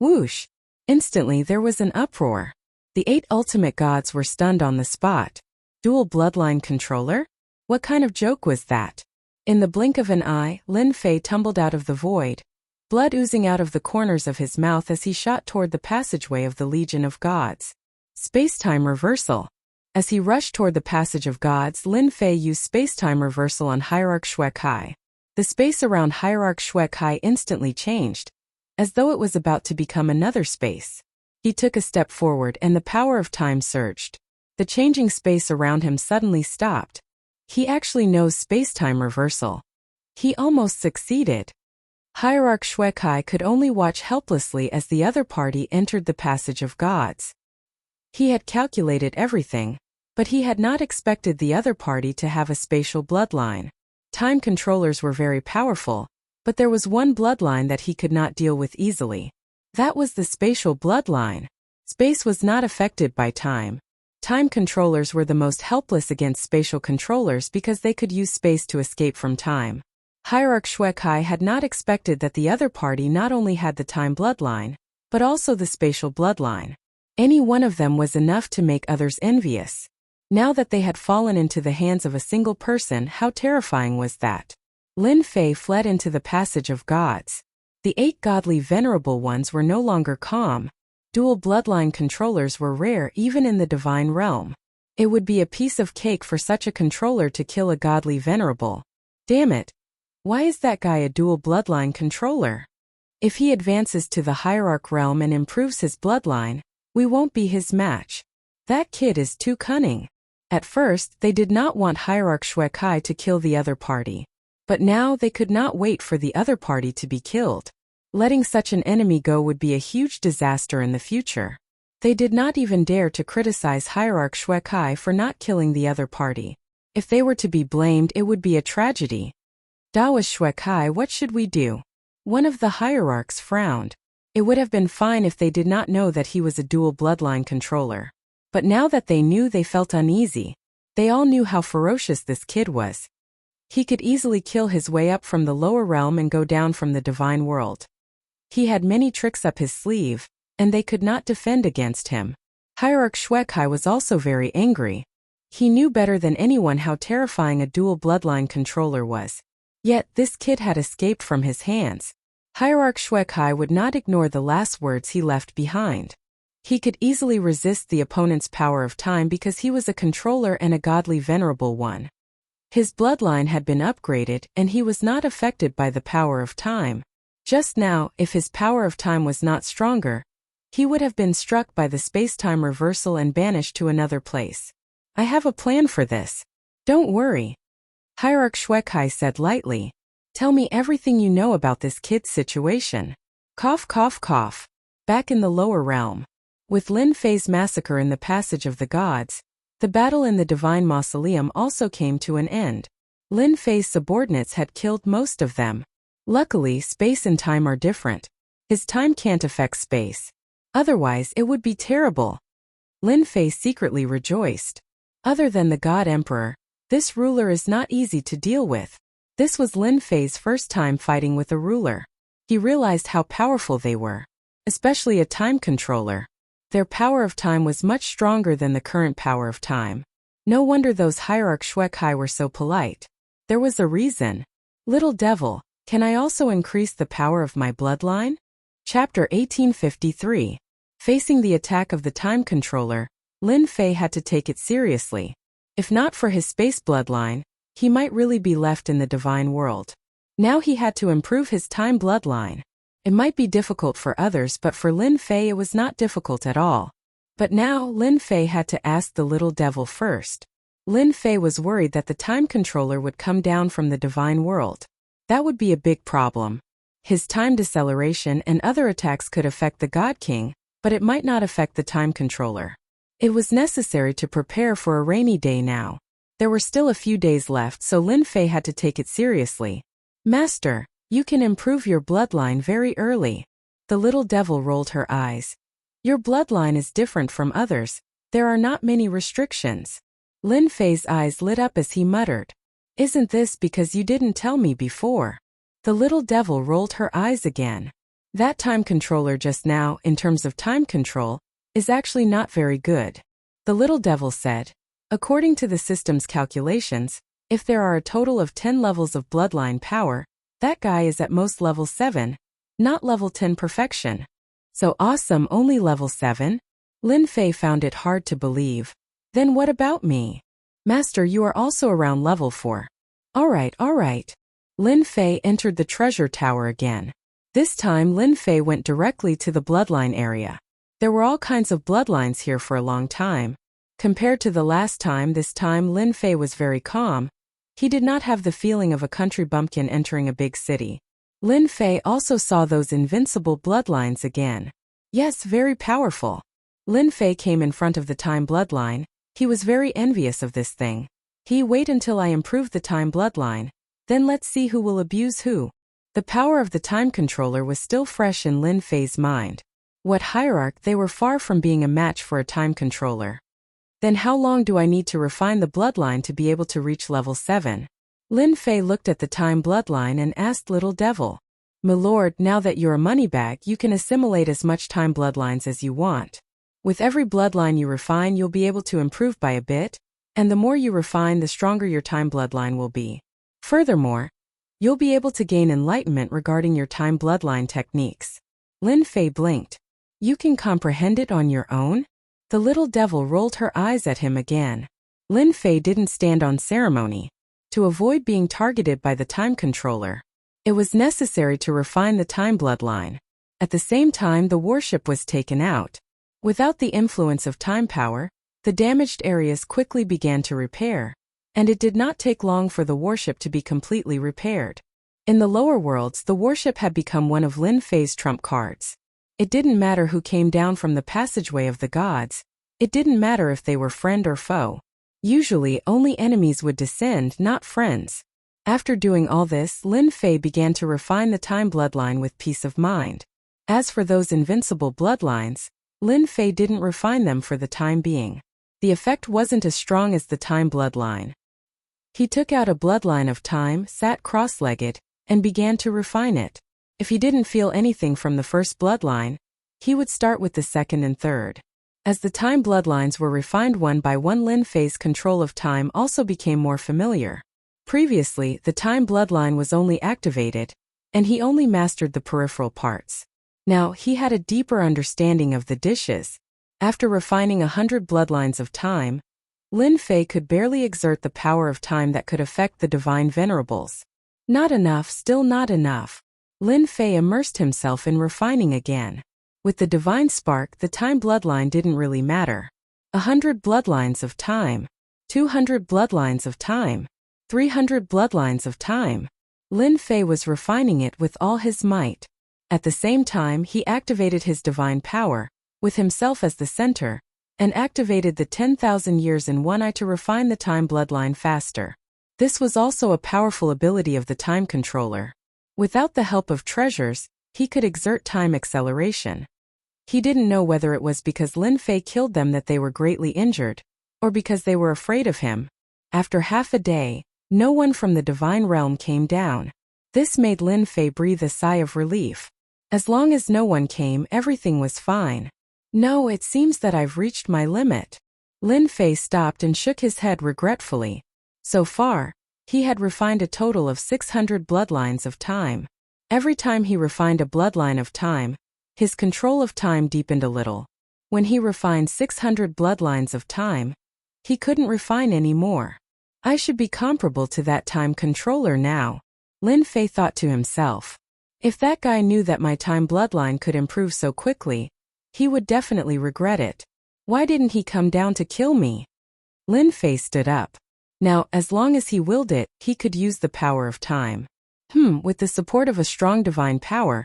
Whoosh! Instantly there was an uproar. The 8 ultimate gods were stunned on the spot. Dual bloodline controller? What kind of joke was that? In the blink of an eye, Lin Fei tumbled out of the void, blood oozing out of the corners of his mouth as he shot toward the passageway of the Legion of Gods. Space-time reversal. As he rushed toward the passage of gods, Lin Fei used space-time reversal on Hierarch Shuekai. The space around Hierarch Shuekai instantly changed, as though it was about to become another space. He took a step forward and the power of time surged. The changing space around him suddenly stopped. He actually knows space-time reversal. He almost succeeded. Hierarch Shuekai could only watch helplessly as the other party entered the passage of gods. He had calculated everything, but he had not expected the other party to have a spatial bloodline. Time controllers were very powerful, but there was one bloodline that he could not deal with easily. That was the spatial bloodline. Space was not affected by time. Time controllers were the most helpless against spatial controllers because they could use space to escape from time. Hierarch Shuekai had not expected that the other party not only had the time bloodline, but also the spatial bloodline. Any one of them was enough to make others envious. Now that they had fallen into the hands of a single person, how terrifying was that? Lin Fei fled into the passage of gods. The 8 godly venerable ones were no longer calm. Dual bloodline controllers were rare even in the divine realm. It would be a piece of cake for such a controller to kill a godly venerable. Damn it! Why is that guy a dual bloodline controller? If he advances to the hierarch realm and improves his bloodline, we won't be his match. That kid is too cunning. At first, they did not want Hierarch Shuekai to kill the other party. But now they could not wait for the other party to be killed. Letting such an enemy go would be a huge disaster in the future. They did not even dare to criticize Hierarch Shuekai for not killing the other party. If they were to be blamed, it would be a tragedy. Dawas Shuekai, what should we do? One of the hierarchs frowned. It would have been fine if they did not know that he was a dual bloodline controller. But now that they knew, they felt uneasy. They all knew how ferocious this kid was. He could easily kill his way up from the lower realm and go down from the divine world. He had many tricks up his sleeve, and they could not defend against him. Hierarch Shuekai was also very angry. He knew better than anyone how terrifying a dual bloodline controller was. Yet, this kid had escaped from his hands. Hierarch Shuekai would not ignore the last words he left behind. He could easily resist the opponent's power of time because he was a controller and a godly venerable one. His bloodline had been upgraded and he was not affected by the power of time. Just now, if his power of time was not stronger, he would have been struck by the space-time reversal and banished to another place. I have a plan for this. Don't worry. Hierarch Shuekai said lightly. Tell me everything you know about this kid's situation. Cough, cough, cough. Back in the lower realm. With Lin Fei's massacre in the Passage of the Gods, the battle in the Divine Mausoleum also came to an end. Lin Fei's subordinates had killed most of them. Luckily, space and time are different. His time can't affect space. Otherwise, it would be terrible. Lin Fei secretly rejoiced. Other than the God Emperor, this ruler is not easy to deal with. This was Lin Fei's first time fighting with a ruler. He realized how powerful they were, especially a time controller. Their power of time was much stronger than the current power of time. No wonder those Hierarch Shuekai were so polite. There was a reason. Little devil, can I also increase the power of my bloodline? Chapter 1853. Facing the attack of the time controller, Lin Fei had to take it seriously. If not for his space bloodline, he might really be left in the divine world. Now he had to improve his time bloodline. It might be difficult for others, but for Lin Fei it was not difficult at all. But now Lin Fei had to ask the little devil first. Lin Fei was worried that the time controller would come down from the divine world. That would be a big problem. His time deceleration and other attacks could affect the God King, but it might not affect the time controller. It was necessary to prepare for a rainy day now. There were still a few days left, so Lin Fei had to take it seriously. Master, you can improve your bloodline very early. The little devil rolled her eyes. Your bloodline is different from others. There are not many restrictions. Lin Fei's eyes lit up as he muttered. Isn't this because you didn't tell me before? The little devil rolled her eyes again. That time controller just now, in terms of time control, is actually not very good. The little devil said. According to the system's calculations, if there are a total of 10 levels of bloodline power, that guy is at most level 7, not level 10 perfection. So awesome, only level 7? Lin Fei found it hard to believe. Then what about me? Master, you are also around level 4. Alright. Lin Fei entered the treasure tower again. This time Lin Fei went directly to the bloodline area. There were all kinds of bloodlines here for a long time. Compared to the last time, this time Lin Fei was very calm. He did not have the feeling of a country bumpkin entering a big city. Lin Fei also saw those invincible bloodlines again. Yes, very powerful. Lin Fei came in front of the time bloodline. He was very envious of this thing. Wait until I improve the time bloodline. Then let's see who will abuse who. The power of the time controller was still fresh in Lin Fei's mind. What hierarch, they were far from being a match for a time controller. Then how long do I need to refine the bloodline to be able to reach level 7? Lin Fei looked at the time bloodline and asked Little Devil. My lord, now that you're a moneybag, you can assimilate as much time bloodlines as you want. With every bloodline you refine, you'll be able to improve by a bit, and the more you refine, the stronger your time bloodline will be. Furthermore, you'll be able to gain enlightenment regarding your time bloodline techniques. Lin Fei blinked. You can comprehend it on your own? The little devil rolled her eyes at him again. Lin Fei didn't stand on ceremony. To avoid being targeted by the time controller, it was necessary to refine the time bloodline. At the same time, the warship was taken out. Without the influence of time power, the damaged areas quickly began to repair, and it did not take long for the warship to be completely repaired. In the lower worlds, the warship had become one of Lin Fei's trump cards. It didn't matter who came down from the passageway of the gods. It didn't matter if they were friend or foe. Usually, only enemies would descend, not friends. After doing all this, Lin Fei began to refine the time bloodline with peace of mind. As for those invincible bloodlines, Lin Fei didn't refine them for the time being. The effect wasn't as strong as the time bloodline. He took out a bloodline of time, sat cross-legged, and began to refine it. If he didn't feel anything from the first bloodline, he would start with the second and third. As the time bloodlines were refined one by one, Lin Fei's control of time also became more familiar. Previously, the time bloodline was only activated, and he only mastered the peripheral parts. Now, he had a deeper understanding of the dishes. After refining 100 bloodlines of time, Lin Fei could barely exert the power of time that could affect the divine venerables. Not enough, still not enough. Lin Fei immersed himself in refining again. With the divine spark, the time bloodline didn't really matter. 100 bloodlines of time. 200 bloodlines of time. 300 bloodlines of time. Lin Fei was refining it with all his might. At the same time, he activated his divine power, with himself as the center, and activated the 10,000 years in one eye to refine the time bloodline faster. This was also a powerful ability of the time controller. Without the help of treasures, he could exert time acceleration. He didn't know whether it was because Lin Fei killed them that they were greatly injured, or because they were afraid of him. After half a day, no one from the divine realm came down. This made Lin Fei breathe a sigh of relief. As long as no one came, everything was fine. No, it seems that I've reached my limit. Lin Fei stopped and shook his head regretfully. So far, he had refined a total of 600 bloodlines of time. Every time he refined a bloodline of time, his control of time deepened a little. When he refined 600 bloodlines of time, he couldn't refine any more. I should be comparable to that time controller now, Lin Fei thought to himself. If that guy knew that my time bloodline could improve so quickly, he would definitely regret it. Why didn't he come down to kill me? Lin Fei stood up. Now, as long as he willed it, he could use the power of time. With the support of a strong divine power,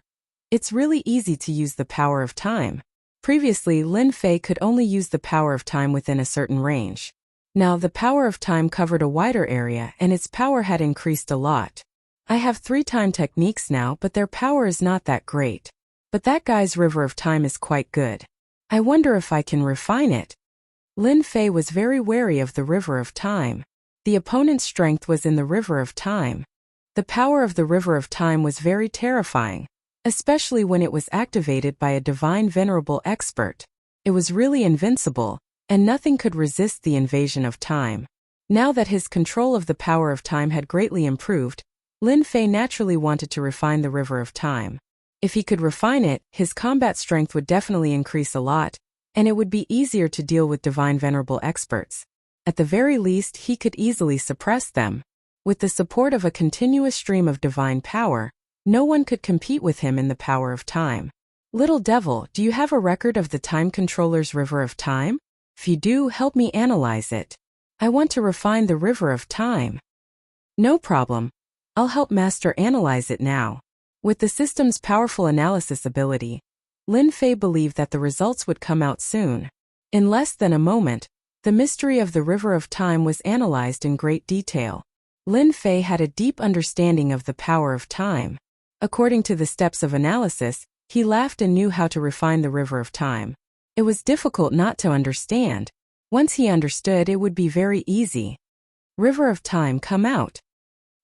it's really easy to use the power of time. Previously, Lin Fei could only use the power of time within a certain range. Now, the power of time covered a wider area and its power had increased a lot. I have 3 time techniques now, but their power is not that great. But that guy's river of time is quite good. I wonder if I can refine it. Lin Fei was very wary of the river of time. The opponent's strength was in the river of time. The power of the river of time was very terrifying, especially when it was activated by a divine venerable expert. It was really invincible, and nothing could resist the invasion of time. Now that his control of the power of time had greatly improved, Lin Fei naturally wanted to refine the river of time. If he could refine it, his combat strength would definitely increase a lot, and it would be easier to deal with divine venerable experts. At the very least, he could easily suppress them. With the support of a continuous stream of divine power, no one could compete with him in the power of time. Little devil, do you have a record of the time controller's river of time? If you do, help me analyze it. I want to refine the river of time. No problem. I'll help Master analyze it now. With the system's powerful analysis ability, Lin Fei believed that the results would come out soon. In less than a moment, the mystery of the river of time was analyzed in great detail. Lin Fei had a deep understanding of the power of time. According to the steps of analysis, he laughed and knew how to refine the river of time. It was difficult not to understand. Once he understood, it would be very easy. River of time, come out.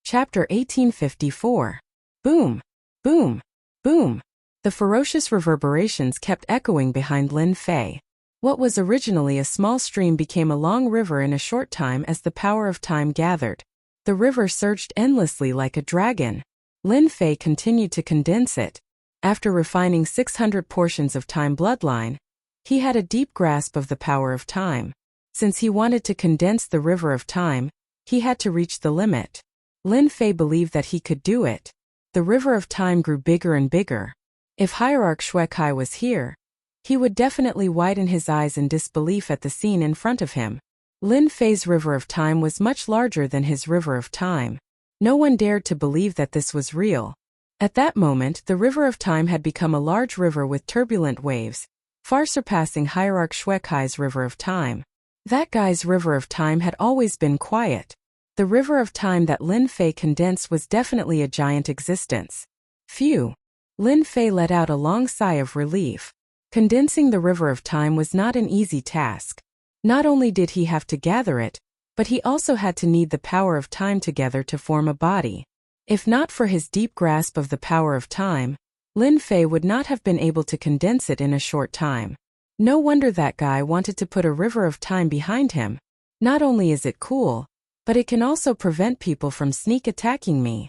Chapter 1854. Boom, boom, boom. The ferocious reverberations kept echoing behind Lin Fei. What was originally a small stream became a long river in a short time as the power of time gathered. The river surged endlessly like a dragon. Lin Fei continued to condense it. After refining 600 portions of time bloodline, he had a deep grasp of the power of time. Since he wanted to condense the river of time, he had to reach the limit. Lin Fei believed that he could do it. The river of time grew bigger and bigger. If Hierarch Xuekai was here, he would definitely widen his eyes in disbelief at the scene in front of him. Lin Fei's river of time was much larger than his river of time. No one dared to believe that this was real. At that moment, the river of time had become a large river with turbulent waves, far surpassing Hierarch Shuekai's river of time. That guy's river of time had always been quiet. The river of time that Lin Fei condensed was definitely a giant existence. Phew! Lin Fei let out a long sigh of relief. Condensing the river of time was not an easy task. Not only did he have to gather it, but he also had to knead the power of time together to form a body. If not for his deep grasp of the power of time, Lin Fei would not have been able to condense it in a short time. No wonder that guy wanted to put a river of time behind him. Not only is it cool, but it can also prevent people from sneak attacking me.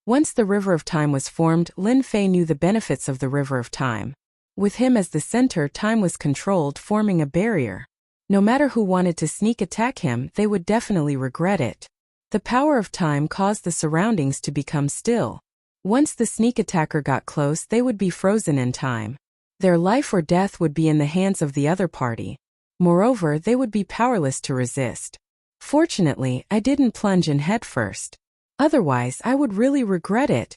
Once the river of time was formed, Lin Fei knew the benefits of the river of time. With him as the center, time was controlled, forming a barrier. No matter who wanted to sneak attack him, they would definitely regret it. The power of time caused the surroundings to become still. Once the sneak attacker got close, they would be frozen in time. Their life or death would be in the hands of the other party. Moreover, they would be powerless to resist. Fortunately, I didn't plunge in head first. Otherwise, I would really regret it.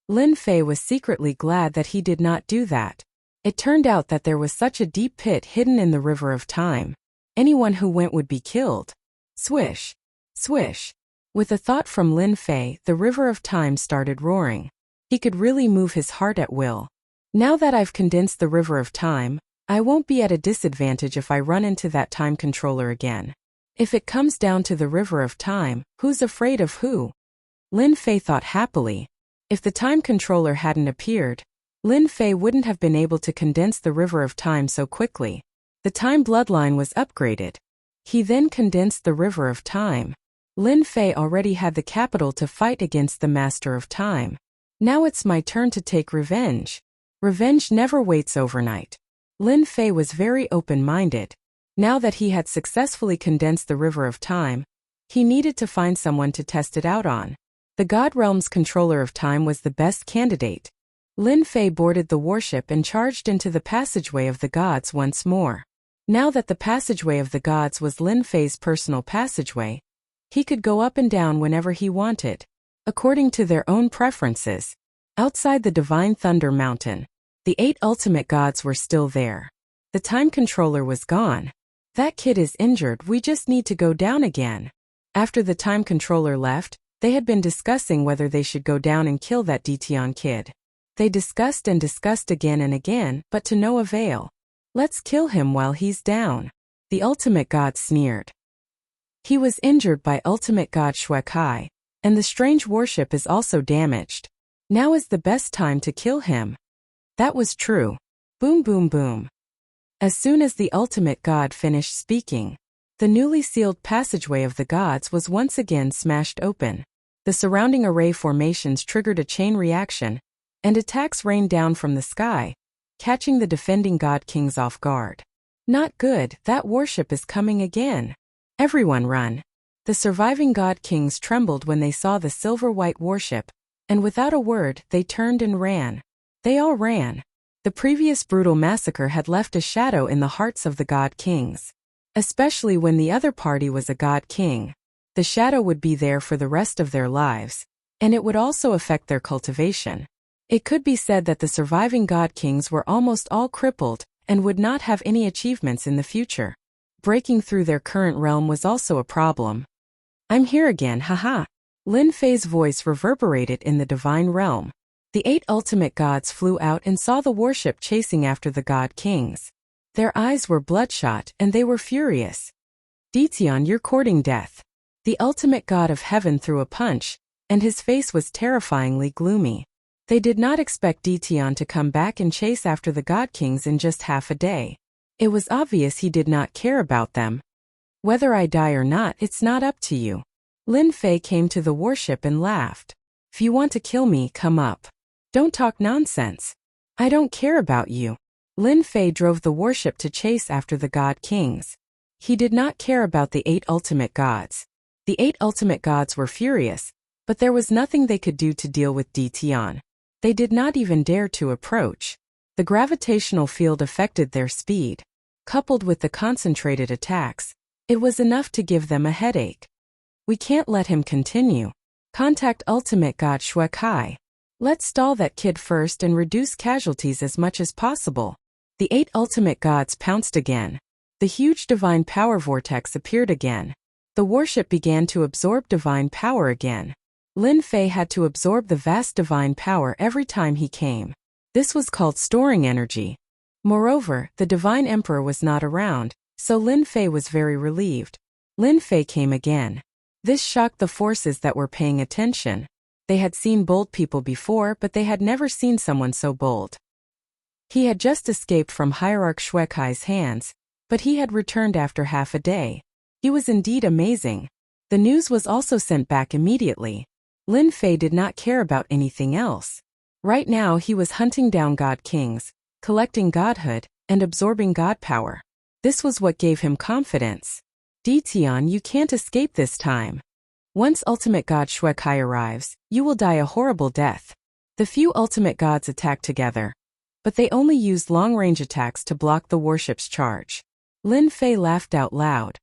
Lin Fei was secretly glad that he did not do that. It turned out that there was such a deep pit hidden in the river of time. Anyone who went would be killed. Swish! Swish! With a thought from Lin Fei, the river of time started roaring. He could really move his heart at will. Now that I've condensed the river of time, I won't be at a disadvantage if I run into that time controller again. If it comes down to the river of time, who's afraid of who? Lin Fei thought happily. If the time controller hadn't appeared, Lin Fei wouldn't have been able to condense the river of time so quickly. The time bloodline was upgraded. He then condensed the river of time. Lin Fei already had the capital to fight against the master of time. Now it's my turn to take revenge. Revenge never waits overnight. Lin Fei was very open-minded. Now that he had successfully condensed the river of time, he needed to find someone to test it out on. The God Realm's controller of time was the best candidate. Lin Fei boarded the warship and charged into the passageway of the gods once more. Now that the passageway of the gods was Lin Fei's personal passageway, he could go up and down whenever he wanted, according to their own preferences. Outside the Divine Thunder Mountain, the 8 ultimate gods were still there. The time controller was gone. That kid is injured, we just need to go down again. After the time controller left, they had been discussing whether they should go down and kill that Dition kid. They discussed and discussed again and again, but to no avail. Let's kill him while he's down. The ultimate god sneered. He was injured by ultimate god Shuekai, and the strange warship is also damaged. Now is the best time to kill him. That was true. Boom boom boom. As soon as the ultimate god finished speaking, the newly sealed passageway of the gods was once again smashed open. The surrounding array formations triggered a chain reaction, and attacks rained down from the sky, catching the defending god kings off guard. Not good, that warship is coming again. Everyone run. The surviving god kings trembled when they saw the silver-white warship, and without a word, they turned and ran. They all ran. The previous brutal massacre had left a shadow in the hearts of the god kings. Especially when the other party was a god king. The shadow would be there for the rest of their lives, and it would also affect their cultivation. It could be said that the surviving god kings were almost all crippled and would not have any achievements in the future. Breaking through their current realm was also a problem. I'm here again, haha. Lin Fei's voice reverberated in the divine realm. The 8 ultimate gods flew out and saw the warship chasing after the god kings. Their eyes were bloodshot and they were furious. Dition, you're courting death. The ultimate god of heaven threw a punch, and his face was terrifyingly gloomy. They did not expect Dition to come back and chase after the god kings in just half a day. It was obvious he did not care about them. Whether I die or not, it's not up to you. Lin Fei came to the warship and laughed. If you want to kill me, come up. Don't talk nonsense. I don't care about you. Lin Fei drove the warship to chase after the god kings. He did not care about the 8 ultimate gods. The 8 ultimate gods were furious, but there was nothing they could do to deal with Dition. They did not even dare to approach. The gravitational field affected their speed. Coupled with the concentrated attacks, it was enough to give them a headache. We can't let him continue. Contact Ultimate God Shui Kai. Let's stall that kid first and reduce casualties as much as possible. The 8 ultimate gods pounced again. The huge divine power vortex appeared again. The warship began to absorb divine power again. Lin Fei had to absorb the vast divine power every time he came. This was called storing energy. Moreover, the divine emperor was not around, so Lin Fei was very relieved. Lin Fei came again. This shocked the forces that were paying attention. They had seen bold people before, but they had never seen someone so bold. He had just escaped from Hierarch Shui Kai's hands, but he had returned after half a day. He was indeed amazing. The news was also sent back immediately. Lin Fei did not care about anything else. Right now he was hunting down god kings, collecting godhood, and absorbing god power. This was what gave him confidence. Ditian, you can't escape this time. Once ultimate god Shui Kai arrives, you will die a horrible death. The few ultimate gods attacked together, but they only used long-range attacks to block the warship's charge. Lin Fei laughed out loud.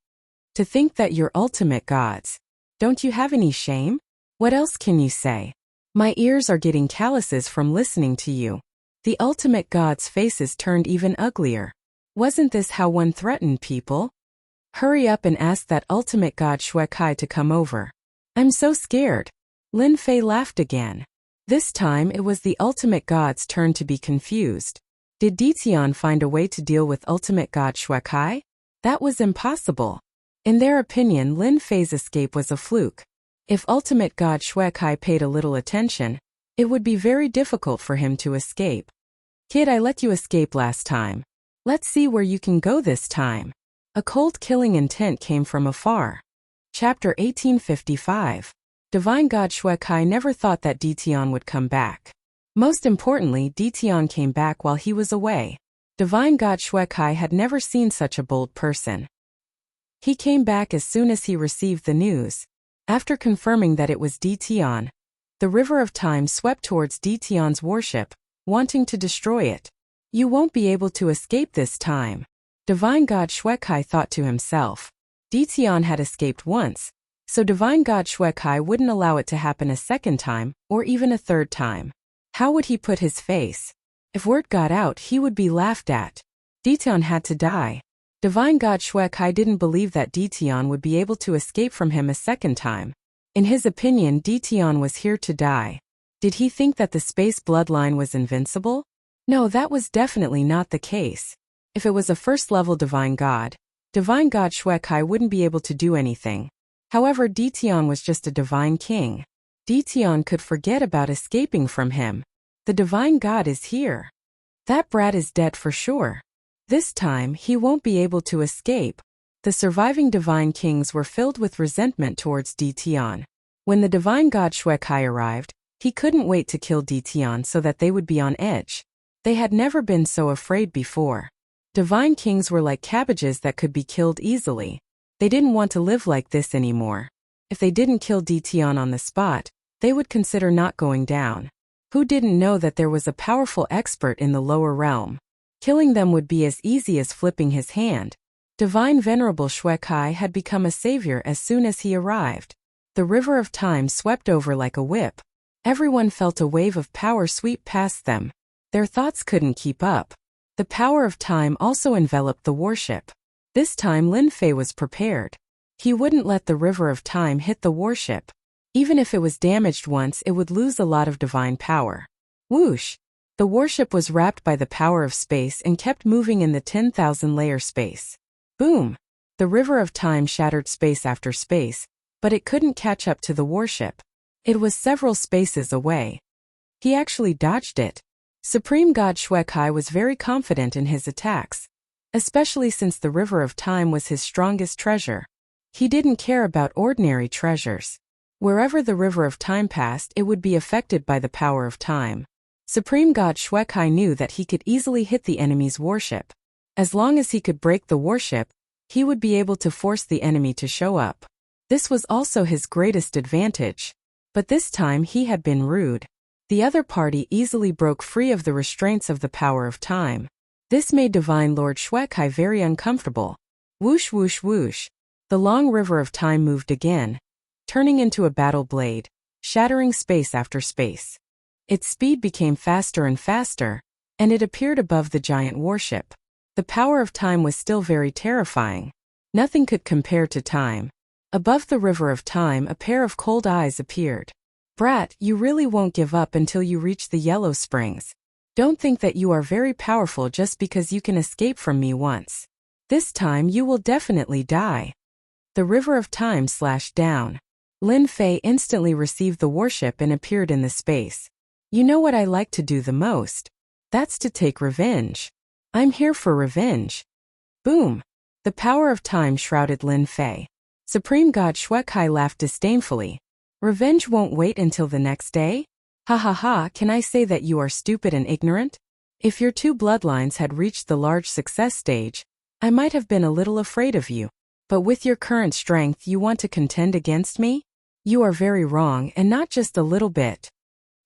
To think that you're ultimate gods. Don't you have any shame? What else can you say? My ears are getting calluses from listening to you. The ultimate gods' faces turned even uglier. Wasn't this how one threatened people? Hurry up and ask that ultimate god Shui Kai to come over. I'm so scared. Lin Fei laughed again. This time it was the ultimate god's turn to be confused. Did Ditian find a way to deal with ultimate god Shui Kai? That was impossible. In their opinion, Lin Fei's escape was a fluke. If ultimate god Shui Kai paid a little attention, it would be very difficult for him to escape. Kid, I let you escape last time. Let's see where you can go this time. A cold killing intent came from afar. Chapter 1855. Divine God Shui Kai never thought that Ditian would come back. Most importantly, Ditian came back while he was away. Divine God Shui Kai had never seen such a bold person. He came back as soon as he received the news. After confirming that it was Ditian, the river of time swept towards Ditian's warship, wanting to destroy it. You won't be able to escape this time. Divine God Shui Kai thought to himself. Ditian had escaped once, so Divine God Shui Kai wouldn't allow it to happen a second time, or even a third time. How would he put his face? If word got out, he would be laughed at. Ditian had to die. Divine God Shui Kai didn't believe that Ditian would be able to escape from him a second time. In his opinion, Ditian was here to die. Did he think that the space bloodline was invincible? No, that was definitely not the case. If it was a first-level Divine God Shui Kai wouldn't be able to do anything. However, Ditian was just a Divine King. Ditian could forget about escaping from him. The Divine God is here. That brat is dead for sure. This time, he won't be able to escape. The surviving Divine Kings were filled with resentment towards Ditian. When the Divine God Shui Kai arrived, he couldn't wait to kill Ditian so that they would be on edge. They had never been so afraid before. Divine Kings were like cabbages that could be killed easily. They didn't want to live like this anymore. If they didn't kill Ditian on the spot, they would consider not going down. Who didn't know that there was a powerful expert in the lower realm? Killing them would be as easy as flipping his hand. Divine Venerable Shui Kai had become a savior as soon as he arrived. The river of time swept over like a whip. Everyone felt a wave of power sweep past them. Their thoughts couldn't keep up. The power of time also enveloped the warship. This time Lin Fei was prepared. He wouldn't let the river of time hit the warship. Even if it was damaged once, it would lose a lot of divine power. Whoosh! The warship was wrapped by the power of space and kept moving in the 10,000-layer space. Boom! The river of time shattered space after space, but it couldn't catch up to the warship. It was several spaces away. He actually dodged it. Supreme God Shui Kai was very confident in his attacks, especially since the river of time was his strongest treasure. He didn't care about ordinary treasures. Wherever the river of time passed, it would be affected by the power of time. Supreme God Shui Kai knew that he could easily hit the enemy's warship. As long as he could break the warship, he would be able to force the enemy to show up. This was also his greatest advantage. But this time he had been rude. The other party easily broke free of the restraints of the power of time. This made Divine Lord Shui Kai very uncomfortable. Whoosh whoosh whoosh. The long river of time moved again, turning into a battle blade. shattering space after space. Its speed became faster and faster, and it appeared above the giant warship. The power of time was still very terrifying. Nothing could compare to time. Above the river of time, a pair of cold eyes appeared. Brat, you really won't give up until you reach the Yellow Springs. Don't think that you are very powerful just because you can escape from me once. This time you will definitely die. The river of time slashed down. Lin Fei instantly received the warship and appeared in the space. You know what I like to do the most? That's to take revenge. I'm here for revenge. Boom! The power of time shrouded Lin Fei. Supreme God Xuekai laughed disdainfully. Revenge won't wait until the next day? Ha ha ha, can I say that you are stupid and ignorant? If your two bloodlines had reached the large success stage, I might have been a little afraid of you. But with your current strength you want to contend against me? You are very wrong, and not just a little bit.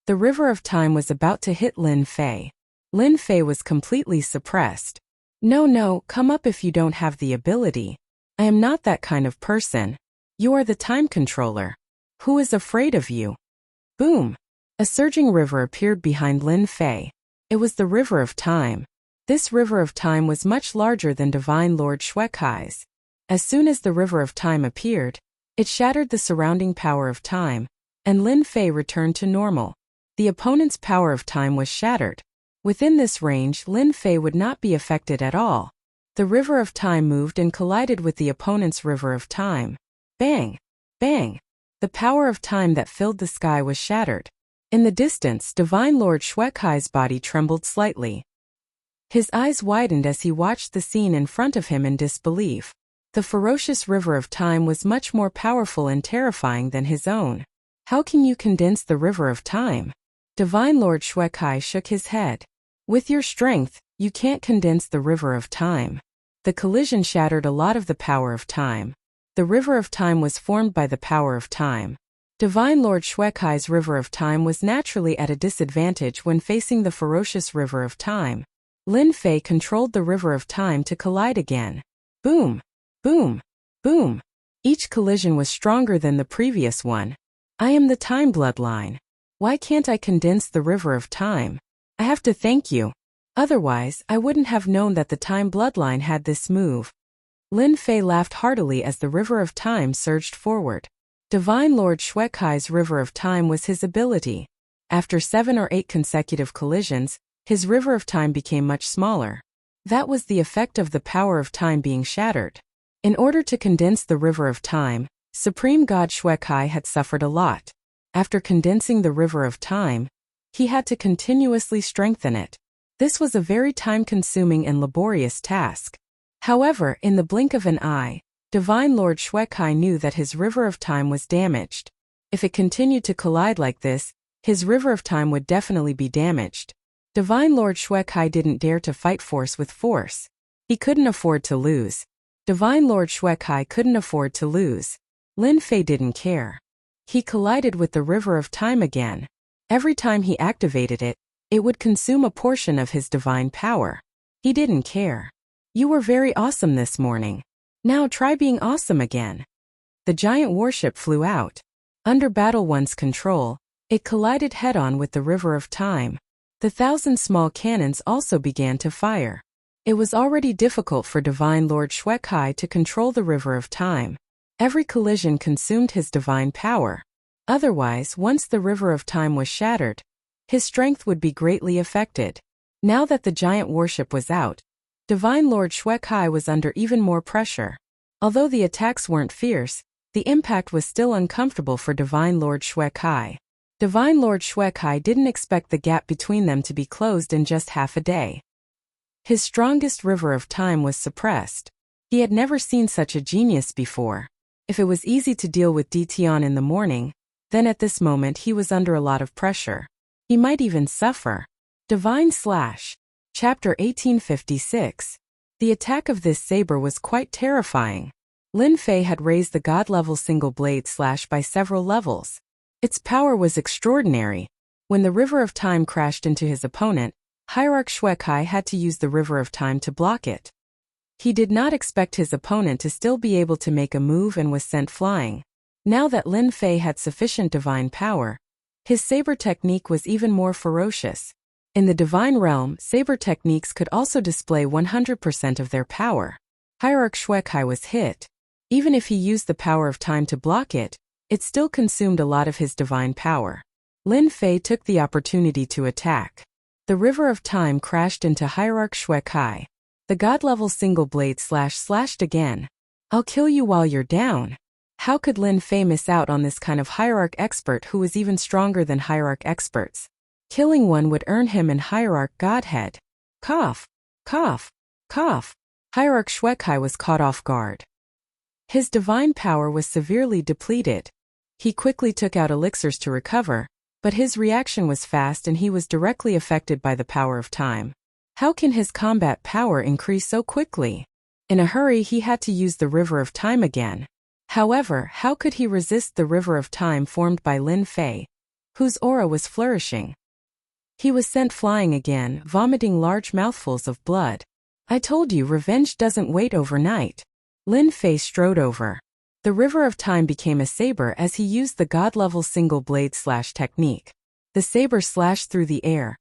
The river of time was about to hit Lin Fei. Lin Fei was completely suppressed. No, come up if you don't have the ability. I am not that kind of person. You are the time controller. Who is afraid of you? Boom! A surging river appeared behind Lin Fei. It was the river of time. This river of time was much larger than Divine Lord Xuekai's. As soon as the river of time appeared, it shattered the surrounding power of time, and Lin Fei returned to normal. The opponent's power of time was shattered. Within this range, Lin Fei would not be affected at all. The river of time moved and collided with the opponent's river of time. Bang! Bang! The power of time that filled the sky was shattered. In the distance, Divine Lord Xuekai's body trembled slightly. His eyes widened as he watched the scene in front of him in disbelief. The ferocious river of time was much more powerful and terrifying than his own. How can you condense the river of time? Divine Lord Xuekai shook his head. With your strength, you can't condense the river of time. The collision shattered a lot of the power of time. The river of time was formed by the power of time. Divine Lord Xuekai's river of time was naturally at a disadvantage when facing the ferocious river of time. Lin Fei controlled the river of time to collide again. Boom! Boom! Boom! Each collision was stronger than the previous one. I am the time bloodline. Why can't I condense the river of time? I have to thank you. Otherwise, I wouldn't have known that the time bloodline had this move. Lin Fei laughed heartily as the river of time surged forward. Divine Lord Xuekai's river of time was his ability. After 7 or 8 consecutive collisions, his river of time became much smaller. That was the effect of the power of time being shattered. In order to condense the river of time, Supreme God Xuekai had suffered a lot. After condensing the river of time, he had to continuously strengthen it. This was a very time-consuming and laborious task. However, in the blink of an eye, Divine Lord Xuekai knew that his river of time was damaged. If it continued to collide like this, his river of time would definitely be damaged. Divine Lord Xuekai didn't dare to fight force with force. He couldn't afford to lose. Divine Lord Xuekai couldn't afford to lose. Lin Fei didn't care. He collided with the river of time again. Every time he activated it, it would consume a portion of his divine power. He didn't care. You were very awesome this morning. Now try being awesome again. The giant warship flew out. Under Battle One's control, it collided head-on with the river of time. The 1,000 small cannons also began to fire. It was already difficult for Divine Lord Xuekai to control the river of time. Every collision consumed his divine power. Otherwise, once the river of time was shattered, his strength would be greatly affected. Now that the giant warship was out, Divine Lord Xuekai was under even more pressure. Although the attacks weren't fierce, the impact was still uncomfortable for Divine Lord Xuekai. Divine Lord Xuekai didn't expect the gap between them to be closed in just half a day. His strongest river of time was suppressed. He had never seen such a genius before. If it was easy to deal with Ditian in the morning, then at this moment he was under a lot of pressure. He might even suffer. Divine Slash. Chapter 1856. The attack of this saber was quite terrifying. Lin Fei had raised the god-level single blade slash by several levels. Its power was extraordinary. When the river of time crashed into his opponent, Hierarch Xuekai had to use the river of time to block it. He did not expect his opponent to still be able to make a move and was sent flying. Now that Lin Fei had sufficient divine power, his saber technique was even more ferocious. In the divine realm, saber techniques could also display 100% of their power. Hierarch Shuekai was hit. Even if he used the power of time to block it, it still consumed a lot of his divine power. Lin Fei took the opportunity to attack. The river of time crashed into Hierarch Shuekai. The god-level single blade slashed again. I'll kill you while you're down. How could Lin Fei miss out on this kind of Hierarch expert who was even stronger than Hierarch experts? Killing one would earn him an Hierarch godhead. Cough, cough, cough. Hierarch Shuekai was caught off guard. His divine power was severely depleted. He quickly took out elixirs to recover, but his reaction was fast and he was directly affected by the power of time. How can his combat power increase so quickly? In a hurry, he had to use the river of time again. However, how could he resist the river of time formed by Lin Fei, whose aura was flourishing? He was sent flying again, vomiting large mouthfuls of blood. I told you, revenge doesn't wait overnight. Lin Fei strode over. The river of time became a saber as he used the god-level single blade slash technique. The saber slashed through the air,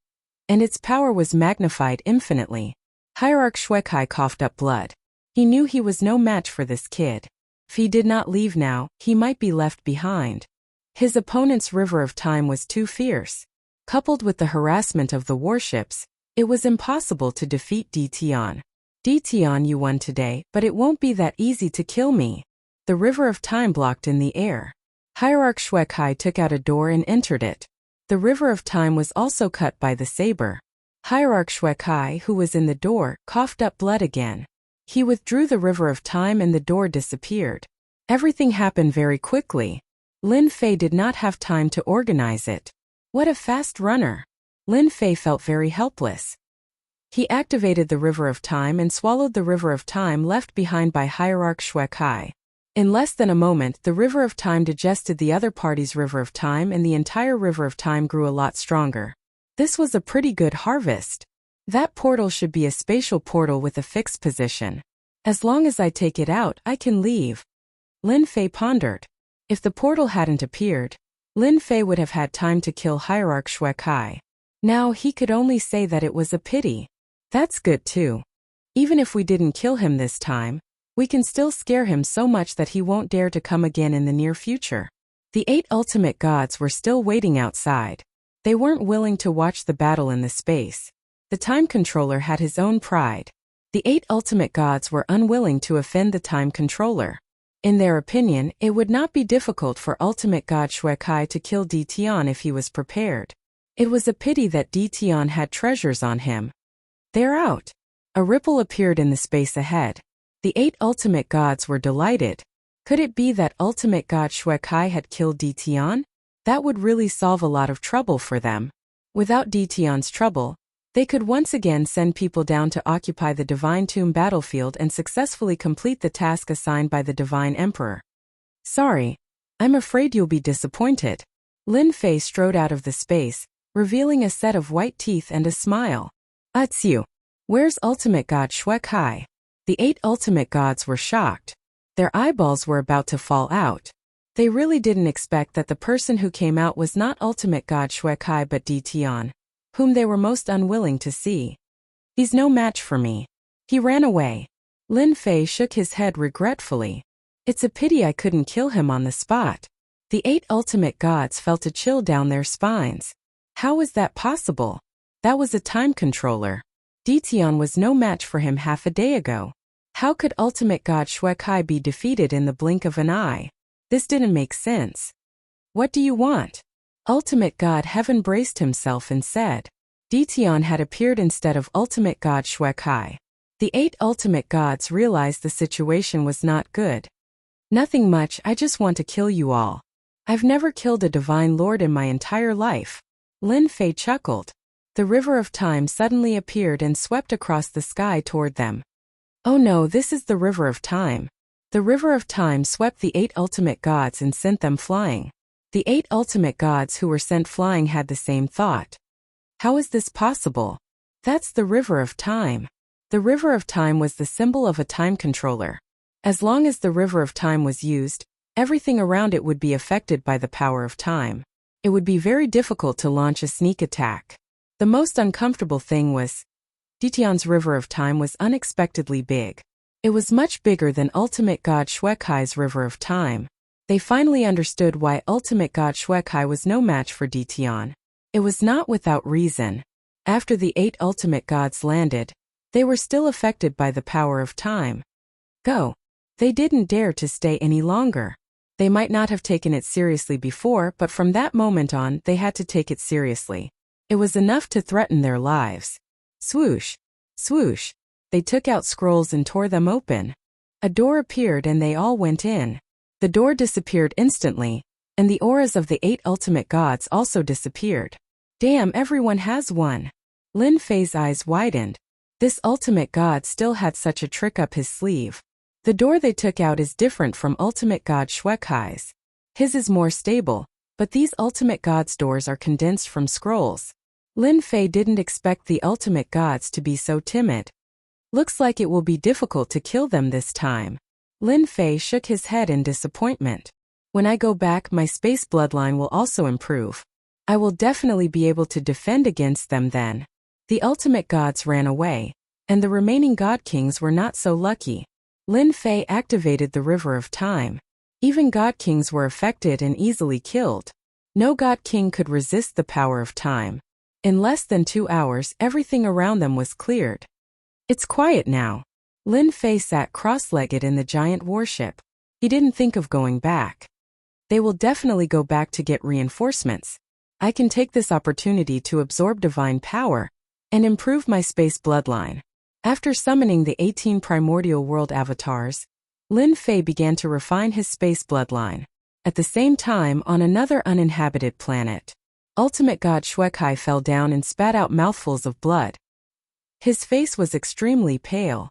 and its power was magnified infinitely. Hierarch Shuekai coughed up blood. He knew he was no match for this kid. If he did not leave now, he might be left behind. His opponent's river of time was too fierce. Coupled with the harassment of the warships, it was impossible to defeat Dition. Dition, you won today, but it won't be that easy to kill me. The river of time blocked in the air. Hierarch Shuekai took out a door and entered it. The river of time was also cut by the saber. Hierarch Shuekai, who was in the door, coughed up blood again. He withdrew the river of time and the door disappeared. Everything happened very quickly. Lin Fei did not have time to organize it. What a fast runner! Lin Fei felt very helpless. He activated the river of time and swallowed the river of time left behind by Hierarch Shuekai. In less than a moment, the river of time digested the other party's river of time and the entire river of time grew a lot stronger. This was a pretty good harvest. That portal should be a spatial portal with a fixed position. As long as I take it out, I can leave. Lin Fei pondered. If the portal hadn't appeared, Lin Fei would have had time to kill Hierarch Shuekai. Now he could only say that it was a pity. That's good too. Even if we didn't kill him this time, we can still scare him so much that he won't dare to come again in the near future. The 8 ultimate gods were still waiting outside. They weren't willing to watch the battle in the space. The time controller had his own pride. The 8 ultimate gods were unwilling to offend the time controller. In their opinion, it would not be difficult for ultimate god Shuekai to kill Dition if he was prepared. It was a pity that Dition had treasures on him. They're out. A ripple appeared in the space ahead. The 8 ultimate gods were delighted. Could it be that ultimate god Shuekai had killed Dition? That would really solve a lot of trouble for them. Without Dition's trouble, they could once again send people down to occupy the Divine Tomb battlefield and successfully complete the task assigned by the Divine Emperor. Sorry, I'm afraid you'll be disappointed. Lin Fei strode out of the space, revealing a set of white teeth and a smile. It's you. Where's ultimate god Shuekai? The 8 ultimate gods were shocked. Their eyeballs were about to fall out. They really didn't expect that the person who came out was not ultimate god Shuekai but Dition, whom they were most unwilling to see. He's no match for me. He ran away. Lin Fei shook his head regretfully. It's a pity I couldn't kill him on the spot. The 8 ultimate gods felt a chill down their spines. How was that possible? That was a time controller. Dition was no match for him half a day ago. How could ultimate god Shuekai be defeated in the blink of an eye? This didn't make sense. What do you want? Ultimate god Heaven braced himself and said. Dition had appeared instead of ultimate god Shuekai. The 8 ultimate gods realized the situation was not good. Nothing much, I just want to kill you all. I've never killed a divine lord in my entire life. Lin Fei chuckled. The river of time suddenly appeared and swept across the sky toward them. Oh no, this is the river of time. The river of time swept the 8 ultimate gods and sent them flying. The 8 ultimate gods who were sent flying had the same thought. How is this possible? That's the river of time. The river of time was the symbol of a time controller. As long as the river of time was used, Everything around it would be affected by the power of time. It would be very difficult to launch a sneak attack. The most uncomfortable thing was, Dition's River of Time was unexpectedly big. It was much bigger than Ultimate God Shuekai's River of Time. They finally understood why Ultimate God Shuekai was no match for Dition. It was not without reason. After the 8 ultimate gods landed, they were still affected by the power of time. Go. They didn't dare to stay any longer. They might not have taken it seriously before, but from that moment on, they had to take it seriously. It was enough to threaten their lives. Swoosh. Swoosh. They took out scrolls and tore them open. A door appeared and they all went in. The door disappeared instantly, and the auras of the 8 ultimate gods also disappeared. Damn, everyone has one. Lin Fei's eyes widened. This ultimate god still had such a trick up his sleeve. The door they took out is different from ultimate god Shuekai's. His is more stable, but these ultimate gods' doors are condensed from scrolls. Lin Fei didn't expect the ultimate gods to be so timid. Looks like it will be difficult to kill them this time. Lin Fei shook his head in disappointment. When I go back, my space bloodline will also improve. I will definitely be able to defend against them then. The ultimate gods ran away, and the remaining god kings were not so lucky. Lin Fei activated the River of Time. Even god kings were affected and easily killed. No god king could resist the power of time. In less than 2 hours, everything around them was cleared. It's quiet now. Lin Fei sat cross-legged in the giant warship. He didn't think of going back. They will definitely go back to get reinforcements. I can take this opportunity to absorb divine power and improve my space bloodline. After summoning the 18 primordial world avatars, Lin Fei began to refine his space bloodline. At the same time, on another uninhabited planet, Ultimate God Shuekai fell down and spat out mouthfuls of blood. His face was extremely pale.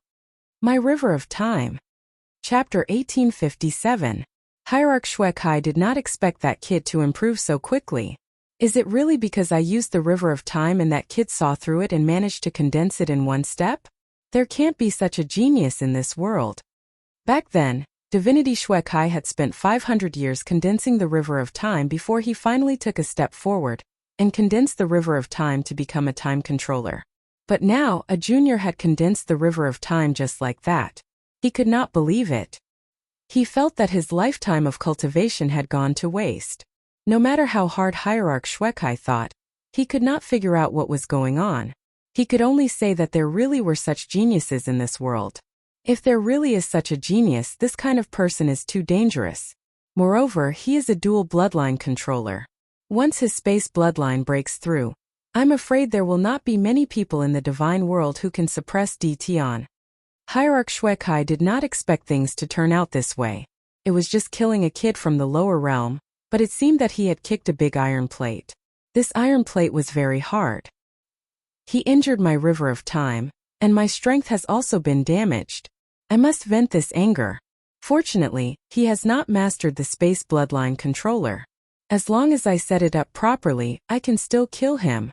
My River of Time. Chapter 1857. Hierarch Shuekai did not expect that kid to improve so quickly. Is it really because I used the River of Time and that kid saw through it and managed to condense it in one step? There can't be such a genius in this world. Back then, Divinity Shuekai had spent 500 years condensing the River of Time before he finally took a step forward and condensed the River of Time to become a time controller. But now, a junior had condensed the River of Time just like that. He could not believe it. He felt that his lifetime of cultivation had gone to waste. No matter how hard Hierarch Shuekai thought, he could not figure out what was going on. He could only say that there really were such geniuses in this world. If there really is such a genius, this kind of person is too dangerous. Moreover, he is a dual bloodline controller. Once his space bloodline breaks through, I'm afraid there will not be many people in the divine world who can suppress Dition. Hierarch Shuekai did not expect things to turn out this way. It was just killing a kid from the lower realm, but it seemed that he had kicked a big iron plate. This iron plate was very hard. He injured my River of Time, and my strength has also been damaged. I must vent this anger. Fortunately, he has not mastered the space bloodline controller. As long as I set it up properly, I can still kill him.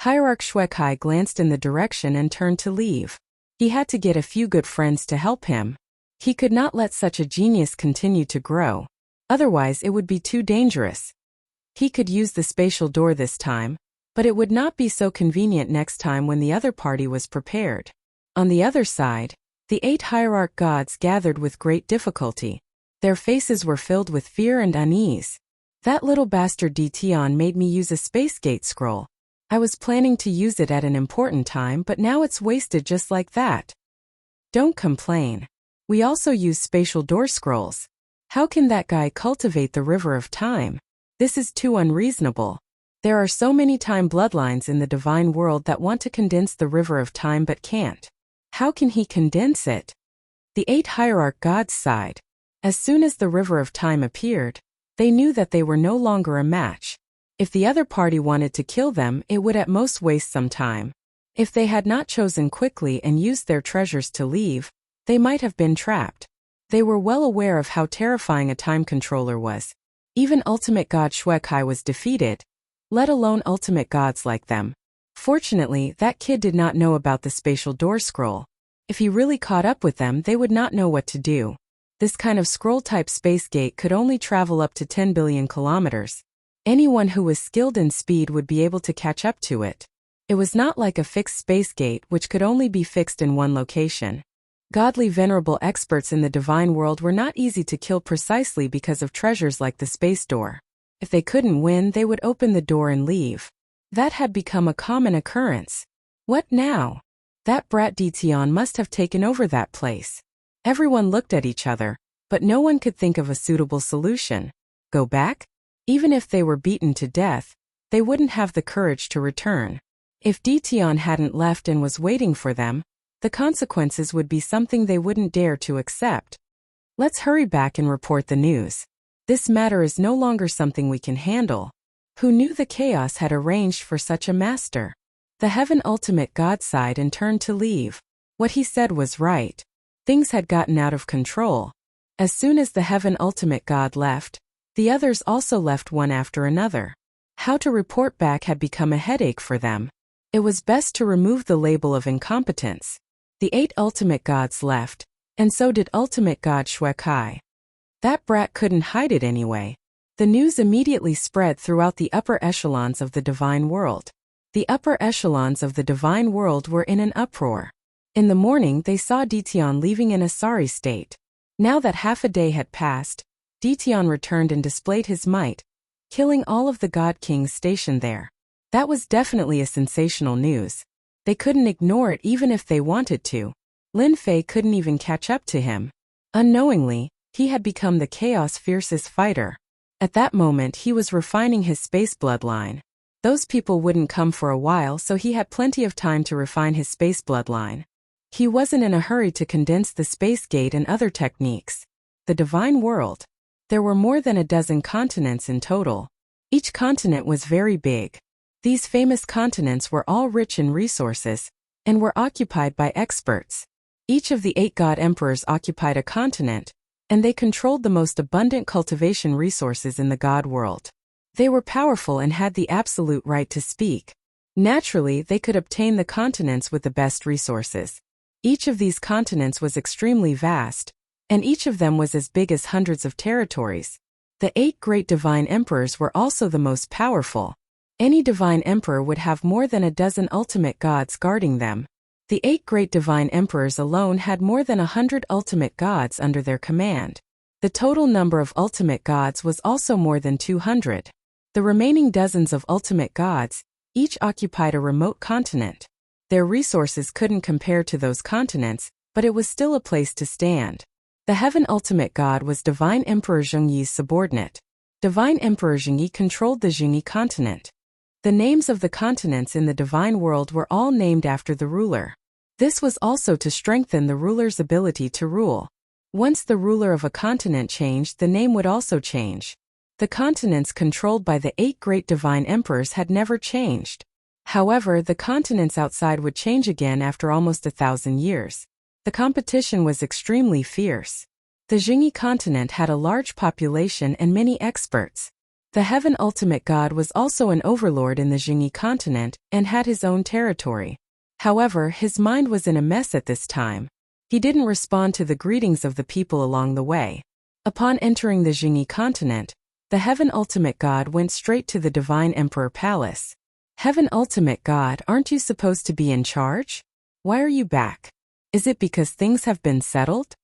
Hierarch Shuekai glanced in the direction and turned to leave. He had to get a few good friends to help him. He could not let such a genius continue to grow. Otherwise, it would be too dangerous. He could use the spatial door this time, but it would not be so convenient next time when the other party was prepared. On the other side, the 8 hierarch gods gathered with great difficulty. Their faces were filled with fear and unease. That little bastard Dition made me use a space gate scroll. I was planning to use it at an important time, but now it's wasted just like that. Don't complain. We also use spatial door scrolls. How can that guy cultivate the River of Time? This is too unreasonable. There are so many time bloodlines in the divine world that want to condense the River of Time but can't. How can he condense it? The 8 hierarch gods sighed. As soon as the River of Time appeared, they knew that they were no longer a match. If the other party wanted to kill them, it would at most waste some time. If they had not chosen quickly and used their treasures to leave, they might have been trapped. They were well aware of how terrifying a time controller was. Even Ultimate God Shuekai was defeated, let alone ultimate gods like them. Fortunately, that kid did not know about the spatial door scroll. If he really caught up with them, they would not know what to do. This kind of scroll-type space gate could only travel up to 10 billion kilometers. Anyone who was skilled in speed would be able to catch up to it. It was not like a fixed space gate which could only be fixed in one location. Godly venerable experts in the divine world were not easy to kill precisely because of treasures like the space door. If they couldn't win, they would open the door and leave. That had become a common occurrence. What now? That brat Dition must have taken over that place. Everyone looked at each other, but no one could think of a suitable solution. Go back? Even if they were beaten to death, they wouldn't have the courage to return. If Dition hadn't left and was waiting for them, the consequences would be something they wouldn't dare to accept. Let's hurry back and report the news. This matter is no longer something we can handle. Who knew the chaos had arranged for such a master? The Heaven Ultimate God sighed and turned to leave. What he said was right. Things had gotten out of control. As soon as the Heaven Ultimate God left, the others also left one after another. How to report back had become a headache for them. It was best to remove the label of incompetence. The 8 Ultimate Gods left, and so did Ultimate God Shui Kai. That brat couldn't hide it anyway. The news immediately spread throughout the upper echelons of the divine world. The upper echelons of the divine world were in an uproar. In the morning they saw Dition leaving in a sorry state. Now that half a day had passed, Dition returned and displayed his might, killing all of the God Kings stationed there. That was definitely a sensational news. They couldn't ignore it even if they wanted to. Lin Fei couldn't even catch up to him. Unknowingly, he had become the Chaos' fiercest fighter. At that moment he was refining his space bloodline. Those people wouldn't come for a while, so he had plenty of time to refine his space bloodline. He wasn't in a hurry to condense the space gate and other techniques. The divine world. There were more than a dozen continents in total. Each continent was very big. These famous continents were all rich in resources, and were occupied by experts. Each of the 8 God Emperors occupied a continent, and they controlled the most abundant cultivation resources in the God world. They were powerful and had the absolute right to speak. Naturally, they could obtain the continents with the best resources. Each of these continents was extremely vast, and each of them was as big as hundreds of territories. The 8 great divine emperors were also the most powerful. Any divine emperor would have more than a dozen ultimate gods guarding them. The 8 great divine emperors alone had more than 100 ultimate gods under their command. The total number of ultimate gods was also more than 200. The remaining dozens of ultimate gods, each occupied a remote continent. Their resources couldn't compare to those continents, but it was still a place to stand. The Heaven Ultimate God was Divine Emperor Zhengyi's subordinate. Divine Emperor Zhengyi controlled the Zhengyi continent. The names of the continents in the divine world were all named after the ruler. This was also to strengthen the ruler's ability to rule. Once the ruler of a continent changed, the name would also change. The continents controlled by the 8 great divine emperors had never changed. However, the continents outside would change again after almost 1,000 years. The competition was extremely fierce. The Zhengyi continent had a large population and many experts. The Heaven Ultimate God was also an overlord in the Zhengyi continent and had his own territory. However, his mind was in a mess at this time. He didn't respond to the greetings of the people along the way. Upon entering the Zhengyi continent, the Heaven Ultimate God went straight to the Divine Emperor Palace. Heaven Ultimate God, aren't you supposed to be in charge? Why are you back? Is it because things have been settled?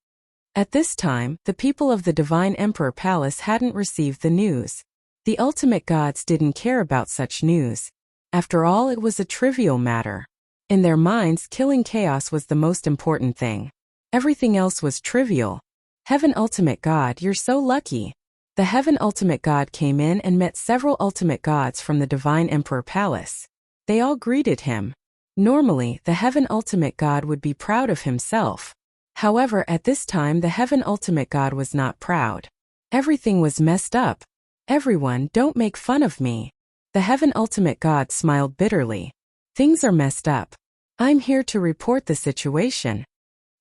At this time, the people of the Divine Emperor Palace hadn't received the news. The ultimate gods didn't care about such news. After all, it was a trivial matter. In their minds, killing chaos was the most important thing. Everything else was trivial. Heaven Ultimate God, you're so lucky. The Heaven Ultimate God came in and met several ultimate gods from the Divine Emperor Palace. They all greeted him. Normally, the Heaven Ultimate God would be proud of himself. However, at this time the Heaven Ultimate God was not proud. Everything was messed up. Everyone, don't make fun of me. The Heaven Ultimate God smiled bitterly. Things are messed up. I'm here to report the situation.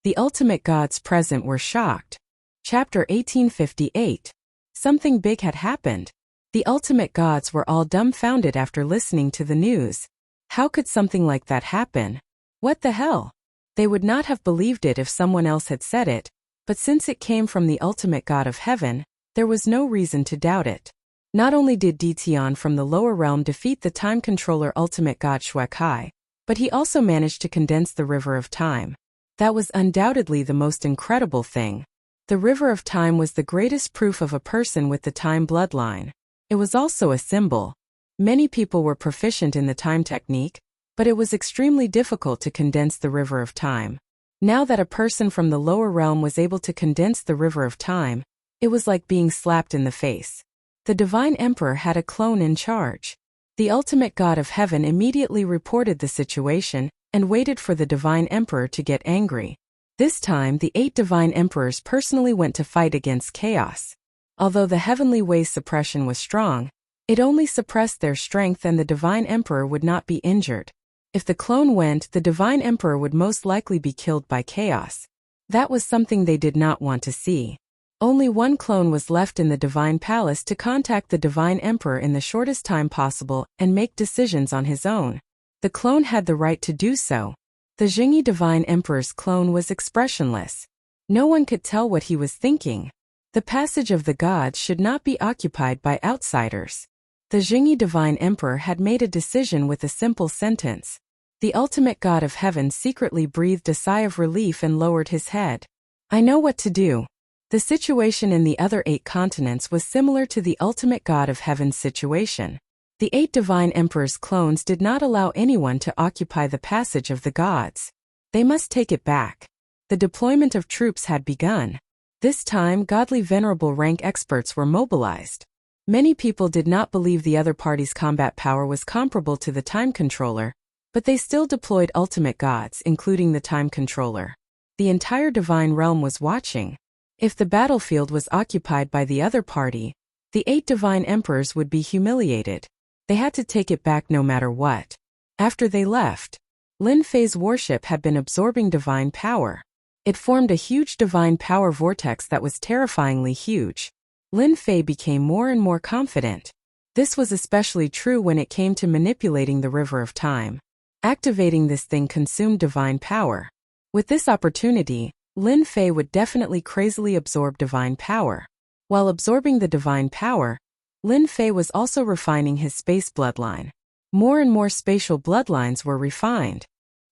The ultimate gods present were shocked. Chapter 1858. Something big had happened. The ultimate gods were all dumbfounded after listening to the news. How could something like that happen? What the hell? They would not have believed it if someone else had said it, But since it came from the ultimate God of heaven, there was no reason to doubt it. Not only did Dition from the lower realm defeat the time controller ultimate God Shuekai, but he also managed to condense the river of time. That was undoubtedly the most incredible thing. The river of time was the greatest proof of a person with the time bloodline. It was also a symbol. Many people were proficient in the time technique, but it was extremely difficult to condense the river of time. Now that a person from the lower realm was able to condense the river of time, it was like being slapped in the face. The Divine Emperor had a clone in charge. The ultimate God of heaven immediately reported the situation and waited for the Divine Emperor to get angry. This time, the 8 Divine Emperors personally went to fight against chaos. Although the heavenly way's suppression was strong, it only suppressed their strength and the Divine Emperor would not be injured. If the clone went, the Divine Emperor would most likely be killed by chaos. That was something they did not want to see. Only one clone was left in the Divine Palace to contact the Divine Emperor in the shortest time possible and make decisions on his own. The clone had the right to do so. The Jingyi Divine Emperor's clone was expressionless. No one could tell what he was thinking. The passage of the gods should not be occupied by outsiders. The Jingyi Divine Emperor had made a decision with a simple sentence. The ultimate God of heaven secretly breathed a sigh of relief and lowered his head. I know what to do. The situation in the other 8 continents was similar to the ultimate God of heaven's situation. The 8 Divine Emperor's clones did not allow anyone to occupy the passage of the gods. They must take it back. The deployment of troops had begun. This time, godly venerable rank experts were mobilized. Many people did not believe the other party's combat power was comparable to the time controller, but they still deployed ultimate gods, including the time controller. The entire divine realm was watching. If the battlefield was occupied by the other party, the 8 divine emperors would be humiliated. They had to take it back no matter what. After they left, Lin Fei's warship had been absorbing divine power. It formed a huge divine power vortex that was terrifyingly huge. Lin Fei became more and more confident. This was especially true when it came to manipulating the river of time. Activating this thing consumed divine power. With this opportunity, Lin Fei would definitely crazily absorb divine power. While absorbing the divine power, Lin Fei was also refining his space bloodline. More and more spatial bloodlines were refined.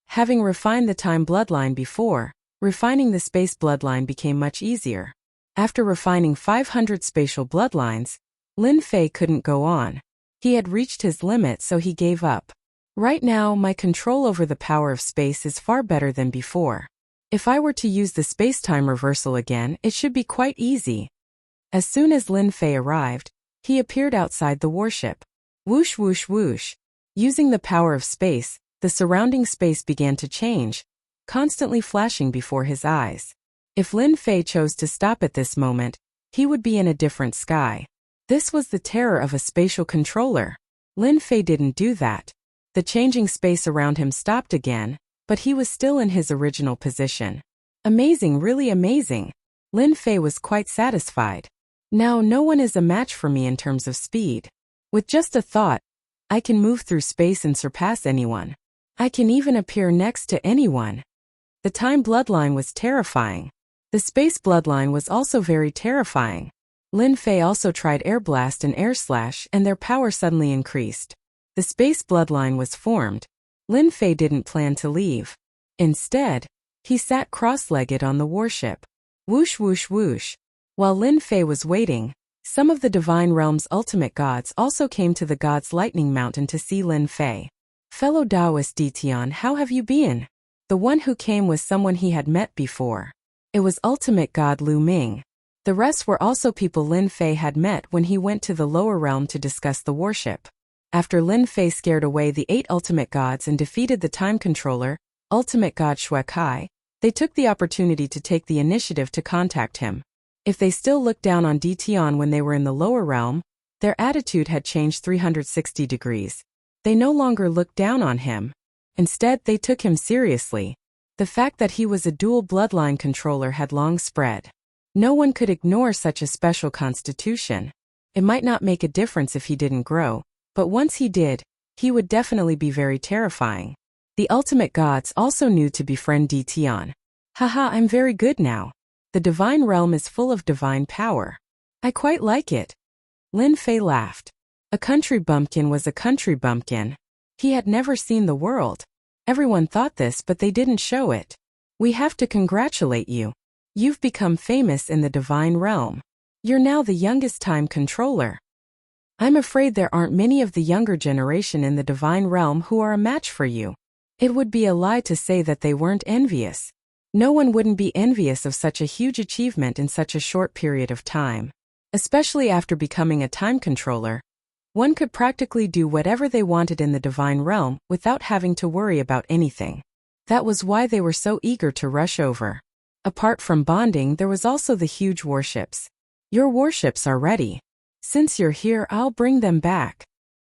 Having refined the time bloodline before, refining the space bloodline became much easier. After refining 500 spatial bloodlines, Lin Fei couldn't go on. He had reached his limit, so he gave up. Right now, my control over the power of space is far better than before. If I were to use the space-time reversal again, it should be quite easy. As soon as Lin Fei arrived, he appeared outside the warship. Whoosh whoosh whoosh. Using the power of space, the surrounding space began to change, constantly flashing before his eyes. If Lin Fei chose to stop at this moment, he would be in a different sky. This was the terror of a spatial controller. Lin Fei didn't do that. The changing space around him stopped again, but he was still in his original position. Amazing, really amazing. Lin Fei was quite satisfied. Now no one is a match for me in terms of speed. With just a thought, I can move through space and surpass anyone. I can even appear next to anyone. The time bloodline was terrifying. The space bloodline was also very terrifying. Lin Fei also tried air blast and air slash, and their power suddenly increased. The space bloodline was formed. Lin Fei didn't plan to leave. Instead, he sat cross-legged on the warship. Whoosh whoosh whoosh. While Lin Fei was waiting, some of the divine realm's ultimate gods also came to the gods' lightning mountain to see Lin Fei. Fellow Taoist Ditian, how have you been? The one who came was someone he had met before. It was ultimate god Lu Ming. The rest were also people Lin Fei had met when he went to the lower realm to discuss the warship. After Lin Fei scared away the 8 ultimate gods and defeated the time controller, ultimate god Shuekai, they took the opportunity to take the initiative to contact him. If they still looked down on Ditian when they were in the lower realm, their attitude had changed 360 degrees. They no longer looked down on him. Instead, they took him seriously. The fact that he was a dual bloodline controller had long spread. No one could ignore such a special constitution. It might not make a difference if he didn't grow, but once he did, he would definitely be very terrifying. The ultimate gods also knew to befriend Ditian. Haha, I'm very good now. The divine realm is full of divine power. I quite like it. Lin Fei laughed. A country bumpkin was a country bumpkin. He had never seen the world. Everyone thought this, but they didn't show it. We have to congratulate you. You've become famous in the divine realm. You're now the youngest time controller. I'm afraid there aren't many of the younger generation in the divine realm who are a match for you. It would be a lie to say that they weren't envious. No one wouldn't be envious of such a huge achievement in such a short period of time. Especially after becoming a time controller. One could practically do whatever they wanted in the divine realm without having to worry about anything. That was why they were so eager to rush over. Apart from bonding, there was also the huge warships. Your warships are ready. Since you're here, I'll bring them back.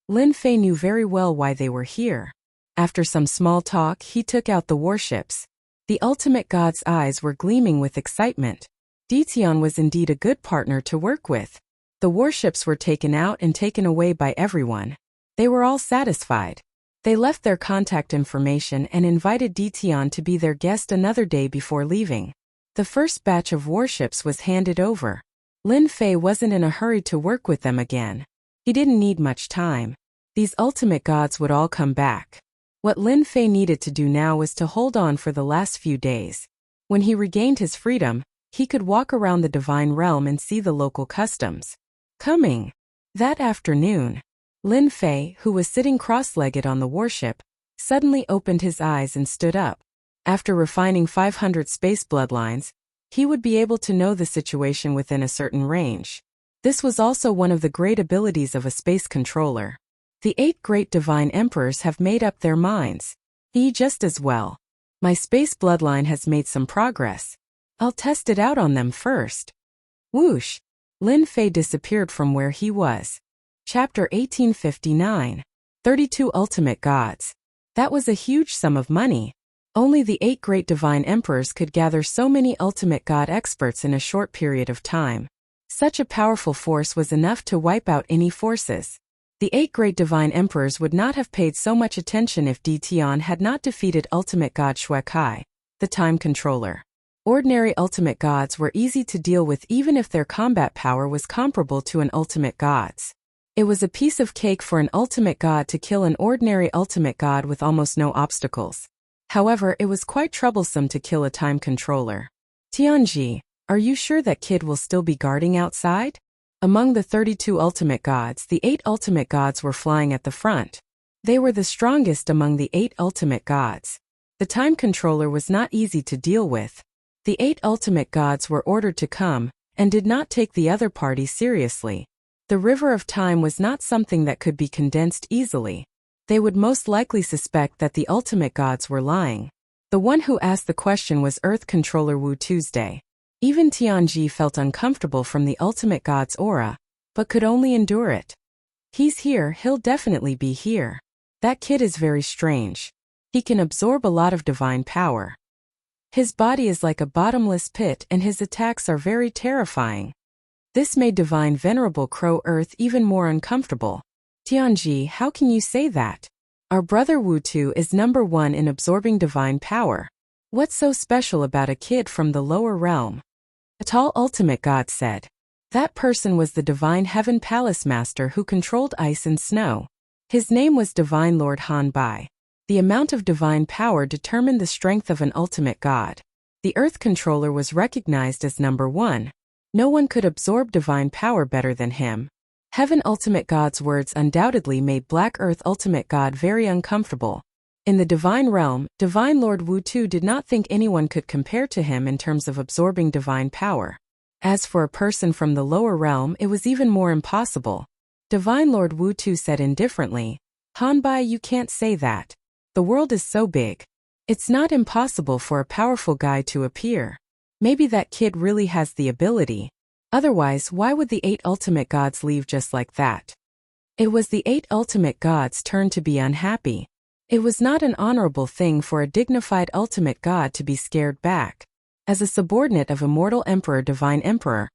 Lin Fei knew very well why they were here. After some small talk, he took out the warships. The ultimate god's eyes were gleaming with excitement. Ditian was indeed a good partner to work with. The warships were taken out and taken away by everyone. They were all satisfied. They left their contact information and invited Ditian to be their guest another day before leaving. The first batch of warships was handed over. Lin Fei wasn't in a hurry to work with them again. He didn't need much time. These ultimate gods would all come back. What Lin Fei needed to do now was to hold on for the last few days. When he regained his freedom, he could walk around the divine realm and see the local customs. Coming. That afternoon, Lin Fei, who was sitting cross-legged on the warship, suddenly opened his eyes and stood up. After refining 500 space bloodlines, he would be able to know the situation within a certain range. This was also one of the great abilities of a space controller. The 8 great divine emperors have made up their minds. He just as well. My space bloodline has made some progress. I'll test it out on them first. Whoosh! Lin Fei disappeared from where he was. Chapter 1859. 32 Ultimate Gods. That was a huge sum of money. Only the 8 great divine emperors could gather so many ultimate god experts in a short period of time. Such a powerful force was enough to wipe out any forces. The 8 great divine emperors would not have paid so much attention if Ditian had not defeated ultimate god Shuekai, the time controller. Ordinary ultimate gods were easy to deal with even if their combat power was comparable to an ultimate god's. It was a piece of cake for an ultimate god to kill an ordinary ultimate god with almost no obstacles. However, it was quite troublesome to kill a time controller. Tianji, are you sure that kid will still be guarding outside? Among the 32 ultimate gods, the 8 ultimate gods were flying at the front. They were the strongest among the 8 ultimate gods. The time controller was not easy to deal with. The 8 ultimate gods were ordered to come, and did not take the other party seriously. The river of time was not something that could be condensed easily. They would most likely suspect that the ultimate gods were lying. The one who asked the question was Earth Controller Wu Tuesday. Even Tianji felt uncomfortable from the ultimate god's aura, but could only endure it. He's here, he'll definitely be here. That kid is very strange. He can absorb a lot of divine power. His body is like a bottomless pit and his attacks are very terrifying. This made Divine Venerable Crow Earth even more uncomfortable. Tianji, how can you say that? Our brother Wu Tu is number 1 in absorbing divine power. What's so special about a kid from the lower realm? A tall ultimate god said. That person was the Divine Heaven Palace Master who controlled ice and snow. His name was Divine Lord Han Bai. The amount of divine power determined the strength of an ultimate god. The Earth Controller was recognized as number 1. No one could absorb divine power better than him. Heaven Ultimate God's words undoubtedly made Black Earth Ultimate God very uncomfortable. In the divine realm, Divine Lord Wu Tu did not think anyone could compare to him in terms of absorbing divine power. As for a person from the lower realm, it was even more impossible. Divine Lord Wu Tu said indifferently, Hanbai, you can't say that. The world is so big. It's not impossible for a powerful guy to appear. Maybe that kid really has the ability. Otherwise, why would the 8 ultimate gods leave just like that? It was the 8 ultimate gods' turn to be unhappy. It was not an honorable thing for a dignified ultimate god to be scared back. As a subordinate of Immortal Emperor Divine Emperor,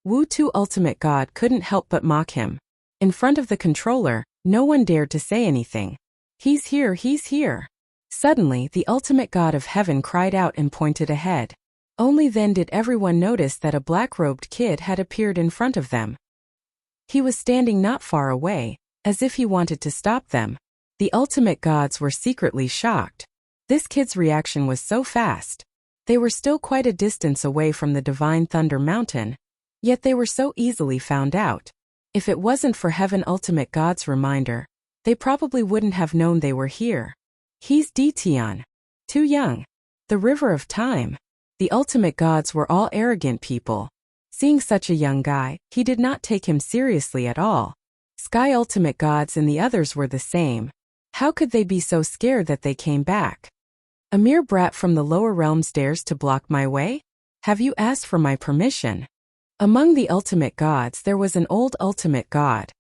Wu Tu Ultimate God couldn't help but mock him. In front of the controller, no one dared to say anything. He's here, he's here. Suddenly, the ultimate god of heaven cried out and pointed ahead. Only then did everyone notice that a black-robed kid had appeared in front of them. He was standing not far away, as if he wanted to stop them. The ultimate gods were secretly shocked. This kid's reaction was so fast. They were still quite a distance away from the divine Thunder Mountain, yet they were so easily found out. If it wasn't for Heaven Ultimate God's reminder, they probably wouldn't have known they were here. He's Dition. Too young. The River of Time. The ultimate gods were all arrogant people. Seeing such a young guy, he did not take him seriously at all. Sky Ultimate Gods and the others were the same. How could they be so scared that they came back? A mere brat from the lower realms dares to block my way? Have you asked for my permission? Among the ultimate gods there was an old ultimate god.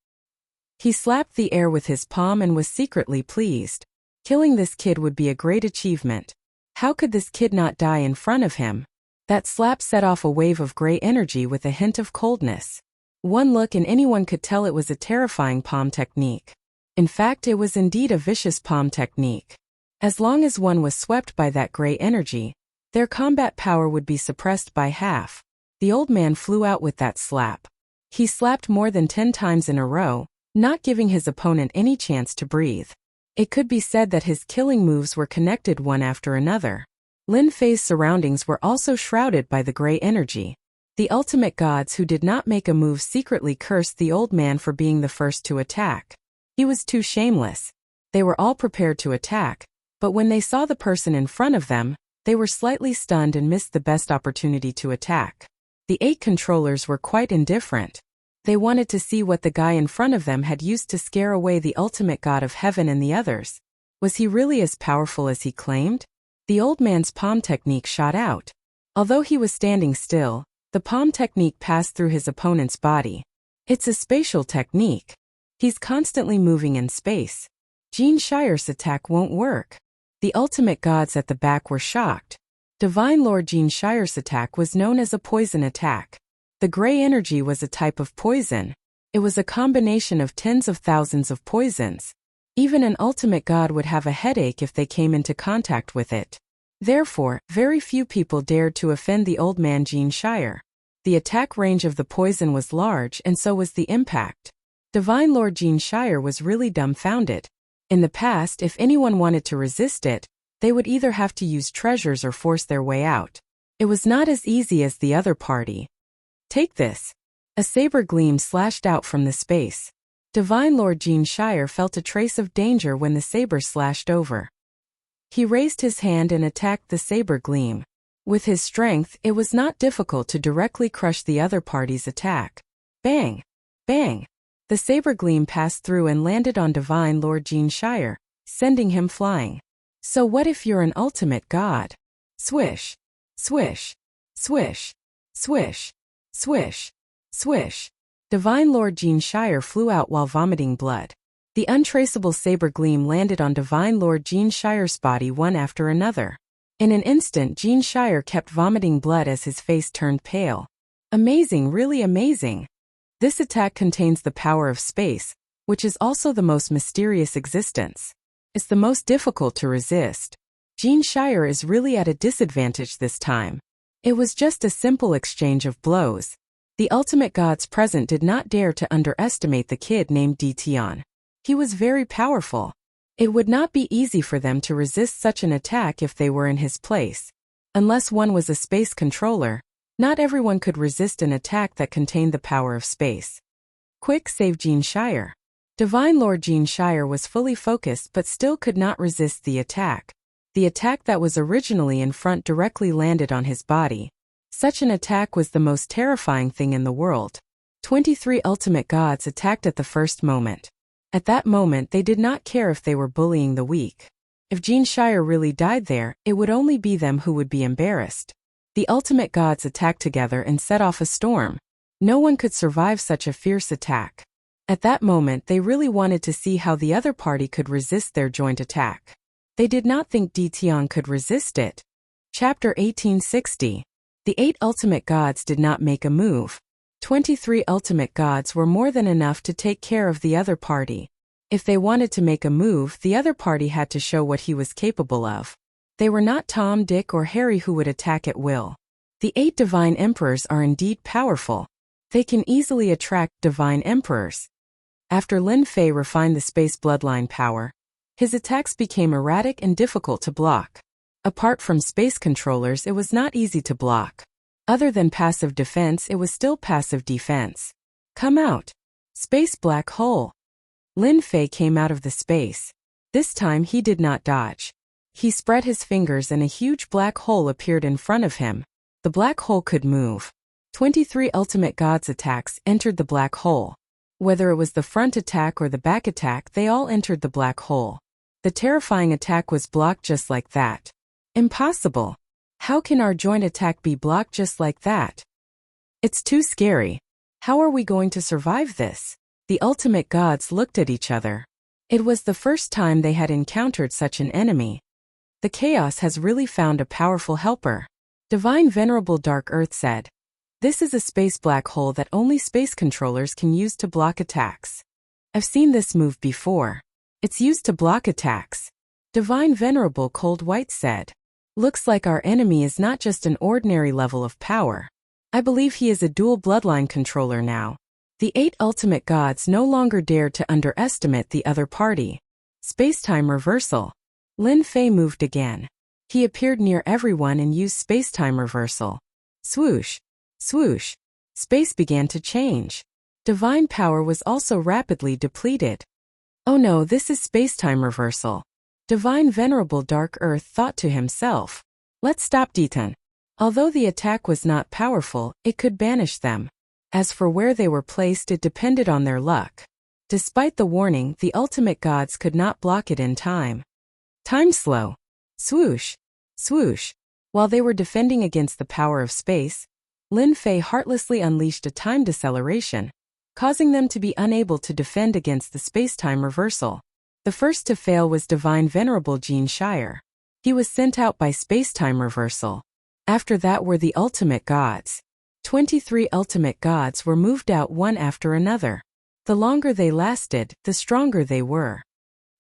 He slapped the air with his palm and was secretly pleased. Killing this kid would be a great achievement. How could this kid not die in front of him? That slap set off a wave of gray energy with a hint of coldness. One look and anyone could tell it was a terrifying palm technique. In fact, it was indeed a vicious palm technique. As long as one was swept by that gray energy, their combat power would be suppressed by half. The old man flew out with that slap. He slapped more than 10 times in a row, not giving his opponent any chance to breathe. It could be said that his killing moves were connected one after another. Lin Fei's surroundings were also shrouded by the gray energy. The ultimate gods who did not make a move secretly cursed the old man for being the first to attack. He was too shameless. They were all prepared to attack, but when they saw the person in front of them, they were slightly stunned and missed the best opportunity to attack. The 8 controllers were quite indifferent. They wanted to see what the guy in front of them had used to scare away the ultimate god of heaven and the others. Was he really as powerful as he claimed? The old man's palm technique shot out. Although he was standing still, the palm technique passed through his opponent's body. It's a spatial technique. He's constantly moving in space. Jean Shire's attack won't work. The ultimate gods at the back were shocked. Divine Lord Jean Shire's attack was known as a poison attack. The gray energy was a type of poison. It was a combination of tens of thousands of poisons. Even an ultimate god would have a headache if they came into contact with it. Therefore, very few people dared to offend the old man Jean Shire. The attack range of the poison was large and so was the impact. Divine Lord Jean Shire was really dumbfounded. In the past, if anyone wanted to resist it, they would either have to use treasures or force their way out. It was not as easy as the other party. Take this. A saber gleam slashed out from the space. Divine Lord Jean Shire felt a trace of danger when the saber slashed over. He raised his hand and attacked the saber gleam. With his strength, it was not difficult to directly crush the other party's attack. Bang! Bang! The saber gleam passed through and landed on Divine Lord Jean Shire, sending him flying. So what if you're an ultimate god? Swish! Swish! Swish! Swish! Swish! Swish! Divine Lord Jean Shire flew out while vomiting blood. The untraceable saber gleam landed on Divine Lord Jean Shire's body one after another. In an instant, Jean Shire kept vomiting blood as his face turned pale. Amazing, really amazing. This attack contains the power of space, which is also the most mysterious existence. It's the most difficult to resist. Jean Shire is really at a disadvantage this time. It was just a simple exchange of blows. The ultimate gods present did not dare to underestimate the kid named Dition. He was very powerful. It would not be easy for them to resist such an attack if they were in his place. Unless one was a space controller, not everyone could resist an attack that contained the power of space. Quick, save Jean Shire. Divine Lord Jean Shire was fully focused but still could not resist the attack. The attack that was originally in front directly landed on his body. Such an attack was the most terrifying thing in the world. 23 ultimate gods attacked at the first moment. At that moment they did not care if they were bullying the weak. If Jean Shire really died there, it would only be them who would be embarrassed. The ultimate gods attacked together and set off a storm. No one could survive such a fierce attack. At that moment they really wanted to see how the other party could resist their joint attack. They did not think Dition could resist it. Chapter 1860. The 8 ultimate gods did not make a move. 23 ultimate gods were more than enough to take care of the other party. If they wanted to make a move, the other party had to show what he was capable of. They were not Tom, Dick, or Harry who would attack at will. The 8 divine emperors are indeed powerful. They can easily attract divine emperors. After Lin Fei refined the space bloodline power, his attacks became erratic and difficult to block. Apart from space controllers, it was not easy to block. Other than passive defense, it was still passive defense. Come out. Space black hole. Lin Fei came out of the space. This time he did not dodge. He spread his fingers and a huge black hole appeared in front of him. The black hole could move. 23 ultimate gods' attacks entered the black hole. Whether it was the front attack or the back attack, they all entered the black hole. The terrifying attack was blocked just like that. Impossible. How can our joint attack be blocked just like that? It's too scary. How are we going to survive this? The ultimate gods looked at each other. It was the first time they had encountered such an enemy. The chaos has really found a powerful helper. Divine Venerable Dark Earth said, "This is a space black hole that only space controllers can use to block attacks. I've seen this move before. It's used to block attacks." Divine Venerable Cold White said, "Looks like our enemy is not just an ordinary level of power. I believe he is a dual bloodline controller now." The 8 ultimate gods no longer dared to underestimate the other party. Spacetime reversal. Lin Fei moved again. He appeared near everyone and used spacetime reversal. Swoosh. Swoosh. Space began to change. Divine power was also rapidly depleted. Oh no, this is spacetime reversal. Divine Venerable Dark Earth thought to himself, "Let's stop Deton." Although the attack was not powerful, it could banish them. As for where they were placed, it depended on their luck. Despite the warning, the ultimate gods could not block it in time. Time slow. Swoosh. Swoosh. While they were defending against the power of space, Lin Fei heartlessly unleashed a time deceleration, causing them to be unable to defend against the space-time reversal. The first to fail was Divine Venerable Jean Shire. He was sent out by space-time reversal. After that were the ultimate gods. 23 ultimate gods were moved out one after another. The longer they lasted, the stronger they were.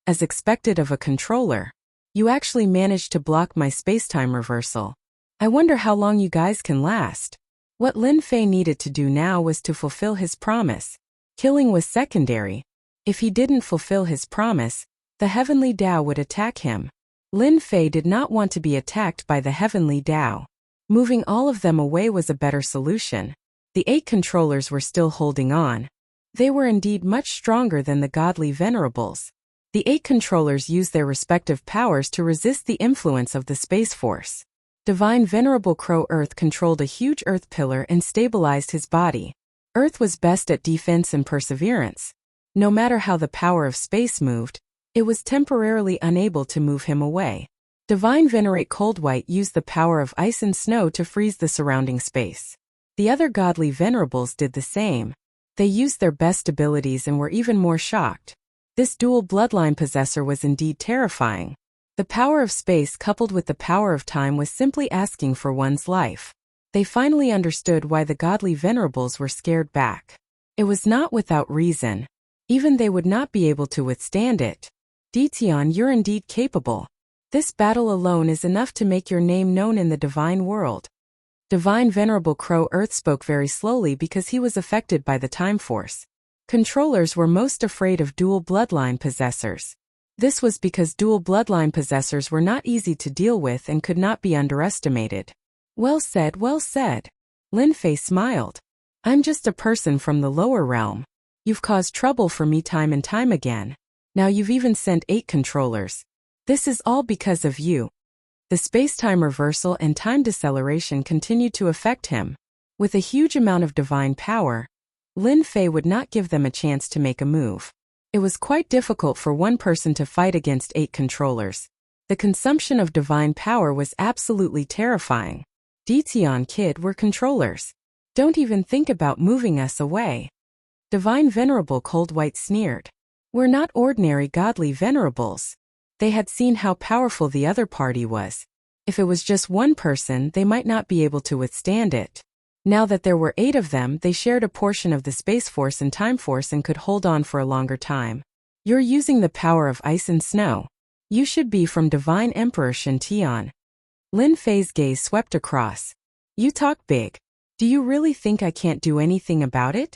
As expected of a controller, you actually managed to block my space-time reversal. I wonder how long you guys can last. What Lin Fei needed to do now was to fulfill his promise. Killing was secondary. If he didn't fulfill his promise, the Heavenly Tao would attack him. Lin Fei did not want to be attacked by the Heavenly Tao. Moving all of them away was a better solution. The 8 controllers were still holding on. They were indeed much stronger than the godly venerables. The 8 controllers used their respective powers to resist the influence of the Space Force. Divine Venerable Crow Earth controlled a huge earth pillar and stabilized his body. Earth was best at defense and perseverance. No matter how the power of space moved, it was temporarily unable to move him away. Divine Venerate Cold White used the power of ice and snow to freeze the surrounding space. The other godly venerables did the same. They used their best abilities and were even more shocked. This dual bloodline possessor was indeed terrifying. The power of space coupled with the power of time was simply asking for one's life. They finally understood why the godly venerables were scared back. It was not without reason. Even they would not be able to withstand it. Detion, you're indeed capable. This battle alone is enough to make your name known in the divine world. Divine Venerable Crow Earth spoke very slowly because he was affected by the time force. Controllers were most afraid of dual bloodline possessors. This was because dual bloodline possessors were not easy to deal with and could not be underestimated. Well said, well said. Lin Fei smiled. I'm just a person from the lower realm. You've caused trouble for me time and time again. Now you've even sent 8 controllers. This is all because of you. The space-time reversal and time deceleration continued to affect him. With a huge amount of divine power, Lin Fei would not give them a chance to make a move. It was quite difficult for one person to fight against 8 controllers. The consumption of divine power was absolutely terrifying. Detion, kid, we're controllers. Don't even think about moving us away. Divine Venerable Cold White sneered. We're not ordinary godly venerables. They had seen how powerful the other party was. If it was just one person, they might not be able to withstand it. Now that there were 8 of them, they shared a portion of the Space Force and Time Force and could hold on for a longer time. You're using the power of ice and snow. You should be from Divine Emperor Shintian. Lin Fei's gaze swept across. You talk big. Do you really think I can't do anything about it?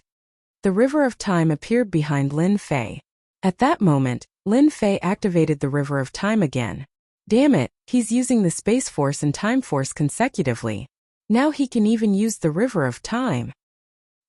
The River of Time appeared behind Lin Fei. At that moment, Lin Fei activated the River of Time again. Damn it, he's using the Space Force and Time Force consecutively. Now he can even use the River of Time.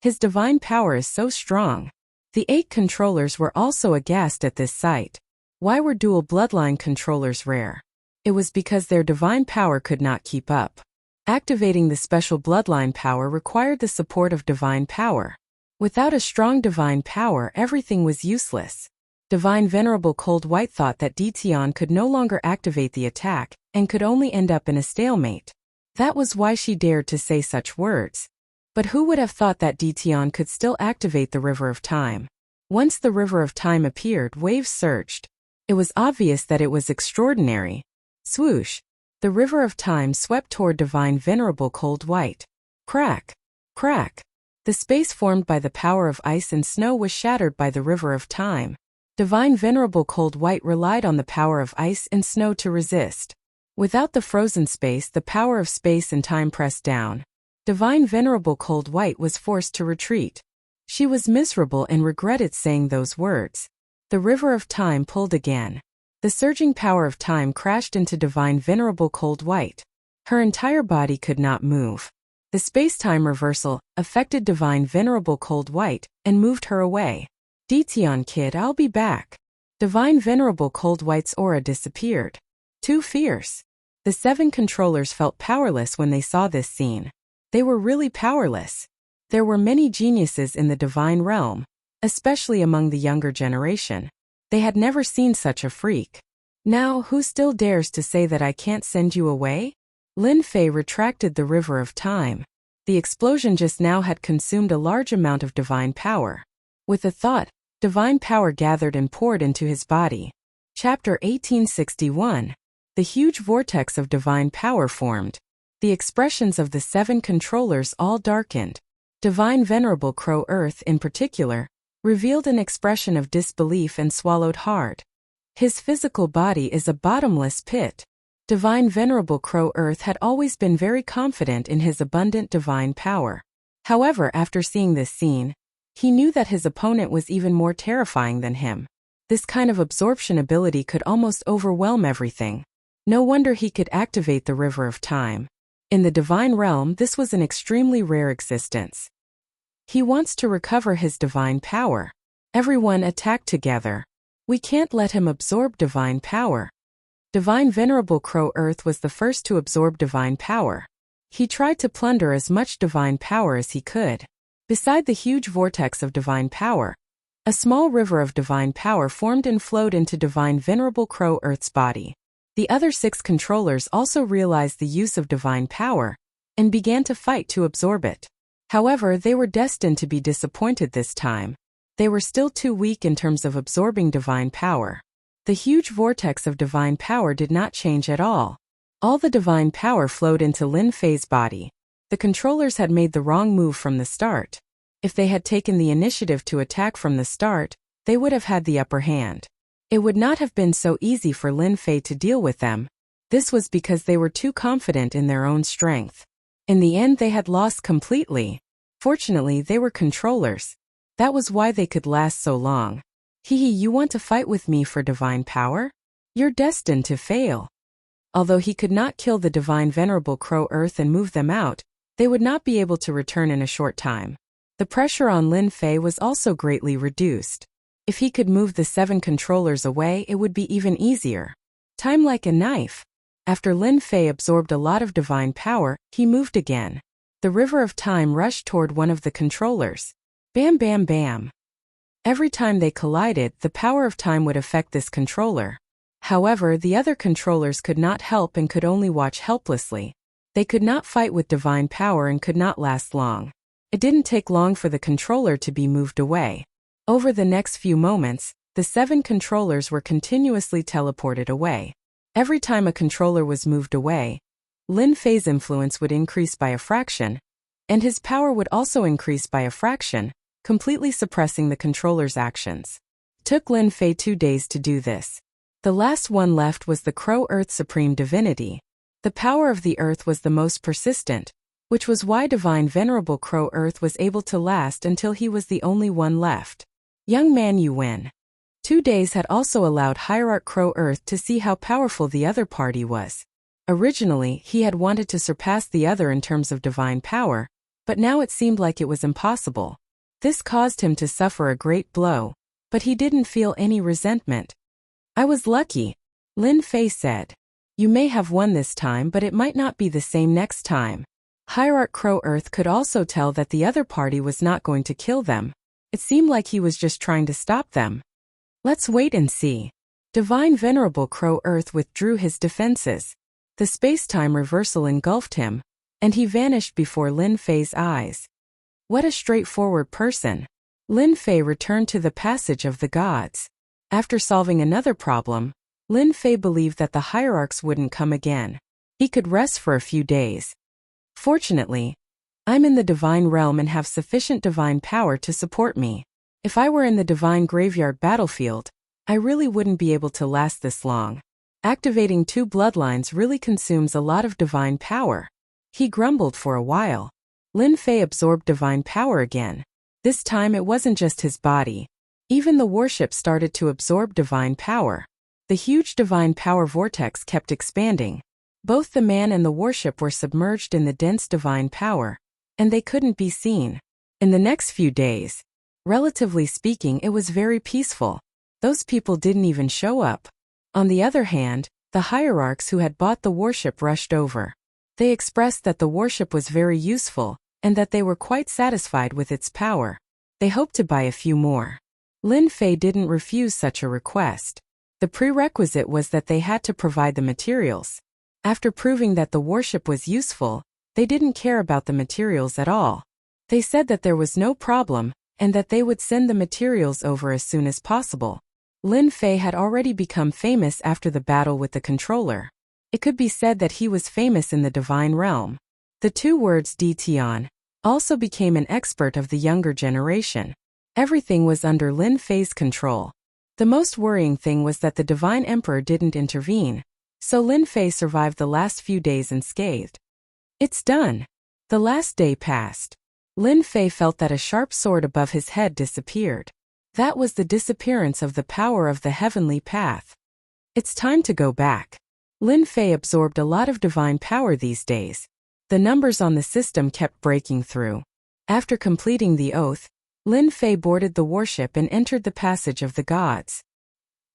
His divine power is so strong. The 8 controllers were also aghast at this sight. Why were dual bloodline controllers rare? It was because their divine power could not keep up. Activating the special bloodline power required the support of divine power. Without a strong divine power, everything was useless. Divine Venerable Cold White thought that Dition could no longer activate the attack, and could only end up in a stalemate. That was why she dared to say such words. But who would have thought that Dition could still activate the River of Time? Once the River of Time appeared, waves surged. It was obvious that it was extraordinary. Swoosh! The River of Time swept toward Divine Venerable Cold White. Crack! Crack! The space formed by the power of ice and snow was shattered by the River of Time. Divine Venerable Cold White relied on the power of ice and snow to resist. Without the frozen space, the power of space and time pressed down. Divine Venerable Cold White was forced to retreat. She was miserable and regretted saying those words. The River of Time pulled again. The surging power of time crashed into Divine Venerable Cold White. Her entire body could not move. The space-time reversal affected Divine Venerable Cold White and moved her away. Dition kid, I'll be back. Divine Venerable Cold White's aura disappeared. Too fierce. The 7 controllers felt powerless when they saw this scene. They were really powerless. There were many geniuses in the divine realm, especially among the younger generation. They had never seen such a freak. Now, who still dares to say that I can't send you away? Lin Fei retracted the River of Time. The explosion just now had consumed a large amount of divine power. With a thought, divine power gathered and poured into his body. Chapter 1861. The huge vortex of divine power formed. The expressions of the 7 controllers all darkened. Divine Venerable Crow Earth, in particular, revealed an expression of disbelief and swallowed hard. His physical body is a bottomless pit. Divine Venerable Crow Earth had always been very confident in his abundant divine power. However, after seeing this scene, he knew that his opponent was even more terrifying than him. This kind of absorption ability could almost overwhelm everything. No wonder he could activate the River of Time. In the divine realm, this was an extremely rare existence. He wants to recover his divine power. Everyone attack together. We can't let him absorb divine power. Divine Venerable Crow Earth was the first to absorb divine power. He tried to plunder as much divine power as he could. Beside the huge vortex of divine power, a small river of divine power formed and flowed into Divine Venerable Crow Earth's body. The other 6 controllers also realized the use of divine power and began to fight to absorb it. However, they were destined to be disappointed this time. They were still too weak in terms of absorbing divine power. The huge vortex of divine power did not change at all. All the divine power flowed into Lin Fei's body. The controllers had made the wrong move from the start. If they had taken the initiative to attack from the start, they would have had the upper hand. It would not have been so easy for Lin Fei to deal with them. This was because they were too confident in their own strength. In the end, they had lost completely. Fortunately, they were controllers. That was why they could last so long. Hehe, you want to fight with me for divine power? You're destined to fail. Although he could not kill the Divine Venerable Crow Earth and move them out, they would not be able to return in a short time. The pressure on Lin Fei was also greatly reduced. If he could move the 7 controllers away, it would be even easier. Time like a knife. After Lin Fei absorbed a lot of divine power, he moved again. The River of Time rushed toward one of the controllers. Bam bam bam. Every time they collided, the power of time would affect this controller. However, the other controllers could not help and could only watch helplessly. They could not fight with divine power and could not last long. It didn't take long for the controller to be moved away. Over the next few moments, the 7 controllers were continuously teleported away. Every time a controller was moved away, Lin Fei's influence would increase by a fraction, and his power would also increase by a fraction, completely suppressing the controller's actions. It took Lin Fei 2 days to do this. The last one left was the Crow Earth Supreme Divinity. The power of the Earth was the most persistent. which was why Divine Venerable Crow Earth was able to last until he was the only one left. Young man, you win. 2 days had also allowed Hierarch Crow Earth to see how powerful the other party was. Originally, he had wanted to surpass the other in terms of divine power, but now it seemed like it was impossible. This caused him to suffer a great blow, but he didn't feel any resentment. I was lucky, Lin Fei said. You may have won this time, but it might not be the same next time. Hierarch Crow Earth could also tell that the other party was not going to kill them. It seemed like he was just trying to stop them. Let's wait and see. Divine Venerable Crow Earth withdrew his defenses. The space-time reversal engulfed him, and he vanished before Lin Fei's eyes. What a straightforward person. Lin Fei returned to the passage of the gods. After solving another problem, Lin Fei believed that the hierarchs wouldn't come again. He could rest for a few days. Fortunately, I'm in the divine realm and have sufficient divine power to support me. If I were in the divine graveyard battlefield, I really wouldn't be able to last this long. Activating 2 bloodlines really consumes a lot of divine power. He grumbled for a while. Lin Fei absorbed divine power again. This time it wasn't just his body. Even the warship started to absorb divine power. The huge divine power vortex kept expanding. Both the man and the warship were submerged in the dense divine power, and they couldn't be seen. In the next few days, relatively speaking, it was very peaceful. Those people didn't even show up. On the other hand, the hierarchs who had bought the warship rushed over. They expressed that the warship was very useful, and that they were quite satisfied with its power. They hoped to buy a few more. Lin Fei didn't refuse such a request. The prerequisite was that they had to provide the materials. After proving that the warship was useful, they didn't care about the materials at all. They said that there was no problem, and that they would send the materials over as soon as possible. Lin Fei had already become famous after the battle with the controller. It could be said that he was famous in the divine realm. The 2 words Tian also became an expert of the younger generation. Everything was under Lin Fei's control. The most worrying thing was that the divine emperor didn't intervene, so Lin Fei survived the last few days unscathed. It's done. The last day passed. Lin Fei felt that a sharp sword above his head disappeared. That was the disappearance of the power of the heavenly path. It's time to go back. Lin Fei absorbed a lot of divine power these days. The numbers on the system kept breaking through. After completing the oath, Lin Fei boarded the warship and entered the passage of the gods.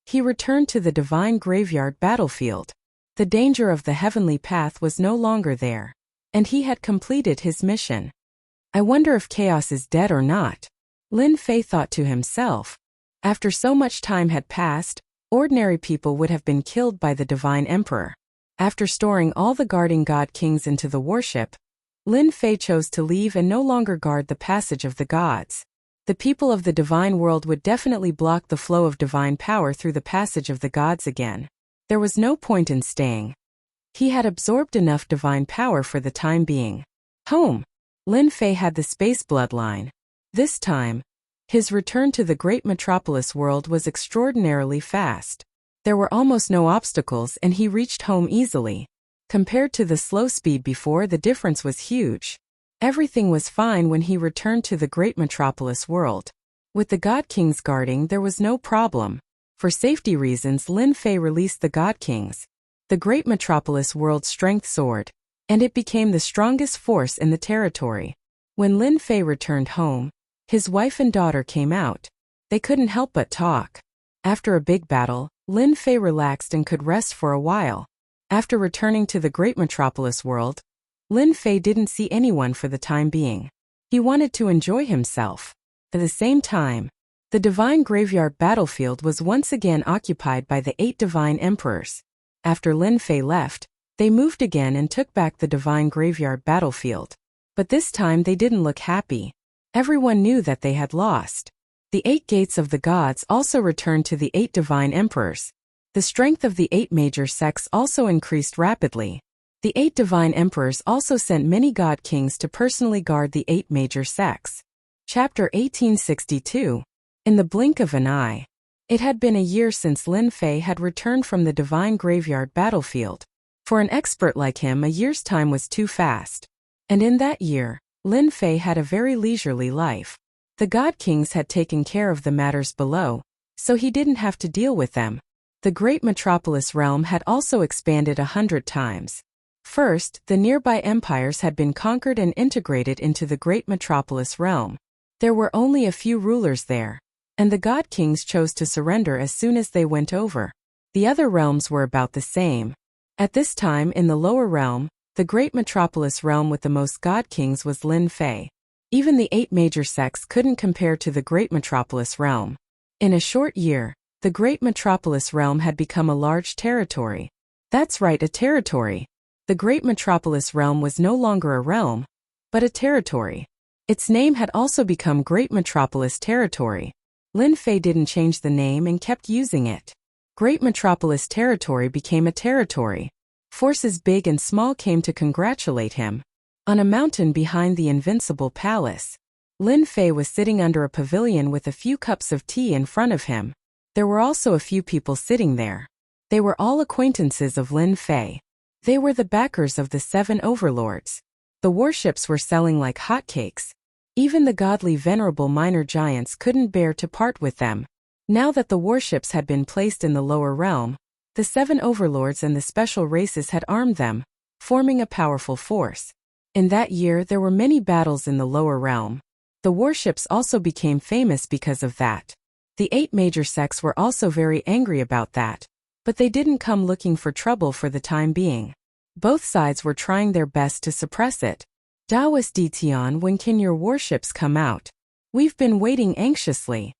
He returned to the divine graveyard battlefield. The danger of the heavenly path was no longer there, and he had completed his mission. I wonder if Chaos is dead or not, Lin Fei thought to himself. After so much time had passed, ordinary people would have been killed by the divine emperor. After storing all the guarding god kings into the warship, Lin Fei chose to leave and no longer guard the passage of the gods. The people of the divine world would definitely block the flow of divine power through the passage of the gods again. There was no point in staying. He had absorbed enough divine power for the time being. Home. Lin Fei had the space bloodline. This time, his return to the great metropolis world was extraordinarily fast. There were almost no obstacles and he reached home easily. Compared to the slow speed before, the difference was huge. Everything was fine when he returned to the great metropolis world. With the God Kings guarding, there was no problem. For safety reasons, Lin Fei released the God Kings. The great metropolis world's strength soared, and it became the strongest force in the territory. When Lin Fei returned home, his wife and daughter came out. They couldn't help but talk. After a big battle, Lin Fei relaxed and could rest for a while. After returning to the great metropolis world, Lin Fei didn't see anyone for the time being. He wanted to enjoy himself. At the same time, the divine graveyard battlefield was once again occupied by the 8 divine emperors. After Lin Fei left, they moved again and took back the divine graveyard battlefield. But this time they didn't look happy. Everyone knew that they had lost. The 8 gates of the gods also returned to the 8 divine emperors. The strength of the 8 major sects also increased rapidly. The 8 divine emperors also sent many god kings to personally guard the 8 major sects. Chapter 1862. In the blink of an eye. It had been a year since Lin Fei had returned from the divine graveyard battlefield. For an expert like him, a year's time was too fast. And in that year, Lin Fei had a very leisurely life. The God Kings had taken care of the matters below, so he didn't have to deal with them. The great metropolis realm had also expanded 100 times. First, the nearby empires had been conquered and integrated into the great metropolis realm. There were only a few rulers there, and the God Kings chose to surrender as soon as they went over. The other realms were about the same. At this time in the lower realm, the great metropolis realm with the most God Kings was Lin Fei. Even the 8 major sects couldn't compare to the great metropolis realm. In a short year, the great metropolis realm had become a large territory. That's right, a territory. The great metropolis realm was no longer a realm, but a territory. Its name had also become Great Metropolis Territory. Lin Fei didn't change the name and kept using it. Great Metropolis Territory became a territory. Forces big and small came to congratulate him. On a mountain behind the invincible palace, Lin Fei was sitting under a pavilion with a few cups of tea in front of him. There were also a few people sitting there. They were all acquaintances of Lin Fei. They were the backers of the 7 overlords. The warships were selling like hotcakes. Even the godly venerable minor giants couldn't bear to part with them. Now that the warships had been placed in the lower realm, the 7 overlords and the special races had armed them, forming a powerful force. In that year there were many battles in the lower realm. The warships also became famous because of that. The 8 major sects were also very angry about that, but they didn't come looking for trouble for the time being. Both sides were trying their best to suppress it. Taoist Ditian, when can your warships come out? We've been waiting anxiously.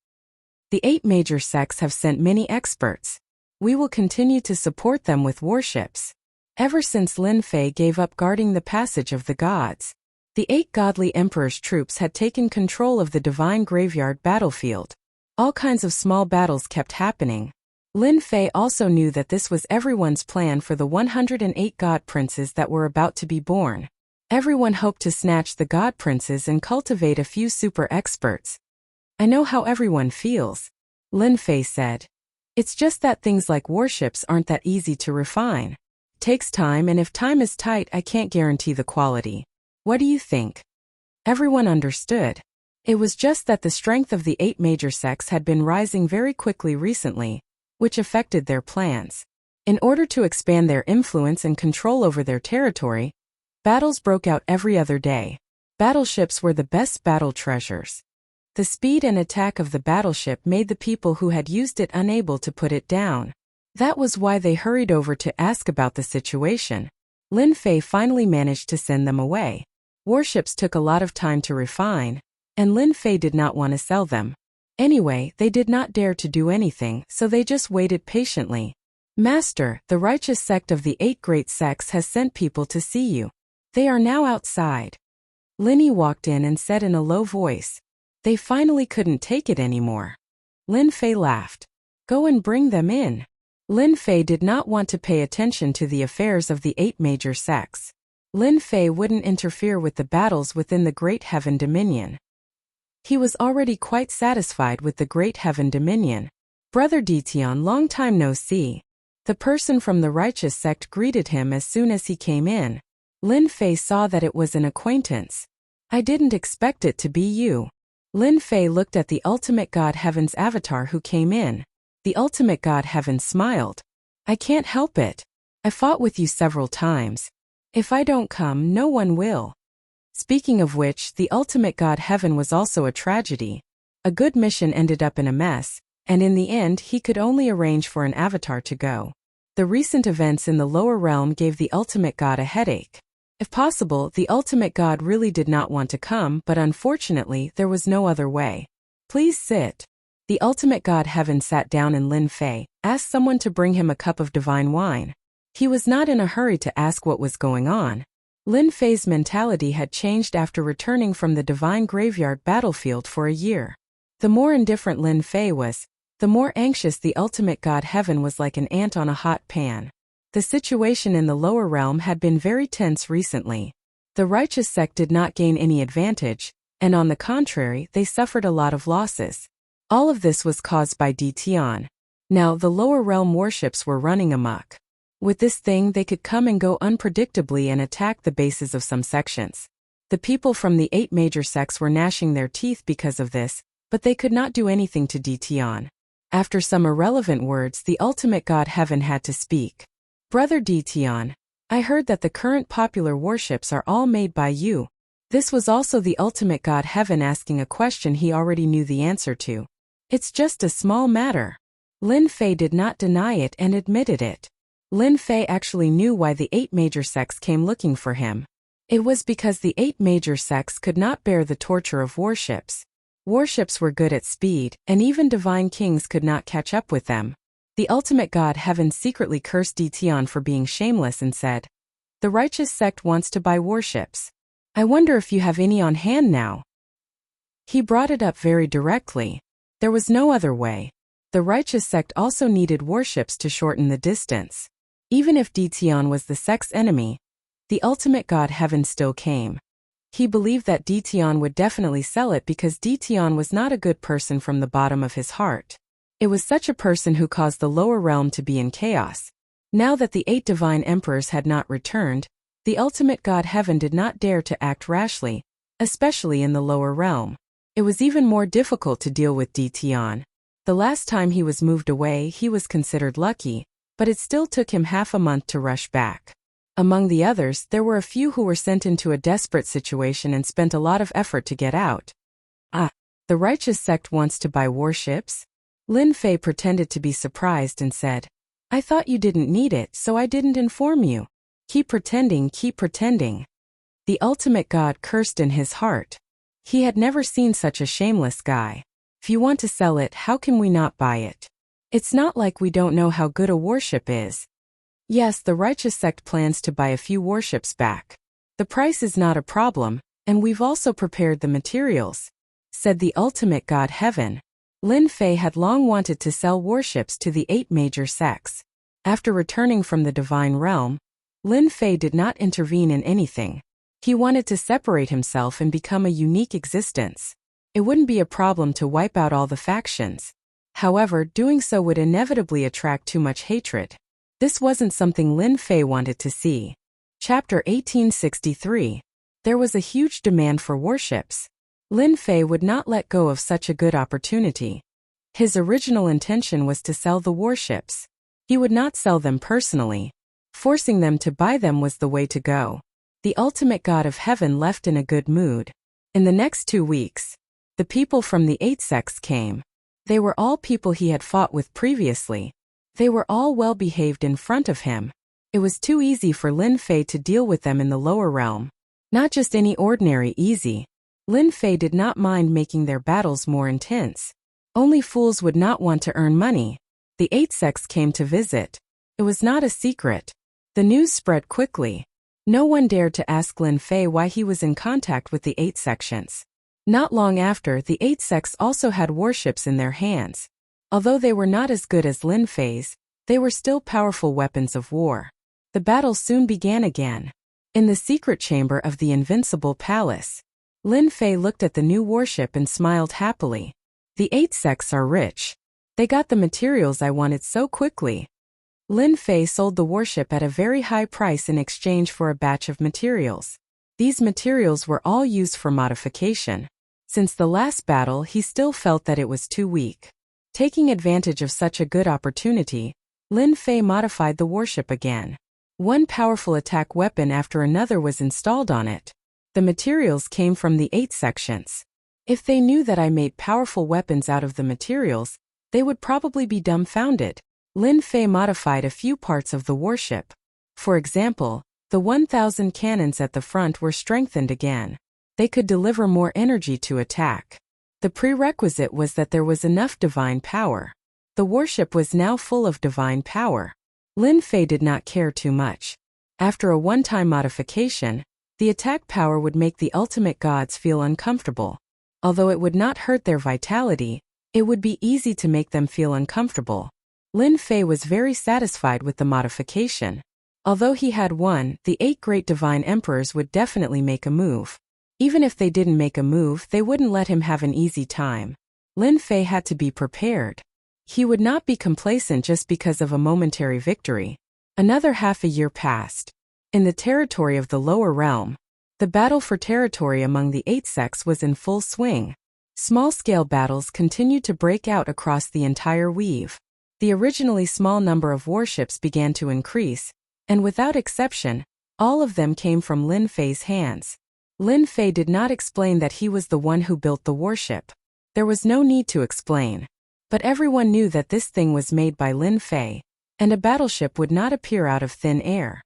The 8 major sects have sent many experts. We will continue to support them with warships. Ever since Lin Fei gave up guarding the passage of the gods, the 8 godly emperors' troops had taken control of the divine graveyard battlefield. All kinds of small battles kept happening. Lin Fei also knew that this was everyone's plan for the 108 god princes that were about to be born. Everyone hoped to snatch the god princes and cultivate a few super experts. I know how everyone feels, Lin Fei said. It's just that things like warships aren't that easy to refine. Takes time, and if time is tight, I can't guarantee the quality. What do you think? Everyone understood. It was just that the strength of the 8 major sects had been rising very quickly recently, which affected their plans. In order to expand their influence and control over their territory, battles broke out every other day. Battleships were the best battle treasures. The speed and attack of the battleship made the people who had used it unable to put it down. That was why they hurried over to ask about the situation. Lin Fei finally managed to send them away. Warships took a lot of time to refine, and Lin Fei did not want to sell them. Anyway, they did not dare to do anything, so they just waited patiently. Master, the righteous sect of the 8 great sects has sent people to see you. They are now outside. Linny walked in and said in a low voice. They finally couldn't take it anymore. Lin Fei laughed. Go and bring them in. Lin Fei did not want to pay attention to the affairs of the 8 major sects. Lin Fei wouldn't interfere with the battles within the Great Heaven Dominion. He was already quite satisfied with the Great Heaven Dominion. Brother Ditian, long time no see. The person from the righteous sect greeted him as soon as he came in. Lin Fei saw that it was an acquaintance. I didn't expect it to be you. Lin Fei looked at the ultimate God Heaven's avatar who came in. The ultimate God Heaven smiled. I can't help it. I fought with you several times. If I don't come, no one will. Speaking of which, the ultimate God Heaven was also a tragedy. A good mission ended up in a mess, and in the end he could only arrange for an avatar to go. The recent events in the lower realm gave the ultimate God a headache. If possible, the ultimate God really did not want to come, but unfortunately there was no other way. Please sit. The ultimate God Heaven sat down, and Lin Fei asked someone to bring him a cup of divine wine. He was not in a hurry to ask what was going on. Lin Fei's mentality had changed after returning from the divine graveyard battlefield for a year. The more indifferent Lin Fei was, the more anxious the ultimate God Heaven was, like an ant on a hot pan. The situation in the lower realm had been very tense recently. The righteous sect did not gain any advantage, and on the contrary, they suffered a lot of losses. All of this was caused by Ditian. Now the lower realm warships were running amok. With this thing they could come and go unpredictably and attack the bases of some sections. The people from the 8 major sects were gnashing their teeth because of this, but they could not do anything to Dition. After some irrelevant words, the ultimate god Heaven had to speak. Brother Dition, I heard that the current popular warships are all made by you. This was also the ultimate god Heaven asking a question he already knew the answer to. It's just a small matter. Lin Fei did not deny it and admitted it. Lin Fei actually knew why the 8 major sects came looking for him. It was because the 8 major sects could not bear the torture of warships. Warships were good at speed, and even divine kings could not catch up with them. The ultimate god Heaven secretly cursed Dition for being shameless and said, "The righteous sect wants to buy warships. I wonder if you have any on hand now." He brought it up very directly. There was no other way. The righteous sect also needed warships to shorten the distance. Even if Dition was the sect's enemy, the ultimate god Heaven still came. He believed that Dition would definitely sell it because Dition was not a good person from the bottom of his heart. It was such a person who caused the lower realm to be in chaos. Now that the 8 divine emperors had not returned, the ultimate god Heaven did not dare to act rashly, especially in the lower realm. It was even more difficult to deal with Dition. The last time he was moved away, he was considered lucky, but it still took him half a month to rush back. Among the others, there were a few who were sent into a desperate situation and spent a lot of effort to get out. The righteous sect wants to buy warships? Lin Fei pretended to be surprised and said, "I thought you didn't need it, so I didn't inform you. Keep pretending, keep pretending." The ultimate god cursed in his heart. He had never seen such a shameless guy. If you want to sell it, how can we not buy it? It's not like we don't know how good a warship is. Yes, the righteous sect plans to buy a few warships back. The price is not a problem, and we've also prepared the materials, said the ultimate god Heaven. Lin Fei had long wanted to sell warships to the 8 major sects. After returning from the divine realm, Lin Fei did not intervene in anything. He wanted to separate himself and become a unique existence. It wouldn't be a problem to wipe out all the factions. However, doing so would inevitably attract too much hatred. This wasn't something Lin Fei wanted to see. Chapter 1863. There was a huge demand for warships. Lin Fei would not let go of such a good opportunity. His original intention was to sell the warships. He would not sell them personally. Forcing them to buy them was the way to go. The ultimate god of Heaven left in a good mood. In the next 2 weeks, the people from the 8 sects came. They were all people he had fought with previously. They were all well behaved in front of him. It was too easy for Lin Fei to deal with them in the lower realm. Not just any ordinary easy. Lin Fei did not mind making their battles more intense. Only fools would not want to earn money. The 8 sects came to visit. It was not a secret. The news spread quickly. No one dared to ask Lin Fei why he was in contact with the 8 sections. Not long after, the 8 sects also had warships in their hands. Although they were not as good as Lin Fei's, they were still powerful weapons of war. The battle soon began again. In the secret chamber of the Invincible Palace, Lin Fei looked at the new warship and smiled happily. The 8 sects are rich. They got the materials I wanted so quickly. Lin Fei sold the warship at a very high price in exchange for a batch of materials. These materials were all used for modification. Since the last battle, he still felt that it was too weak. Taking advantage of such a good opportunity, Lin Fei modified the warship again. One powerful attack weapon after another was installed on it. The materials came from the 8 sections. If they knew that I made powerful weapons out of the materials, they would probably be dumbfounded. Lin Fei modified a few parts of the warship. For example, the 1,000 cannons at the front were strengthened again. They could deliver more energy to attack. The prerequisite was that there was enough divine power. The warship was now full of divine power. Lin Fei did not care too much. After a one-time modification, the attack power would make the ultimate gods feel uncomfortable. Although it would not hurt their vitality, it would be easy to make them feel uncomfortable. Lin Fei was very satisfied with the modification. Although he had won, the 8 great divine emperors would definitely make a move. Even if they didn't make a move, they wouldn't let him have an easy time. Lin Fei had to be prepared. He would not be complacent just because of a momentary victory. Another half a year passed. In the territory of the lower realm, The battle for territory among the 8 sects was in full swing. Small-scale battles continued to break out across the entire weave. The originally small number of warships began to increase, and without exception, all of them came from Lin Fei's hands. Lin Fei did not explain that he was the one who built the warship. There was no need to explain. But everyone knew that this thing was made by Lin Fei, and a battleship would not appear out of thin air.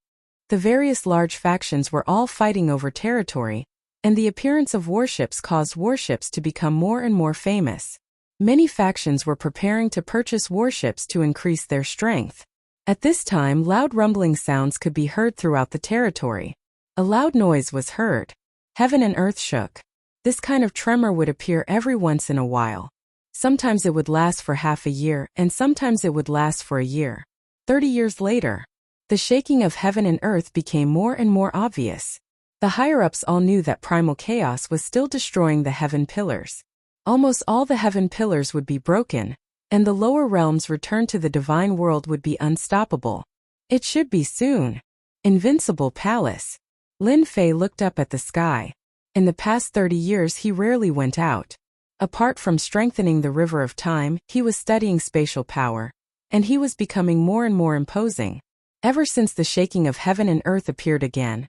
The various large factions were all fighting over territory, and the appearance of warships caused warships to become more and more famous. Many factions were preparing to purchase warships to increase their strength. At this time, loud rumbling sounds could be heard throughout the territory. A loud noise was heard. Heaven and earth shook. This kind of tremor would appear every once in a while. Sometimes it would last for half a year, and sometimes it would last for a year. 30 years later, the shaking of heaven and earth became more and more obvious. The higher-ups all knew that primal chaos was still destroying the heaven pillars. Almost all the heaven pillars would be broken, and the lower realms' return to the divine world would be unstoppable. It should be soon. Invincible Palace. Lin Fei looked up at the sky. In the past 30 years he rarely went out. Apart from strengthening the river of time, he was studying spatial power, and he was becoming more and more imposing. Ever since the shaking of heaven and earth appeared again,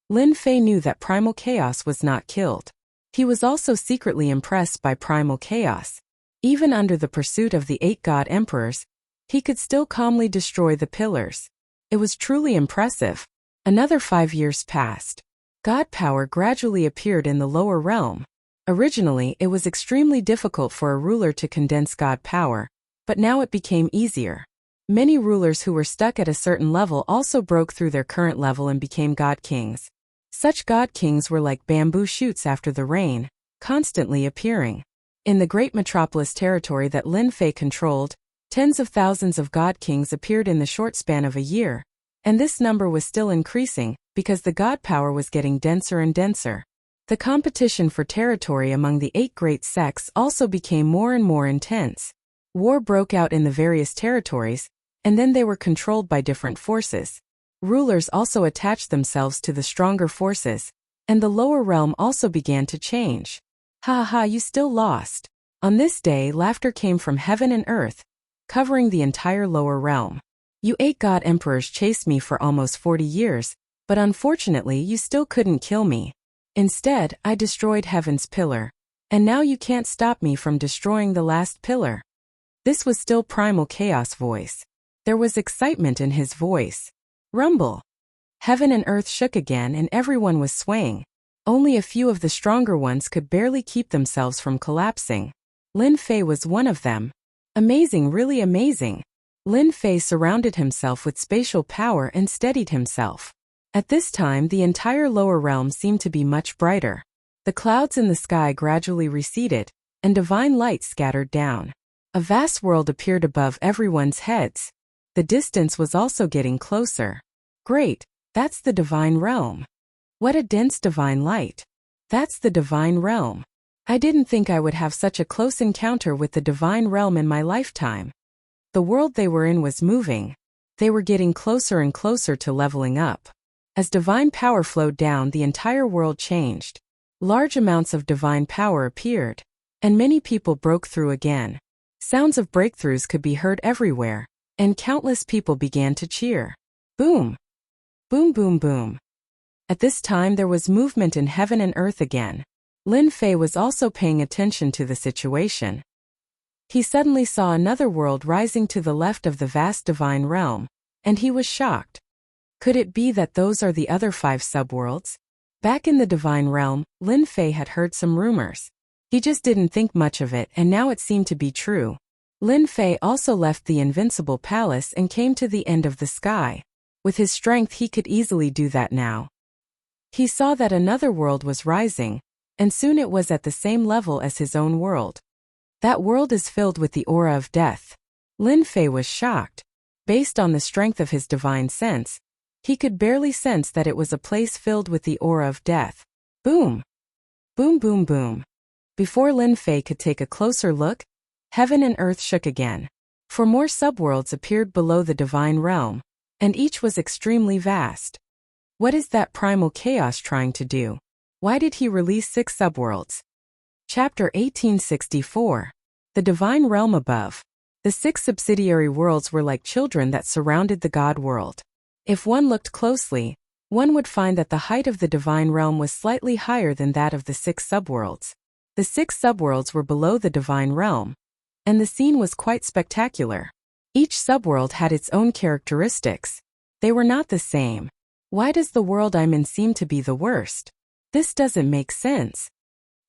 Lin Fei knew that primal chaos was not killed. He was also secretly impressed by primal chaos. Even under the pursuit of the 8 god emperors, he could still calmly destroy the pillars. It was truly impressive. Another 5 years passed. God power gradually appeared in the lower realm. Originally, it was extremely difficult for a ruler to condense God power, but now it became easier. Many rulers who were stuck at a certain level also broke through their current level and became God kings. Such God kings were like bamboo shoots after the rain, constantly appearing. In the great metropolis territory that Lin Fei controlled, tens of thousands of God kings appeared in the short span of a year, and this number was still increasing because the God power was getting denser and denser. The competition for territory among the 8 great sects also became more and more intense. War broke out in the various territories, and then they were controlled by different forces. Rulers also attached themselves to the stronger forces, and the lower realm also began to change. Ha ha, you still lost. On this day, laughter came from heaven and earth, covering the entire lower realm. You 8 god emperors chased me for almost 40 years, but unfortunately you still couldn't kill me. Instead, I destroyed heaven's pillar, and now you can't stop me from destroying the last pillar. This was still primal chaos voice. There was excitement in his voice. Rumble. Heaven and earth shook again and everyone was swaying. Only a few of the stronger ones could barely keep themselves from collapsing. Lin Fei was one of them. Amazing, really amazing. Lin Fei surrounded himself with spatial power and steadied himself. At this time, the entire lower realm seemed to be much brighter. The clouds in the sky gradually receded, and divine light scattered down. A vast world appeared above everyone's heads. The distance was also getting closer. Great, that's the divine realm. What a dense divine light. That's the divine realm. I didn't think I would have such a close encounter with the divine realm in my lifetime. The world they were in was moving. They were getting closer and closer to leveling up. As divine power flowed down, the entire world changed. Large amounts of divine power appeared, and many people broke through again. Sounds of breakthroughs could be heard everywhere, and countless people began to cheer. Boom! Boom boom boom. At this time there was movement in heaven and earth again. Lin Fei was also paying attention to the situation. He suddenly saw another world rising to the left of the vast divine realm, and he was shocked. Could it be that those are the other 5 subworlds? Back in the divine realm, Lin Fei had heard some rumors. He just didn't think much of it, and now it seemed to be true. Lin Fei also left the invincible palace and came to the end of the sky. With his strength he could easily do that now. He saw that another world was rising, and soon it was at the same level as his own world. That world is filled with the aura of death. Lin Fei was shocked. Based on the strength of his divine sense, he could barely sense that it was a place filled with the aura of death. Boom! Boom boom boom. Before Lin Fei could take a closer look, heaven and earth shook again. 4 more subworlds appeared below the divine realm, and each was extremely vast. What is that primal chaos trying to do? Why did he release 6 subworlds? Chapter 1864. The Divine Realm Above. The 6 subsidiary worlds were like children that surrounded the God world. If one looked closely, one would find that the height of the divine realm was slightly higher than that of the 6 subworlds. The 6 subworlds were below the divine realm, and the scene was quite spectacular. Each subworld had its own characteristics. They were not the same. Why does the world I'm in seem to be the worst? This doesn't make sense.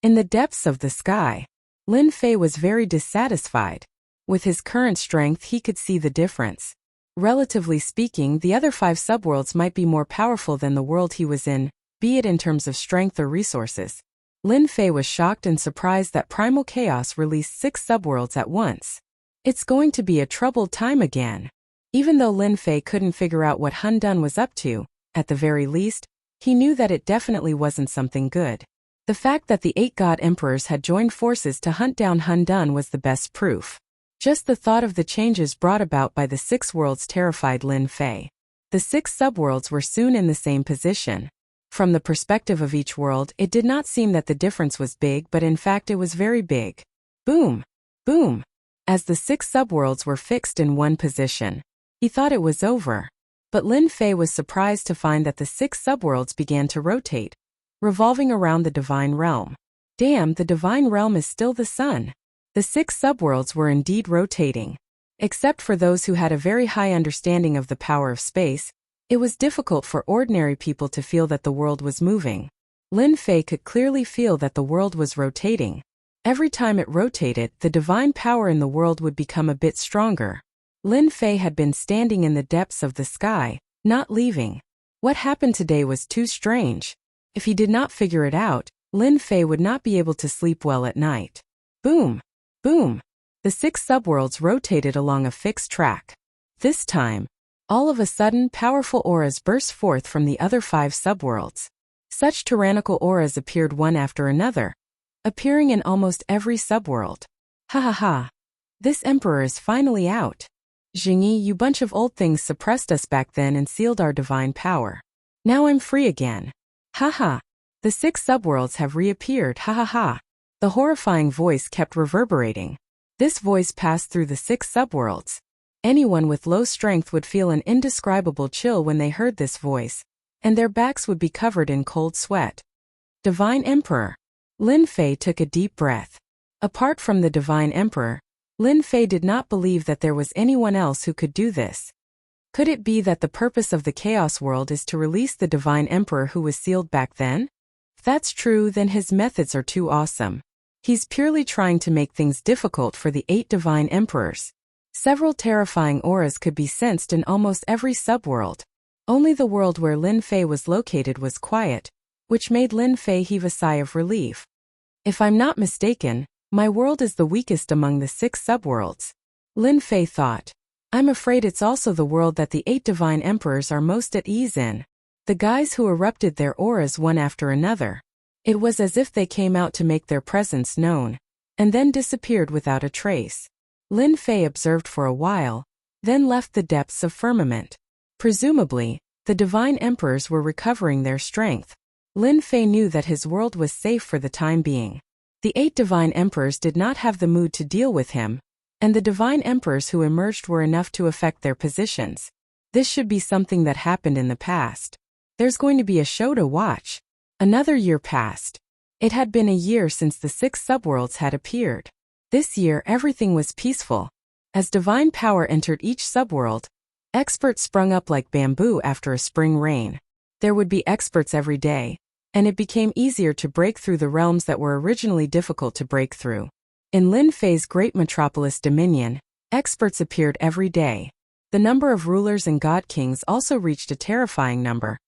In the depths of the sky, Lin Fei was very dissatisfied. With his current strength, he could see the difference. Relatively speaking, the other 5 subworlds might be more powerful than the world he was in, be it in terms of strength or resources. Lin Fei was shocked and surprised that Primal Chaos released 6 subworlds at once. It's going to be a troubled time again. Even though Lin Fei couldn't figure out what Hun Dun was up to, at the very least, he knew that it definitely wasn't something good. The fact that the 8 God Emperors had joined forces to hunt down Hun Dun was the best proof. Just the thought of the changes brought about by the 6 worlds terrified Lin Fei. The 6 subworlds were soon in the same position. From the perspective of each world, it did not seem that the difference was big, but in fact it was very big. Boom! Boom! As the 6 subworlds were fixed in one position, he thought it was over. But Lin Fei was surprised to find that the 6 subworlds began to rotate, revolving around the divine realm. Damn, the divine realm is still the sun. The 6 subworlds were indeed rotating. Except for those who had a very high understanding of the power of space, it was difficult for ordinary people to feel that the world was moving. Lin Fei could clearly feel that the world was rotating. Every time it rotated, the divine power in the world would become a bit stronger. Lin Fei had been standing in the depths of the sky, not leaving. What happened today was too strange. If he did not figure it out, Lin Fei would not be able to sleep well at night. Boom! Boom! The 6 subworlds rotated along a fixed track. This time, all of a sudden powerful auras burst forth from the other 5 subworlds. Such tyrannical auras appeared one after another, appearing in almost every subworld. Ha ha ha! This emperor is finally out. Jingyi, you bunch of old things suppressed us back then and sealed our divine power. Now I'm free again. Ha ha! The 6 subworlds have reappeared, ha ha ha! The horrifying voice kept reverberating. This voice passed through the 6 subworlds. Anyone with low strength would feel an indescribable chill when they heard this voice, and their backs would be covered in cold sweat. Divine Emperor. Lin Fei took a deep breath. Apart from the Divine Emperor, Lin Fei did not believe that there was anyone else who could do this. Could it be that the purpose of the Chaos World is to release the Divine Emperor who was sealed back then? If that's true, then his methods are too awesome. He's purely trying to make things difficult for the 8 Divine Emperors. Several terrifying auras could be sensed in almost every subworld. Only the world where Lin Fei was located was quiet, which made Lin Fei heave a sigh of relief. If I'm not mistaken, my world is the weakest among the 6 subworlds. Lin Fei thought. I'm afraid it's also the world that the 8 Divine Emperors are most at ease in. The guys who erupted their auras one after another. It was as if they came out to make their presence known, and then disappeared without a trace. Lin Fei observed for a while, then left the depths of firmament. Presumably, the Divine Emperors were recovering their strength. Lin Fei knew that his world was safe for the time being. The 8 Divine Emperors did not have the mood to deal with him, and the Divine Emperors who emerged were enough to affect their positions. This should be something that happened in the past. There's going to be a show to watch. Another year passed. It had been a year since the 6 subworlds had appeared. This year everything was peaceful. As divine power entered each subworld, experts sprung up like bamboo after a spring rain. There would be experts every day, and it became easier to break through the realms that were originally difficult to break through. In Lin Fei's great metropolis dominion, experts appeared every day. The number of rulers and god kings also reached a terrifying number.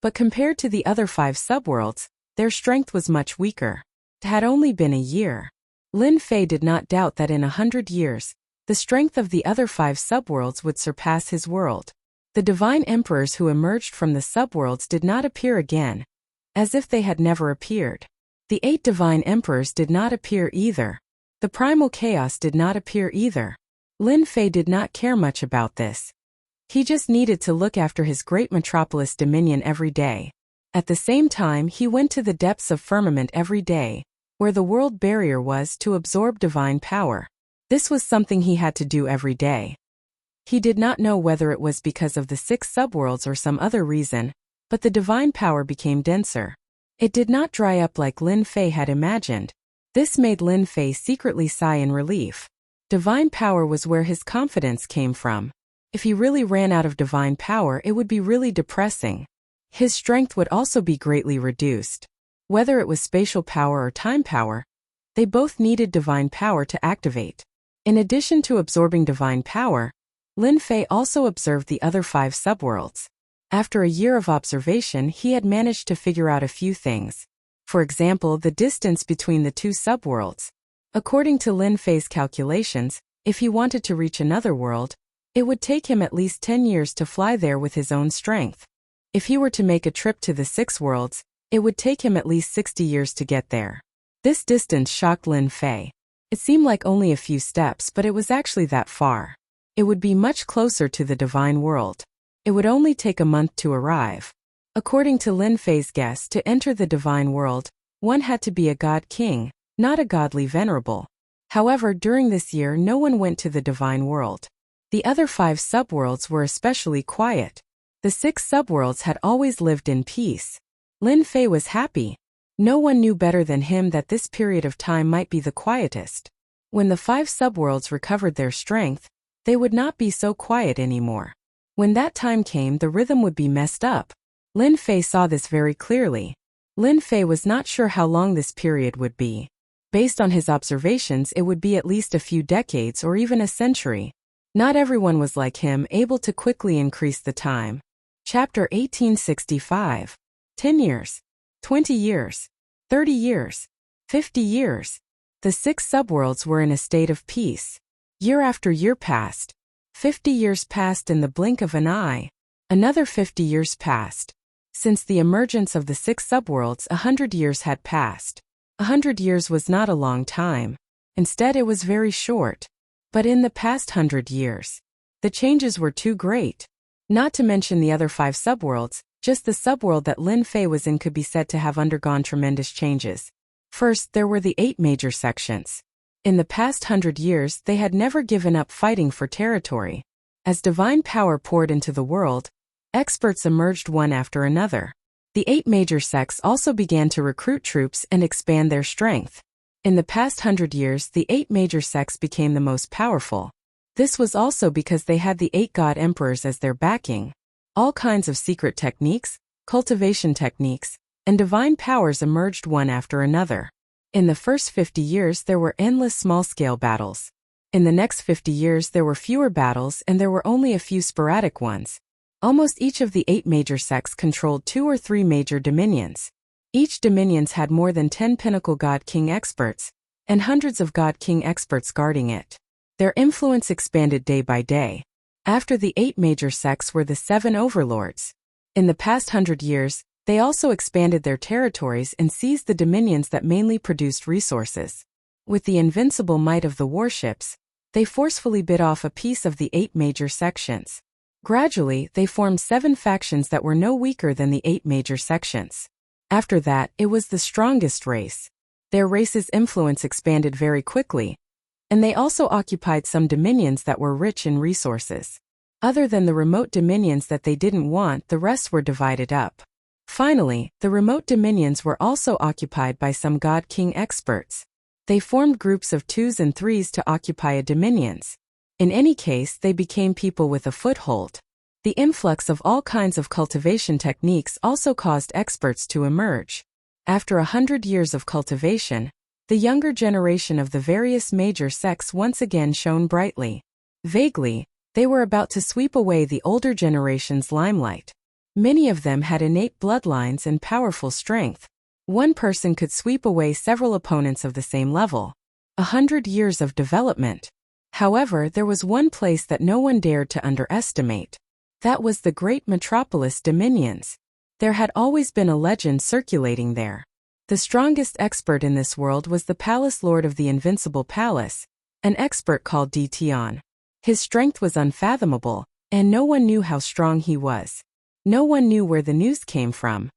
But compared to the other 5 subworlds, their strength was much weaker. It had only been a year. Lin Fei did not doubt that in 100 years, the strength of the other 5 subworlds would surpass his world. The Divine Emperors who emerged from the subworlds did not appear again, as if they had never appeared. The 8 Divine Emperors did not appear either. The Primal Chaos did not appear either. Lin Fei did not care much about this. He just needed to look after his great metropolis dominion every day. At the same time, he went to the depths of firmament every day, where the world barrier was, to absorb divine power. This was something he had to do every day. He did not know whether it was because of the 6 subworlds or some other reason, but the divine power became denser. It did not dry up like Lin Fei had imagined. This made Lin Fei secretly sigh in relief. Divine power was where his confidence came from. If he really ran out of divine power, it would be really depressing. His strength would also be greatly reduced. Whether it was spatial power or time power, they both needed divine power to activate. In addition to absorbing divine power, Lin Fei also observed the other 5 subworlds. After a year of observation, he had managed to figure out a few things. For example, the distance between the 2 subworlds. According to Lin Fei's calculations, if he wanted to reach another world, it would take him at least 10 years to fly there with his own strength. If he were to make a trip to the 6 worlds, it would take him at least 60 years to get there. This distance shocked Lin Fei. It seemed like only a few steps, but it was actually that far. It would be much closer to the divine world. It would only take a month to arrive. According to Lin Fei's guess, to enter the divine world, one had to be a god king, not a godly venerable. However, during this year no one went to the divine world. The other 5 subworlds were especially quiet. The 6 subworlds had always lived in peace. Lin Fei was happy. No one knew better than him that this period of time might be the quietest. When the 5 subworlds recovered their strength, they would not be so quiet anymore. When that time came, the rhythm would be messed up. Lin Fei saw this very clearly. Lin Fei was not sure how long this period would be. Based on his observations, it would be at least a few decades or even a century. Not everyone was like him, able to quickly increase the time. Chapter 1865. 10 years. 20 years. 30 years. 50 years. The 6 subworlds were in a state of peace. Year after year passed. 50 years passed in the blink of an eye. Another 50 years passed. Since the emergence of the 6 subworlds, 100 years had passed. 100 years was not a long time. Instead, it was very short. But in the past 100 years, the changes were too great. Not to mention the other 5 subworlds, just the subworld that Lin Fei was in could be said to have undergone tremendous changes. First, there were the 8 major sections. In the past 100 years, they had never given up fighting for territory. As divine power poured into the world, experts emerged one after another. The 8 major sects also began to recruit troops and expand their strength. In the past 100 years, the 8 major sects became the most powerful. This was also because they had the 8 god emperors as their backing. All kinds of secret techniques, cultivation techniques, and divine powers emerged one after another. In the first 50 years, there were endless small-scale battles. In the next 50 years, there were fewer battles and there were only a few sporadic ones. Almost each of the 8 major sects controlled 2 or 3 major dominions. Each dominions had more than 10 pinnacle god king experts, and hundreds of god king experts guarding it. Their influence expanded day by day. After the 8 major sects were the 7 overlords. In the past 100 years, they also expanded their territories and seized the dominions that mainly produced resources. With the invincible might of the warships, they forcefully bit off a piece of the 8 major sections. Gradually, they formed 7 factions that were no weaker than the 8 major sections. After that, it was the strongest race. Their race's influence expanded very quickly, and they also occupied some dominions that were rich in resources. Other than the remote dominions that they didn't want, the rest were divided up. Finally, the remote dominions were also occupied by some god king experts. They formed groups of 2s and 3s to occupy a dominions. In any case, they became people with a foothold. The influx of all kinds of cultivation techniques also caused experts to emerge. After 100 years of cultivation, the younger generation of the various major sects once again shone brightly. Vaguely, they were about to sweep away the older generation's limelight. Many of them had innate bloodlines and powerful strength. One person could sweep away several opponents of the same level. 100 years of development. However, there was one place that no one dared to underestimate. That was the great metropolis dominions. There had always been a legend circulating there. The strongest expert in this world was the palace lord of the invincible palace, an expert called Tion. His strength was unfathomable, and no one knew how strong he was. No one knew where the news came from.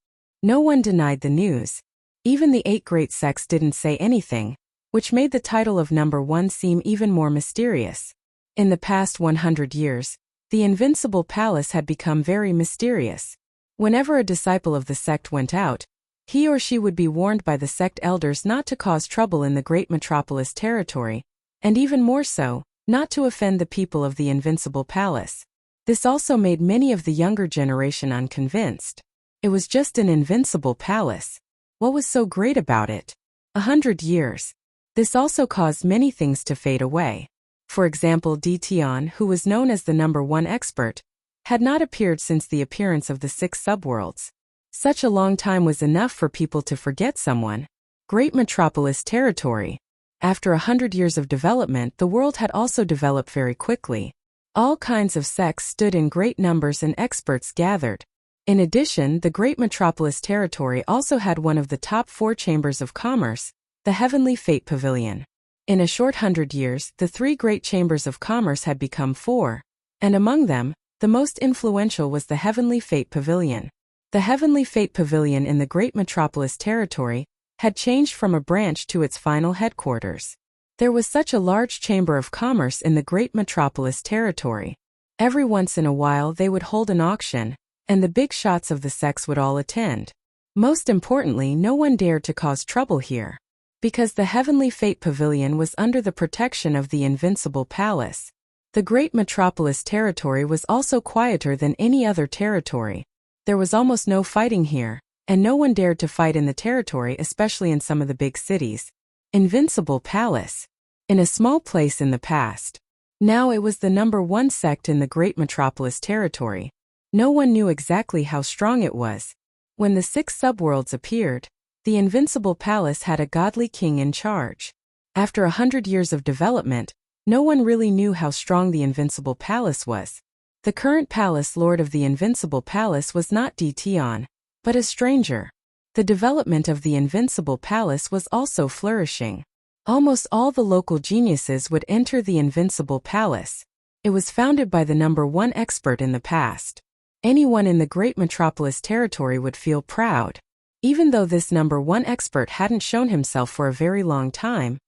No one denied the news. Even the 8 great sects didn't say anything, which made the title of number 1 seem even more mysterious. In the past 100 years, the Invincible Palace had become very mysterious. Whenever a disciple of the sect went out, he or she would be warned by the sect elders not to cause trouble in the great metropolis territory, and even more so, not to offend the people of the Invincible Palace. This also made many of the younger generation unconvinced. It was just an invincible palace. What was so great about it? 100 years. This also caused many things to fade away. For example, Dition, who was known as the number 1 expert, had not appeared since the appearance of the 6 subworlds. Such a long time was enough for people to forget someone. Great metropolis territory. After 100 years of development, the world had also developed very quickly. All kinds of sects stood in great numbers and experts gathered. In addition, the great metropolis territory also had one of the top 4 chambers of commerce, the Heavenly Fate Pavilion. In a short 100 years, the 3 great chambers of commerce had become 4, and among them, the most influential was the Heavenly Fate Pavilion. The Heavenly Fate Pavilion in the great metropolis territory had changed from a branch to its final headquarters. There was such a large chamber of commerce in the great metropolis territory. Every once in a while they would hold an auction, and the big shots of the sects would all attend. Most importantly, no one dared to cause trouble here, because the Heavenly Fate Pavilion was under the protection of the Invincible Palace. The great metropolis territory was also quieter than any other territory. There was almost no fighting here, and no one dared to fight in the territory, especially in some of the big cities. Invincible Palace. In a small place in the past. Now it was the number 1 sect in the great metropolis territory. No one knew exactly how strong it was. When the 6 subworlds appeared, the Invincible Palace had a godly king in charge. After 100 years of development, no one really knew how strong the Invincible Palace was. The current palace lord of the Invincible Palace was not Dition, but a stranger. The development of the Invincible Palace was also flourishing. Almost all the local geniuses would enter the Invincible Palace. It was founded by the number 1 expert in the past. Anyone in the great metropolis territory would feel proud. Even though this number 1 expert hadn't shown himself for a very long time,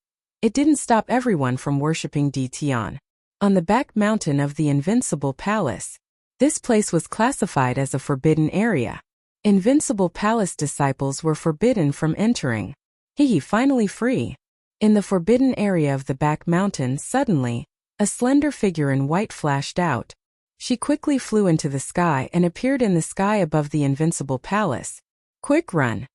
it didn't stop everyone from worshipping Dition. On the back mountain of the Invincible Palace, this place was classified as a forbidden area. Invincible Palace disciples were forbidden from entering. Finally free. In the forbidden area of the back mountain, suddenly, a slender figure in white flashed out. She quickly flew into the sky and appeared in the sky above the Invincible Palace. Quick run.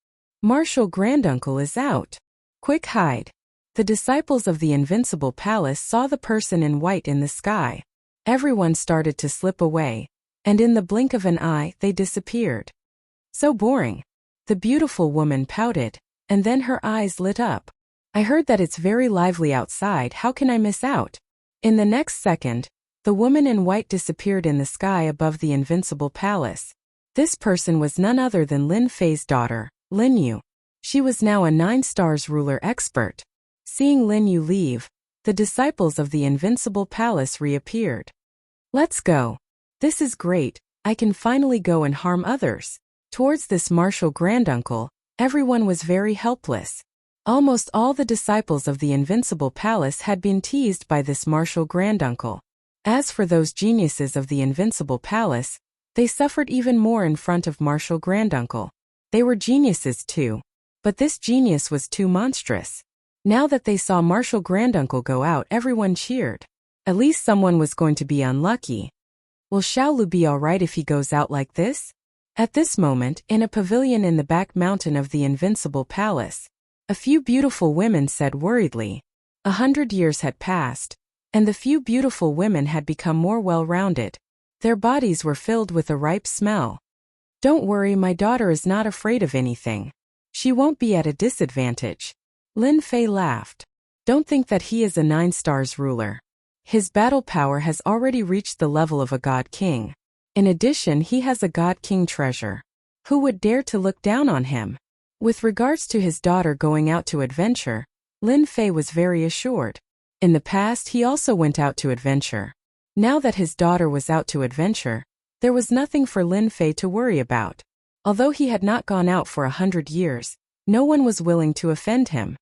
Marshal Granduncle is out. Quick hide. The disciples of the Invincible Palace saw the person in white in the sky. Everyone started to slip away, and in the blink of an eye they disappeared. So boring. The beautiful woman pouted, and then her eyes lit up. I heard that it's very lively outside, how can I miss out? In the next second, the woman in white disappeared in the sky above the Invincible Palace. This person was none other than Lin Fei's daughter, Lin Yu. She was now a 9 stars ruler expert. Seeing Lin Yu leave, the disciples of the Invincible Palace reappeared. Let's go. This is great, I can finally go and harm others. Towards this martial granduncle, everyone was very helpless. Almost all the disciples of the Invincible Palace had been teased by this martial granduncle. As for those geniuses of the Invincible Palace, they suffered even more in front of Marshal Granduncle. They were geniuses too. But this genius was too monstrous. Now that they saw Marshal Granduncle go out, everyone cheered. At least someone was going to be unlucky. Will Xiaolu be alright if he goes out like this? At this moment, in a pavilion in the back mountain of the Invincible Palace, a few beautiful women said worriedly. 100 years had passed, and the few beautiful women had become more well-rounded. Their bodies were filled with a ripe smell. Don't worry, my daughter is not afraid of anything. She won't be at a disadvantage. Lin Fei laughed. Don't think that he is a 9 stars ruler. His battle power has already reached the level of a god king. In addition, he has a god king treasure. Who would dare to look down on him? With regards to his daughter going out to adventure, Lin Fei was very assured. In the past, he also went out to adventure. Now that his daughter was out to adventure, there was nothing for Lin Fei to worry about. Although he had not gone out for 100 years, no one was willing to offend him.